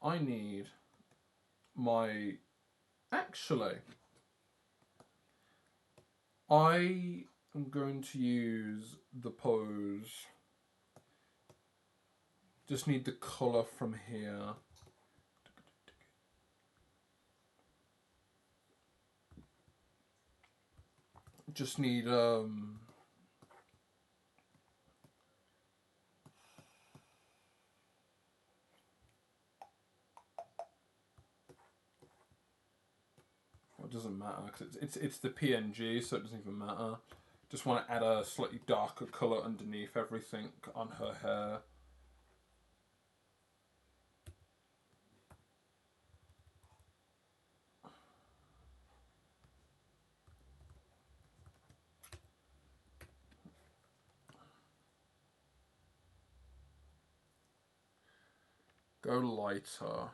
I need my... Actually, I am going to use the pose. Just need the colour from here. Just need it doesn't matter because it's the PNG, so it doesn't even matter. Just want to add a slightly darker colour underneath everything on her hair. Go lighter.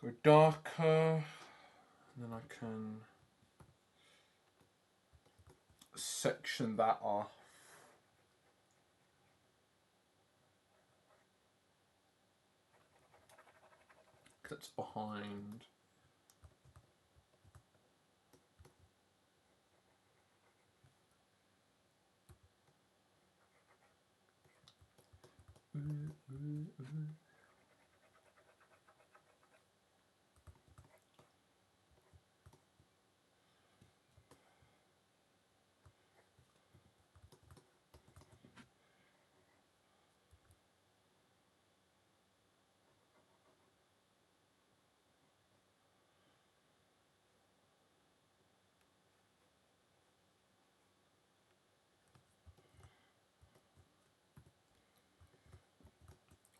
Go darker, and then I can section that off. That's behind.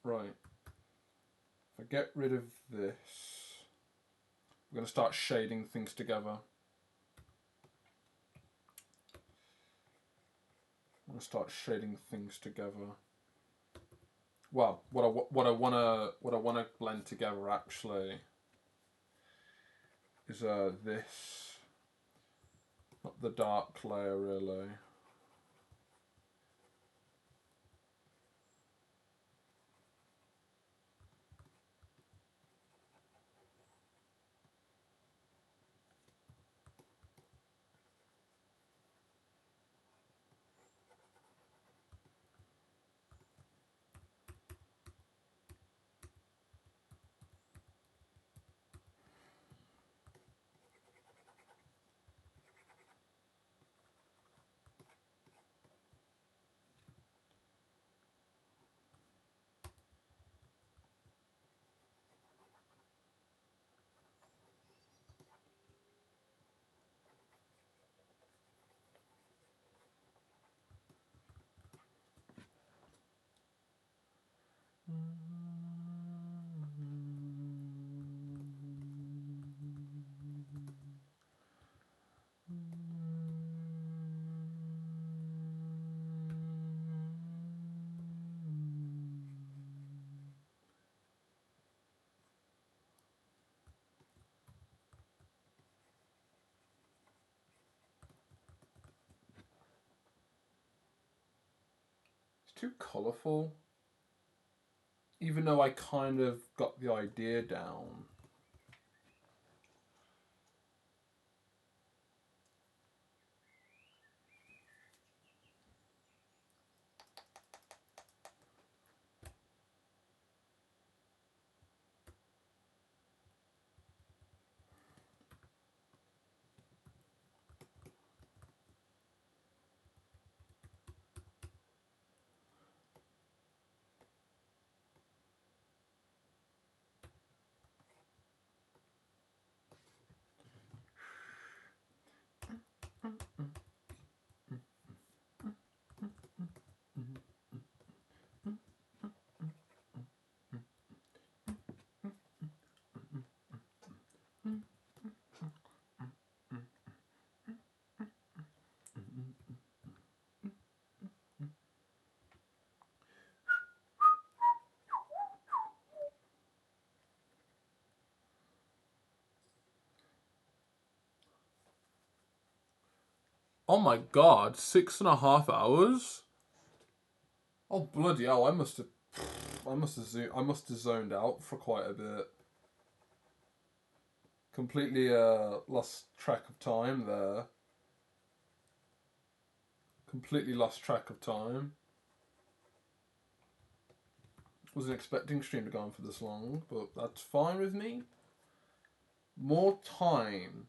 Right. If I get rid of this, I'm going to start shading things together. I'm going to start shading things together. Well, what I wanna blend together actually is this, not the dark layer really. It's too colourful. Even though I kind of got the idea down. Oh my god, 6.5 hours? Oh bloody hell! I must have zoned out for quite a bit. Completely lost track of time there. Completely lost track of time. Wasn't expecting stream to go on for this long, but that's fine with me. More time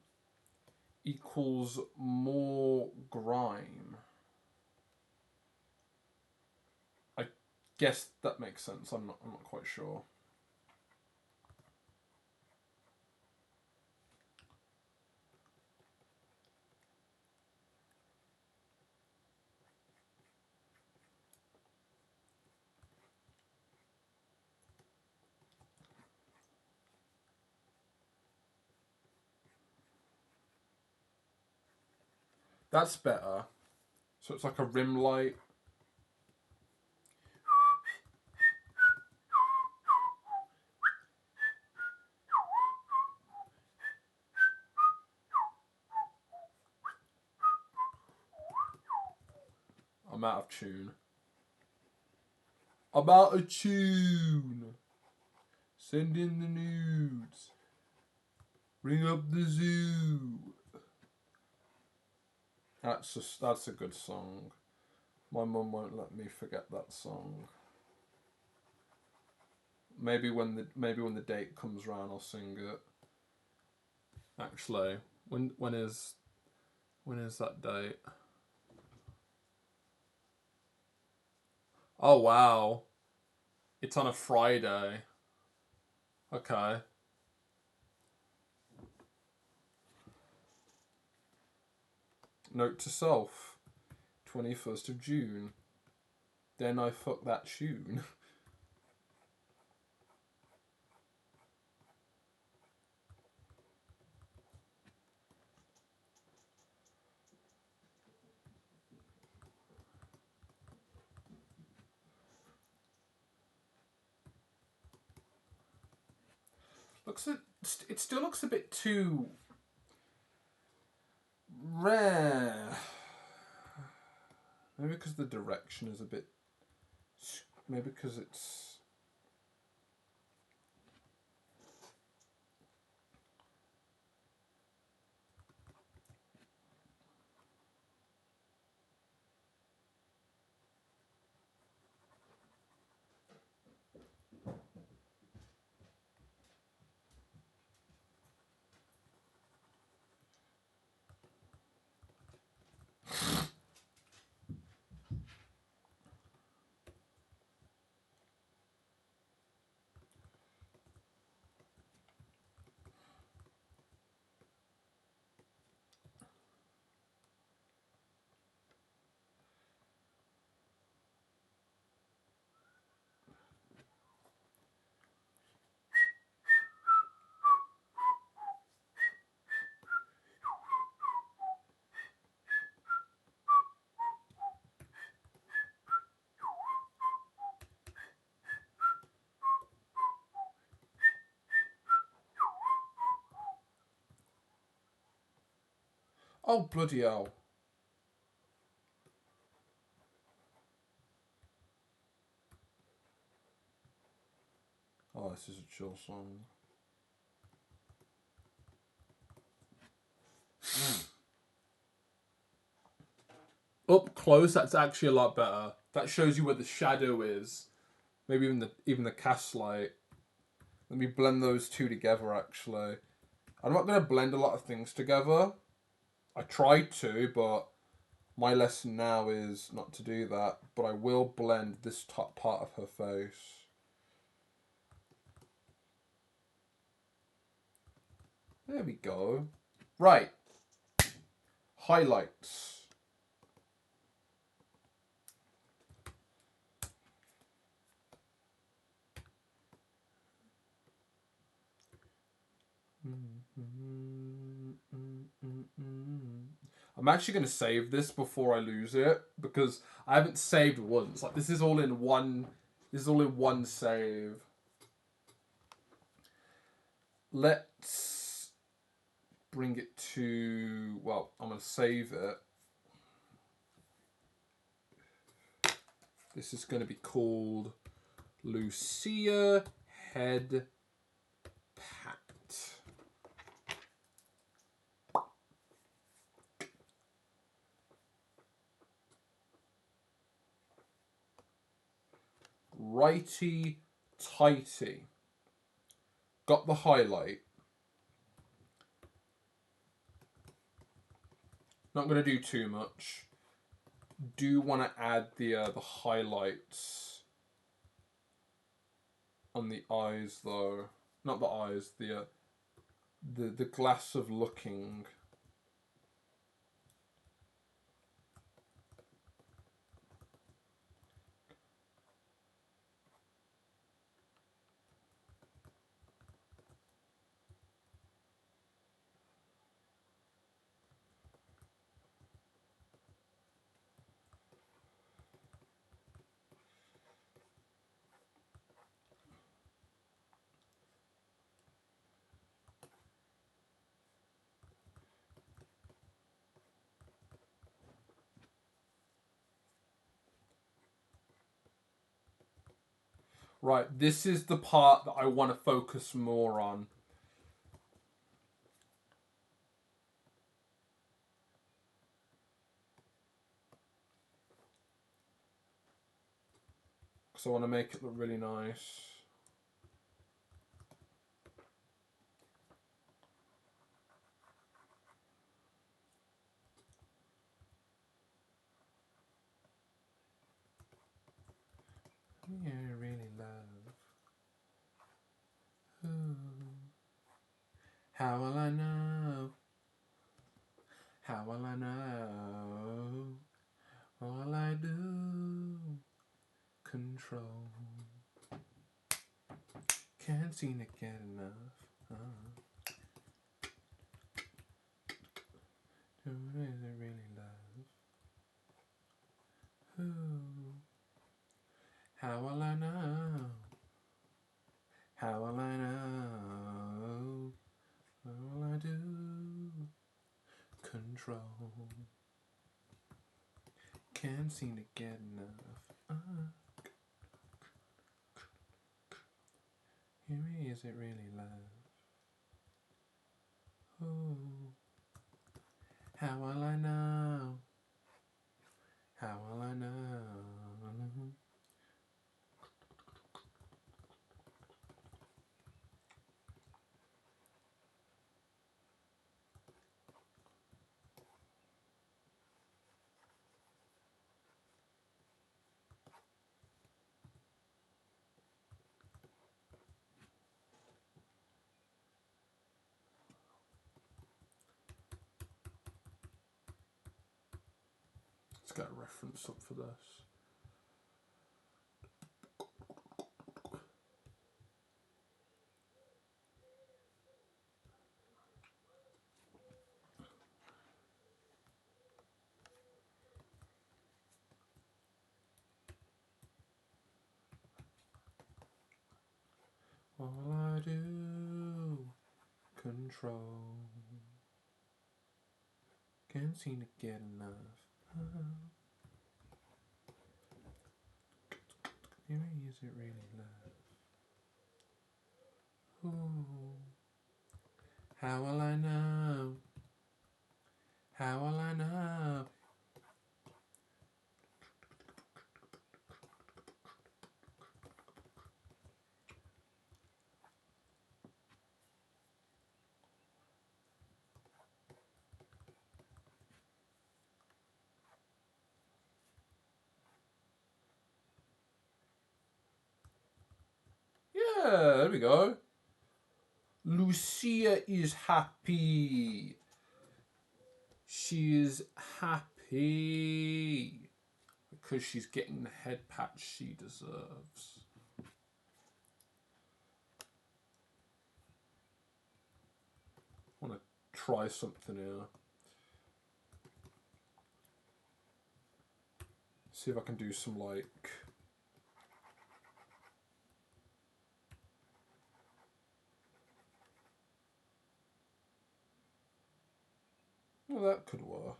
equals more grime. I guess that makes sense. I'm not quite sure. That's better. So it's like a rim light. I'm out of tune. I'm out of tune. Send in the nudes. Ring up the zoo. That's a good song. My mum won't let me forget that song. Maybe when the date comes round, I'll sing it. Actually, when is that date? Oh wow, it's on a Friday. Okay. Note to self, 21st of June. Then I fuck that tune. It still looks a bit too rare. Maybe because the direction is a bit. Maybe because it's. Oh, bloody hell. Oh, this is a chill song. Up close, that's actually a lot better. That shows you where the shadow is. Maybe even the cast light. Let me blend those two together, actually. I'm not going to blend a lot of things together. I tried to, but my lesson now is not to do that. But I will blend this top part of her face. There we go. Right. Highlights. I'm actually going to save this before I lose it because I haven't saved once. Like this is all in one. This is all in one save. Let's bring it to. Well, I'm going to save it. This is going to be called Lucia Head Pat. Righty tighty. Got the highlight. Not going to do too much. Do want to add the highlights on the eyes though. Not the eyes. The glass of looking. Right, this is the part that I want to focus more on. Because I want to make it look really nice. Yeah, really love. Ooh. How will I know? How will I know? All I do, control. Can't seem to get enough. Who is it really love? Who? How will I know? How will I know? All I do, control. Can't seem to get enough. Here is it really love? Ooh. How will I know? How will I know? Let's get a reference up for this. All I do, control. Can't seem to get enough. Here is it really love? Ooh. How will I know? How will I know? Yeah, there we go. Lucia is happy. She's happy because she's getting the head patch she deserves. I want to try something here. See if I can do some like... Well, that could work.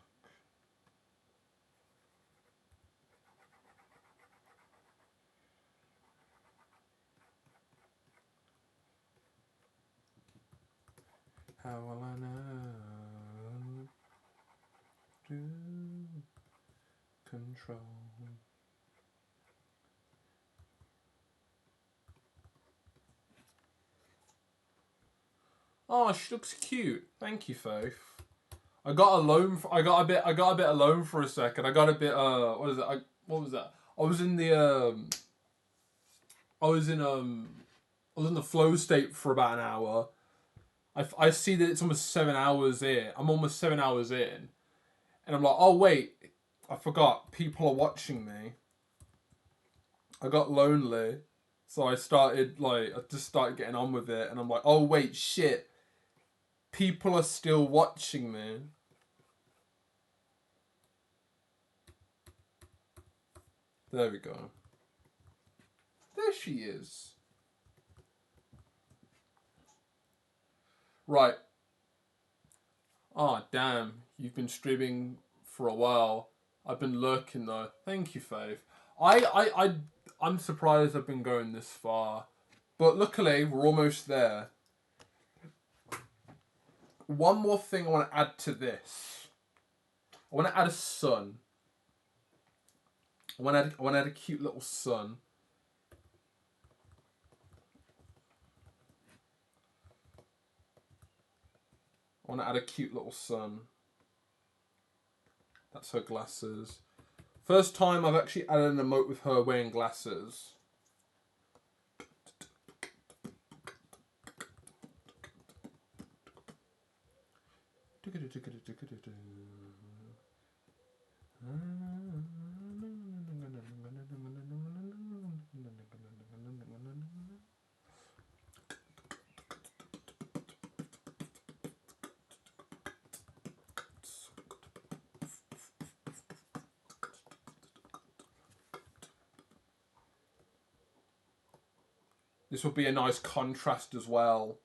How will I know? Do control. Oh, she looks cute. Thank you, Faith. I got a loan. I got a bit alone for a second. I got a bit. What is it? What was that? I was in the. I was in the flow state for about an hour. I see that it's almost 7 hours in. I'm almost 7 hours in, and I'm like, oh wait, I forgot. People are watching me. I got lonely, so I just started getting on with it, and I'm like, oh wait, shit. People are still watching me. There we go. There she is. Right. Oh, damn. You've been streaming for a while. I've been lurking though. Thank you, Faith. I'm surprised I've been going this far. But luckily, we're almost there. One more thing I want to add to this. I want to add a sun. I want to add a cute little sun. I want to add a cute little sun. That's her glasses. First time I've actually added an emote with her wearing glasses. This will be a nice contrast as well.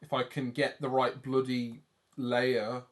If I can get the right bloody layer.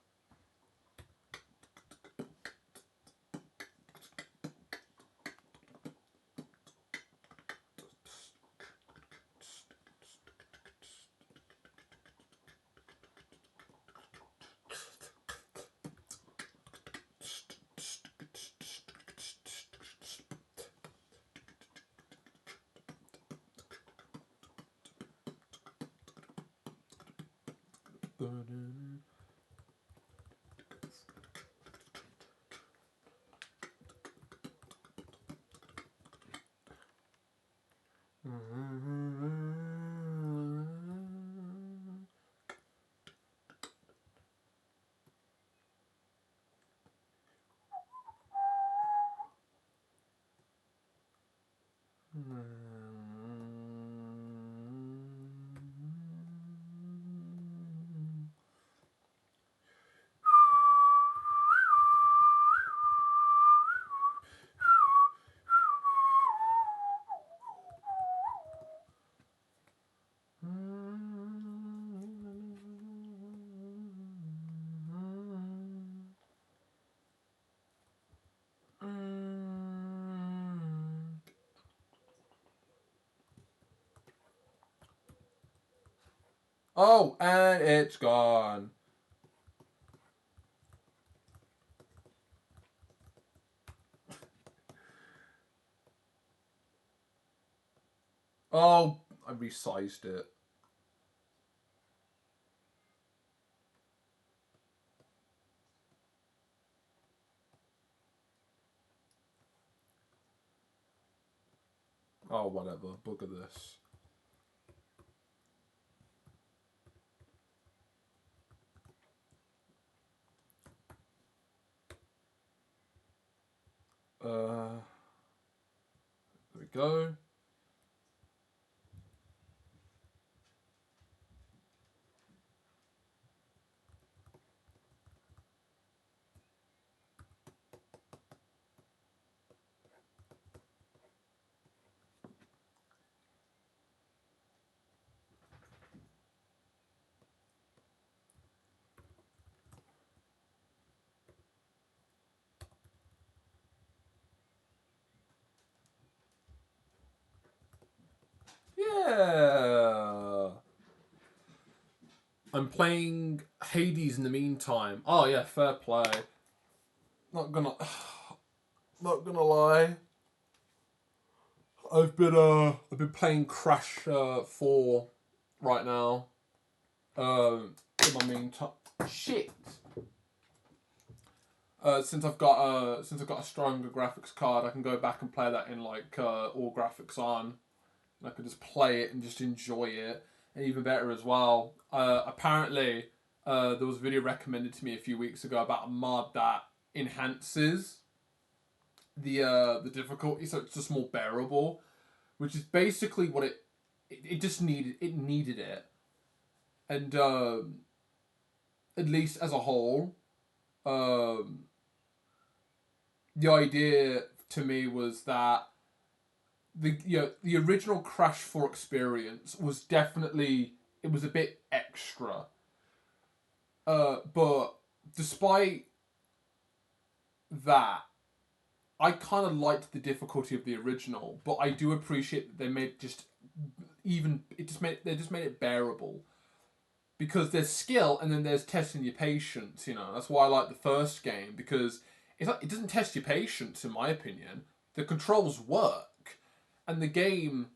Oh, and it's gone. Oh, I resized it. Oh, whatever. Bugger this. There we go. Yeah. I'm playing Hades in the meantime. Oh yeah, fair play. Not gonna lie. I've been playing Crash 4 right now. In my meantime, shit. Since I've got a stronger graphics card, I can go back and play that in like all graphics on. And I can just play it and just enjoy it. And even better as well, apparently there was a video recommended to me a few weeks ago about a mod that enhances the difficulty so it's just more bearable, which is basically what it just needed. It needed it. And at least as a whole, the idea to me was that the original Crash 4 experience was definitely, it was a bit extra. But despite that, I kind of liked the difficulty of the original, but I do appreciate that they made they just made it bearable. Because there's skill and then there's testing your patience, you know. That's why I like the first game, because it doesn't test your patience, in my opinion. The controls work, and the game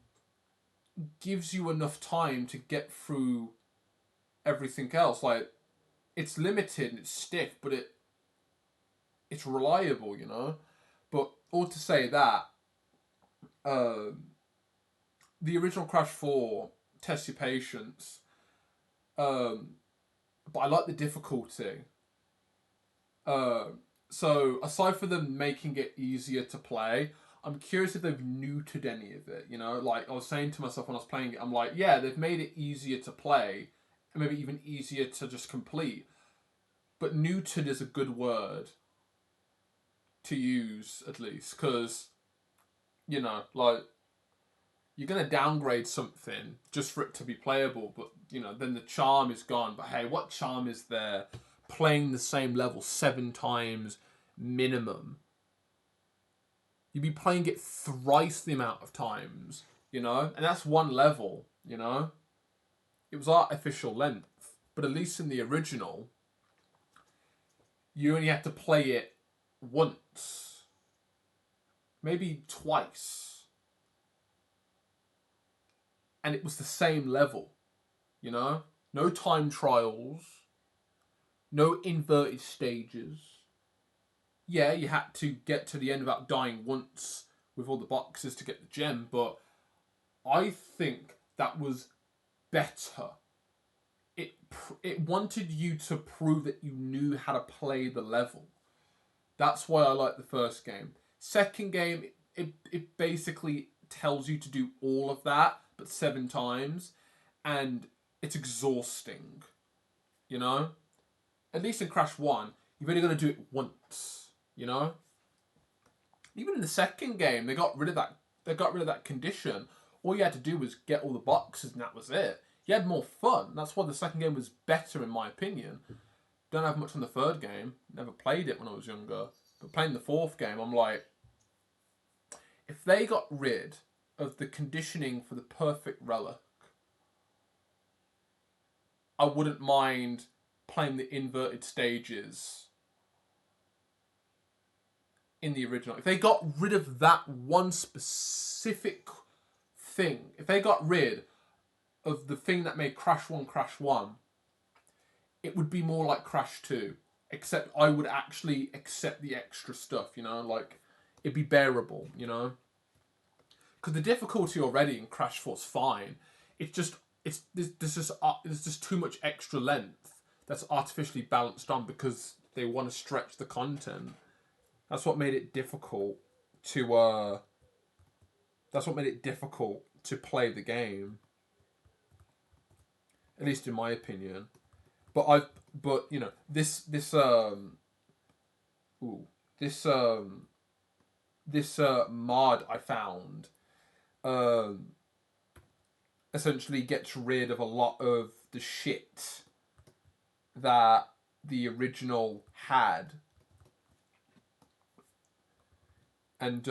gives you enough time to get through everything else. Like, it's limited and it's stiff, but it's reliable, you know. But all to say that, the original Crash 4 tests your patience. But I like the difficulty. So aside from them making it easier to play, I'm curious if they've neutered any of it. You know, like I was saying to myself when I was playing it, I'm like, yeah, they've made it easier to play, and maybe even easier to just complete. But neutered is a good word to use, at least, because, you know, like, you're going to downgrade something just for it to be playable, but, you know, then the charm is gone. But hey, what charm is there playing the same level 7 times minimum? You'd be playing it thrice the amount of times, you know? And that's one level, you know? It was artificial length. But at least in the original, you only had to play it once. Maybe twice. And it was the same level, you know? No time trials, no inverted stages. Yeah, you had to get to the end without dying once with all the boxes to get the gem, but I think that was better. It wanted you to prove that you knew how to play the level. That's why I like the first game. Second game, it basically tells you to do all of that, but 7 times, and it's exhausting, you know? At least in Crash 1, you've only got to do it once, you know? Even in the second game, they got rid of that condition. All you had to do was get all the boxes and that was it. You had more fun. That's why the second game was better, in my opinion. Don't have much on the third game. Never played it when I was younger. But playing the fourth game, I'm like, if they got rid of the conditioning for the perfect relic, I wouldn't mind playing the inverted stages in the original. If they got rid of that one specific thing, if they got rid of the thing that made Crash 1, it would be more like Crash 2. Except I would actually accept the extra stuff, you know? Like, it'd be bearable, you know? Because the difficulty already in Crash 4 is fine. There's just too much extra length that's artificially balanced on because they want to stretch the content. That's what made it difficult to play the game. At least in my opinion. But you know, this mod I found essentially gets rid of a lot of the shit that the original had, and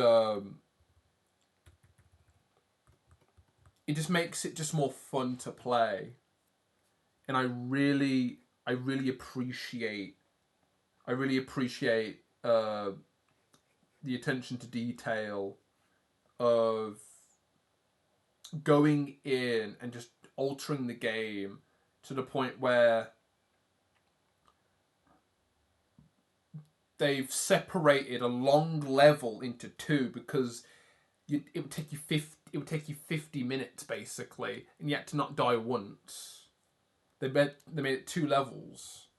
it just makes it just more fun to play. And I really appreciate the attention to detail of going in and just altering the game to the point where they've separated a long level into 2 because it would take you 50 minutes basically, and you had to not die once. They made it 2 levels.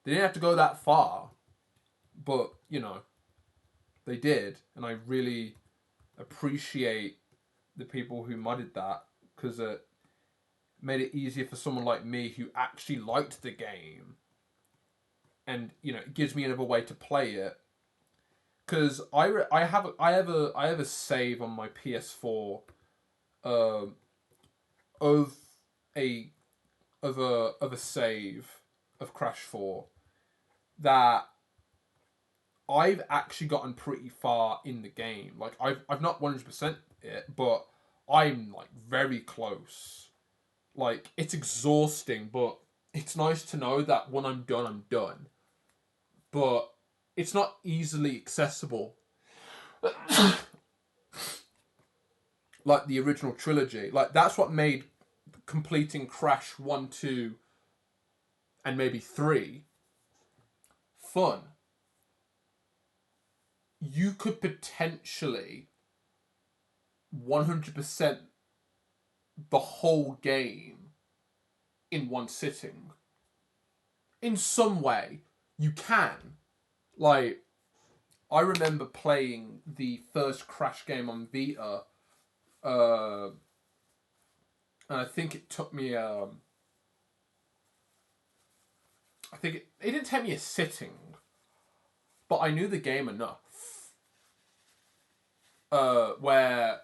They didn't have to go that far, but, you know, they did. And I really appreciate the people who modded that, because it made it easier for someone like me who actually liked the game. And, you know, it gives me another way to play it. Because I have a save on my PS4 of a save of Crash 4 that I've actually gotten pretty far in the game. Like I've not 100% it, but I'm like very close. Like it's exhausting, but it's nice to know that when I'm done, I'm done. But it's not easily accessible. Like the original trilogy. Like that's what made completing Crash 1, 2, and maybe 3 fun. You could potentially 100% the whole game in one sitting. In some way, you can. Like, I remember playing the first Crash game on Vita, and I think it took me, I think it didn't take me a sitting, but I knew the game enough. Where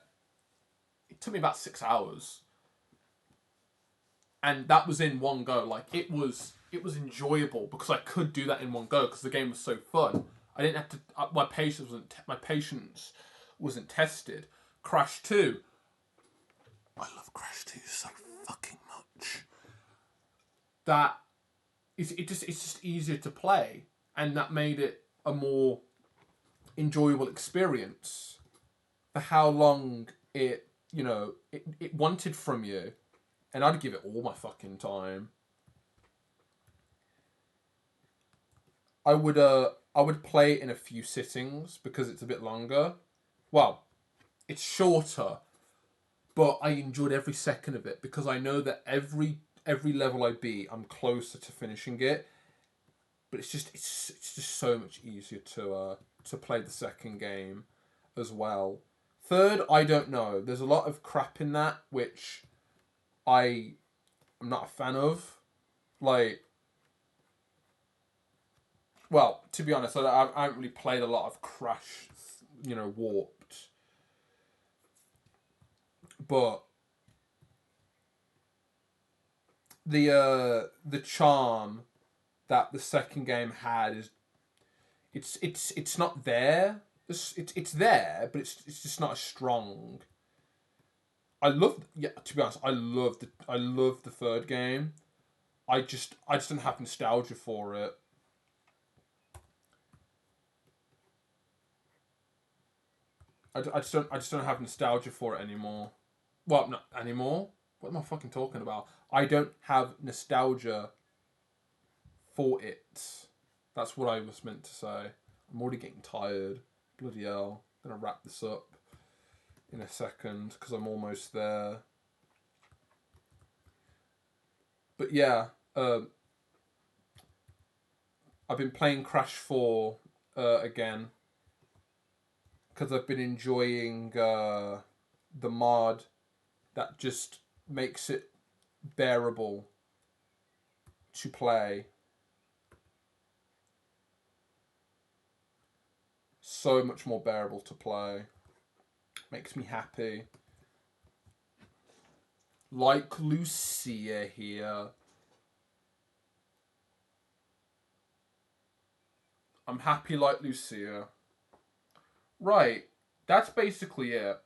it took me about 6 hours. And that was in one go. Like, it was enjoyable because I could do that in one go because the game was so fun. I didn't have to. My patience wasn't tested. Crash 2. I love Crash 2 so fucking much. That it's just easier to play, and that made it a more enjoyable experience for how long it wanted from you. And I'd give it all my fucking time. I would play it in a few sittings because it's a bit longer. Well, it's shorter, but I enjoyed every second of it because I know that every level I beat, I'm closer to finishing it. But it's just so much easier to play the second game as well. Third, I don't know. There's a lot of crap in that which I'm not a fan of. Like, well, to be honest, I haven't really played a lot of Crash, Warped. But the charm that the second game had is it's not there. It's there, but it's just not as strong. To be honest, I love the third game. I just don't have nostalgia for it. I just don't have nostalgia for it anymore. Well, not anymore. What am I fucking talking about? I don't have nostalgia for it. That's what I was meant to say. I'm already getting tired. Bloody hell. I'm gonna wrap this up in a second because I'm almost there. But yeah, I've been playing Crash 4 again because I've been enjoying the mod that just makes it bearable to play. So much more bearable to play. Makes me happy. Like Lucia here. I'm happy like Lucia. Right. That's basically it.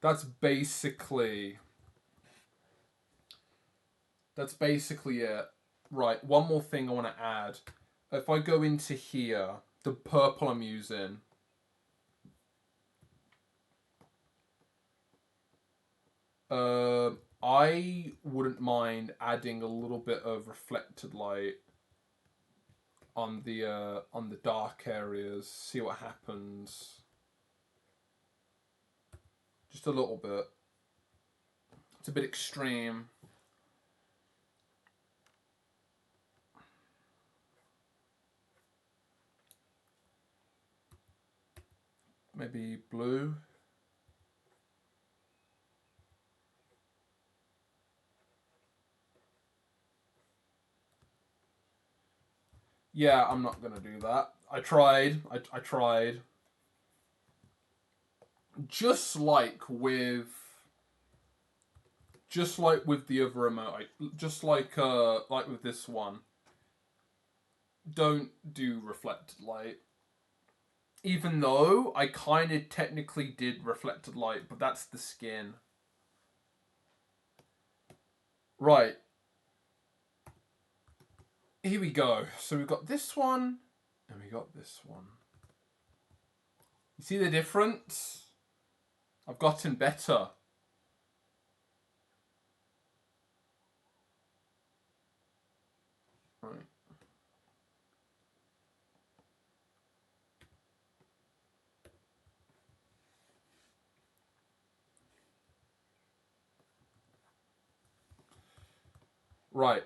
That's basically it. Right. One more thing I want to add. If I go into here, the purple I'm using. I wouldn't mind adding a little bit of reflected light on the dark areas. See what happens. Just a little bit. It's a bit extreme. Maybe blue. Yeah, I'm not gonna do that. I tried. I tried. Just like with the other remote, just like with this one. don't do reflected light. Even though I kind of technically did reflected light, but that's the skin. Right. Here we go. So we've got this one, and we got this one. You see the difference? I've gotten better. Right. Right.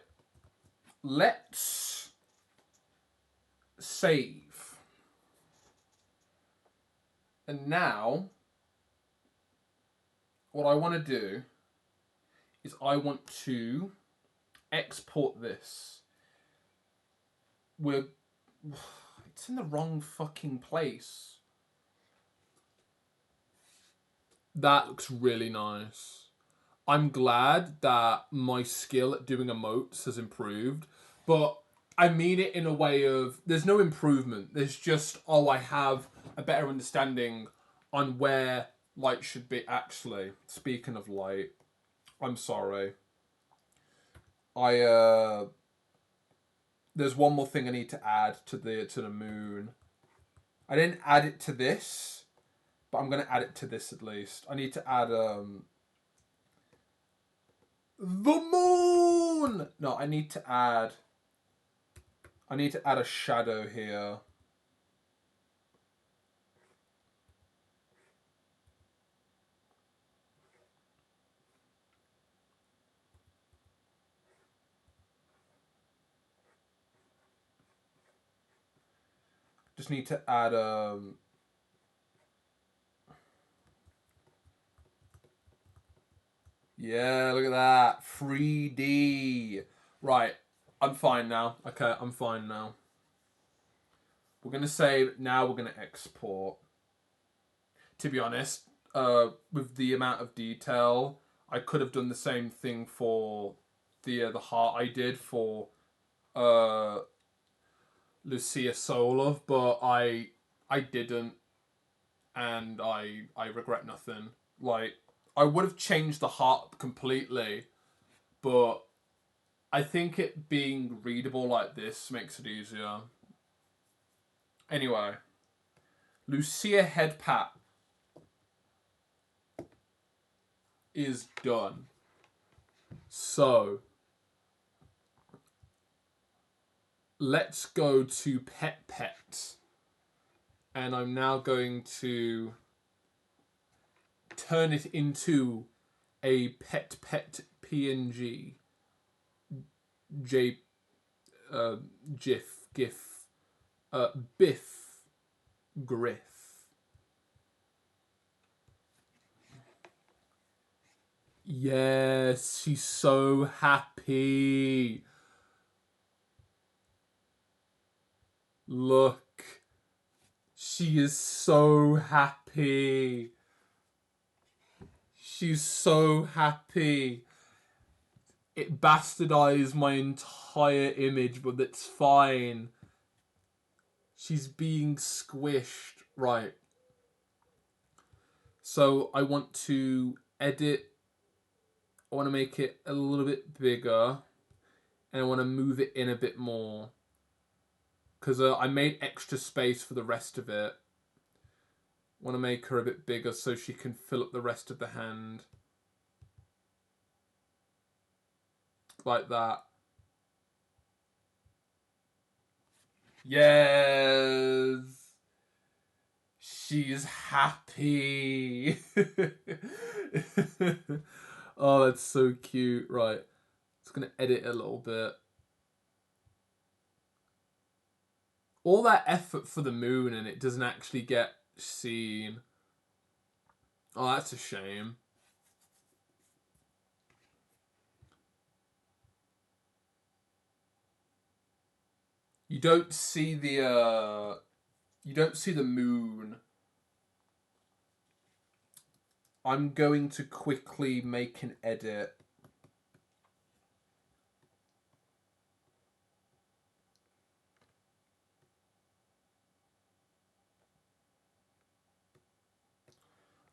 Let's save. And now, what I want to do is I want to export this. It's in the wrong fucking place. That looks really nice. I'm glad that my skill at doing emotes has improved, but I mean it in a way of there's no improvement. There's just, oh, I have a better understanding on where light should be. Actually, speaking of light, I'm sorry. There's one more thing I need to add to the moon. I didn't add it to this, but I'm gonna add it to this at least. I need to add the moon. No, I need to add a shadow here. Just need to add yeah, look at that. 3D. Right. I'm fine now. Okay, I'm fine now. We're going to save. Now we're going to export. To be honest, with the amount of detail, I could have done the same thing for the heart I did for Lucia Solar, but I didn't, and I regret nothing. Like, I would have changed the heart completely, but I think it being readable like this makes it easier. Anyway, Lucia head pat is done. So, let's go to Pet. And I'm now going to turn it into a Pet PNG. Biff Griff. Yes, she's so happy. Look, she is so happy. She's so happy. It bastardized my entire image, but that's fine. She's being squished. Right. So I want to edit. I want to make it a little bit bigger. And I want to move it in a bit more. Because I made extra space for the rest of it. I want to make her a bit bigger so she can fill up the rest of the hand. Like that. Yes. She's happy. Oh, that's so cute. Right. Just going to edit a little bit. All that effort for the moon and it doesn't actually get seen. Oh, that's a shame. You don't see the moon. I'm going to quickly make an edit.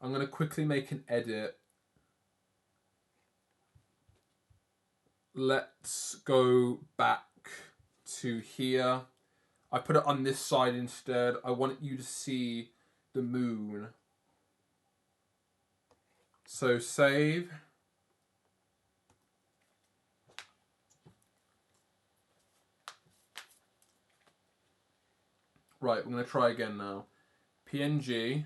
I'm going to quickly make an edit. Let's go back to here. I put it on this side instead. I want you to see the moon. So save. Right, we're going to try again now. PNG.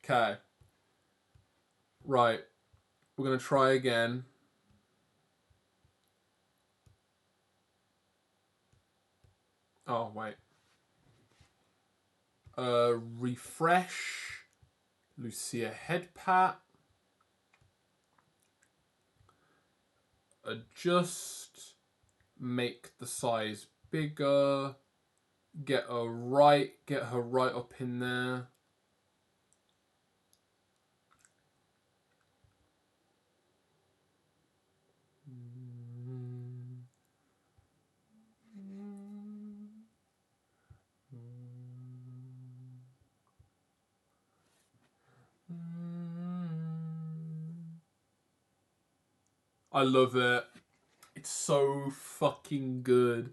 Okay. Right. We're going to try again. Oh, wait. Refresh. Lucia head pat. Adjust. Make the size bigger. Get her right up in there. I love it. It's so fucking good.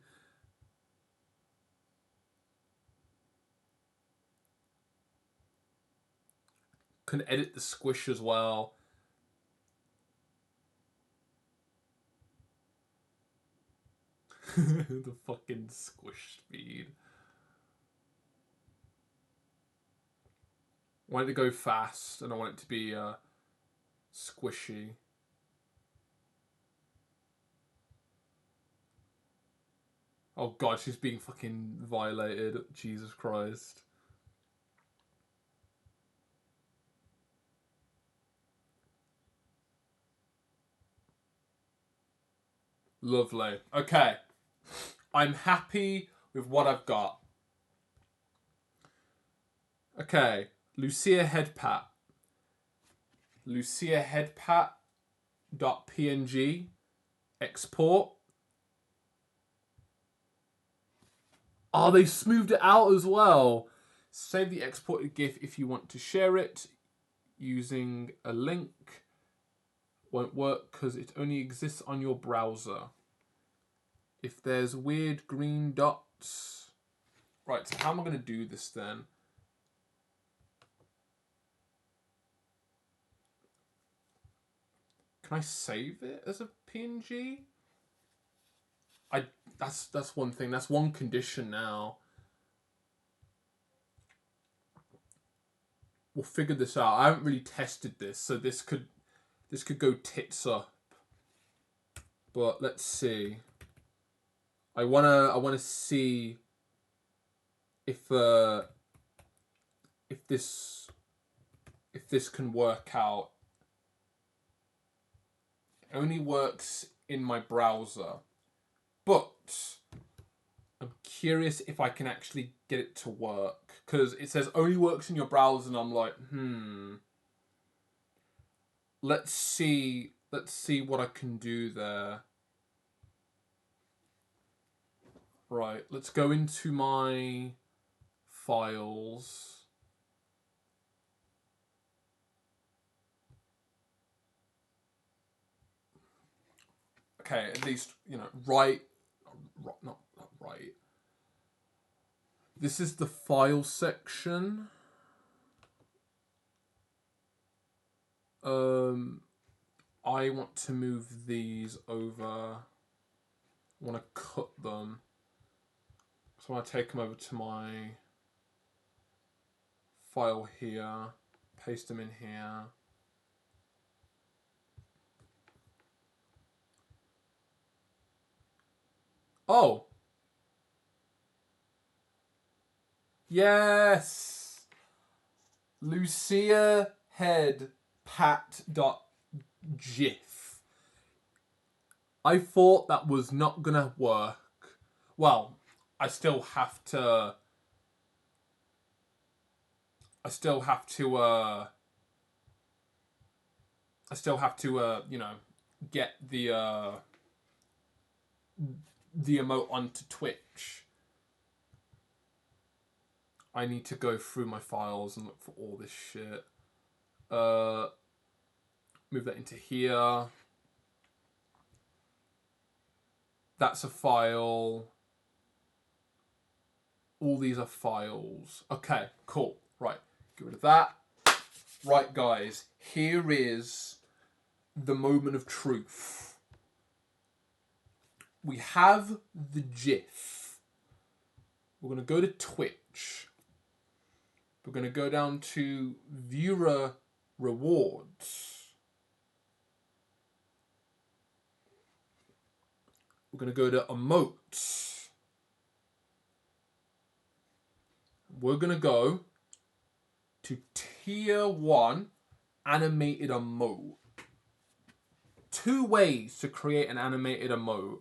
Can edit the squish as well. The fucking squish speed. I want it to go fast and I want it to be squishy. Oh god, she's being fucking violated. Jesus Christ. Lovely. Okay. I'm happy with what I've got. Okay. Lucia head pat. Lucia head pat.png. Export. Oh, they smoothed it out as well. Save the exported GIF if you want to share it using a link. Won't work because it only exists on your browser. If there's weird green dots. Right, so how am I going to do this then? Can I save it as a PNG? That's one thing. That's one condition now. We'll figure this out. I haven't really tested this, so this could go tits up. But let's see. I wanna see if this can work out. It only works in my browser. But I'm curious if I can actually get it to work. Because it says only works in your browser, and I'm like, Let's see what I can do there. Right, let's go into my files. Okay, at least, right. Not right. This is the file section. I want to move these over. I want to cut them. So I want to take them over to my file here. Paste them in here. Oh! Yes! Lucia head pat.gif. I thought that was not gonna work. Well, I still have to get the emote onto Twitch, I need to go through my files and look for all this shit. Move that into here. That's a file. All these are files. Okay, cool. Right, get rid of that. Right, guys, here is the moment of truth. We have the GIF. We're going to go to Twitch. We're going to go down to viewer rewards. We're going to go to emotes. We're going to go to tier 1 animated emote. 2 ways to create an animated emote.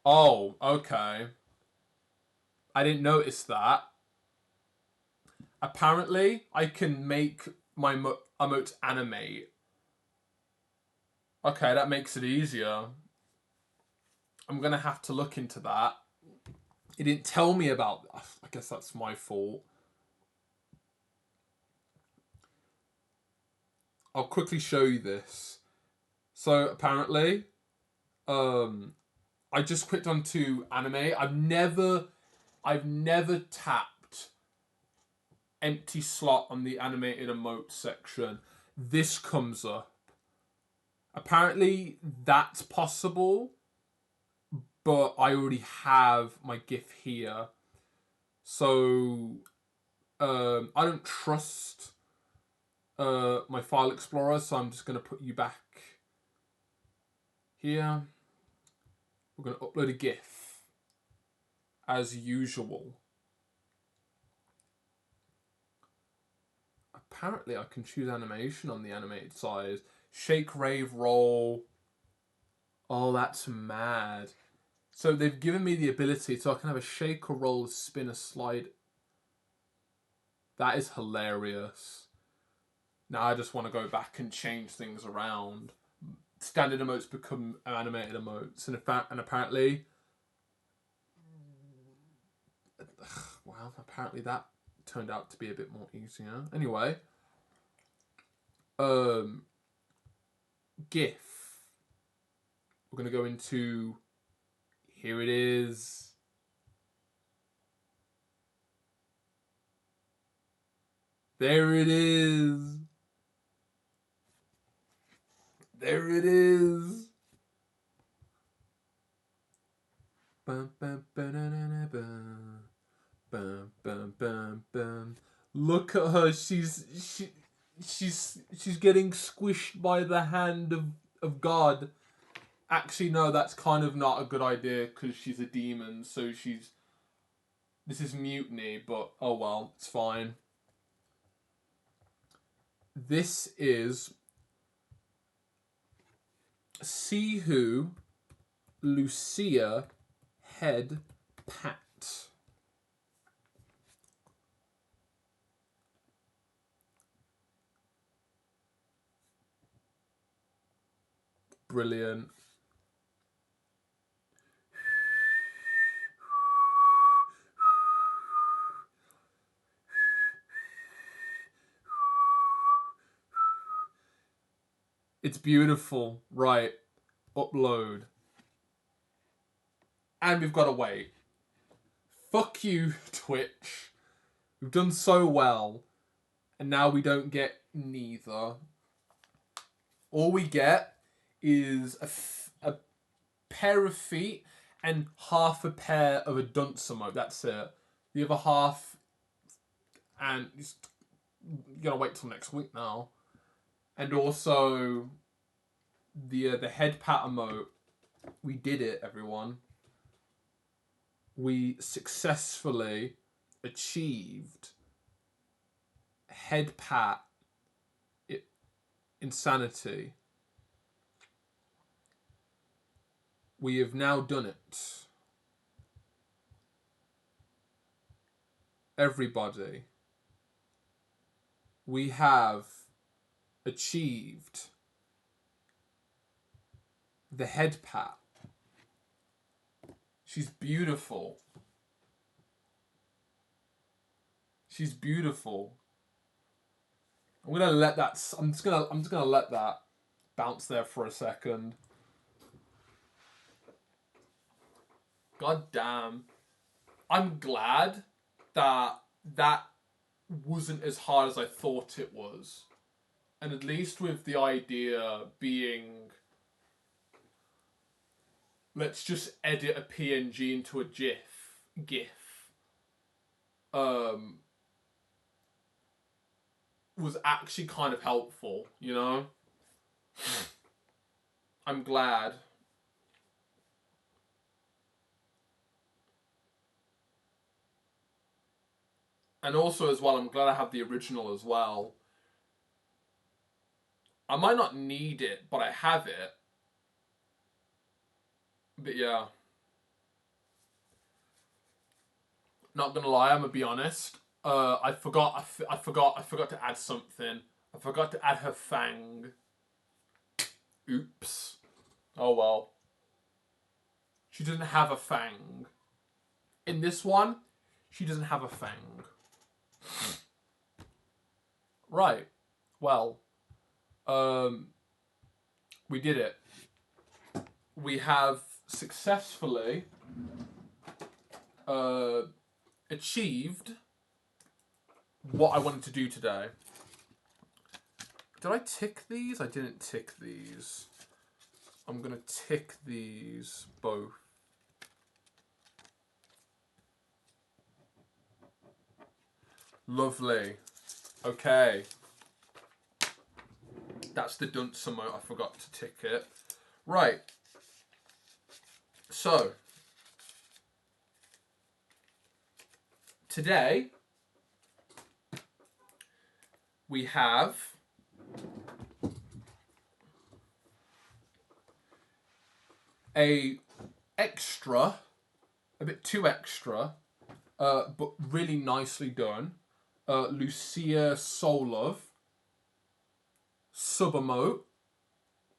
Oh, okay. I didn't notice that. Apparently, I can make my emotes animate. Okay, that makes it easier. I'm going to have to look into that. It didn't tell me about that. I guess that's my fault. I'll quickly show you this. So apparently, I just clicked onto anime. I've never tapped empty slot on the animated emote section. This comes up. Apparently that's possible, but I already have my GIF here. So I don't trust my file explorer, so I'm just going to put you back here. We're going to upload a GIF as usual. Apparently I can choose animation on the animated side. Shake, rave, roll. Oh, that's mad. So they've given me the ability, so I can have a shake, a roll, a spin, a slide. That is hilarious. Now I just want to go back and change things around. Standard emotes become animated emotes. And apparently... Well, apparently that turned out to be a bit more easier. Anyway. GIF. We're going to go into... Here it is. There it is. There it is. Bum, bum, ba-da-da-da, bum. Bum, bum, bum, bum. Look at her. She's getting squished by the hand of God. Actually, no, that's kind of not a good idea because she's a demon. So this is mutiny, but oh well, it's fine. This is Sihu Lucia Head Pat. Brilliant. It's beautiful. Right. Upload. And we've got to wait. Fuck you, Twitch. We've done so well. And now we don't get neither. All we get is a pair of feet and half a pair of a dunce emote. That's it. The other half... And you gotta wait till next week now. And also... The head pat emote. We did it, everyone. We successfully achieved head pat insanity. We have now done it. Everybody, we have achieved the head pat She's beautiful. She's beautiful. I'm just gonna let that bounce there for a second. God damn. I'm glad that wasn't as hard as I thought it was. And at least with the idea being, let's just edit a PNG into a GIF, was actually kind of helpful, you know? I'm glad. And also as well, I'm glad I have the original as well. I might not need it, but I have it. But yeah. Not gonna lie, I'm gonna be honest. I forgot to add something. I forgot to add her fang. Oops. Oh well. She doesn't have a fang. In this one, she doesn't have a fang. Right. Well. We did it. We have successfully achieved what I wanted to do today. Did I tick these? I didn't tick these. I'm gonna tick these both. Lovely. Okay. That's the dunce emote. I forgot to tick it. Right. So. Today. We have. A bit too extra, but really nicely done. Lucia Soulove sub emote.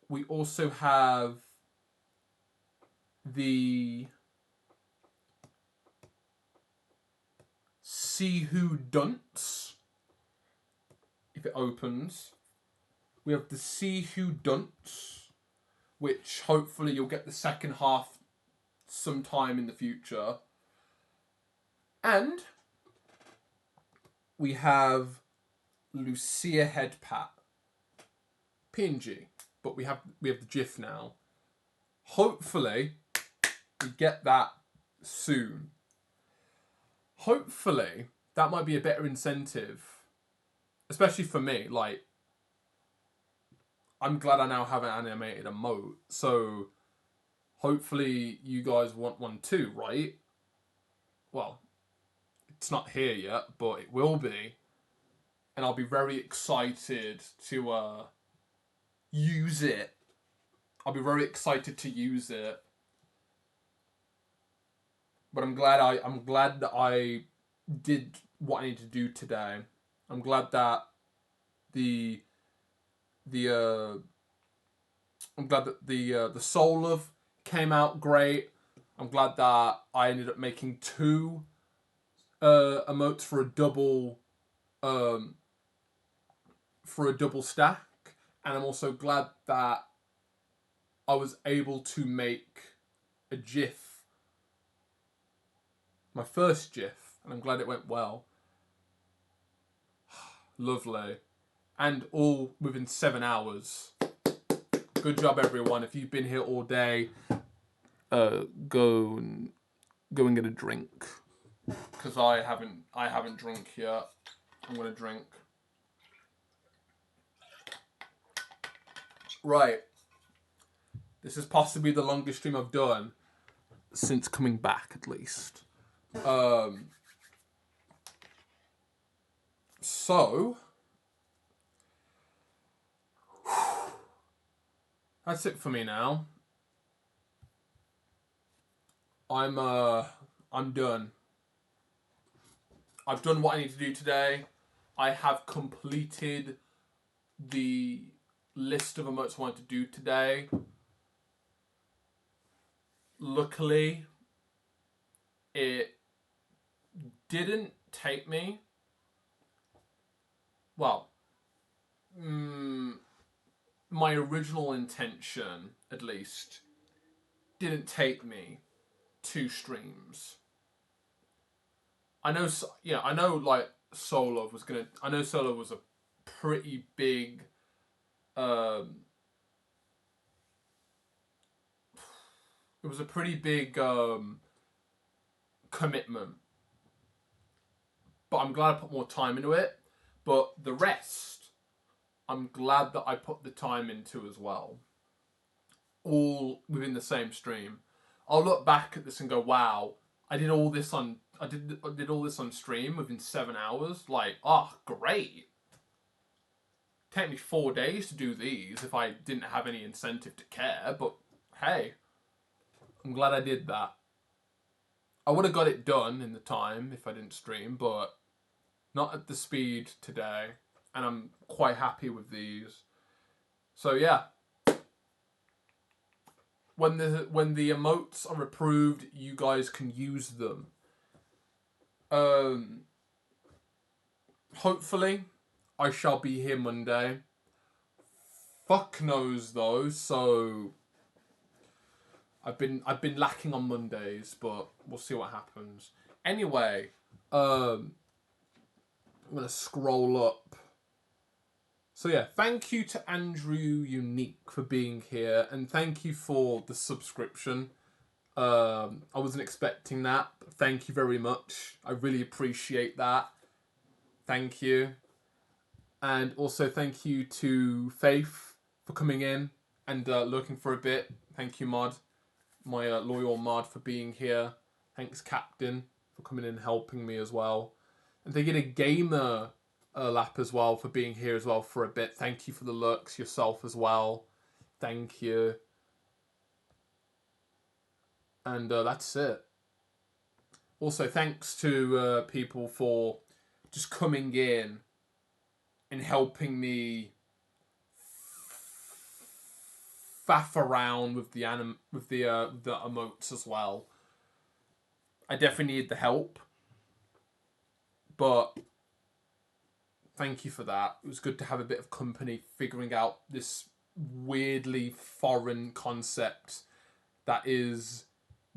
We also have the See Who Dunce. If it opens, we have the See Who Dunce, which hopefully you'll get the second half sometime in the future. And we have Lucia Head Pat. PNG. But we have the GIF now. Hopefully we get that soon. Hopefully that might be a better incentive. Especially for me. Like, I'm glad I now have an animated emote. So hopefully you guys want one too, right? Well, it's not here yet, but it will be. And I'll be very excited to use it. I'll be very excited to use it. But I'm glad that I did what I need to do today. I'm glad that the Soul of came out great. I'm glad that I ended up making 2 emotes for a double stack, and I'm also glad that I was able to make a GIF, my first GIF, and I'm glad it went well. Lovely. And all within 7 hours. Good job, everyone. If you've been here all day, go and get a drink. Because I haven't drunk yet. I'm gonna drink. Right. This is possibly the longest stream I've done since coming back, at least. So that's it for me now. I'm done. I've done what I need to do today. I have completed the list of emotes I wanted to do today. Luckily, it didn't take me, well, my original intention, at least, didn't take me 2 streams. I know, like, Solo was a pretty big, it was a pretty big, commitment. But I'm glad I put more time into it. But the rest, I'm glad that I put the time into as well. All within the same stream. I'll look back at this and go, wow, I did all this on stream within 7 hours. Like, great. Take me 4 days to do these if I didn't have any incentive to care, but hey, I'm glad I did that. I would have got it done in the time if I didn't stream, but not at the speed today, and I'm quite happy with these. So yeah, when the emotes are approved, you guys can use them. Hopefully, I shall be here Monday. Fuck knows though, so I've been lacking on Mondays, but we'll see what happens. Anyway, I'm gonna scroll up. So yeah, thank you to Andrew Unique for being here, and thank you for the subscription. I wasn't expecting that, but thank you very much. I really appreciate that. Thank you. And also thank you to Faith for coming in and looking for a bit. Thank you, Mod. My loyal Mod for being here. Thanks, Captain, for coming in and helping me as well. And thank you to Gamer Lap as well for being here as well for a bit. Thank you for the looks yourself as well. Thank you. And that's it. Also, thanks to people for just coming in and helping me faff around with the emotes as well. I definitely need the help, but thank you for that. It was good to have a bit of company figuring out this weirdly foreign concept that is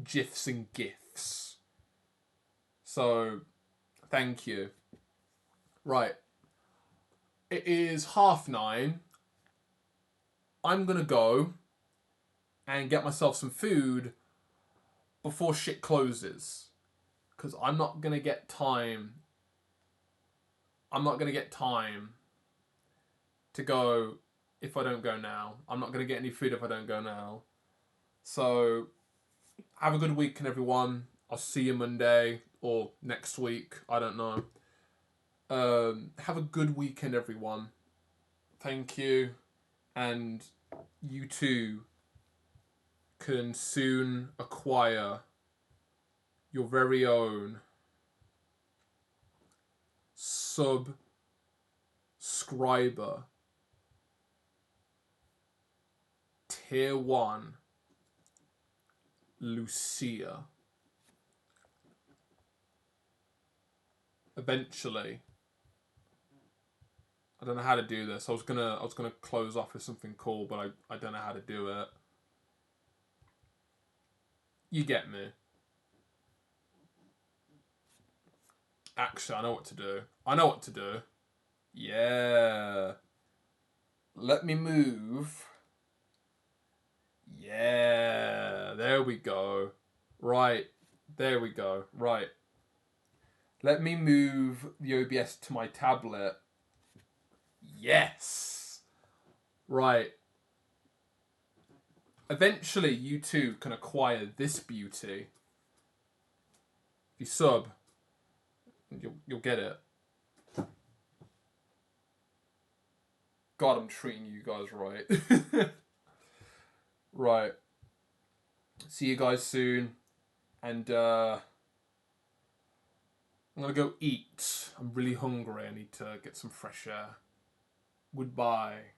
GIFs and GIFs. So, thank you. Right. It is 9:30. I'm gonna go and get myself some food before shit closes. Because I'm not gonna get time to go if I don't go now. I'm not gonna get any food if I don't go now. So, have a good weekend, everyone. I'll see you Monday or next week. I don't know. Have a good weekend, everyone. Thank you. And you too can soon acquire your very own subscriber Tier 1 Lucia. Eventually. I don't know how to do this. I was gonna close off with something cool, but I don't know how to do it. You get me. Actually, I know what to do. Yeah. Let me move. Yeah. There we go. Right. There we go. Right. Let me move the OBS to my tablet. Yes. Right. Eventually, you too can acquire this beauty. If you sub, you'll get it. God, I'm treating you guys right. Right. See you guys soon. And I'm gonna go eat. I'm really hungry. I need to get some fresh air. Goodbye.